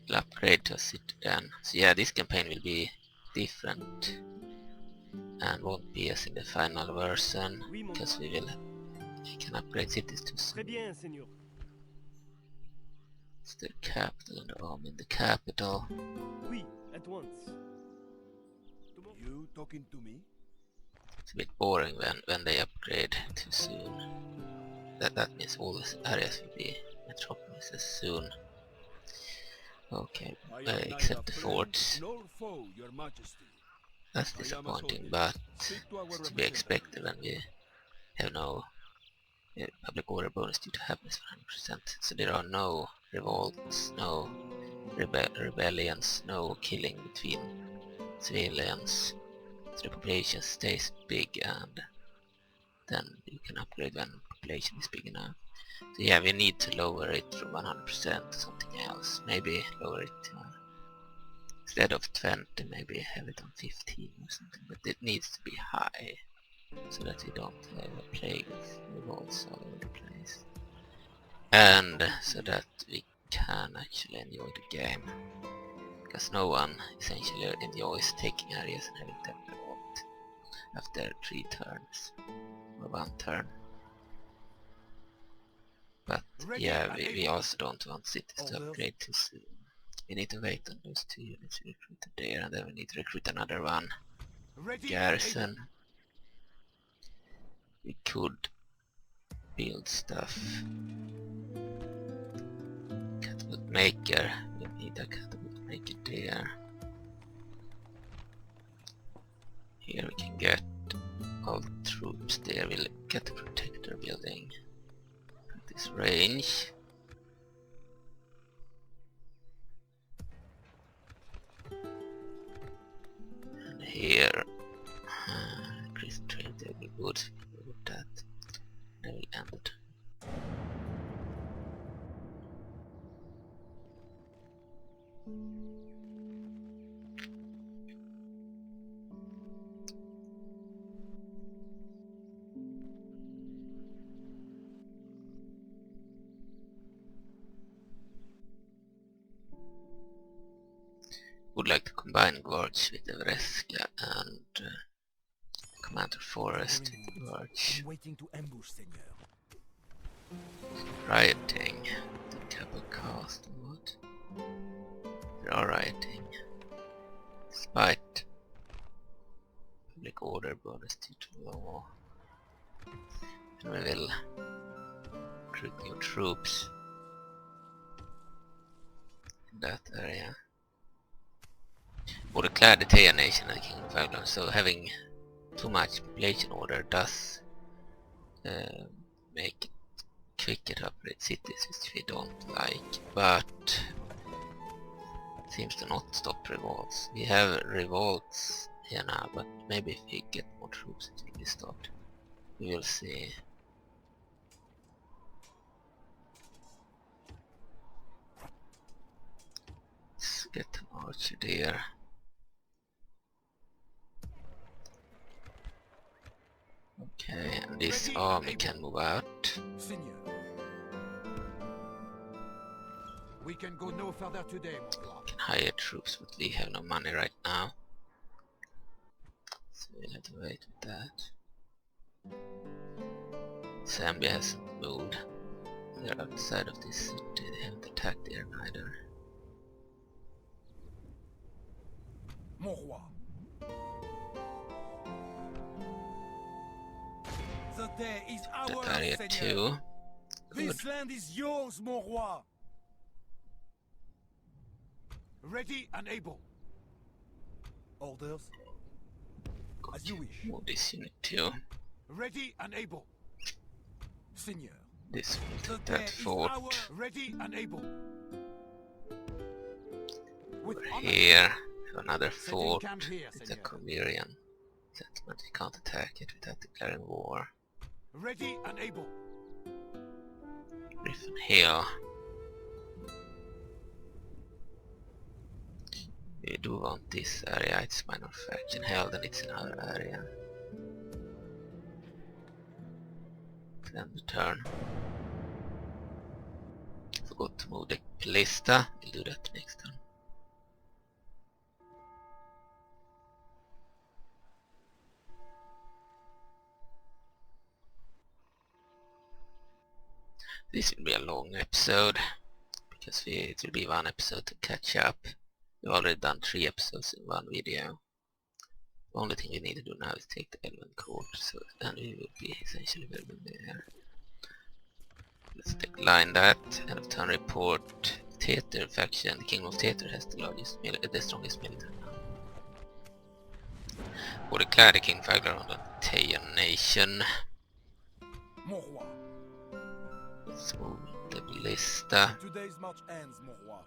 We'll upgrade to a city then. So yeah, this campaign will be different and won't be as in the final version, Oui, mon because we can upgrade cities too soon. Très bien, Senor. It's the capital and the army in the capital. Oui, at once. You talking to me? It's a bit boring when they upgrade too soon. That means all these areas will be metropolises soon. Okay, I am except neither the friend forts. nor foe, your majesty. That's I am a disappointing, soldier. but Speak to our it's to be expected when we have no public order bonus due to happiness for 100%. So there are no revolts, no rebellions, no killing between civilians. So the population stays big, and then you can upgrade when population is big enough. So yeah, we need to lower it from 100% to something else. Maybe lower it to, instead of 20, maybe have it on 15 or something. But it needs to be high, so that we don't have a plague of revolts all over the place. And so that we can actually enjoy the game. Because no one essentially enjoys taking areas and having them revolt after 3 turns. Or 1 turn. But yeah, we also don't want cities to upgrade too soon. We need to wait on those 2 units we recruited there, and then we need to recruit another one. Garrison. We could build stuff. Catapult maker. We need a catapult maker there. Here we can get all the troops there. We'll get a protector building at this range. And here, increase trade there will be good. With that, then we end it. Would like to combine Gorge with Evreska and Commander Forest with Gorge. Waiting to ambush, Seigneur. Rioting. Dunkapple Cast. What? They are rioting. Despite public order bonus due to law. And we will recruit new troops in that area. Or declare the Thea nation and the King of Faerun, so having too much population order does make it quicker to upgrade cities, which we don't like, but seems to not stop revolts. We have revolts here now, but maybe if we get more troops it will be stopped. We will see. Let's get an archer there. Okay, and this army can move out. Seigneur. We can go no further today, Can hire troops, but we have no money right now. So we'll have to wait with that. Zambia hasn't moved. They're outside of this city, they haven't attacked there neither. Mon roi. The day is That ours, area Seigneur. too. Good. This land is yours, mon roi. Ready and able. Orders. As you wish. Move this unit too. Ready and able. Seigneur. This will The take day that is fort. ours. Ready and able. With Over honor. here, have another Setting fort. camp here, It's a Seigneur. Comerian settlement. We can't attack it without declaring war. Ready and able. Griffin here. We do want this area, it's minor faction held and it's another area. Then the turn. Forgot to move the Callista, we'll do that next turn. This will be a long episode, because it will be one episode to catch up. We've already done 3 episodes in one video. The only thing we need to do now is take the Elven Court, so then we will be essentially where we are. Let's decline that. End of turn report. Theater faction. The Kingdom of Theater has the strongest military now. Or declare the King Faerun on the Thayan Nation. Mon roi. Let's move the ballista. Today's march ends, mon roi.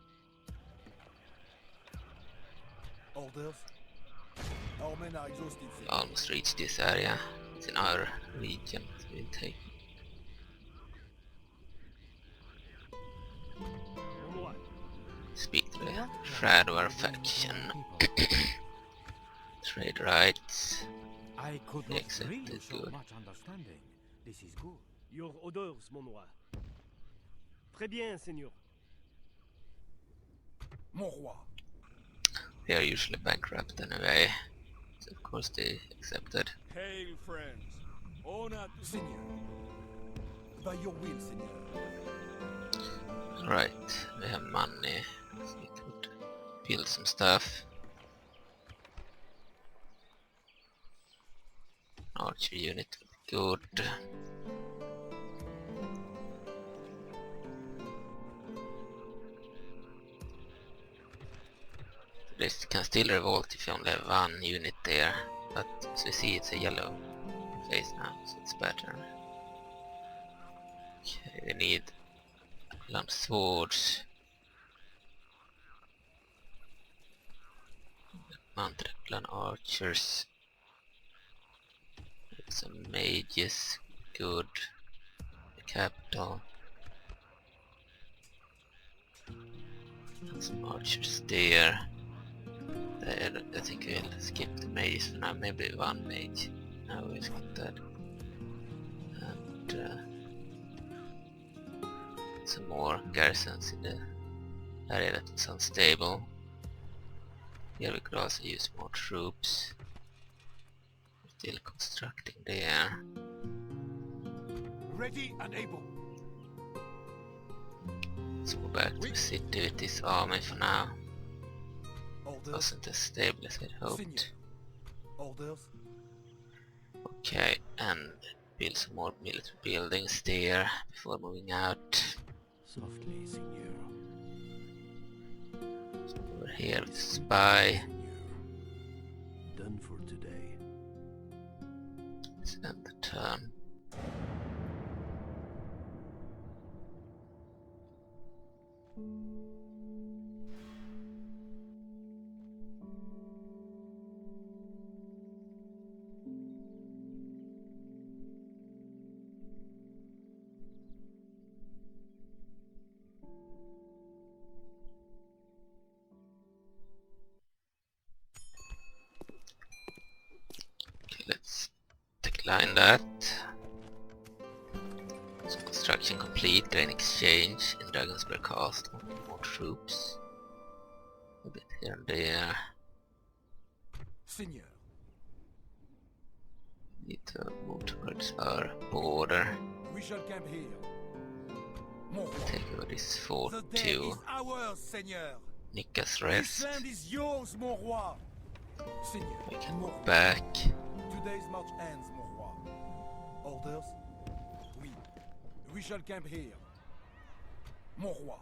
Orders? Our men are exhausted. We almost reached this area. It's in our region, so we'll take. Speak to the Faerun faction. Trade rights. I could They not accept read it, so good. much understanding. This is good. Your orders, mon roi. Très bien, seigneur. Mon roi. They are usually bankrupt anyway. So of course they accepted. Hail, friends. Honor to Seigneur. By your will, Seigneur. Right, we have money. So we could build some stuff. Archer unit would be good. This can still revolt if you only have 1 unit there, but as we see it's a yellow face now, so it's better. Okay, we need lump swords. Mounted clan archers. Some mages, good. The capital. And some archers there. I think we'll skip the mages for now, maybe 1 mage. No, we'll skip that. And some more garrisons in the area that's unstable. Here we could also use more troops. Still constructing there. Ready and able. Let's go back to the city with this army for now. Orders? Wasn't as stable as I hoped. Seigneur. Orders? Okay, and build some more military buildings there before moving out. Softly, Signor. So over here with spy. Signor. Done for today. Let's end the turn. Okay, let's decline that. So construction complete, gain exchange in Dragonsberg Castle. More troops. A bit here and there. Seigneur. Need to move towards our border. We shall camp here. Mon roi. Take over this fort The day to is ours, Seigneur. Nicka's This rest. land is yours, mon roi. Seigneur. We can mon move roi. back. Today's march ends, mon roi. Orders? Oui. We shall camp here. Mon roi.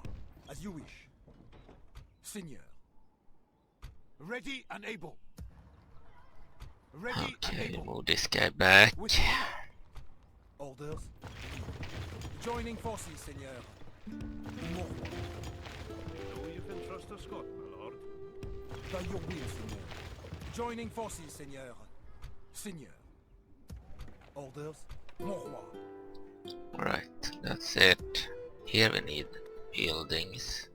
As you wish. Seigneur. Ready and able. Ready and Okay, able. move this guy back. With orders? Joining forces, Seigneur. Mon roi. No, you can trust a Scot, my lord. By your will, Seigneur. Joining forces, Seigneur. Seigneur. Orders? Mon roi. Alright, that's it. Here we need buildings.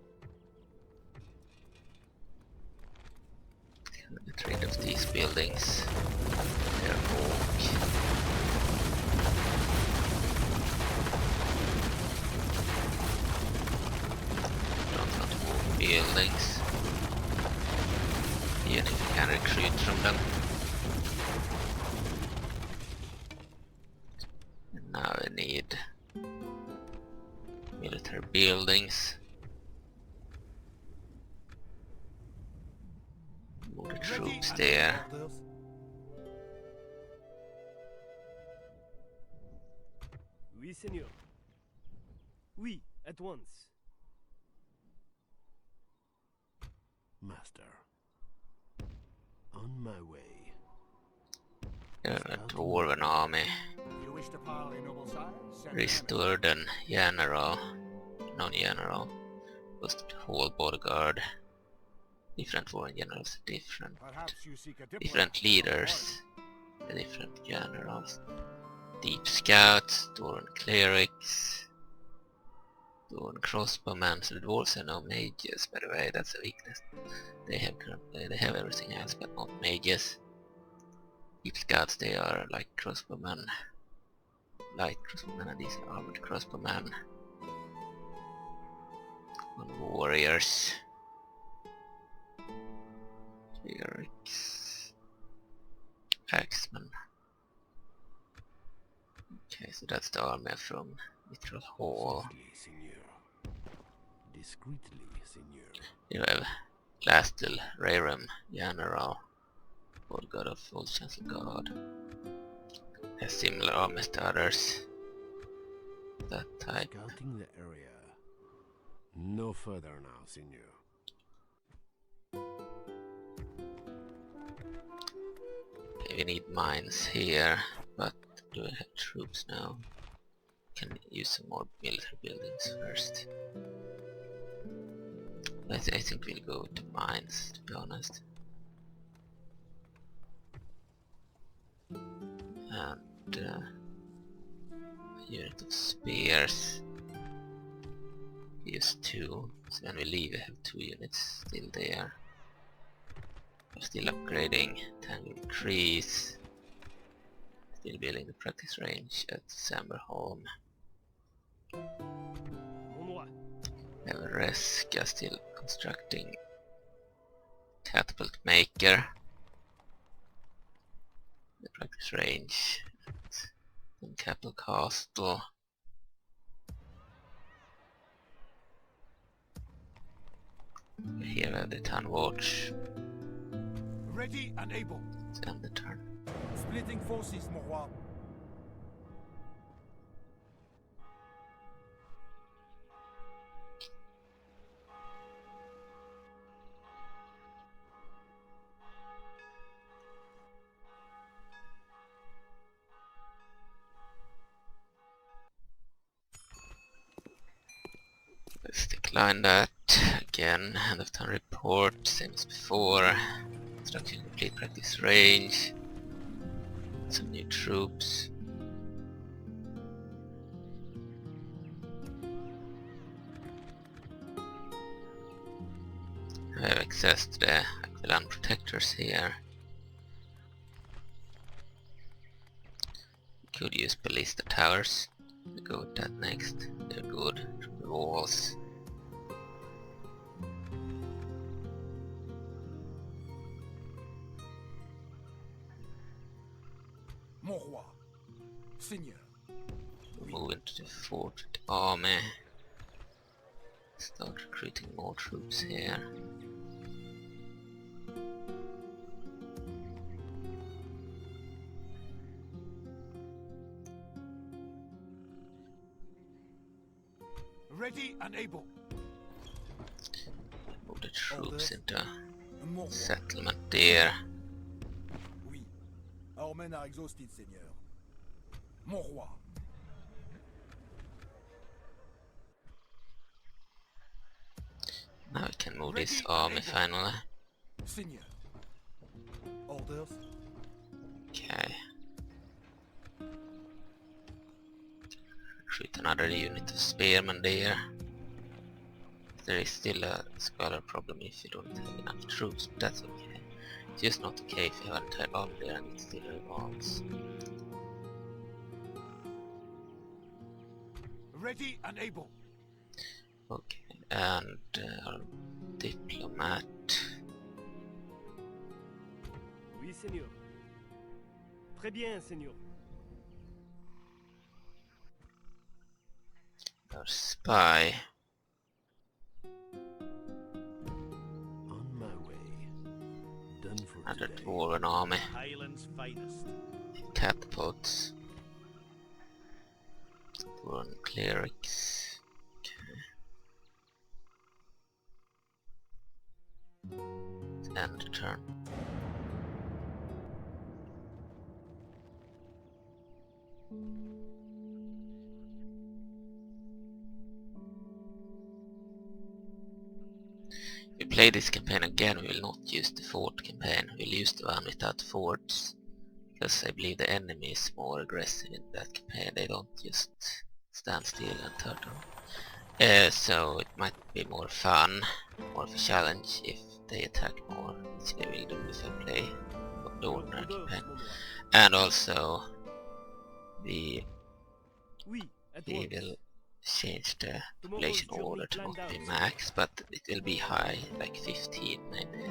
Can we get rid of these buildings? They're oak. Don't want more buildings. Even if we can recruit from them. And now we need military buildings. there. Orders? Oui, Senor. Oui, at once. Master. On my way. A dwarven army. You wish to parley, noble sire? Send Restored an general. Non-general. Was the whole bodyguard. Different foreign generals, different Perhaps you seek a diplomat different from leaders, the different generals. Deep scouts, dwarven clerics, dwarven crossbowmen. So the dwarves are no mages, by the way. That's a weakness. They have everything else, but not mages. Deep scouts, they are like crossbowmen, light crossbowmen, and these are armored crossbowmen. And warriors. Clerics. Axemen. Okay, so that's the army from Mithril Hall. Softly, Signor. Discreetly, Signor. You have Lastil, Rerum, General, Old God of Old Chancellor God. Has similar armies to others. That type. Scouting the area. No further now, Signor. Okay, we need mines here, but do we have troops now? Can use some more military buildings first. I think we'll go to mines, to be honest. And a unit of spears. Use 2, so when we leave we have 2 units still there. We're still upgrading Tangled Trees. Still building the practice range at Samberholm. Mon roi. We have a Reska still constructing catapult maker. The practice range at Dunkapple Castle. Here we have the town watch. Ready and able. Let's end the turn. Splitting forces, mon roi. Let's decline that. Again, end of turn report, same as before. Construction complete, practice range. Some new troops. I have access to the Akh'Velar protectors here. Could use ballista towers. We'll go with that next. They're good from the walls. Mon roi. Seigneur. We'll move into the fort with the army. Start recruiting more troops here. Ready and able. Move the troops into Mon roi. settlement there. Oui. Our men are exhausted, Seigneur. Mon roi. Now we can move this army finally. Seigneur. Orders? Okay. Recruit another unit of spearmen there. There is still a scholar problem if you don't have enough troops, but that's okay. It's just not okay if you have an entire army there and it still revolts. Ready and able. Okay, and our diplomat. Oui, Senor. Très bien, Senor. Our spy. On my way. Done for Another today. Faerun army. Highland's finest. Catapults. Faerun clerics. Okay. End the turn. If we play this campaign again, we will not use the fort campaign, we'll use the one without forts, because I believe the enemy is more aggressive in that campaign. They don't just stand still and turtle. So it might be more fun, more of a challenge if they attack more, which they will do if I play the ordinary campaign. And also we Oui, at will once. change the population order to not be max, but it will be high, like 15 maybe.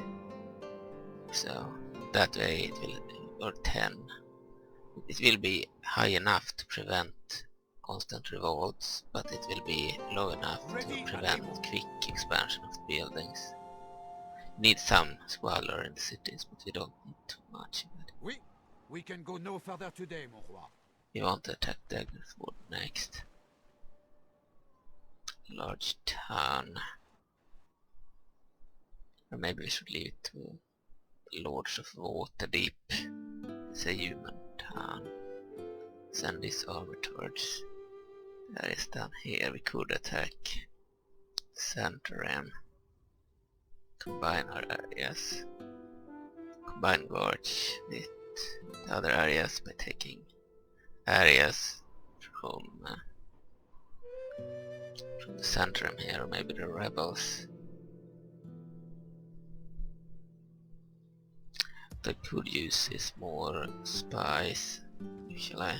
So that way it will, or 10. It will be high enough to prevent constant revolts, but it will be low enough to prevent quick expansion of the buildings. Need some squalor in the cities, but we don't need too much of it. Oui, we can go no further today, mon roi. We want to attack Daggerford next. Large town. Or maybe we should leave it to the Lords of Waterdeep. It's a human town. Send this army towards. There is down here. We could attack center and combine our areas. Combine guards with the other areas by taking areas from the center here, or maybe the rebels. What I could use is more spies. Shall I?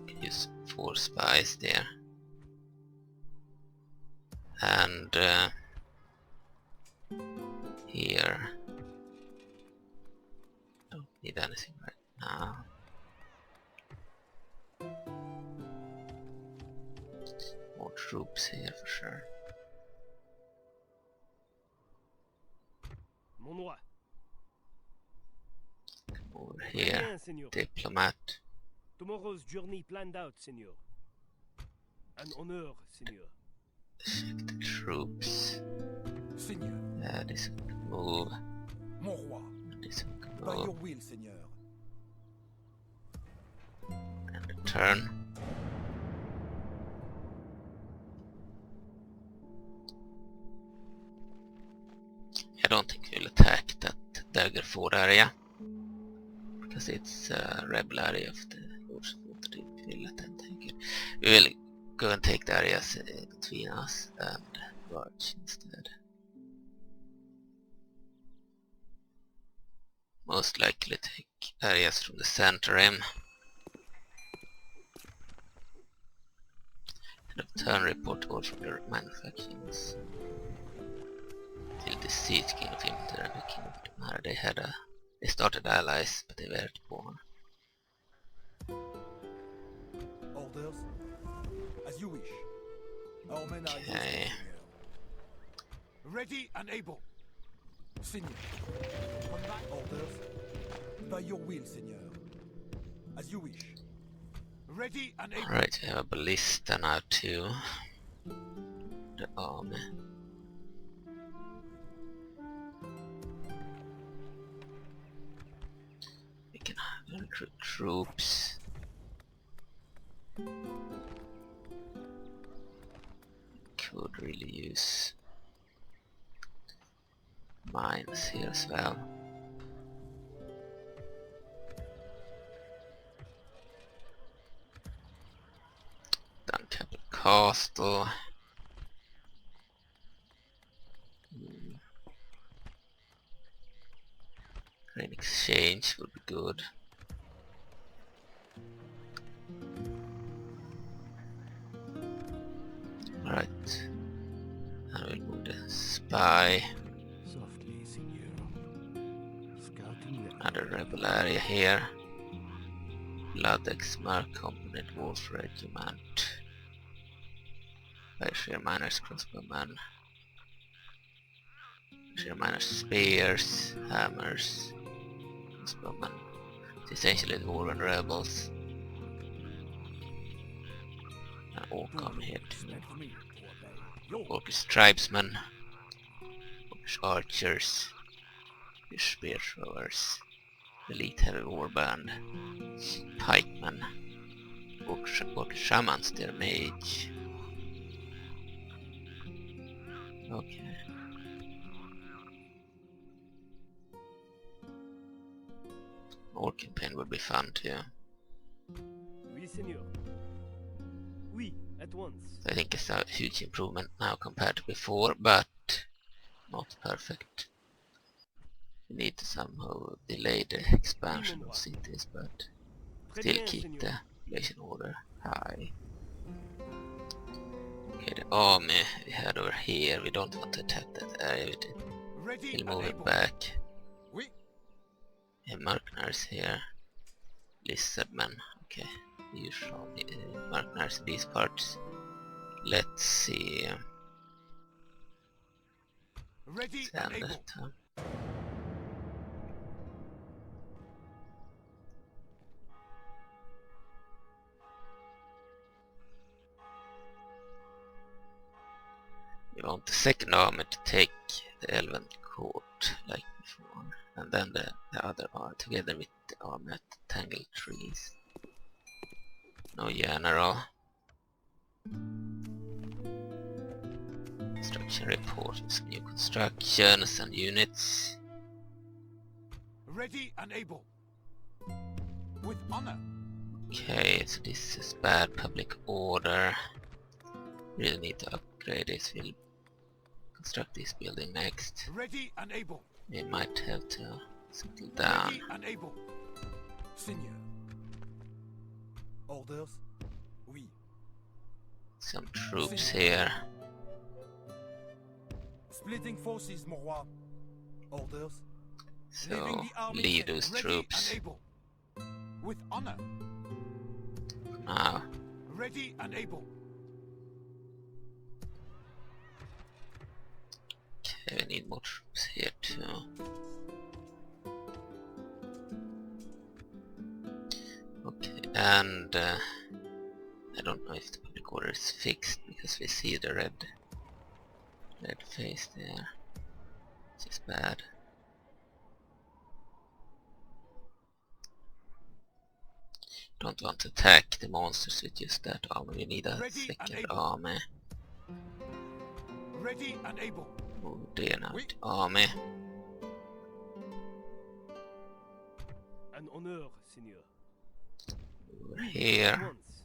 Could use 4 spies there. And here don't need anything right now. More troops here for sure. Mon roi. Come over here. Bien, Seigneur. Diplomat. Tomorrow's journey planned out, Seigneur. An honor, Seigneur. Check the troops. Seigneur, This one can move. mon roi, This one can by your move. will, Seigneur. And a turn. I don't think we'll attack that Daggerford area, because it's a rebel area of the Lords of Waterdeep. We'll let them take it. We will go and take the areas between us and Barge instead. Most likely take areas from the center rim. And a turn report all from the manufacturers. Till the siege king of Infantry and the king of Dunkapple. They started allies, but they weren't born. Orders, as you wish. Our men are Okay. Ready and able. Seigneur. Combat orders, by your will, Seigneur. As you wish. Ready and able. Alright, we have a ballista now too. The army. We can recruit troops. Could really use mines here as well. Dunkapple Castle. Grain exchange would be good. Alright. I will move the spy. Softly, Signor. Scouting the Another rebel area here. Bloodex Mark Company Wolf Regiment. Berkshire Miners Crossbowmen. minor spears, hammers, bowmen. It's essentially dwarven rebels. And all come here too. Expect me to obey. Orcish tribesmen, Orcish archers, Orcish spear throwers, elite heavy warband, pikemen, Orcish shamans, their mage. Okay. Orc campaign would be fun too. Oui, Seigneur. Oui, at once. I think it's a huge improvement now compared to before, but not perfect. We need to somehow delay the expansion of cities, but Très still bien, keep Seigneur. the population order high. Okay, the army we had over here, we don't want to attack that area, Ready we'll and move it able. back. Oui. We have mercenaries here, lizardmen, okay, usual mercenaries in these parts. Let's see, Ready send and able. that. We want the second army to take the Elven court like before, and then the other army together with the army at the Tangled Trees. No general. Construction report with new constructions and units. Ready and able. With honor. Okay, so this is bad public order. Really need to upgrade this. We'll construct this building next. Ready and able. We might have to settle down. Ready and able. Seigneur. Orders? Oui. Some troops here. Splitting forces, mon roi. Orders? So Leaving the army leave set. those Ready troops and able. With honor. now. Ready and able. Okay, we need more troops here too. Okay, and I don't know if the public order is fixed because we see the red face there, which is bad. Don't want to attack the monsters with just that army. We need a Ready and second able. army. Ready and able. Move there now, Oui. the army. An honor, Seigneur. Over At here, once.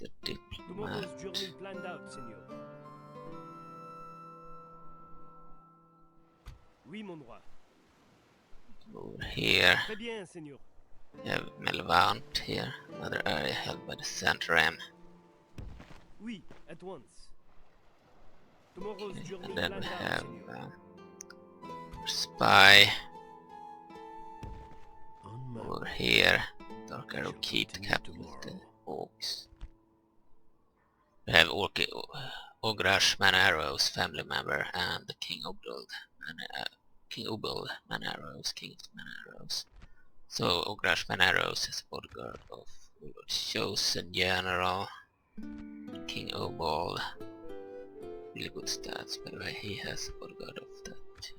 the diplomat. Tomorrow's journey planned out, Seigneur. Oui, mon roi. Over here, Très bien, Seigneur. we have Melvant here, another area held by the Centram. Oui, at once. Tomorrow's journey And then we planned out, have Seigneur. Spy On my over way. here, Dark I Arrow shall Keep, the continue capital of the tomorrow. Orcs. We have Ogrash Manarrow's family member and the King Ubald Manarrows, King of the Manarrows. So Ogrash Manarrows is a bodyguard of the chosen general, King Ubald. Really good stats, by the way, he has a bodyguard of that too.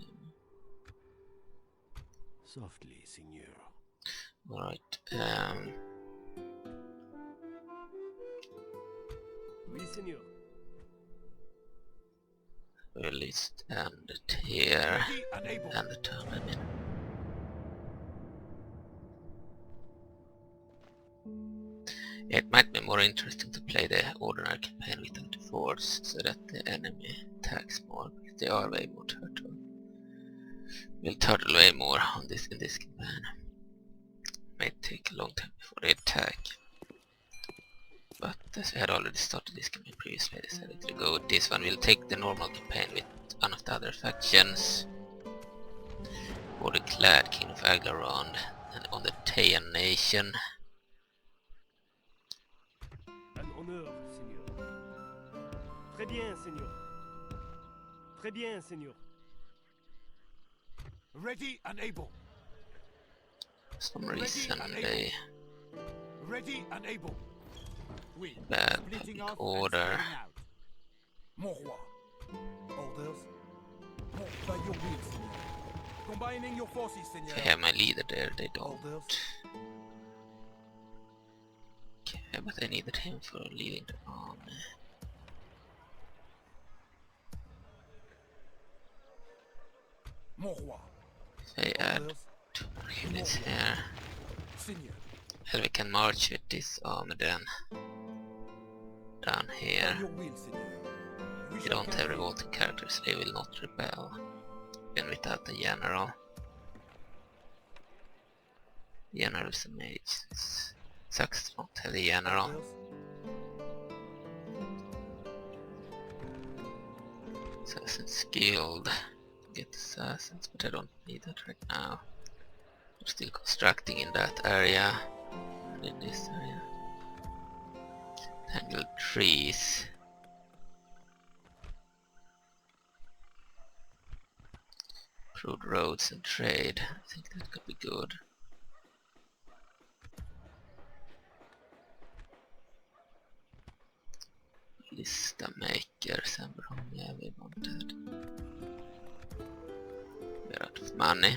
Softly, Signor. Alright, Oui, Seigneur. we'll list and it here, Ready and able. and the town I'm in. It might be more interesting to play the ordinary campaign without the force, so that the enemy attacks more, because they are way more turtle. We'll turtle way more on this in this campaign. May take a long time before they attack. But as we had already started this campaign previously, I decided to go with this one. We'll take the normal campaign with one of the other factions. Border clad King of Akh'Velar and on the Taiyan Nation. An honneur, Seigneur. Très bien, Seigneur. Très bien, Seigneur. Ready and able. For some reason they Ready and able. We bad splitting public off order. and spreading out. Mon roi. Orders? By your will, Seigneur. Combining your forces, Seigneur. If I have my leader there, they don't. Orders? Okay, but I needed him for leading the army. Mon roi. If I add Orders? 2 units here, Seigneur. and we can march with this army then down By here. your will, Seigneur. We We shall don't have campaign. revolting characters, they will not rebel. Even without the general. General is a mage. It sucks to not have the general. Orders? Assassin's Guild. Get assassins, but I don't need that right now. We're still constructing in that area. And in this area. Tangled trees. Improved roads and trade. I think that could be good. Lista maker, Sembron, yeah, we want that. We're out of money.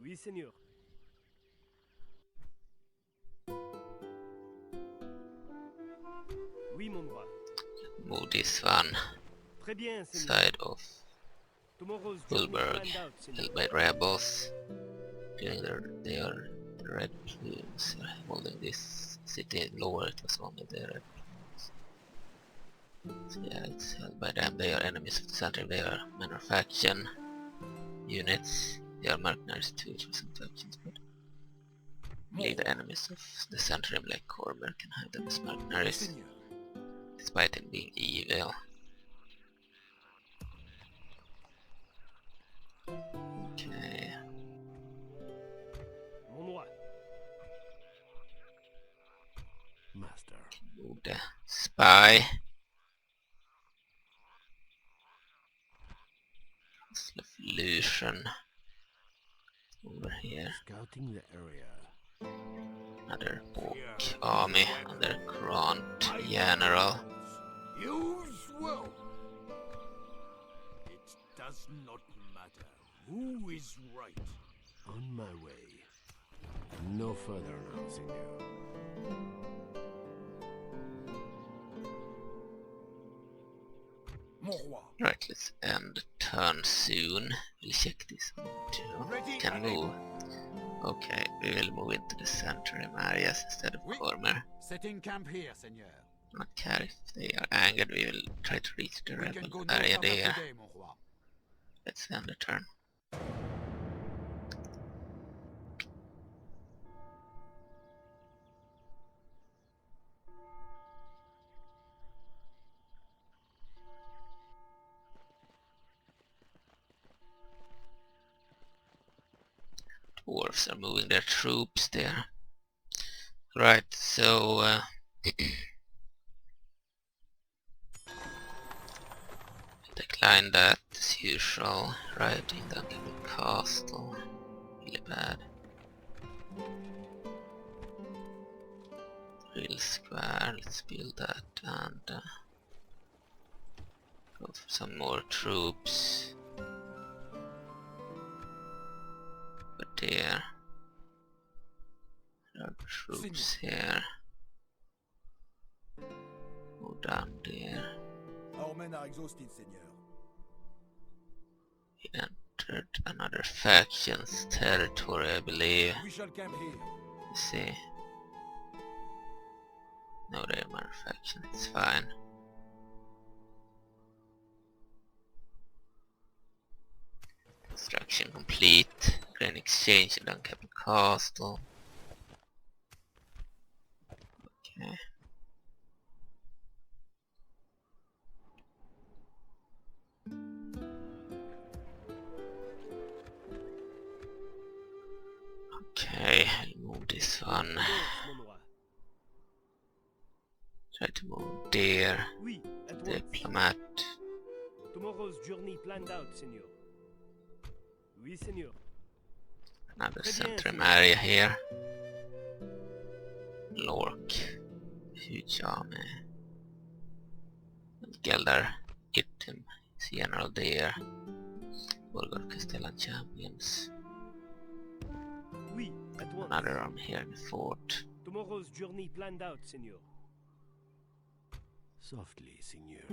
Oui, Seigneur. Oui, mon roi. Move this one Très bien, Seigneur. side of Tomorrow's journey Bulberg, planned out, Seigneur. held by rebels. Feeling they are the red plumes holding this city. Lower it was only the red plumes. So yeah, it's held by them. They are enemies of the center. They are minor faction units. They are mercenaries too for some factions, but lead the enemies of the center like Cormanthyr can have them as mercenaries, Seigneur. despite him being evil. Okay. Mon roi. Master. Move the spy. Illusion over here. Scouting the area. Another Orc army under Grant General. Use will. It does not matter who is right. On my way. No further now, Senor. Mon roi. Right, let's end the turn soon. We'll check this one too. Ready Can and move. Okay, we will move into the center areas instead of Oui. Cormanthyr. Setting camp here, Seigneur. Not care if they are angered, we will try to reach the We can rebel go no area further there. today, mon roi. Let's end the turn. Dwarves are moving their troops there. Right, so decline that as usual. Right in Dunkapple Castle. Really bad. Real square, let's build that and go for some more troops. But there are troops here. Go down there. Our men are exhausted, Seigneur. He entered another faction's territory, I believe. We shall camp here. Let's see. No, they're my faction, it's fine. Construction complete. Grain exchange in Dunkapple Castle. Okay. Okay, I'll move this one. Yes, mon roi. Try to move there. Oui, at once. Diplomat. Tomorrow Tomorrow's journey planned out, Senor. Oui, Senor. Another Très bien, centrum Senor. area here. Lork. Huge army. And Geldar hit him. He's general there. Bulgar Castellan champions. Oui, at once. Another army here in the fort. Tomorrow's journey planned out, Senor. Softly, Signor.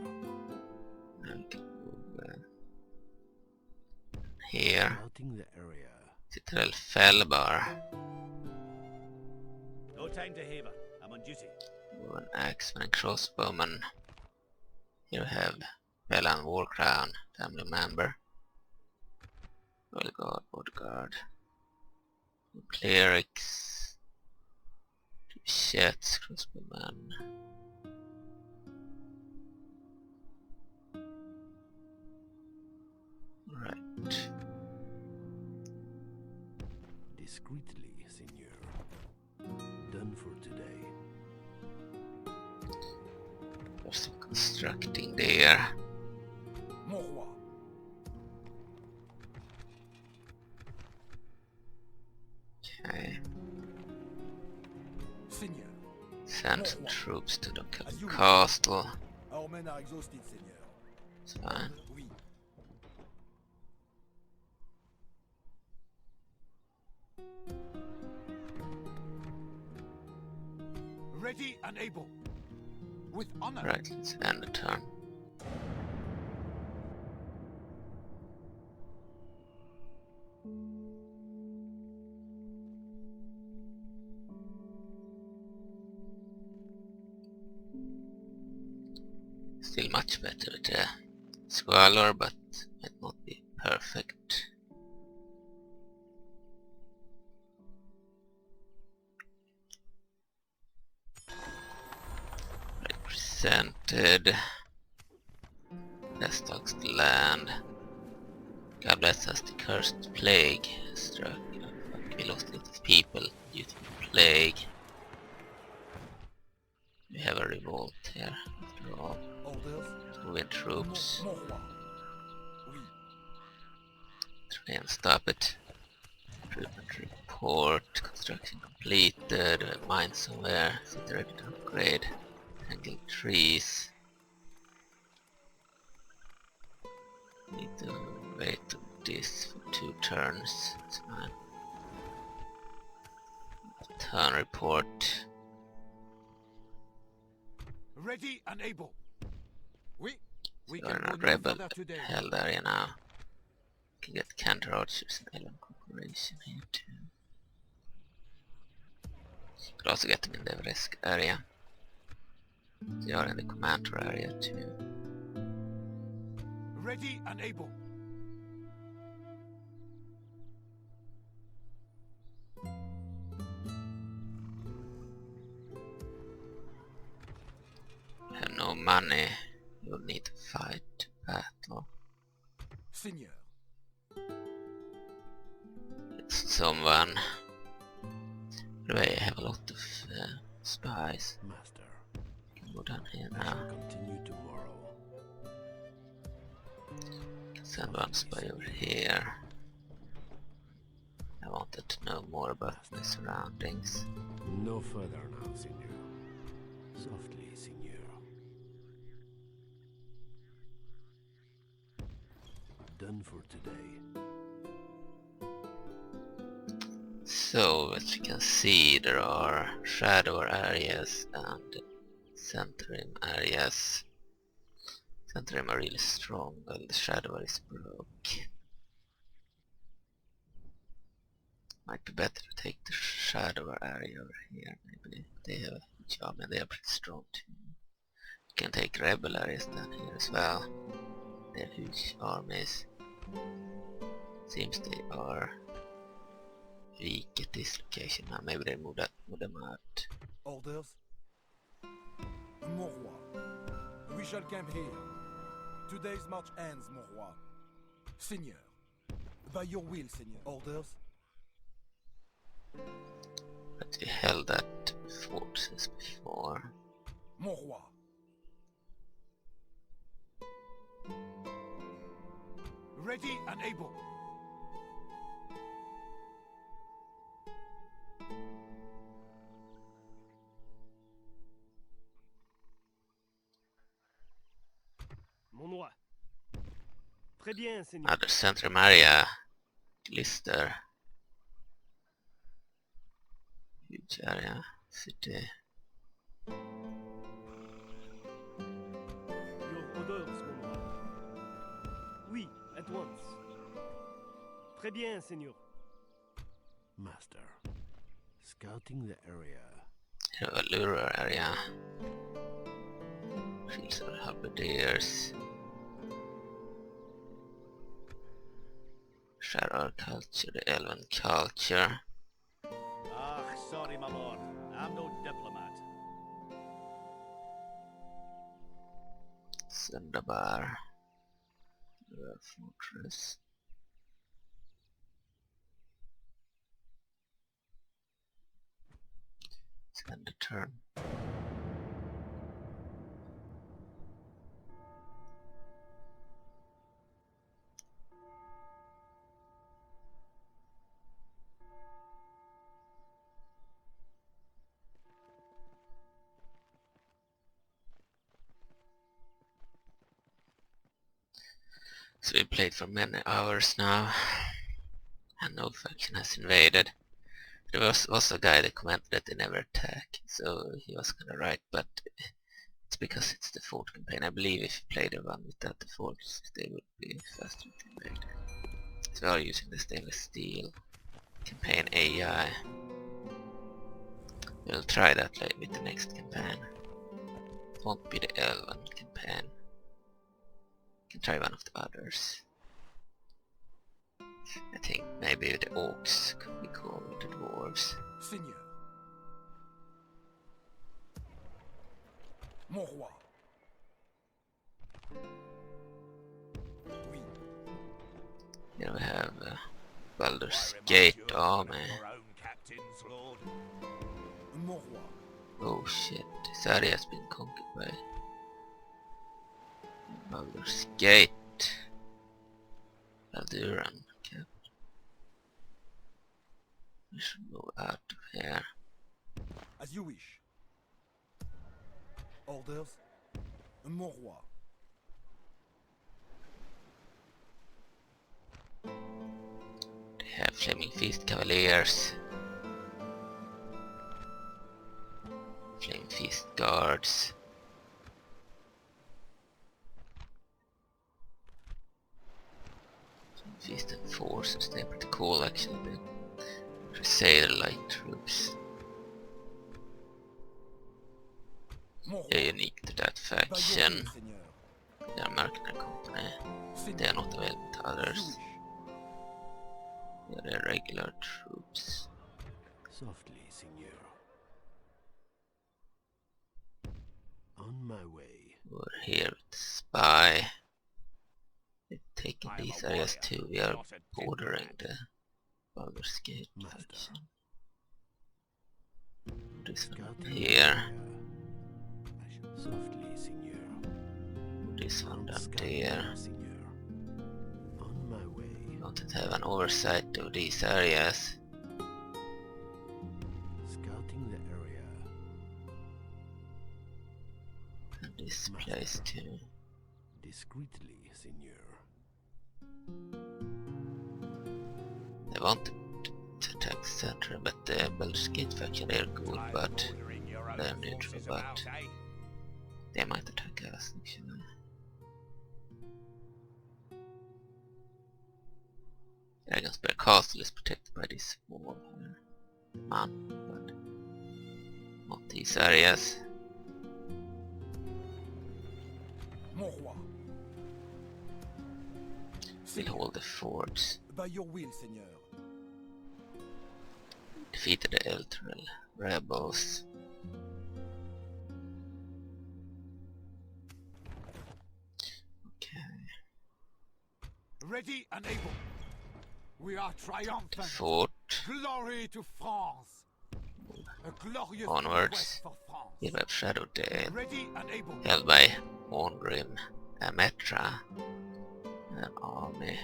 Now we can move here. Scouting the area. Citadel Felbar. No time to haver. I'm on duty. An axeman and crossbowman. Here we have Belan Warcrown, family member. Royal Guard, Bodyguard. Clerics. Jets, crossbowman. Right. Discreetly, Signor. Done for today. There's some constructing there. Mon roi. Okay. Seigneur. Send some troops to Dunkapple Castle. Our men are exhausted, Seigneur. It's fine. Oui. Ready and able. With honor. Right, let's end the turn. Still much better with the Squalor, but might not be perfect. Represented. Destock's the land. God bless us, the cursed plague struck. We lost a lot of people due to the plague. We have a revolt here after all. Orders. With troops. Mon roi. Oui. Try and stop it. Recruitment report. Construction completed. Mine somewhere. City ready to upgrade. Tangled trees. Need to wait on this for 2 turns. That's fine. Turn report. Ready and able. We You're can in go a no rebel further today. held area now. Can get counter archers and Elven Corporation here too. Could also get them in the risk area. They are in the commander area too. Ready and able. Have no money. You'll need to fight to battle. Seigneur. It's someone. Anyway, I have a lot of spies. Master. Can go down here I shall now. continue tomorrow. Can send one spy over here. I wanted to know more about my surroundings. No further now, Signor. Softly, Signor. Done for today. So, as you can see, there are shadow areas and centrum areas. Centrum are really strong, while the shadow is broke. Might be better to take the shadow area over here, maybe. They have a huge army and they are pretty strong too. You can take rebel areas down here as well. They have huge armies. Seems they are weak at this location now. Maybe they move them out. Orders. Mon roi. We shall camp here. Today's march ends, mon roi. Seigneur. By your will, Seigneur. Orders. But we held that forces before. Mon roi. Ready and able. Mon roi. Très bien, Seigneur. Another Central Maria Lister. Huge area. City. Your orders, mon roi. Oui, at once. Très bien, Seigneur. Master. Scouting the area. Hardcoded area. Fields of halberdiers. Shadow culture, the elven culture. Ah, sorry, my lord. I'm no diplomat. Sundabar. Fortress. Send a turn. So we played for many hours now, and no faction has invaded. There was also a guy that commented that they never attack, so he was kinda right, but it's because it's the fourth campaign. I believe if you play the one without the forts, they would be faster to invade. So we are using the stainless steel campaign AI. We'll try that later with the next campaign. It won't be the elven campaign. You can try one of the others. I think maybe the orcs could be cool with the dwarves. Seigneur. Mon roi. Oui. Here we have Baldur's Gate army. Your own captains, lord. Mon roi. Oh shit, this area has been conquered by Baldur's Gate. Alduran Kept. We should move out of here. As you wish. Orders. Mon roi. They have Flaming Feast Cavaliers. Flaming Feast Guards. Flaming Feast Enforcers, they're pretty cool actually. The Crusader Light Troops. Mon roi. They're unique to that By your will, faction. Seigneur. They are Mercenary Company. They Seigneur. are not available to As you others. wish. They are the regular troops. Softly, Signor. On my way. We're here with the Spy. We're taking I am these a areas warrior, too. We are not a bordering diplomat. the Baldur's Gate Master. faction. This one up Scouting the here. area. Softly, Signor. This one down Scouting, there. Signor. On my way. We wanted to have an oversight of these areas. Scouting the area. And this Master. place too. Discreetly, Signor. They wanted to attack the center, but the Baldur's Gate faction, they're good, but Ordering your own they're neutral, forces but about, eh? they might attack us actually. Dragonspear Castle is protected by this wall here. Man, but not these areas. Mon roi. We'll hold the forts. By your will, Seigneur. Defeated the Elturel rebels. Okay, Ready and able. We are the triumphant. fort. Glory to France. A glorious Onwards. conquest for France. Here we have Shadowdale, Ready and able. held by Orgrim, Metra, an army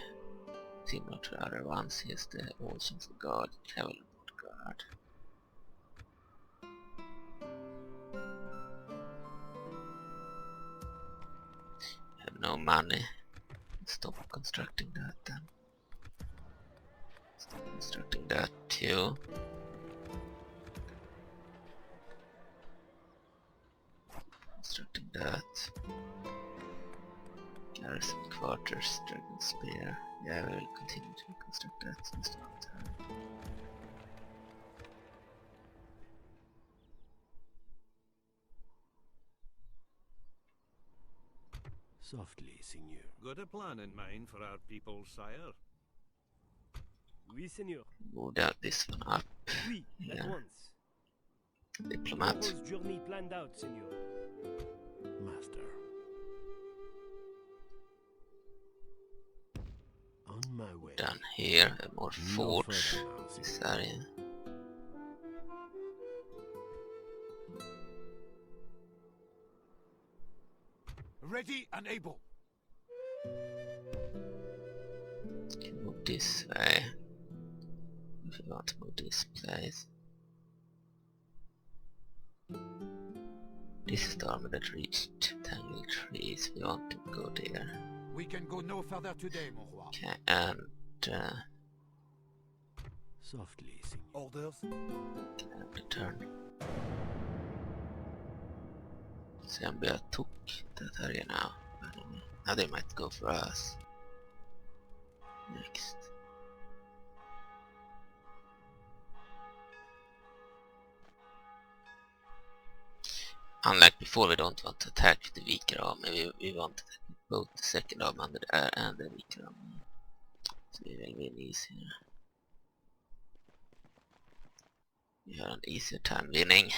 similar to other ones. Here's the Oceans Guard, Cavalry Guard. Have no money. Stop constructing that then. Stop constructing that too. Constructing that. Garrison quarters, Dragon Spear. Yeah, we will continue to construct that since the time. Softly, Signor. Got a plan in mind for our people, sire? Oui, Seigneur. Moved out this one up. Oui, at Yeah. once. Diplomat. Tomorrow's journey planned out, Seigneur. Master. On my way. Down here, a more No forts. further now, This Signor. area. Ready and able. Can move this way. If you want to move this place. This is the army that reached Tangled Trees. We want to go there. We can go no further today, mon roi. Okay, and Softly, Signor. Orders? can I return? Zambia took that area now. I don't know. Now they might go for us. Next. Unlike before, we don't want to attack the weaker army. We want to attack both the second army and the weaker army. So we will win easier. We have an easier time winning.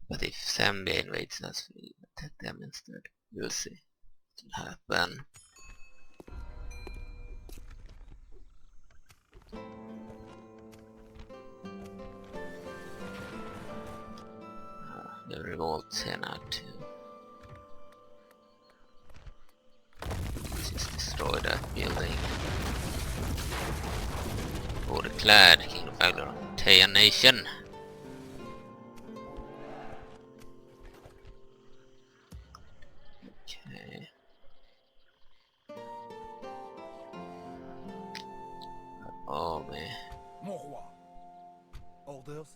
But if Zambia invades us, we'll attack them instead. We'll see what will happen. The revolt's here now too. Let's just destroy that building. Clad, King of Akh'Velar, Taian Nation. Okay. Army. Mon roi. Orders?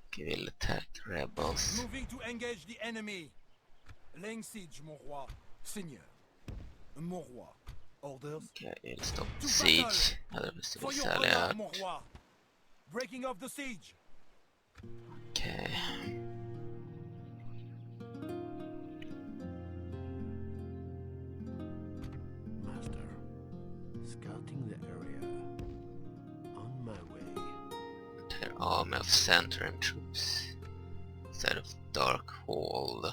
Okay, we'll attack rebels. Moving to engage the enemy. Laying siege, mon roi. Seigneur. Mon roi. Orders? Okay, we'll stop the To siege. Otherwise they For will your sally honor, out. mon roi. Breaking off the siege. Okay. Master. Scouting the area. On my way. Entire army of Centurion troops instead of Dark Hall.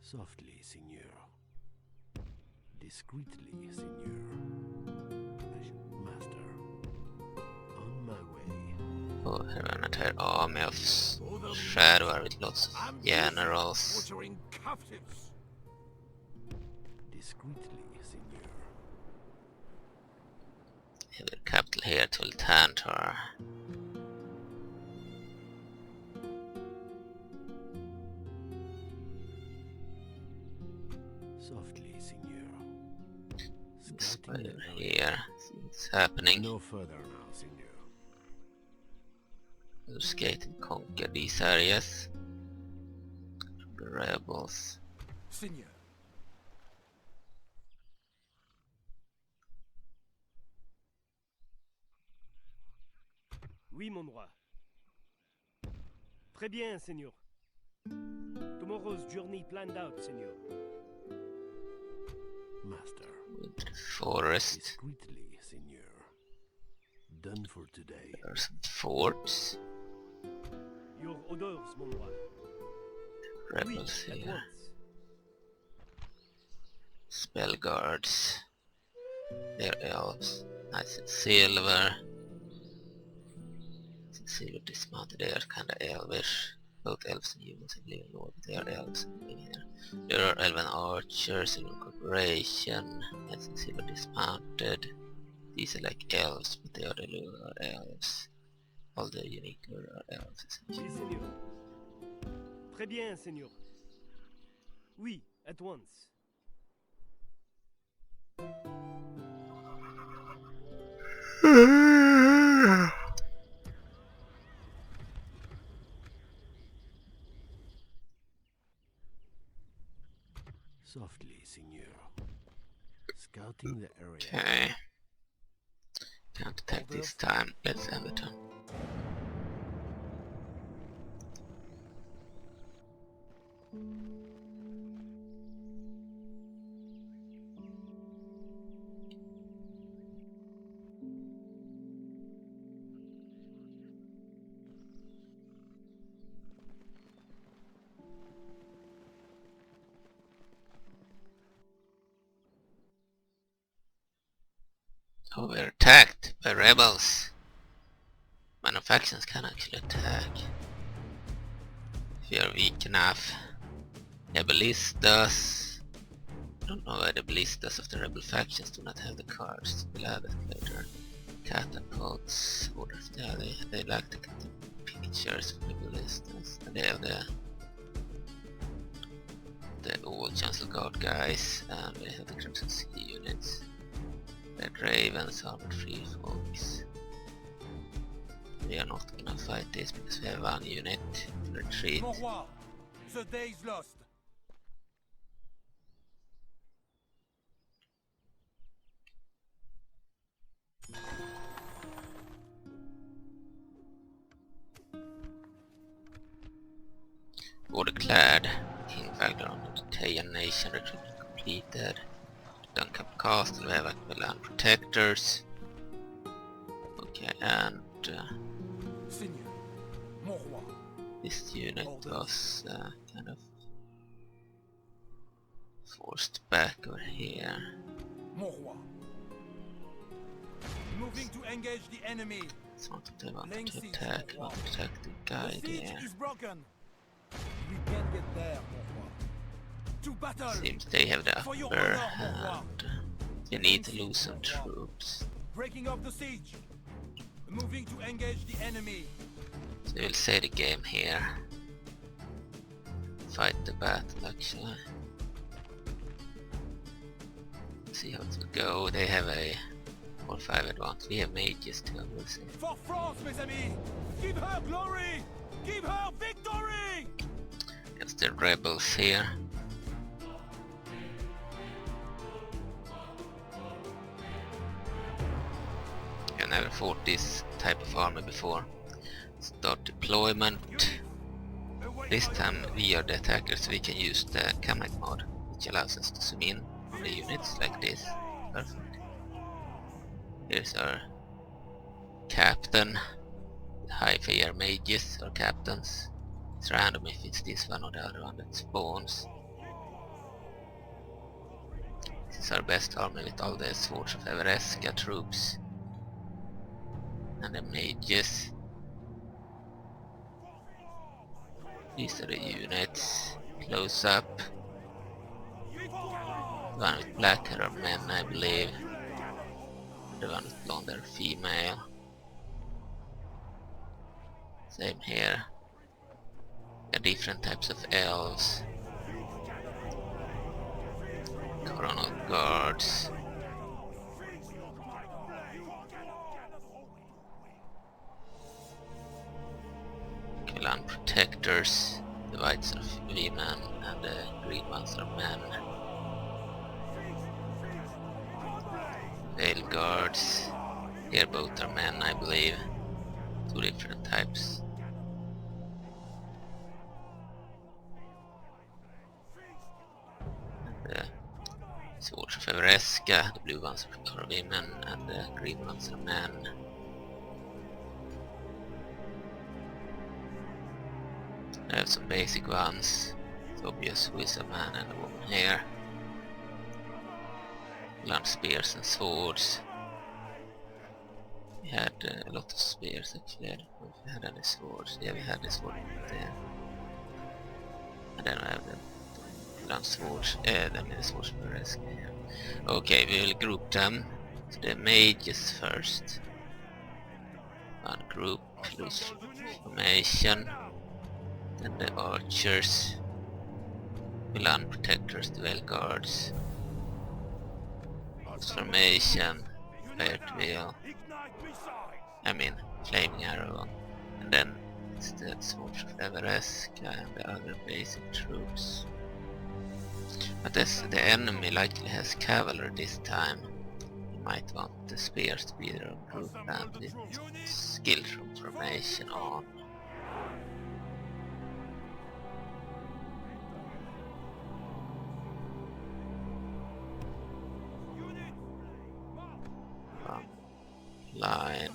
Softly, Signor. Discreetly, Signor. Master. On my way. Oh, I have an entire army of Shadow with lots of generals. Butchering captives. Discreetly, Signor. Have the capital here to Tantor. Softly, Signor. Spider Scouting the area. here. See what's happening. No further now, Signor. We'll skate and conquer these areas. The rebels. Seigneur. Oui, mon roi. Très bien, Seigneur. Tomorrow's journey planned out, Seigneur. Master. Into the forest. Discreetly, Signor. Done for today. There are some forts. Your orders, mon roi. Oui, Rebels at here. once. Spell guards. They're elves. Nice and silver. Silver dismounted. They are kinda elvish. Both elves and humans, I believe in Lord, but they are elves and living here. There are elven archers, elven corporation, as you see, but dismounted. These are like elves, but they are the lower elves. All the unique lower elves. Oui, Seigneur. Très bien, Seigneur. Oui, at once. Softly, Signor. Scouting the area. Okay. Can't attack this time. Let's end the turn. Oh, we're attacked by rebels. Minor factions can actually attack. If you are weak enough. Yeah, ballistas. I don't know why the ballistas of the rebel factions do not have the cards. We'll add it later. Catapults. What if they like to get the pictures of the ballistas. And they have the old Chancellor Guard guys, and they have the Crimson Sea units. Red Ravens, Armored Free Folks. We are not gonna fight this because we have one unit to retreat. Mon roi, the day is lost. Borderclad, King Faerun on the Tayan Nation recruitment completed. Dunkapple Castle, we have Akh'Velar protectors. Okay, and Seigneur, mon roi. this unit was kind of forced back over here. Mon roi. Moving to engage the enemy. It's not that they want Laying to siege, attack, mon but roi. attack the guy The siege there. is broken. We can get there, mon roi. To battle. Seems they have the For your upper honor, mon roi. hand. You need to lose some troops. Breaking up the siege. Moving to engage the enemy. So we'll say the game here. Fight the battle actually. See how it will go. They have a 4-5 advance. We have mages too, we'll see. For France, mes amis. Give her glory. Give her victory. Against the rebels here. I've never fought this type of army before. Start deployment. This time we are the attackers, so we can use the Kamek mod, which allows us to zoom in on the units like this. Perfect. Here's our captain. The high fire mages or captains. It's random if it's this one or the other one that spawns. This is our best army with all the Swords of Evereska troops. And the mages. These are the units. Close up. The one with black hair are men, I believe. The one with blonde hair female. Same here. There are different types of elves. Coronal guards. Clan protectors. The whites are women and the green ones are men. Veil guards. Here both are men, I believe. Two different types. And the Swords of Evereska. The blue ones are women and the green ones are men. I have some basic ones. It's obvious who is a man and a woman here. Learn spears and swords. We had a lot of spears actually. I don't know if we had any swords. Yeah, we had this one there. And then I have the bland den är svårspårisk. Okay, we will group them. So the mages first. One group, loose formation. Then the archers. Land protectors, duel guards. Loose formation. Fire wheel. I mean, flaming arrow. And then it's the Swords of Everest and the other basic troops. But as the enemy likely has cavalry this time, you might want the spears to be their own group and with skill from formation on. Line.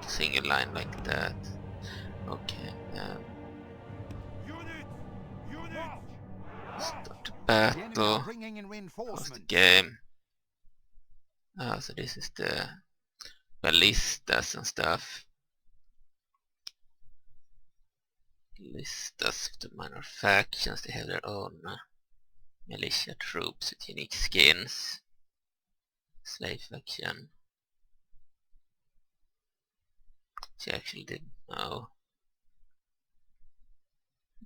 Single line like that. Okay. Start the battle. Pause the game. So this is the ballistas and stuff. Listas of the minor factions, they have their own militia troops with unique skins. Slave faction. She actually didn't know.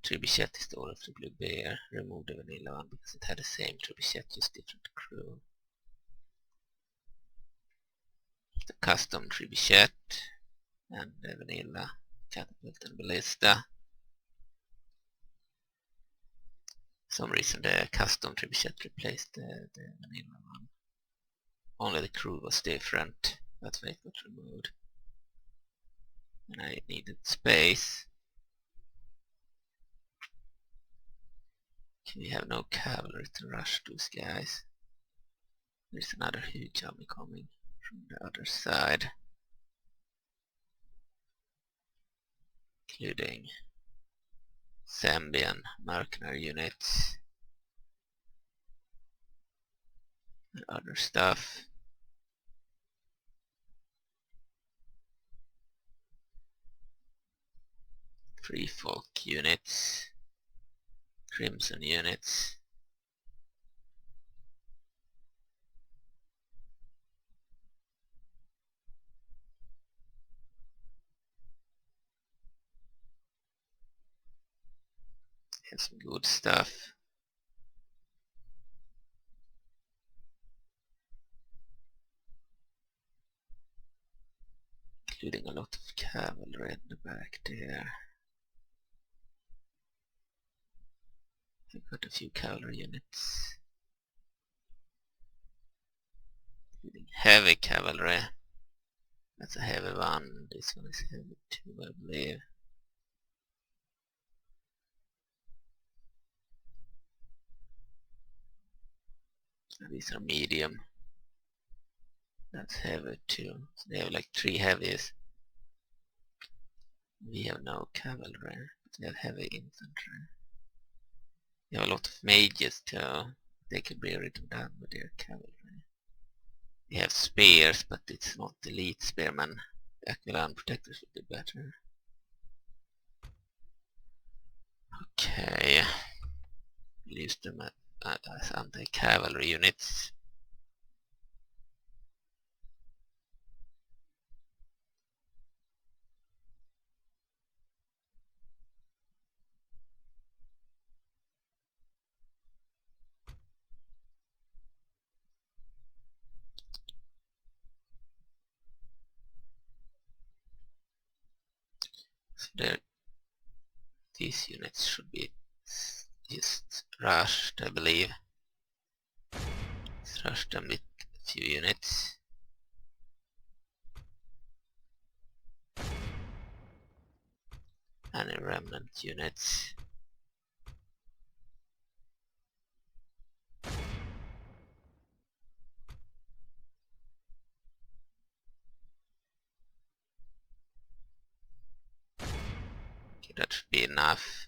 Trebuchet is the order of the Blue Bear. Remove the vanilla one because it had the same trebuchet, just different crew. The custom trebuchet and the vanilla catapult and ballista. For some reason the custom trebuchet replaced the vanilla one. Only the crew was different. That's why it got removed. And I needed space. We have no cavalry to rush those guys. There's another huge army coming from the other side, including Zambian mercenary units and other stuff. Free folk units, crimson units. Have some good stuff. Including a lot of cavalry in the back there. I've got a few cavalry units. Including heavy cavalry. That's a heavy one. This one is heavy too, I believe. And these are medium. That's heavy too. So they have like 3 heavies. We have no cavalry, but we have heavy infantry. We have a lot of mages too. They could be written down with their cavalry. We have spears, but it's not elite spearmen. The Akh'Velar protectors would be better. Okay. We'll use them as anti-cavalry units. So these units should be just rushed, I believe. Let's rush them with a few units. Any remnant units. Okay, that should be enough.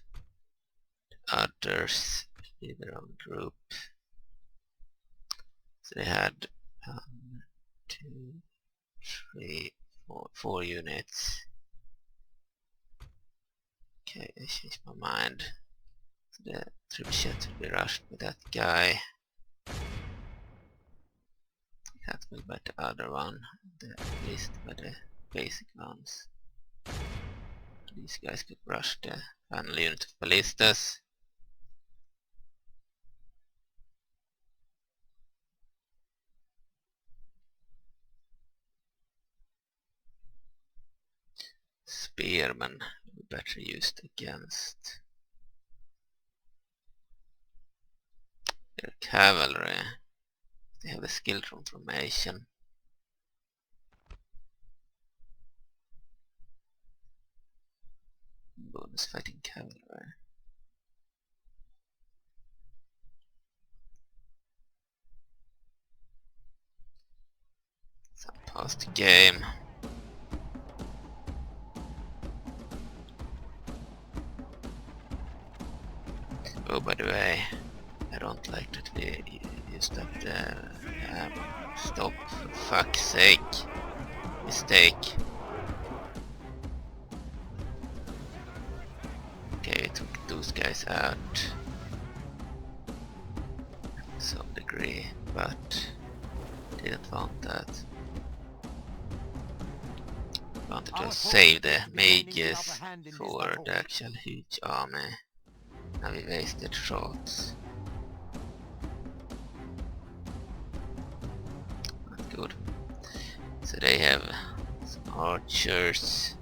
The others be their own group. So they had 2, 4 units. Okay, I changed my mind. So the trebuchet will be rushed by that guy. That will by the other one. The least by the basic ones. These guys could rush the final unit of ballistas. Spearmen will be better used against their cavalry. They have a skill from formation. Bonus fighting cavalry. So pause the game. Oh, by the way, I don't like that we use that stop, for fuck's sake. Mistake. Okay, we took those guys out to some degree, but didn't want that. Wanted to save the mages for the actual huge army. Now we wasted shots. Not good. So they have some archers.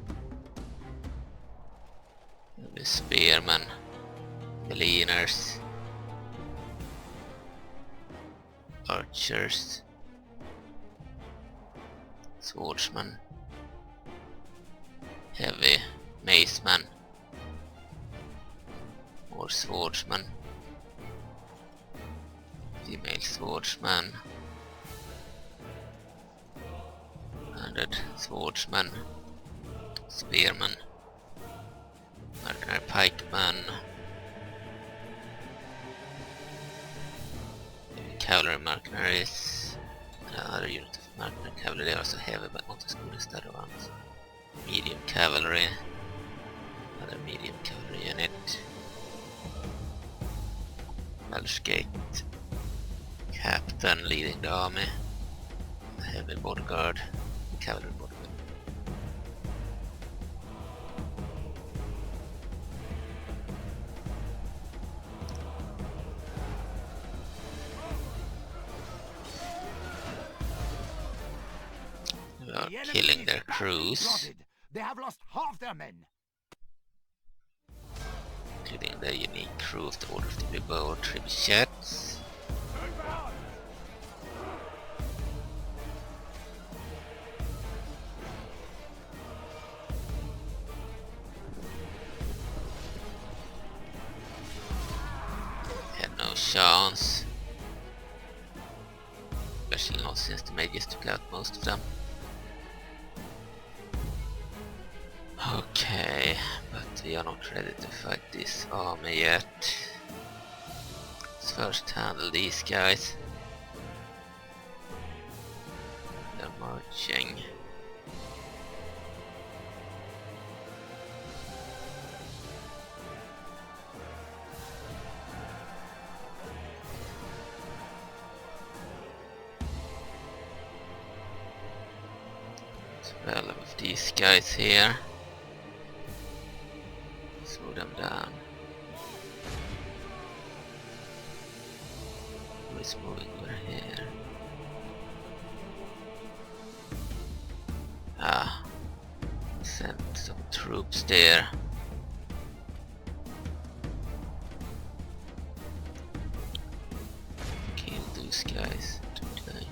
The spearmen, Beliners, archers, swordsmen, heavy macemen, more swordsmen, female swordsman, 100 swordsmen, spearmen, mercenary pikemen, cavalry mercenaries, another unit of mercenary cavalry. They are also heavy but not as good as the other ones. Medium cavalry, another medium cavalry unit, Welshgate captain leading the army, a heavy bodyguard, cavalry bodyguard. They are killing their crews, They have lost half their men. including the unique crew of the Order of the Reboot trebuchets. Had no chance, especially not since the mages took out most of them. Okay, but we are not ready to fight this army yet. Let's first handle these guys. They're marching. Well, with these guys here, slow them down. Who is moving over here? Ah, sent some troops there. Kill those guys today.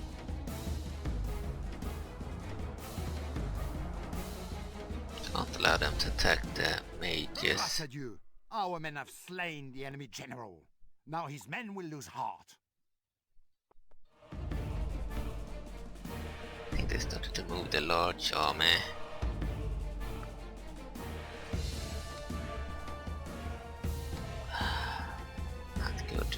Can't allow them to attack the mages. Grâce à Dieu, our men have slain the enemy general. Now his men will lose heart. I think they started to move the large army. Not good.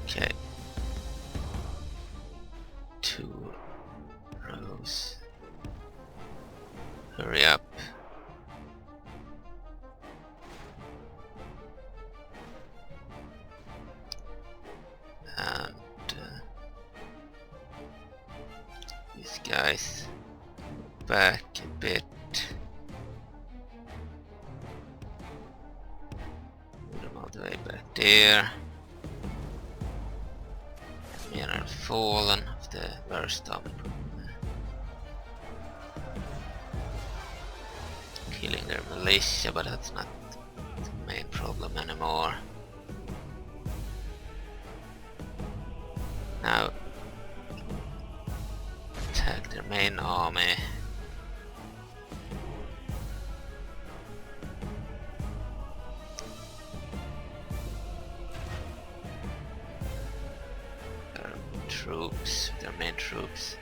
Okay. Hurry up. And these guys back a bit. Put them all the way back there. Men are fallen of the worst army. Killing their militia, but that's not the main problem anymore. Now attack their main army. Their main troops.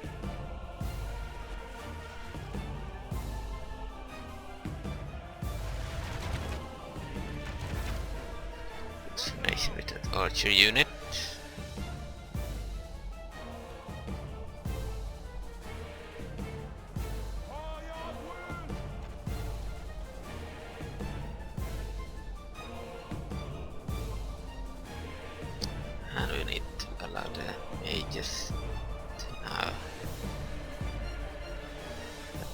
Formation with that archer unit. And we need to allow the mages to now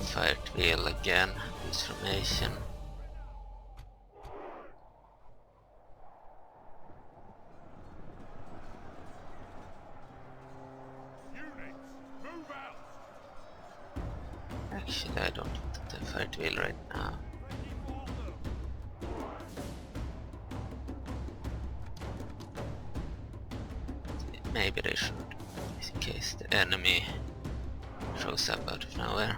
fire wheel again, this formation. Actually, I don't want the fire wheel right now. Maybe they should, in case the enemy shows up out of nowhere.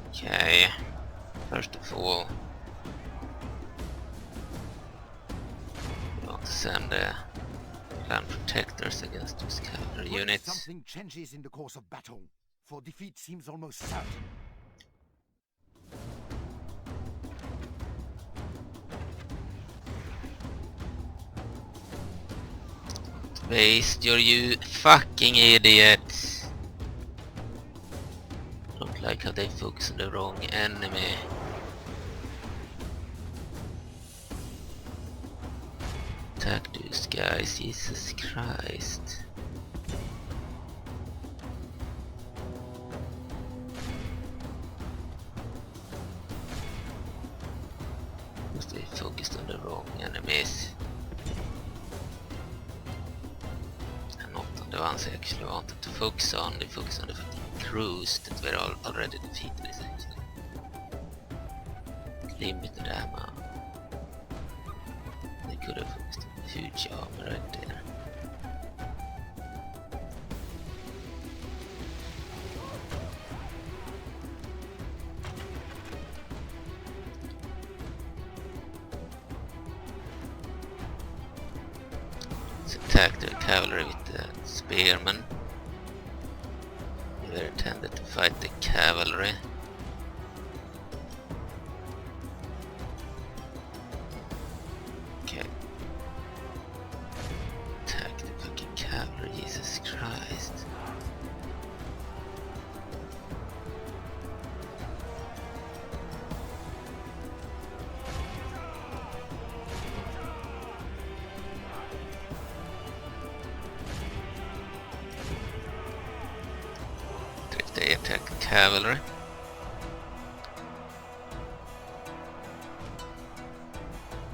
Okay, first of all, we want to send land protectors against those cavalry units. Something changes in the course of battle, for defeat seems almost certain. Waste you fucking idiots! Don't like how they focus on the wrong enemy. Attack these guys, Jesus Christ. Because they focused on the wrong enemies. The ones I actually wanted to focus on, they focus on the fucking crews that were already defeated, essentially. Limited ammo. They could have focused on a huge army right there. Let's attack the cavalry with the spearmen. They were intended to fight the cavalry. Okay. Attack the fucking cavalry, Jesus Christ. They attack the cavalry.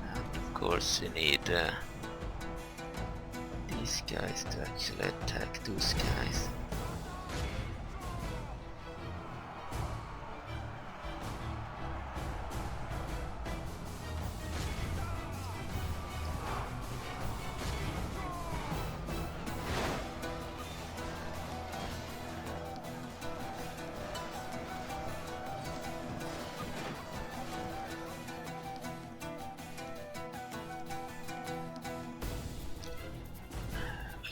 And of course we need these guys to actually attack those guys.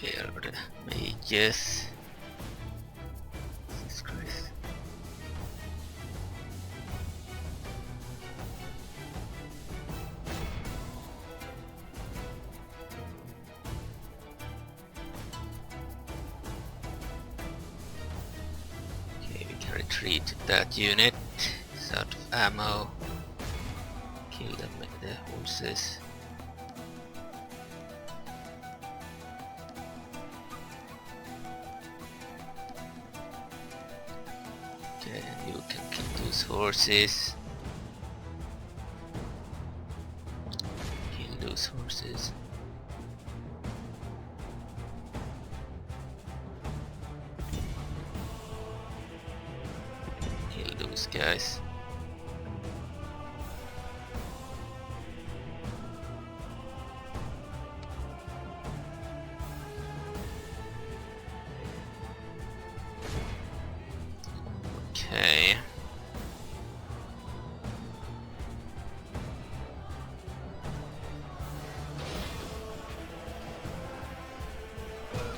Here are the mages. Jesus Christ. Okay, we can retreat that unit. It's out of ammo. Kill them with the horses. Okay, and you can kill those horses. Kill those horses. Kill those guys. Okay.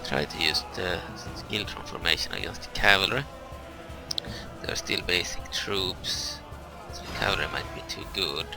Try to use the skill transformation against the cavalry. They are still basic troops, so the cavalry might be too good.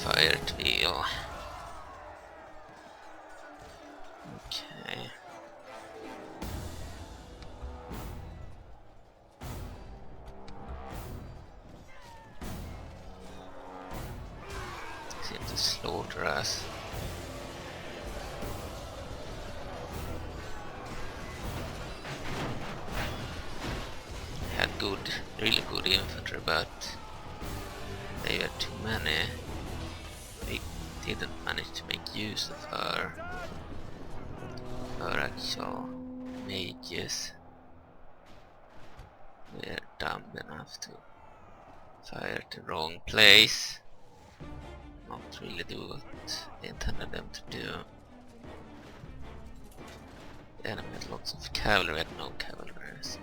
Fire wheel. Okay. Seem to slaughter us. Had good, really good infantry, but they were too many. We didn't manage to make use of our actual mages. We're dumb enough to fire at the wrong place. Not really do what they intended them to do. The enemy had lots of cavalry, we had no cavalry. So.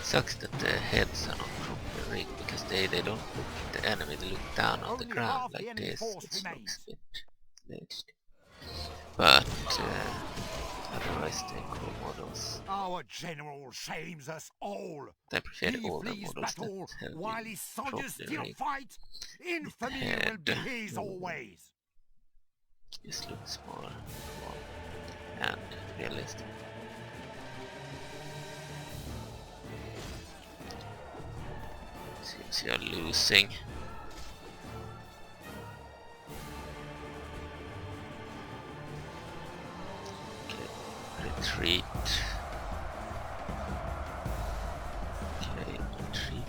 Sucks that the heads are not properly rigged because they don't look at the enemy, they look down on the ground like this. It looks a bit glitched. But otherwise they're cool models. Our general shames us all. I prefer all the He flees models battle that have while been his soldiers properly still rigged. fight. Infamy will be his always. This looks more and realistic. Seems you're losing. Okay, retreat. Okay, retreat.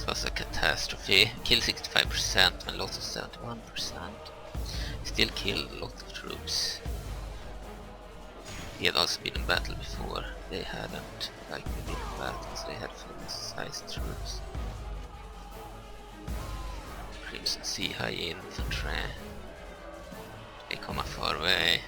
Was a catastrophe. Kill 65% and lost 71%. Still killed a lot of troops. He had also been in battle before. They hadn't likely been in battles, they had full-sized troops. Crimson Sea High Infantry. They come a far way.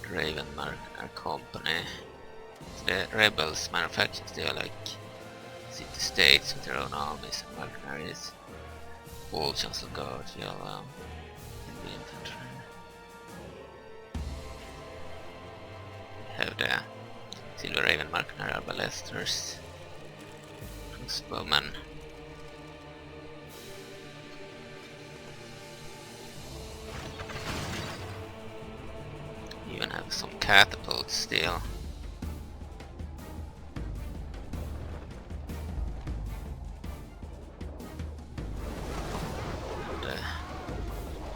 Raven Mercenary Company. The rebels manufacturers, they are like city-states with their own armies and mercenaries. All Chancellor Guards, yellow, heavy infantry. Have the Silver Raven Mercenary Arbalesters, crossbowmen. Even have some catapults still. The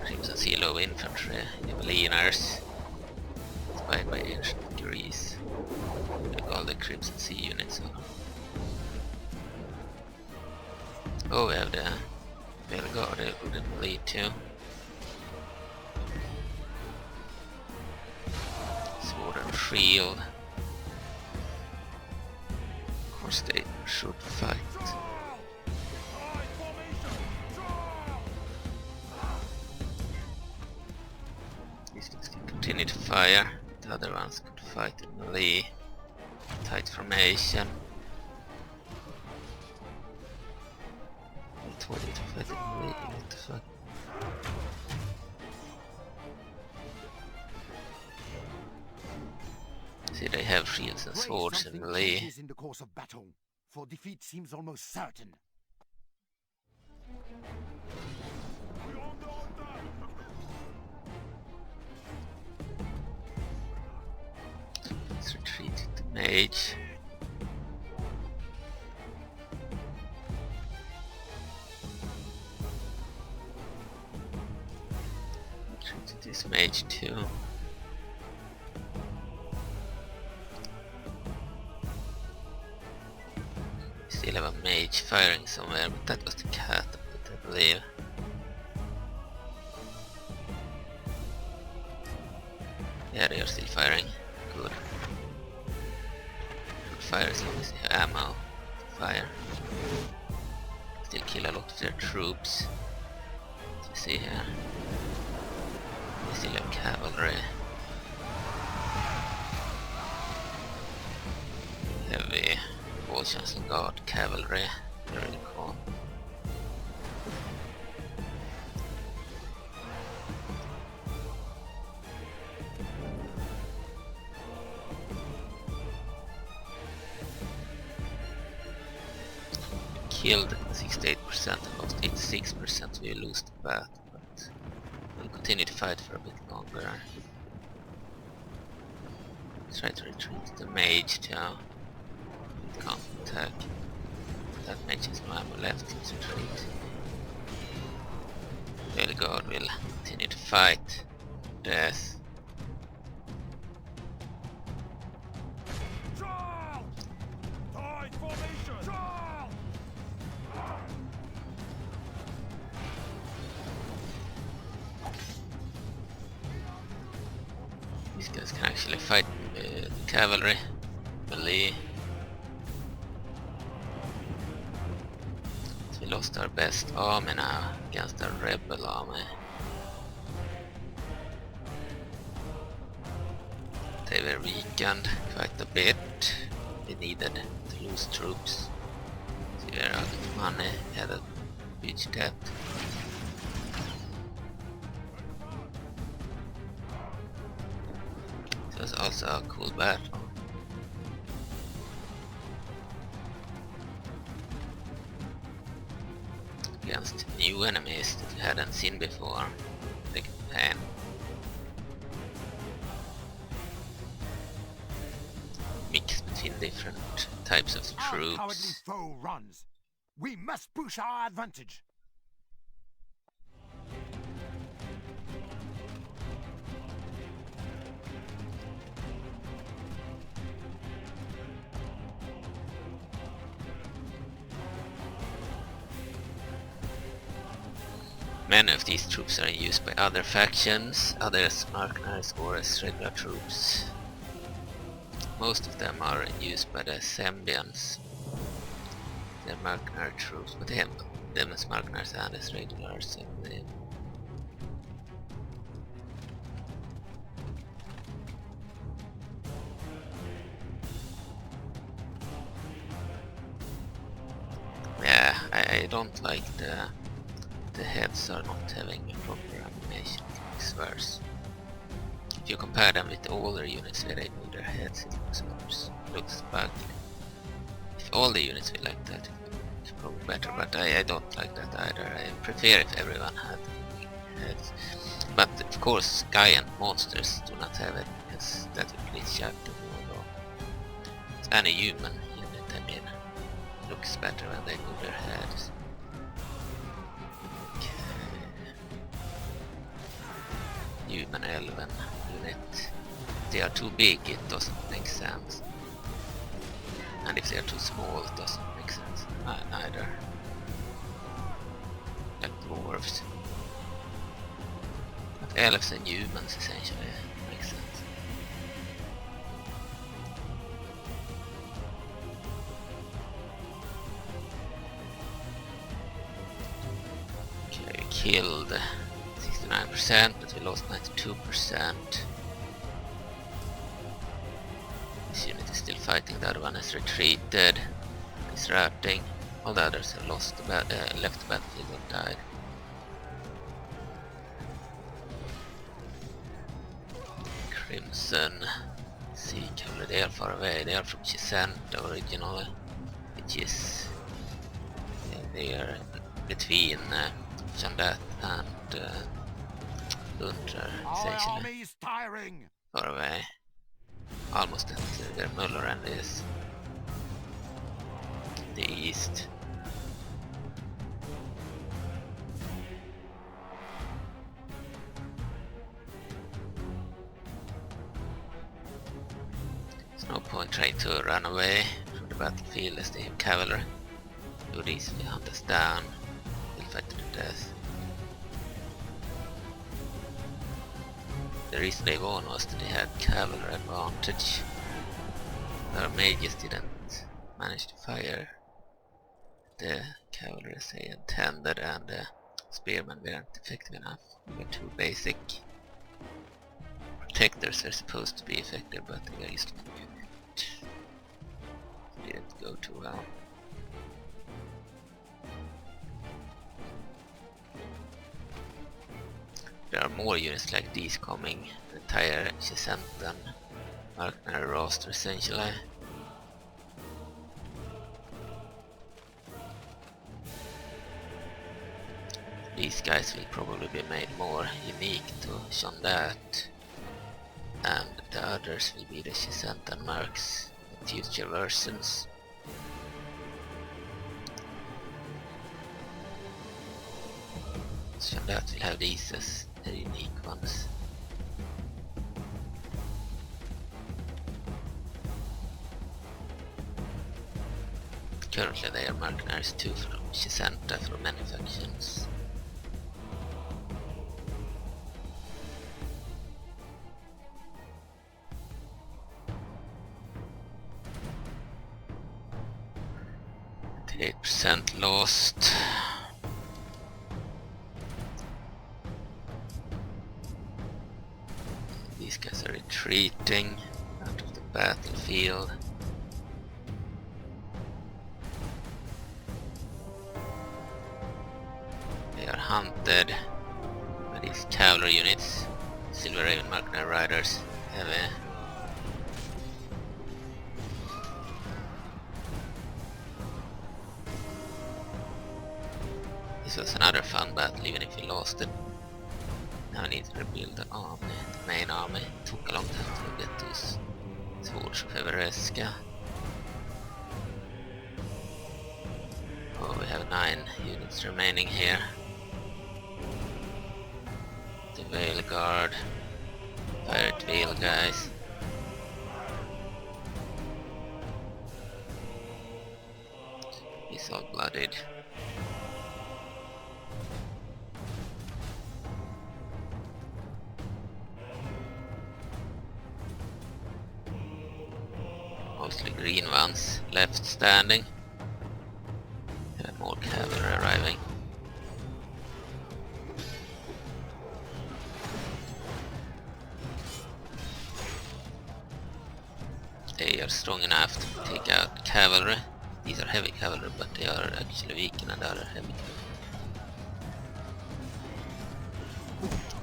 Crimson Sea Low Infantry, Eveliners, inspired by ancient Greece. Like all the Crimson Sea units are. Oh, we have the Belgard wouldn't lead to. Sword and shield. Of course they should fight. These can still continue to fire. The other ones could fight in melee. Tight formation. I told you to fight in melee, what the fuck? See, they have shields and swords in melee. In the course of battle, for defeat seems almost certain. Let's retreat to mage. Retreat to this mage too. Still have a mage firing somewhere, but that was the catapult, I believe. Yeah, they are still firing. Good. Should fire as long as they have ammo to fire. Still kill a lot of their troops. As you see here. They still have cavalry. Heavy wall chancel guard cavalry. They're really cool. Killed 68%, lost 86%, we lose the battle, but we'll continue to fight for a bit longer. Try to retreat the mage now. Can't attack. That mage has no ammo left, let's retreat. Belgard will continue to fight. Death. These guys can actually fight the cavalry, melee. So we lost our best army now against our rebel army. They were weakened quite a bit. We needed to lose troops. So we were out of money, had a huge debt. It was also a cool battle. Against new enemies that we hadn't seen before. Big pain. Mix between different types of Our cowardly troops. foe runs. We must push our advantage. Many of these troops are used by other factions, others mercenaries or as regular troops. Most of them are used by the Sembians. They're mercenary troops, but they have them as mercenaries and as regulars, I believe. Yeah, I don't like the heads are not having a proper animation. It looks worse. If you compare them with the older units where they move their heads, it looks worse. It looks ugly. If all the units were like that, it's probably better, but I don't like that either. I prefer if everyone had heads. But of course, giant monsters do not have it, because that would be shut to more. Any human unit, I mean, looks better when they move their heads. Human elven unit. If they are too big, it doesn't make sense. And if they are too small, it doesn't make sense either. dwarves. But elves and humans essentially makes sense. Okay, we killed 69%, but we lost 92%. This unit is still fighting, the other one has retreated, is routing. All the others have left the battlefield and died. Crimson Sea Cavalry, they are far away, they are from Chisanta originally, which is they are between Shandat and Lundra, Our essentially. army is tiring. Far away. Almost at where Muller end is. The east. There's no point trying to run away from the battlefield as they have cavalry. They would easily hunt us down. We'll fight to the death. The reason they won was that they had cavalry advantage. Their mages didn't manage to fire the cavalry as they intended, and the spearmen weren't effective enough. They were too basic. Protectors are supposed to be effective, but they were just didn't go too well. There are more units like these coming. The entire Chisentan Mercenary roster essentially. These guys will probably be made more unique to Shandat, and the others will be the Chisentan Mercs in future versions. Shandat will have these as the unique ones. Currently they are mercenaries too from Chisanta from many factions. %, lost. These guys are retreating out of the battlefield. They are hunted by these cavalry units, Silver Raven Mercenary Riders, heavy. This was another fun battle, even if we lost it. Now we need to rebuild the army, the main army. It took a long time to get those swords of Evereska. Oh, we have 9 units remaining here. The Veil Guard, Pirate Veil guys. He's all bloodied. Mostly green ones left standing. And more cavalry arriving. They are strong enough to take out cavalry. These are heavy cavalry, but they are actually weak in other heavy cavalry.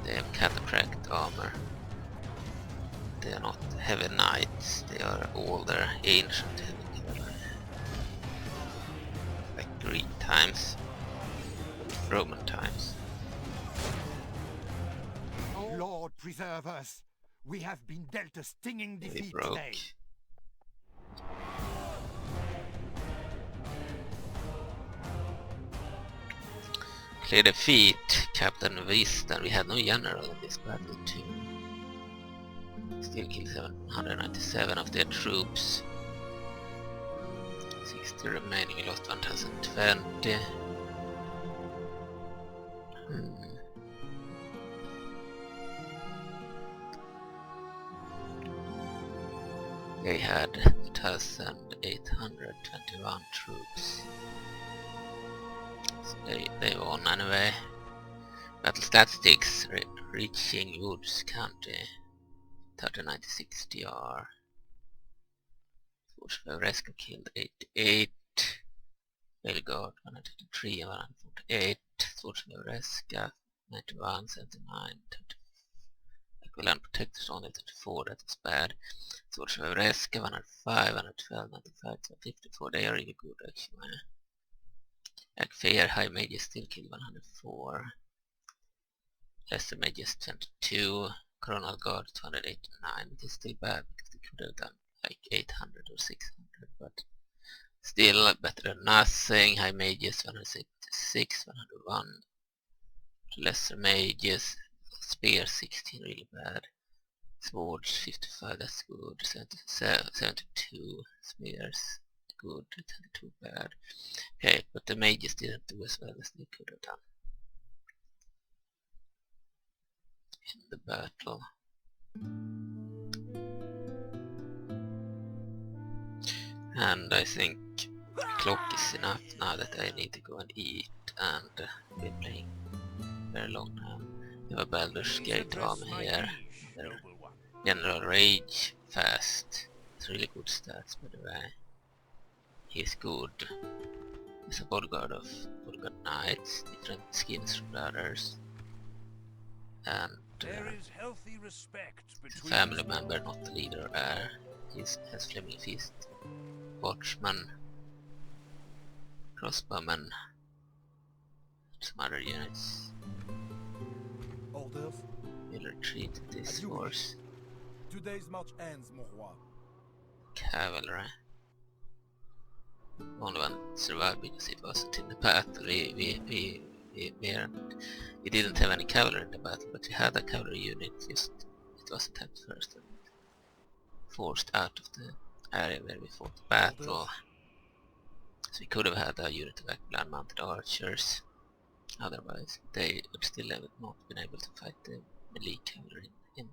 They have cataphract armor. They are not heavy knights, they are older, ancient heavy cavalry. Like Greek times, Roman times. Lord preserve us. We have been dealt a stinging They defeat broke. today. Clear defeat, Captain Vista. We had no general in this battle too. Still killed 797 of their troops. 60 remaining, we lost 1020. They had 1,821 troops. So they won anyway. Battle statistics reaching Woods County 3096 DR. Swords of Rescue killed 88. Belgard 153 and 148. Swords of Rescue 91, 79, Akh'Velar Protectors only 34, that is bad. Swords of Rescue 105, 112, 95, 54, they are really good actually. Akh'Velar High Mages still killed 104. Lesser Mages 22. Coronal Guard 289. It is still bad because they could have done like 800 or 600, but still better than nothing. High Mages 166, 101. Lesser Mages, Spear 16, really bad. Swords 55, that's good. 72 Spears, good. 22 bad. Okay, but the Mages didn't do as well as they could have done in the battle. And I think clock is enough now that I need to go and eat, and we're playing very long now. We have a Baldur's Gate army here. General Rage, fast. It's really good stats by the way. He's good. He's a bodyguard of bodyguard knights, different skins from the others. And There is healthy respect between family member, not the leader there. He has Flaming Fist, Watchman, Crossbowman, some other units. Orders? We'll retreat this force. Today's march ends, mon roi. Cavalry. Only one survived because it wasn't in the battle. We didn't have any cavalry in the battle, but we had a cavalry unit, just it was attacked first and forced out of the area where we fought the battle. So we could have had a unit of Akh'Velar mounted archers, otherwise they would still have not been able to fight the melee cavalry in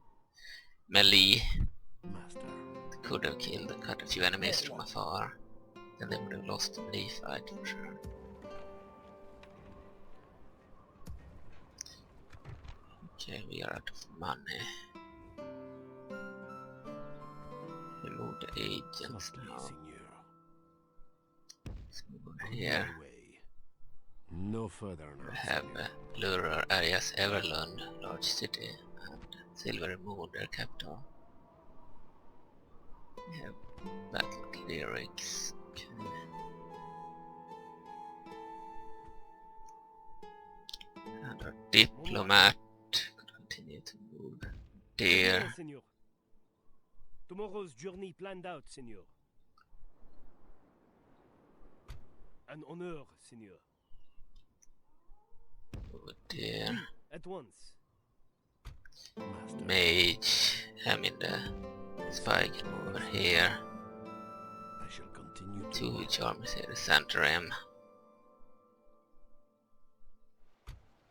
melee. Master. They could have killed and cut a few enemies from afar, then they would have lost the melee fight for sure. Okay, we are out of money. Remove the agents Softly, now. Signor. Let's move over On here. my way. No further now. We have Lurar areas, Everlund, large city, and Silver Moon, their capital. We have battle clerics. Okay. And our diplomat could continue to move there. Bien, Senor. Tomorrow's journey planned out, Senor. An honor, Senor. Over there. At once. Master. Mage, I mean the spy can move over here. I shall continue to Two work. huge armies here, the center M.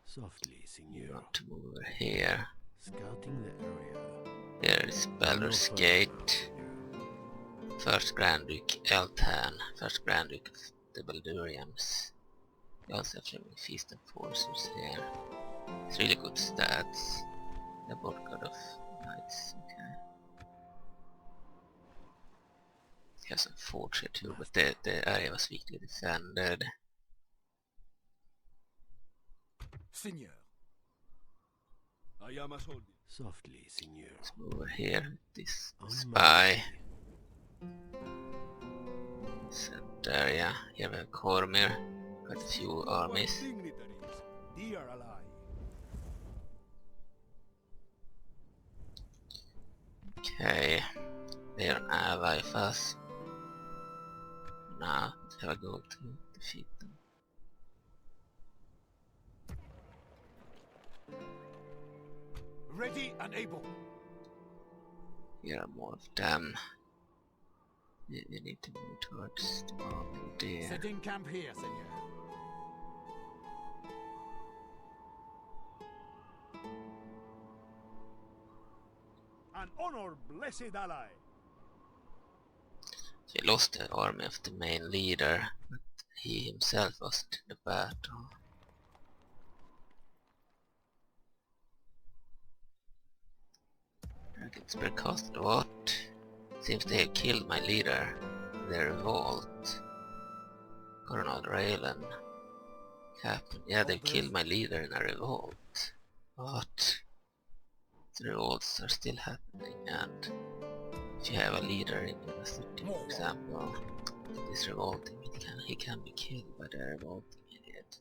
Softly, You Signor. want to move over here. Scouting the area. There is Baldur's No further Gate. now, First Grand Duke Eltan, First Grand Duke of the Baldurians. We also have Flaming Feast and Forcers here. It's really good stats. The bodyguard of knights, okay. He has some forts here too, but the area was weakly defended. Seigneur. I am a soldier. Softly, Signor. Let's move over here. This On my spy. way. Center area. Here we have Cormanthyr. Quite a few armies. Dignitaries, dear ally. Okay. They're an ally of us. Now, let's have a goal to defeat them. ready and able. Here are more of them. We need to move towards the army there. Setting camp here, Senor. An honor, blessed ally. He lost the army of the main leader, but he himself wasn't in the battle. Dragonsburg castle, what? Seems they have killed my leader in their revolt. Colonel Raylan. Captain, yeah, they've killed my leader in a revolt. What? The revolts are still happening, and if you have a leader in a city, for example, that is revolting, he can be killed by the revolting idiot.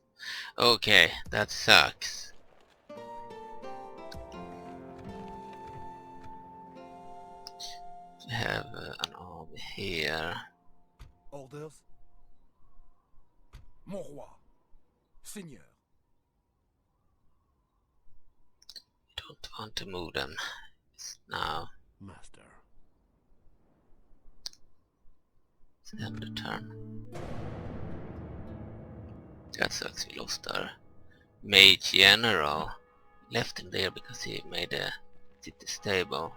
Okay, that sucks. We have an army here. Orders? Mon roi. Seigneur. We don't want to move them now. Master. It's the end of the turn. That sucks, we lost our Mage General. Left him there because he made a city stable.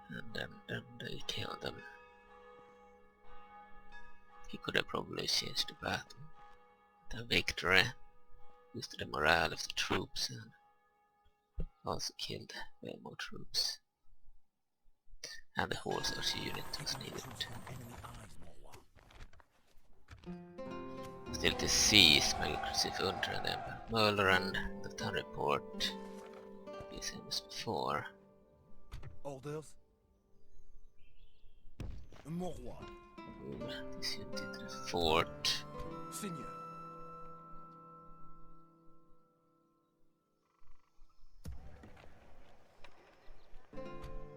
And then they killed him. He could have probably changed the battle. The victory boosted the morale of the troops and also killed way more troops. And the horse archer unit was needed. Still to seize Meatgrinder under and Emperor Muller, and the town report be the same as before. Orders? Mon roi. Move this unit into the fort. Seigneur.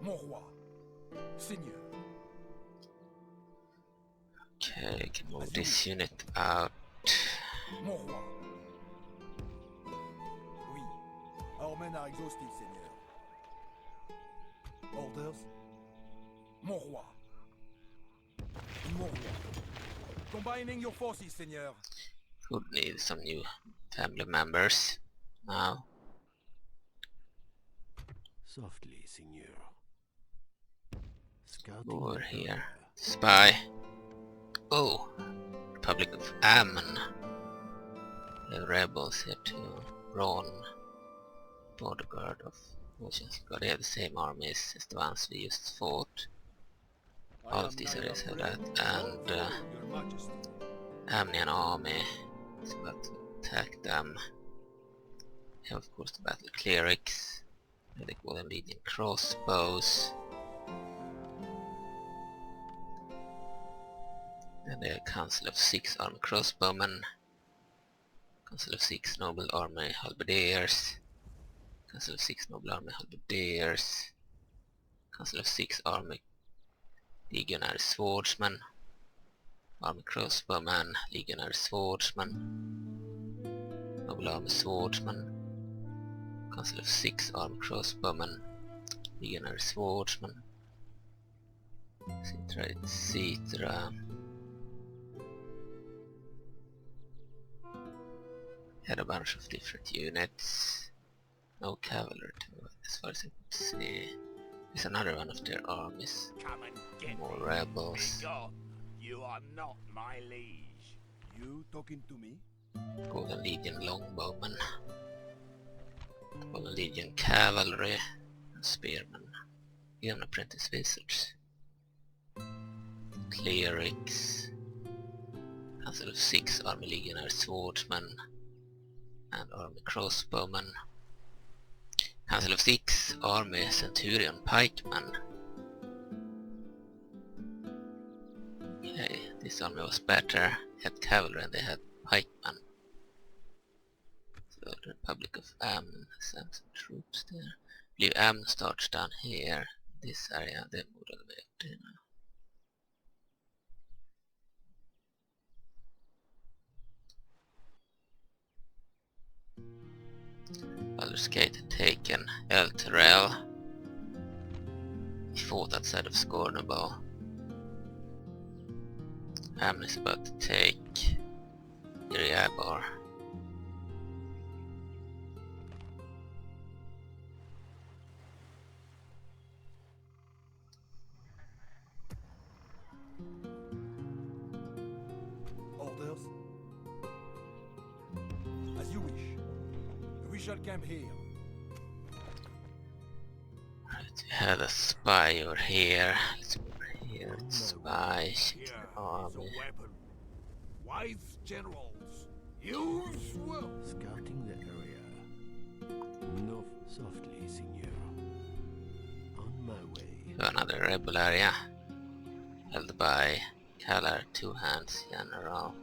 Mon roi. Seigneur. Okay, I can move this unit out. Mon roi. Oui. Our men are exhausted, Seigneur. Orders? Mon roi. Mon roi. Combining your forces, Seigneur. Could need some new family members now. Softly, Signor. Scouting Over the here. area. Spy. Oh, Republic of Ammon. The rebels here too. Ron. Border guard of Ocean's God. They have the same armies as the ones we just fought. All of these areas have that. And Your Majesty. Amnian army is about to attack them. We have of course the battle clerics. They call them Legion crossbows. Then the Council of 6 armed crossbowmen. Council of 6 noble army halberdiers. Council of 6 noble army halberdiers. Council of 6 army legionary swordsmen. Army crossbowmen, legionary swordsmen. Noble army swordsmen. Council of 6 army crossbowmen, legionary swordsmen. Etc. etc. Had a bunch of different units. No cavalry too, as far as I could see. There's another one of their armies. Come and get More me. rebels. Begone. You are not my liege. You talking to me? Golden Legion longbowmen. Golden Legion cavalry. And spearmen. Even apprentice wizards. Clerics. Council of 6 army legionary swordsmen. And army crossbowmen. Council of 6 army centurion pikemen. Okay, this army was better. Had cavalry and they had pikemen. So the Republic of Ammon sent some troops there. I believe Ammon starts down here. This area, they moved all the way up there now. Baldur's Gate had taken Elturel. He fought outside of Scornable. Ammon is about to take Iriabar. shall camp here. Right, we have a spy over here. Let's go over here. Spy, shit, army. Wise generals, use well. Scouting the area. No, softly, senor. On my way. Another rebel area. Held by Akh'Velar, Two Hands General.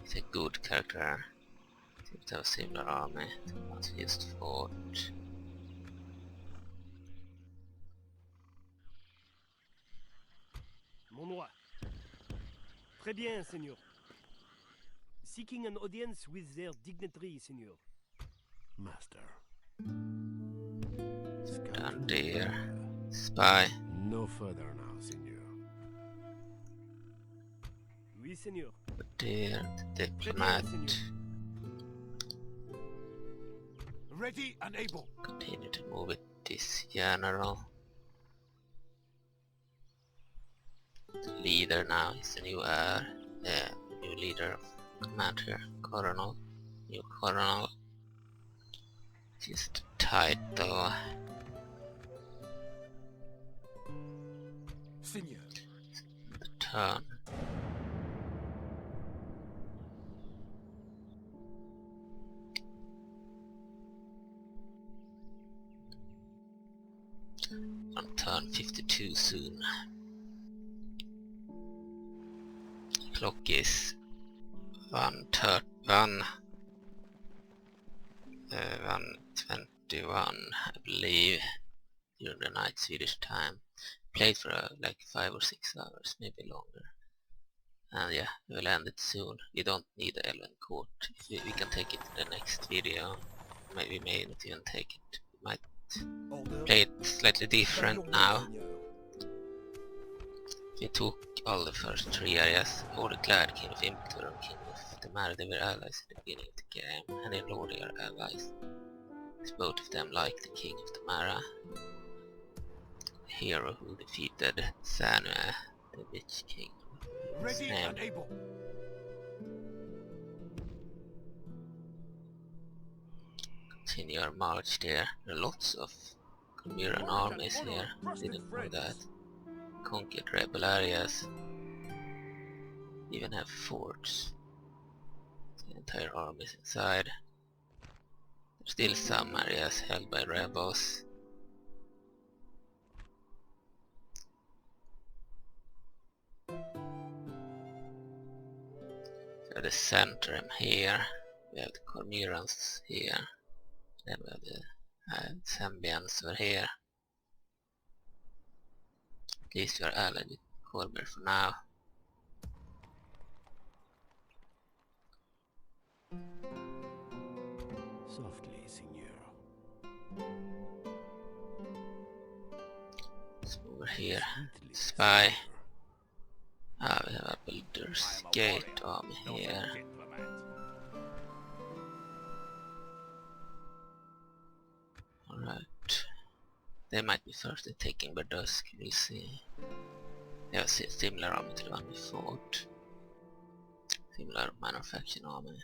He's a good character. Seems to have a similar army to what he used to fought. Mon roi. Très bien, Seigneur. Seeking an audience with their dignitary, Seigneur. Master. Down there. Spy. No further now, senor. Oui, Seigneur. There. Très bien, Diplomat. Seigneur. Ready and able. Continue to move with this general. The leader now is the new heir. The new leader of Cormanthyr. Coronel. New Coronel. Just title. Seigneur. The turn. On turn 52 soon. Clock is 1:21, 1:21, I believe, during the night Swedish time. Played for like 5 or 6 hours, maybe longer. And yeah, we will end it soon. We don't need the Elven Court. If we can take it in the next video. Maybe we may not even take it. We might Orders. play it slightly different Your now. will, Seigneur. We took all the first 3 areas. Declared King of Infantry and King of the Mara. They were allies at the beginning of the game, and in law they are allies. As both of them like the King of the Mara. The hero who defeated Sanua, the Witch King. Ready name. and able. Continue our march there. There are lots of Cormyran armies here. Didn't know that. Conquered rebel areas. Even have forts. The entire army is inside. There's still some areas held by rebels. We have the Centrum here. We have the Cormyrans here. Then we have the Zambians over here. At least we are allied with Cormyr for now. Softly, senor. Let's move over here. Sweetly, Spy. senor. Ah, we have a Builder's I am a Gate warrior, army not a here. diplomat. Alright. They might be first at taking Berdusk, we'll see. They have a similar army to the one we fought. Similar manufacturing army.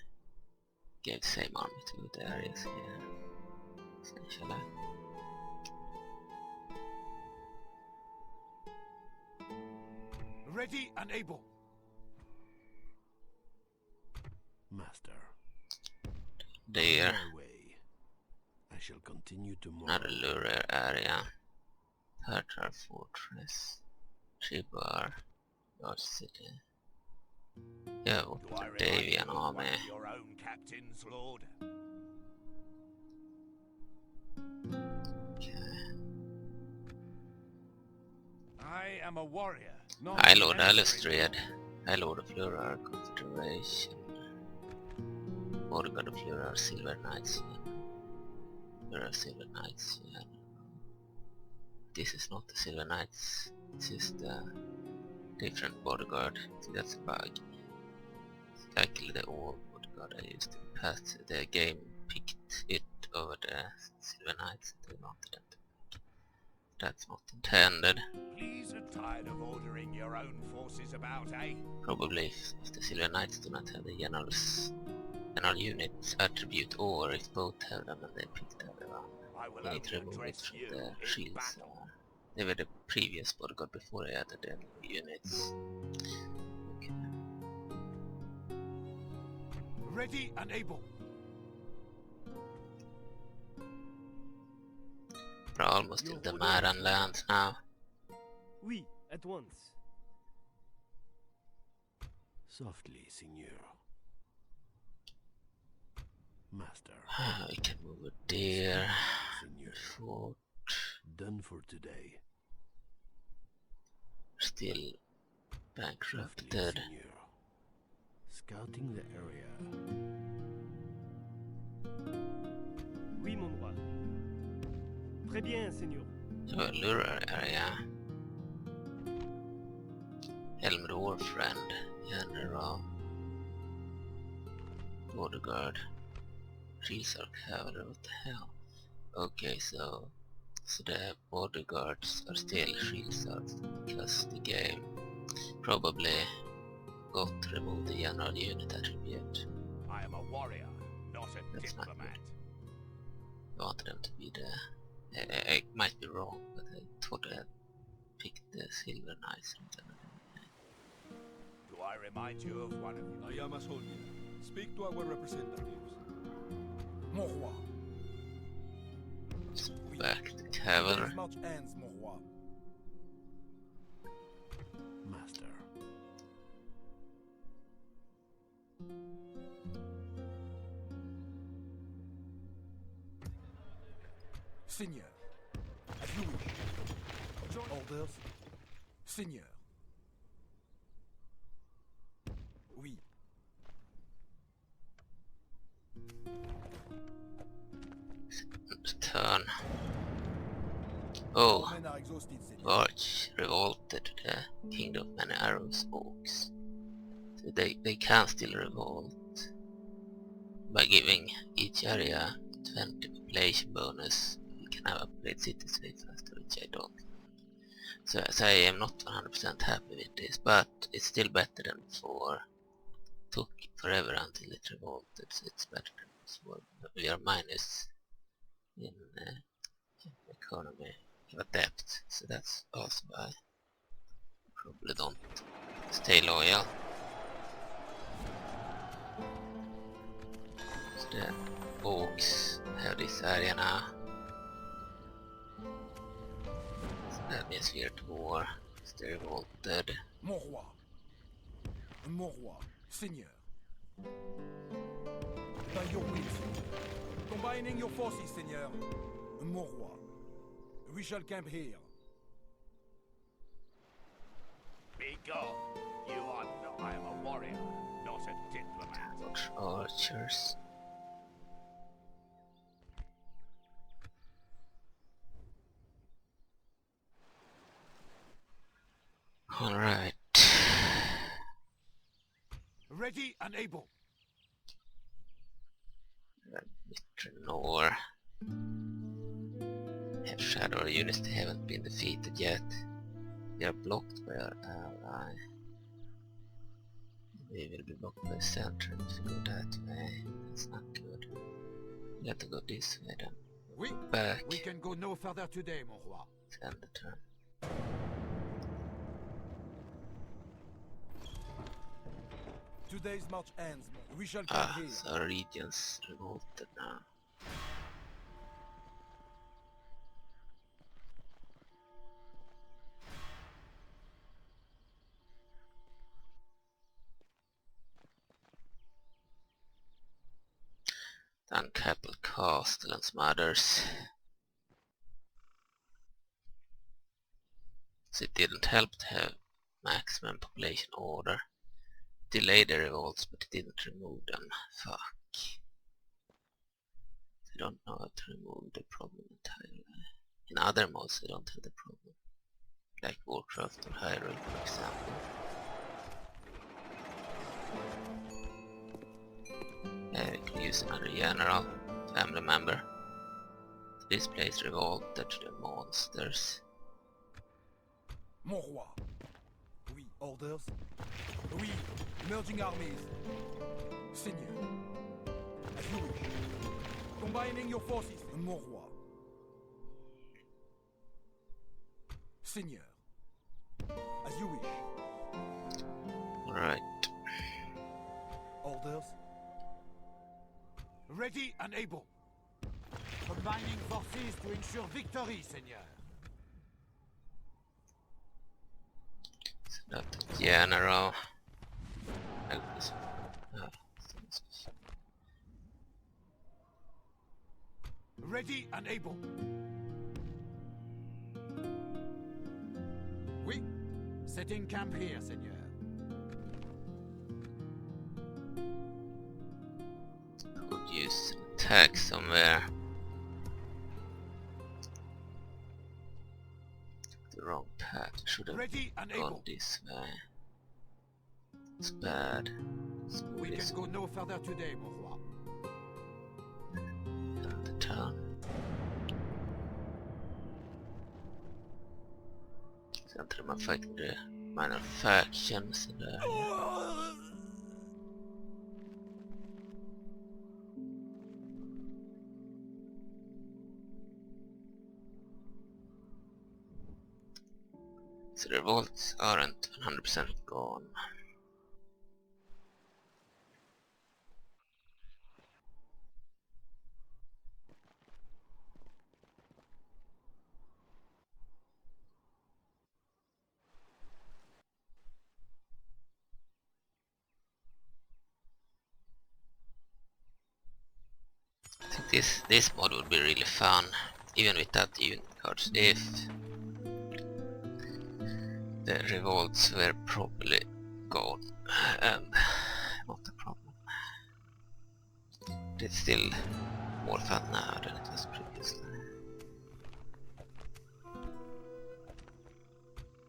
Gave the same army to the areas here. Essentially. Ready and able. Master. There. On my way. I shall continue tomorrow. Another Lurer area. Tartar Fortress. Tribar. Large City. Yo, Do I the remind you Davian of one army. of your own captains, Lord? Okay. I am a warrior, not High an Lord emissary. Alustred. High Lord of Lurar Confederation. Bodyguard of Lurar Silver Knights. Lurar Silver Knights. Yeah. This is not the Silver Knights. This is the different bodyguard. See, that's a bug. It's likely the old bodyguard I used in the past. The game picked it over the Silver Knights. They wanted them to pick. That's not intended. Please are tired of ordering your own forces about, eh? Probably if the Silver Knights do not have the general's general units attribute, or if both have them and they picked everyone. I will You need to only remove it address from you the in shields. battle. They were the previous bodyguard before I added the new units. Okay. Ready and able. We're almost Your in the orders? Maran land now. Oui, at once. Softly, Signor. Master. We can move it there. Signor. Fort Done for today. still Softly, bankrupted. Signor. Scouting the area. Oui, mon roi. Très bien, Seigneur. Oh, Lurar area. Helmed Warfriend, General, Bodyguard, Trees Akh'Velar, what the hell? Okay, so the bodyguards are still shield swords because the game probably got to remove the general unit attribute. I am a warrior, not a That's not diplomat. I wanted them to be the... I might be wrong, but I thought I had picked the Silver Knights. Do I remind you of one of you? I am a soldier. Speak to our representatives. Mon roi. Back to Akh'Velar. Today's march ends, mon roi. Master. Seigneur, as you wish. Orders? Seigneur. Oui. Turn. Oh, All men are exhausted, Seigneur. Arch revolted to the Kingdom of Many Arrows Oaks. So they can still revolt by giving each area 20 population bonus. You can have upgrade cities way faster, which I don't. So I am not 100% happy with this, but it's still better than before. Took forever until it revolted, so it's better than before. We are minus in economy, we have a debt, so that's also why I probably don't stay loyal. So the Oaks have this area now. So that means we are at war. They revolted. Mon roi. Mon roi. Seigneur. By your will, Seigneur. Combining your forces, Seigneur. Mon roi. We shall camp here. Be gone. You are not. I am a warrior, not a diplomat. Watch archers. Alright. Ready and able. Mitrenor. Have shadow units that haven't been defeated yet. They are blocked by our ally. We will be blocked by center if we go that way. That's not good. We have to go this way then. Oui, Back. we can go no further today, mon roi. Let's end the turn. Today's march ends. We shall camp here. So our regions revolted now. Dunkapple Castle and some others. So it didn't help to have maximum population order. Delayed the revolts, but it didn't remove them. Fuck. I don't know how to remove the problem entirely. In other modes I don't have the problem. Like Warcraft or Hyrule, for example. We could use another general, family member. This place revolted to the monsters. Mon roi. Oui. Orders? Oui. Emerging armies. Seigneur. Combining your forces, mon roi. Seigneur. As you wish. Right. Orders? Ready and able. Combining forces to ensure victory, Seigneur. It's not the general. Ready and able. Oui. Setting camp here, Seigneur. Could use an attack somewhere. The wrong path. Should have Ready and gone able. this way. It's bad. We can go no further today, mon roi. And the town. Center of fighting the minor factions and so the revolts aren't 100% gone. I think this mod would be really fun, even without the unit cards, if the revolts were properly gone, and not a problem. It's still more fun now than it was previously.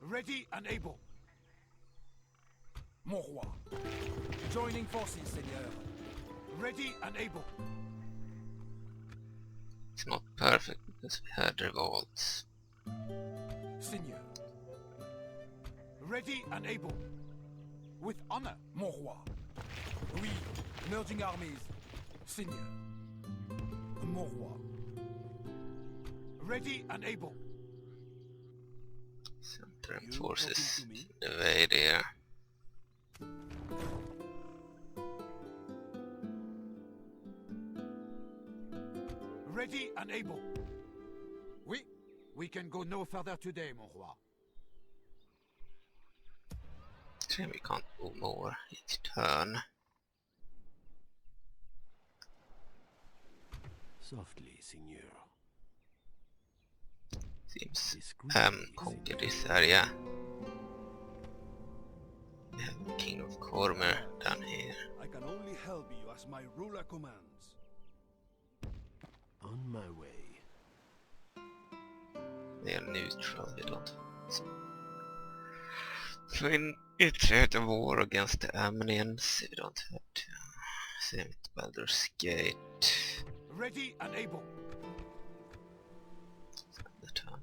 Ready and able. Mon roi. Joining forces, Seigneur. Ready and able. It's not perfect because we had revolts. Seigneur. Ready and able. With honor. Mon roi. Oui. Merging armies. Seigneur. Mon roi. Ready and able. Center You forces talking to me? in the way there. Ready and able. Oui. We can go no further today, mon roi. Shame we can't do more each turn. Softly, Signor. Seems Discreetly, conquer Signor. this area. We have the King of Cormanthyr down here. I can only help you as my ruler commands. On my way. They are neutral, we don't. So we initiate a war against the Amnians, we don't have to. Same with Baldur's Gate. Ready and able. The town.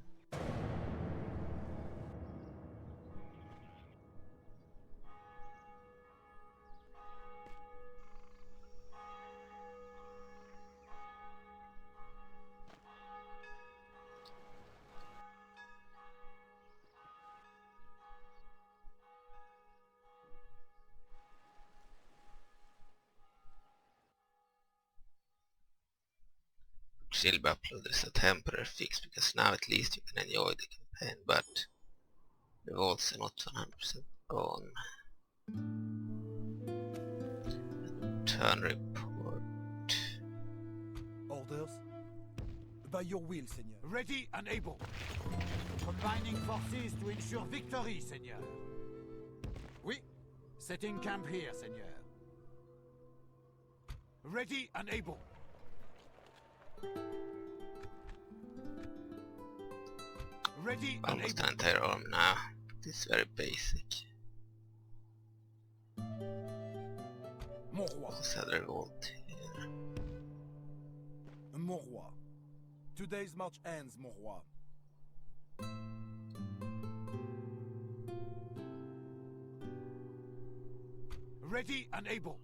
Silver upload is a temporary fix because now at least you can enjoy the campaign, but the revolts are not 100% gone. Turn report. Orders? By your will, Seigneur. Ready and able. Combining forces to ensure victory, Seigneur. Oui. Setting camp here, Seigneur. Ready and able. Ready and Almost able. an entire arm now. This is very basic. Mon roi. Also had a revolt here. Mon roi. Today's march ends, mon roi. Ready and able.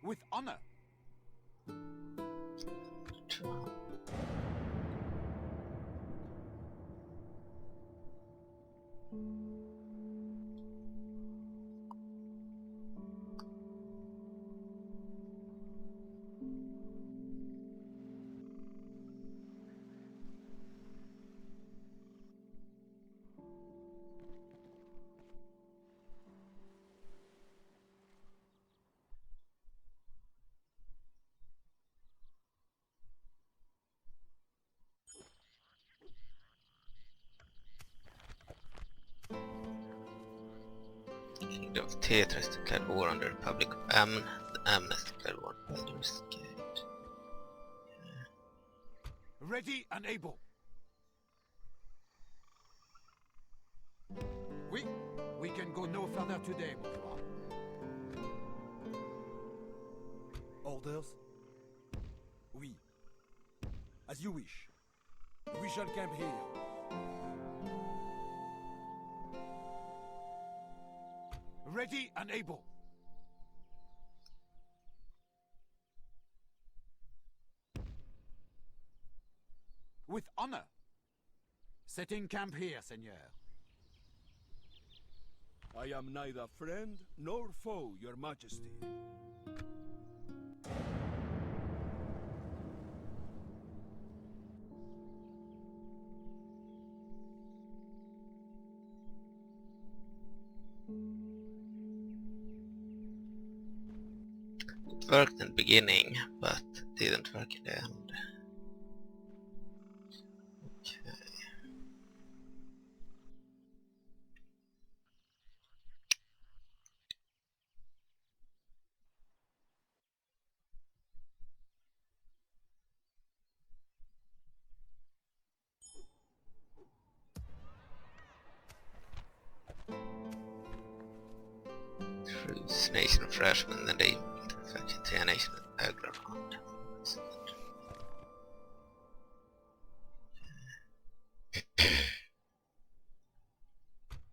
With honor. Kingdom of Theaters declared war on the Republic of Ammon. The Ammonites declared war on the escaped. Ready and able. We can go no further today, mon roi. Orders? Oui. As you wish. We shall camp here. Ready and able. With honor. Setting camp here, Seigneur. I am neither friend nor foe, Your Majesty. It worked in the beginning, but didn't work in the end. Okay. Truce, nation of freshmen, then they infected to a nation of Akh'Velar.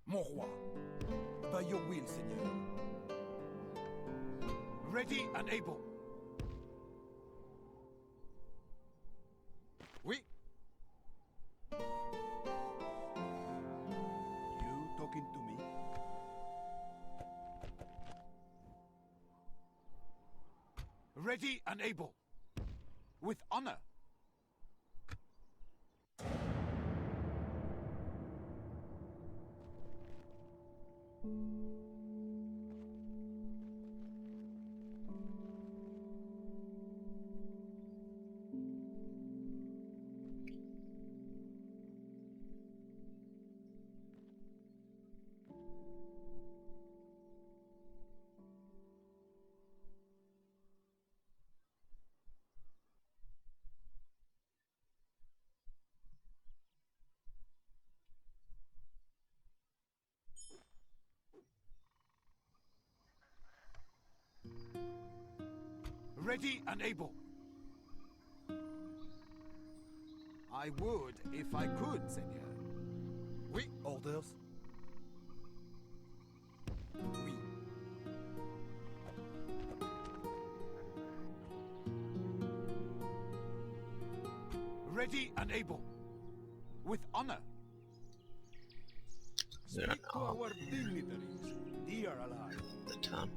Mon roi. By your will, Seigneur. Ready and able. Oui. You talking to me? Ready and able. With honor. Ready and able. I would if I could, Seigneur. Oui. Orders? Oui. Ready and able. With honor. We're Speak to our dignitaries, dear allies. the town.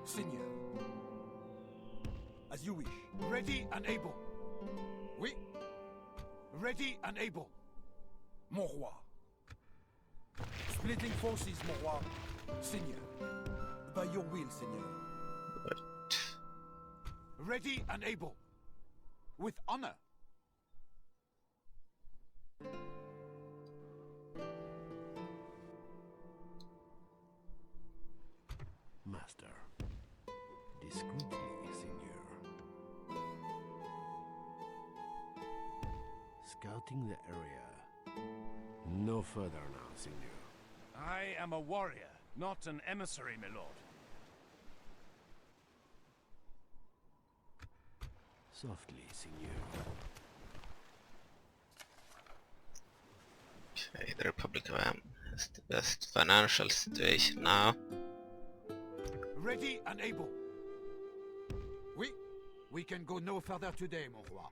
Seigneur. As you wish. Ready and able. Oui. Ready and able. Mon roi. Splitting forces, mon roi. Seigneur. By your will, Seigneur. Ready and able. With honor. Master. Discreetly, Seigneur. Scouting the area. No further now, Seigneur. I am a warrior, not an emissary, my lord. Softly, Seigneur. Okay, the Republic of Am has the best financial situation now. Ready and able. We can go no further today, mon roi.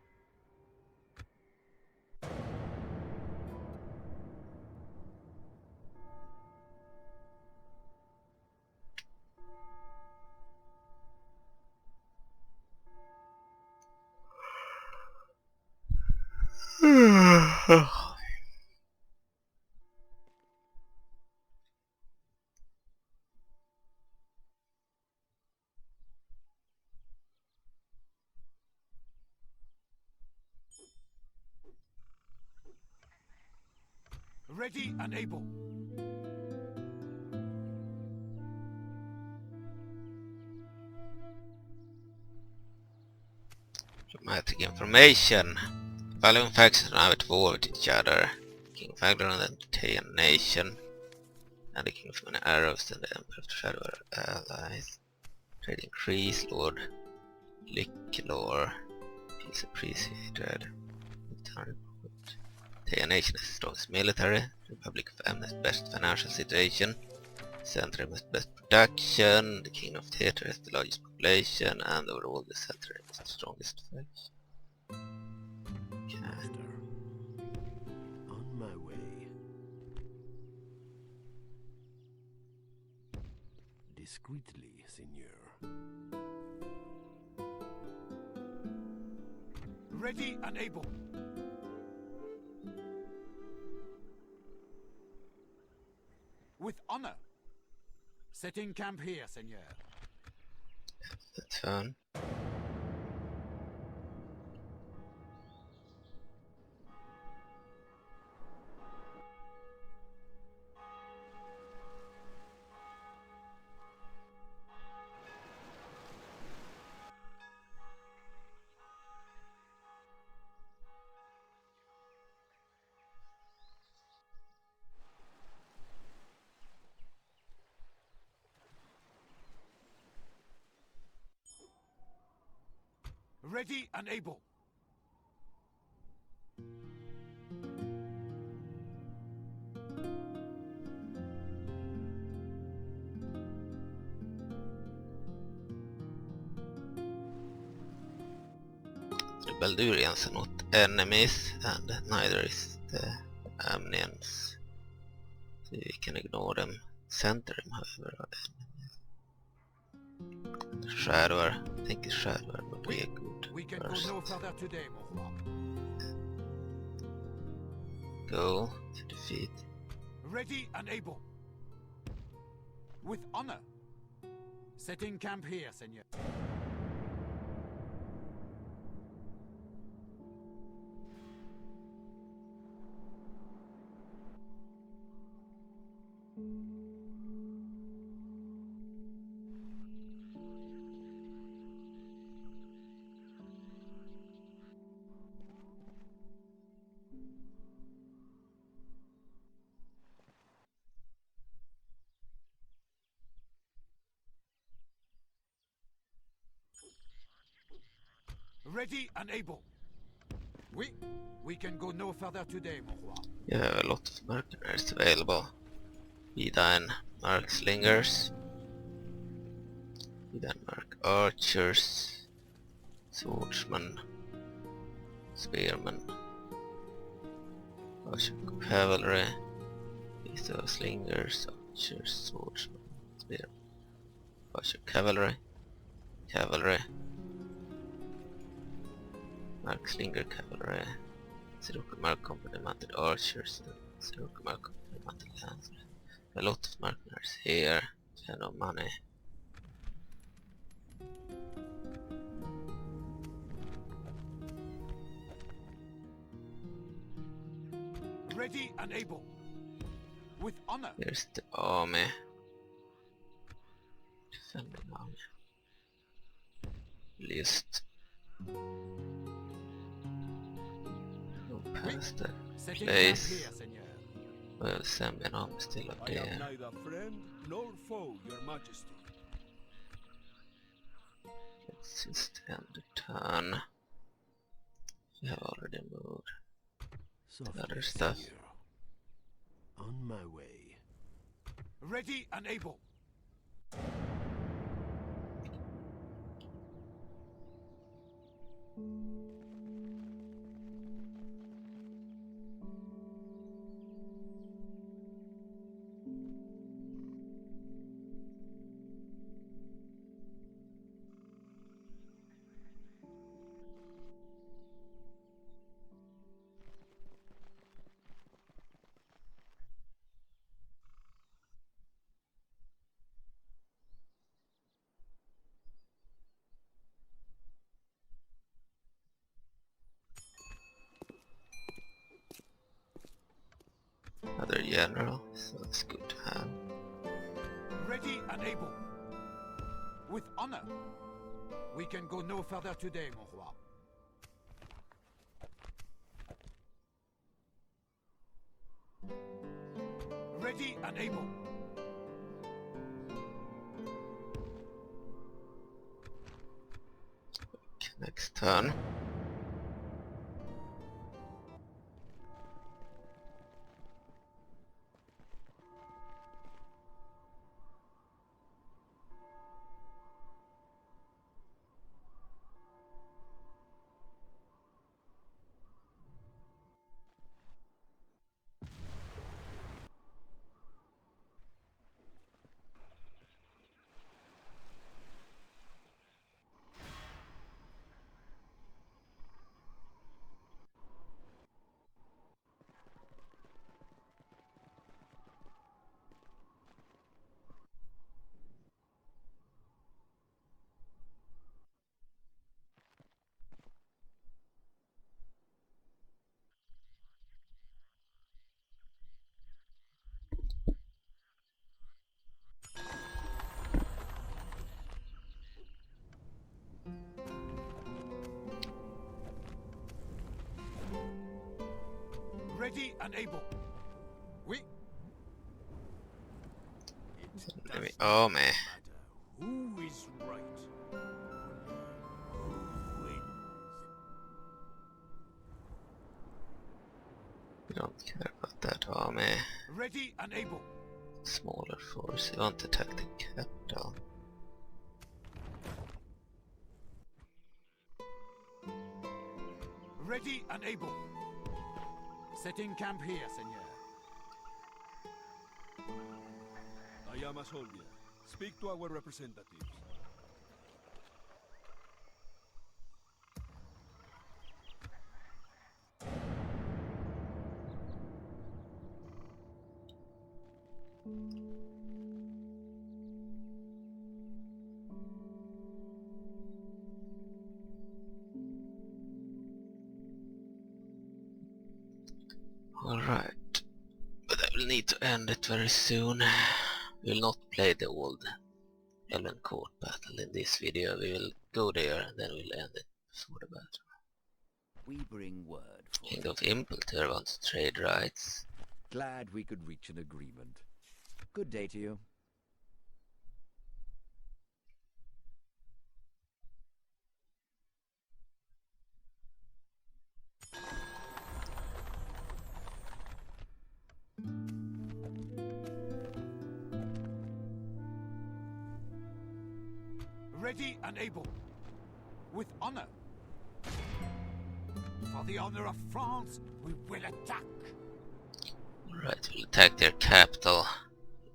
Ready and able. Diplomatic information. Following factions are now at war with each other. King of Faerun and the Teian nation, and the King of Many Arrows and the Emperor of the Shadow are allies. Trade increase, Lord Licklor. Peace appreciated. Teian nation has the strongest military. Republic of Am has the best financial situation. Centrum has the best production. The King of Theatre has the largest population, and overall the Centrum is the strongest faction. Master. On my way. Discreetly, Seigneur. Ready and able. With honor. Setting camp here, Seigneur. That's fun. Ready and able. The Baldurians are not enemies, and neither is the Amnians. So we can ignore them. Centrum, however, are enemies. The Shadower, I think the Shadower would be a good We can first go no further today, mon roi. goal to defeat. Ready and able. With honor. Setting camp here, Seigneur. Ready and able. We can go no further today, mon roi. You have a lot of mercenaries available. Vidine Mark Slingers, Vidine Mark Archers, Swordsmen, Spearmen, Cavalry, these are Slingers, Archers, Swordsmen, Spearmen, Cavalry, Cavalry, Mark Slinger Cavalry, Sirocco Mark Company Mounted Archers, Sirocco Mark Company Mounted Lancers, a lot of mercenaries here. No money. Ready and able. With honor. Here's the army. Defending army. List. Go past the Setting place. camp here, senor. Well, Zambian army still up I am there. neither friend nor foe, your majesty. Let's just end the turn. We have already moved. Softly, Other stuff. senor. On my way. Ready and able. Other general, so it's good to have. Ready and able. With honor. We can go no further today, mon roi. Ready and able. Next turn. Ready and able. We. Let me army. Who is right? Who wins? We don't care about that army. Ready and able. Smaller force. We want to attack the capital. Ready and able. Setting camp here, senor. I am a soldier. Speak to our representatives. Alright. But I will need to end it very soon. We will not play the old Elven Court battle in this video. We will go there and then we'll end it before the battle. We bring word for King you. of Impelter wants trade rights. Glad we could reach an agreement. Good day to you. Ready and able. With honor. For the honor of France, we will attack. Alright, we'll attack their capital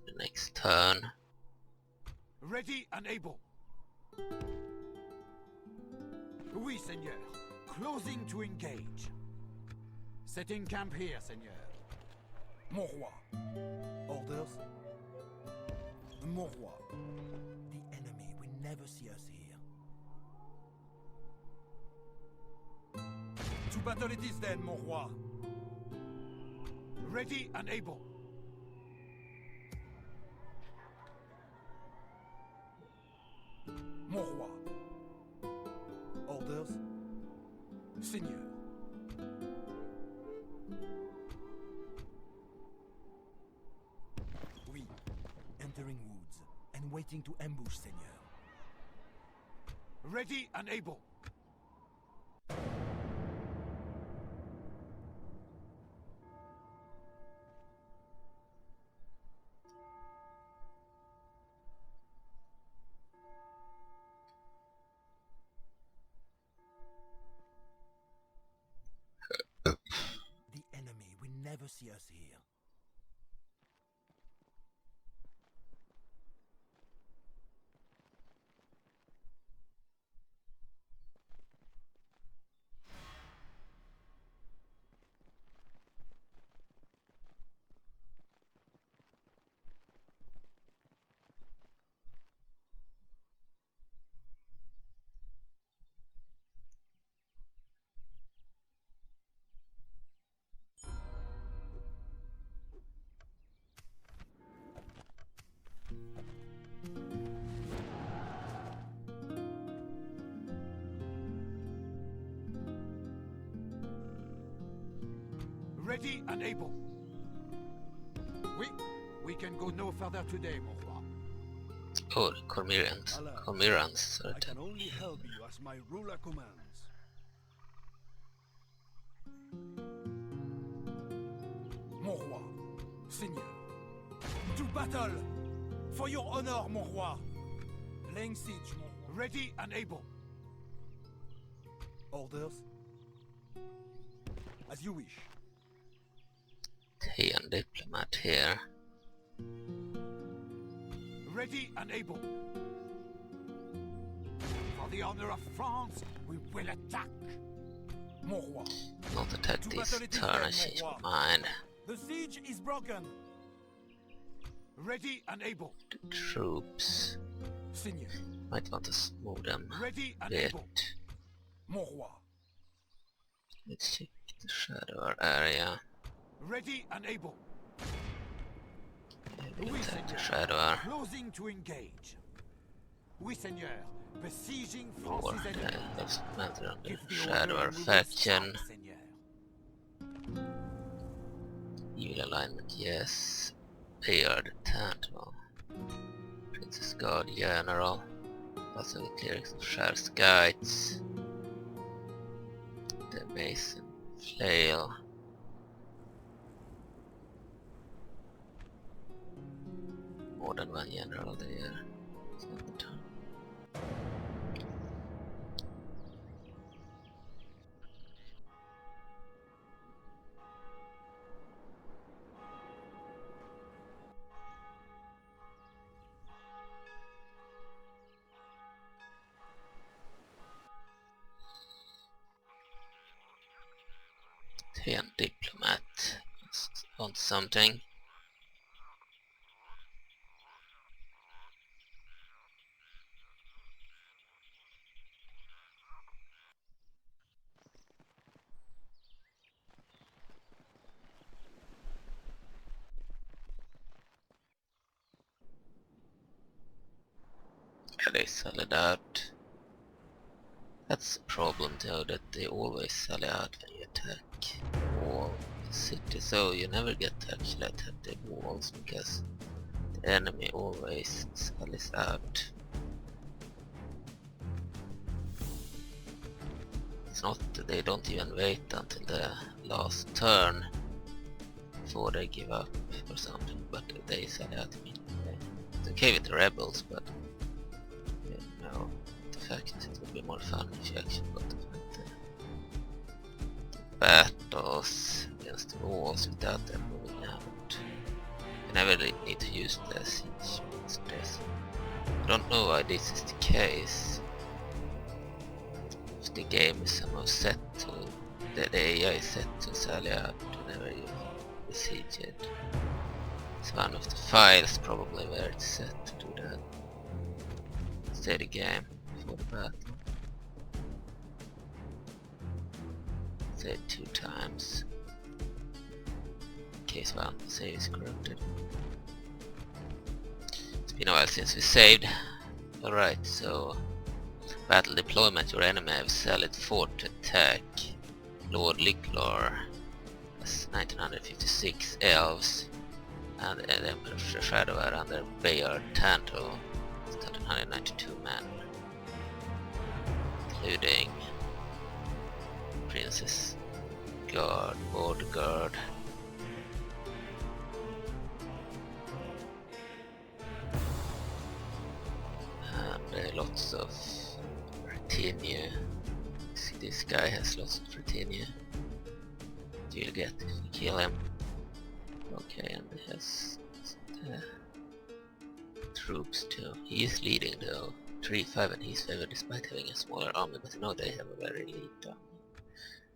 the next turn. Ready and able. Oui, senor. Closing to engage. Setting camp here, senor. Mon roi. Orders? Mon roi. The enemy will never see us here. To battle it is then, mon roi. Ready and able. Mon roi. Orders? Seigneur. Oui. Entering woods and waiting to ambush, Seigneur. Ready and able. The enemy will never see us here. Ready and able. We can go no further today, mon roi. Oh, the Cormyrans. Alas, Cormyrans. I can only help you as my ruler commands. Mon roi. Seigneur. To battle! For your honor, mon roi. Laying siege, mon roi. Ready and able. Orders? As you wish. He and diplomat here. Ready and able. For the honor of France, we will attack. Mon roi. Not attack To this battle it is turn, then, I change mon my roi. mind. The siege is broken. Ready and able. The troops. Seigneur. Might want to move them Ready a and bit. able. Mon roi. Let's check the shadow area. Ready and able. Maybe Oui, attack the Seigneur. shadow. Closing to engage. Oui, Seigneur. Besieging Or France's the enemy. Elves of Cormanthyr on Give the the shadow order and we will faction. start, Seigneur. Evil alignment, yes. They are the Tantal. Princess Guard General. Also the clerics of Shard's Guides. The Mason Flail. More than one general there. It's not the turn. And diplomat want something. Yeah, they sell it out. That's the problem though, that they always sell it out when you attack all the city, so you never get to actually attack the walls because the enemy always sells out. It's not that they don't even wait until the last turn before they give up or something, but they sell out immediately. It's okay with the rebels, but you know, the fact it would be more fun if you actually got to fight the battles against the walls without them moving out. You never really need to use the siege stress. I don't know why this is the case. If the game is somehow set to, the AI is set to sell out whenever you besieged. It's one of the files probably where it's set to do that. Steady game before the battle. Say it 2 times. In case one save is corrupted. It's been a while since we saved. Alright, so battle deployment. Your enemy have solid fort to attack. Lord Liklar has 1956 elves, and the Emperor's Shadow are under Bayard Tanto, 192 men, including Princess Guard, Board Guard. And lots of retinue. See, this guy has lots of retinue. You'll get if you kill him. Okay, and he has troops too. He is leading though. 3-5 in his favor despite having a smaller army, but no, they have a very elite army.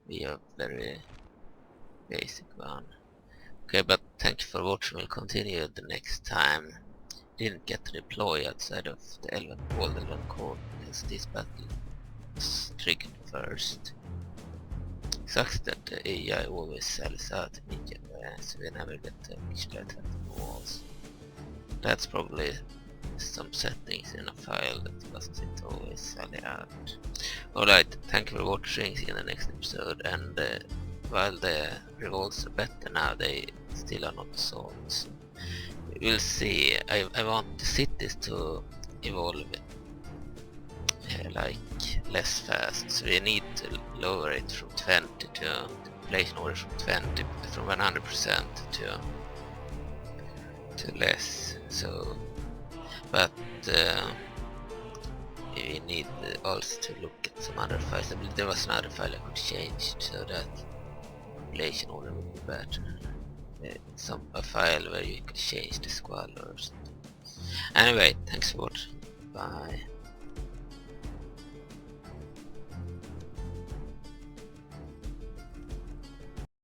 We have very basic one. Okay, but thank you for watching. We'll continue the next time. Didn't get to deploy outside of the Elven Court because this battle was triggered first. Sucks that the AI always sells out immediately, so we never get to actually attack the walls. That's probably some settings in a file that doesn't always sell it out. Alright, thank you for watching, see you in the next episode, and while the revolts are better now, they still are not solved. So we'll see. I want the cities to evolve like less fast, so we need to lower it from 20 to the population order from 100% to less. So, but we need also to look at some other files. I believe there was another file I could change so that population order would be better. A file where you could change the squad or something. Anyway, thanks for watching. Bye.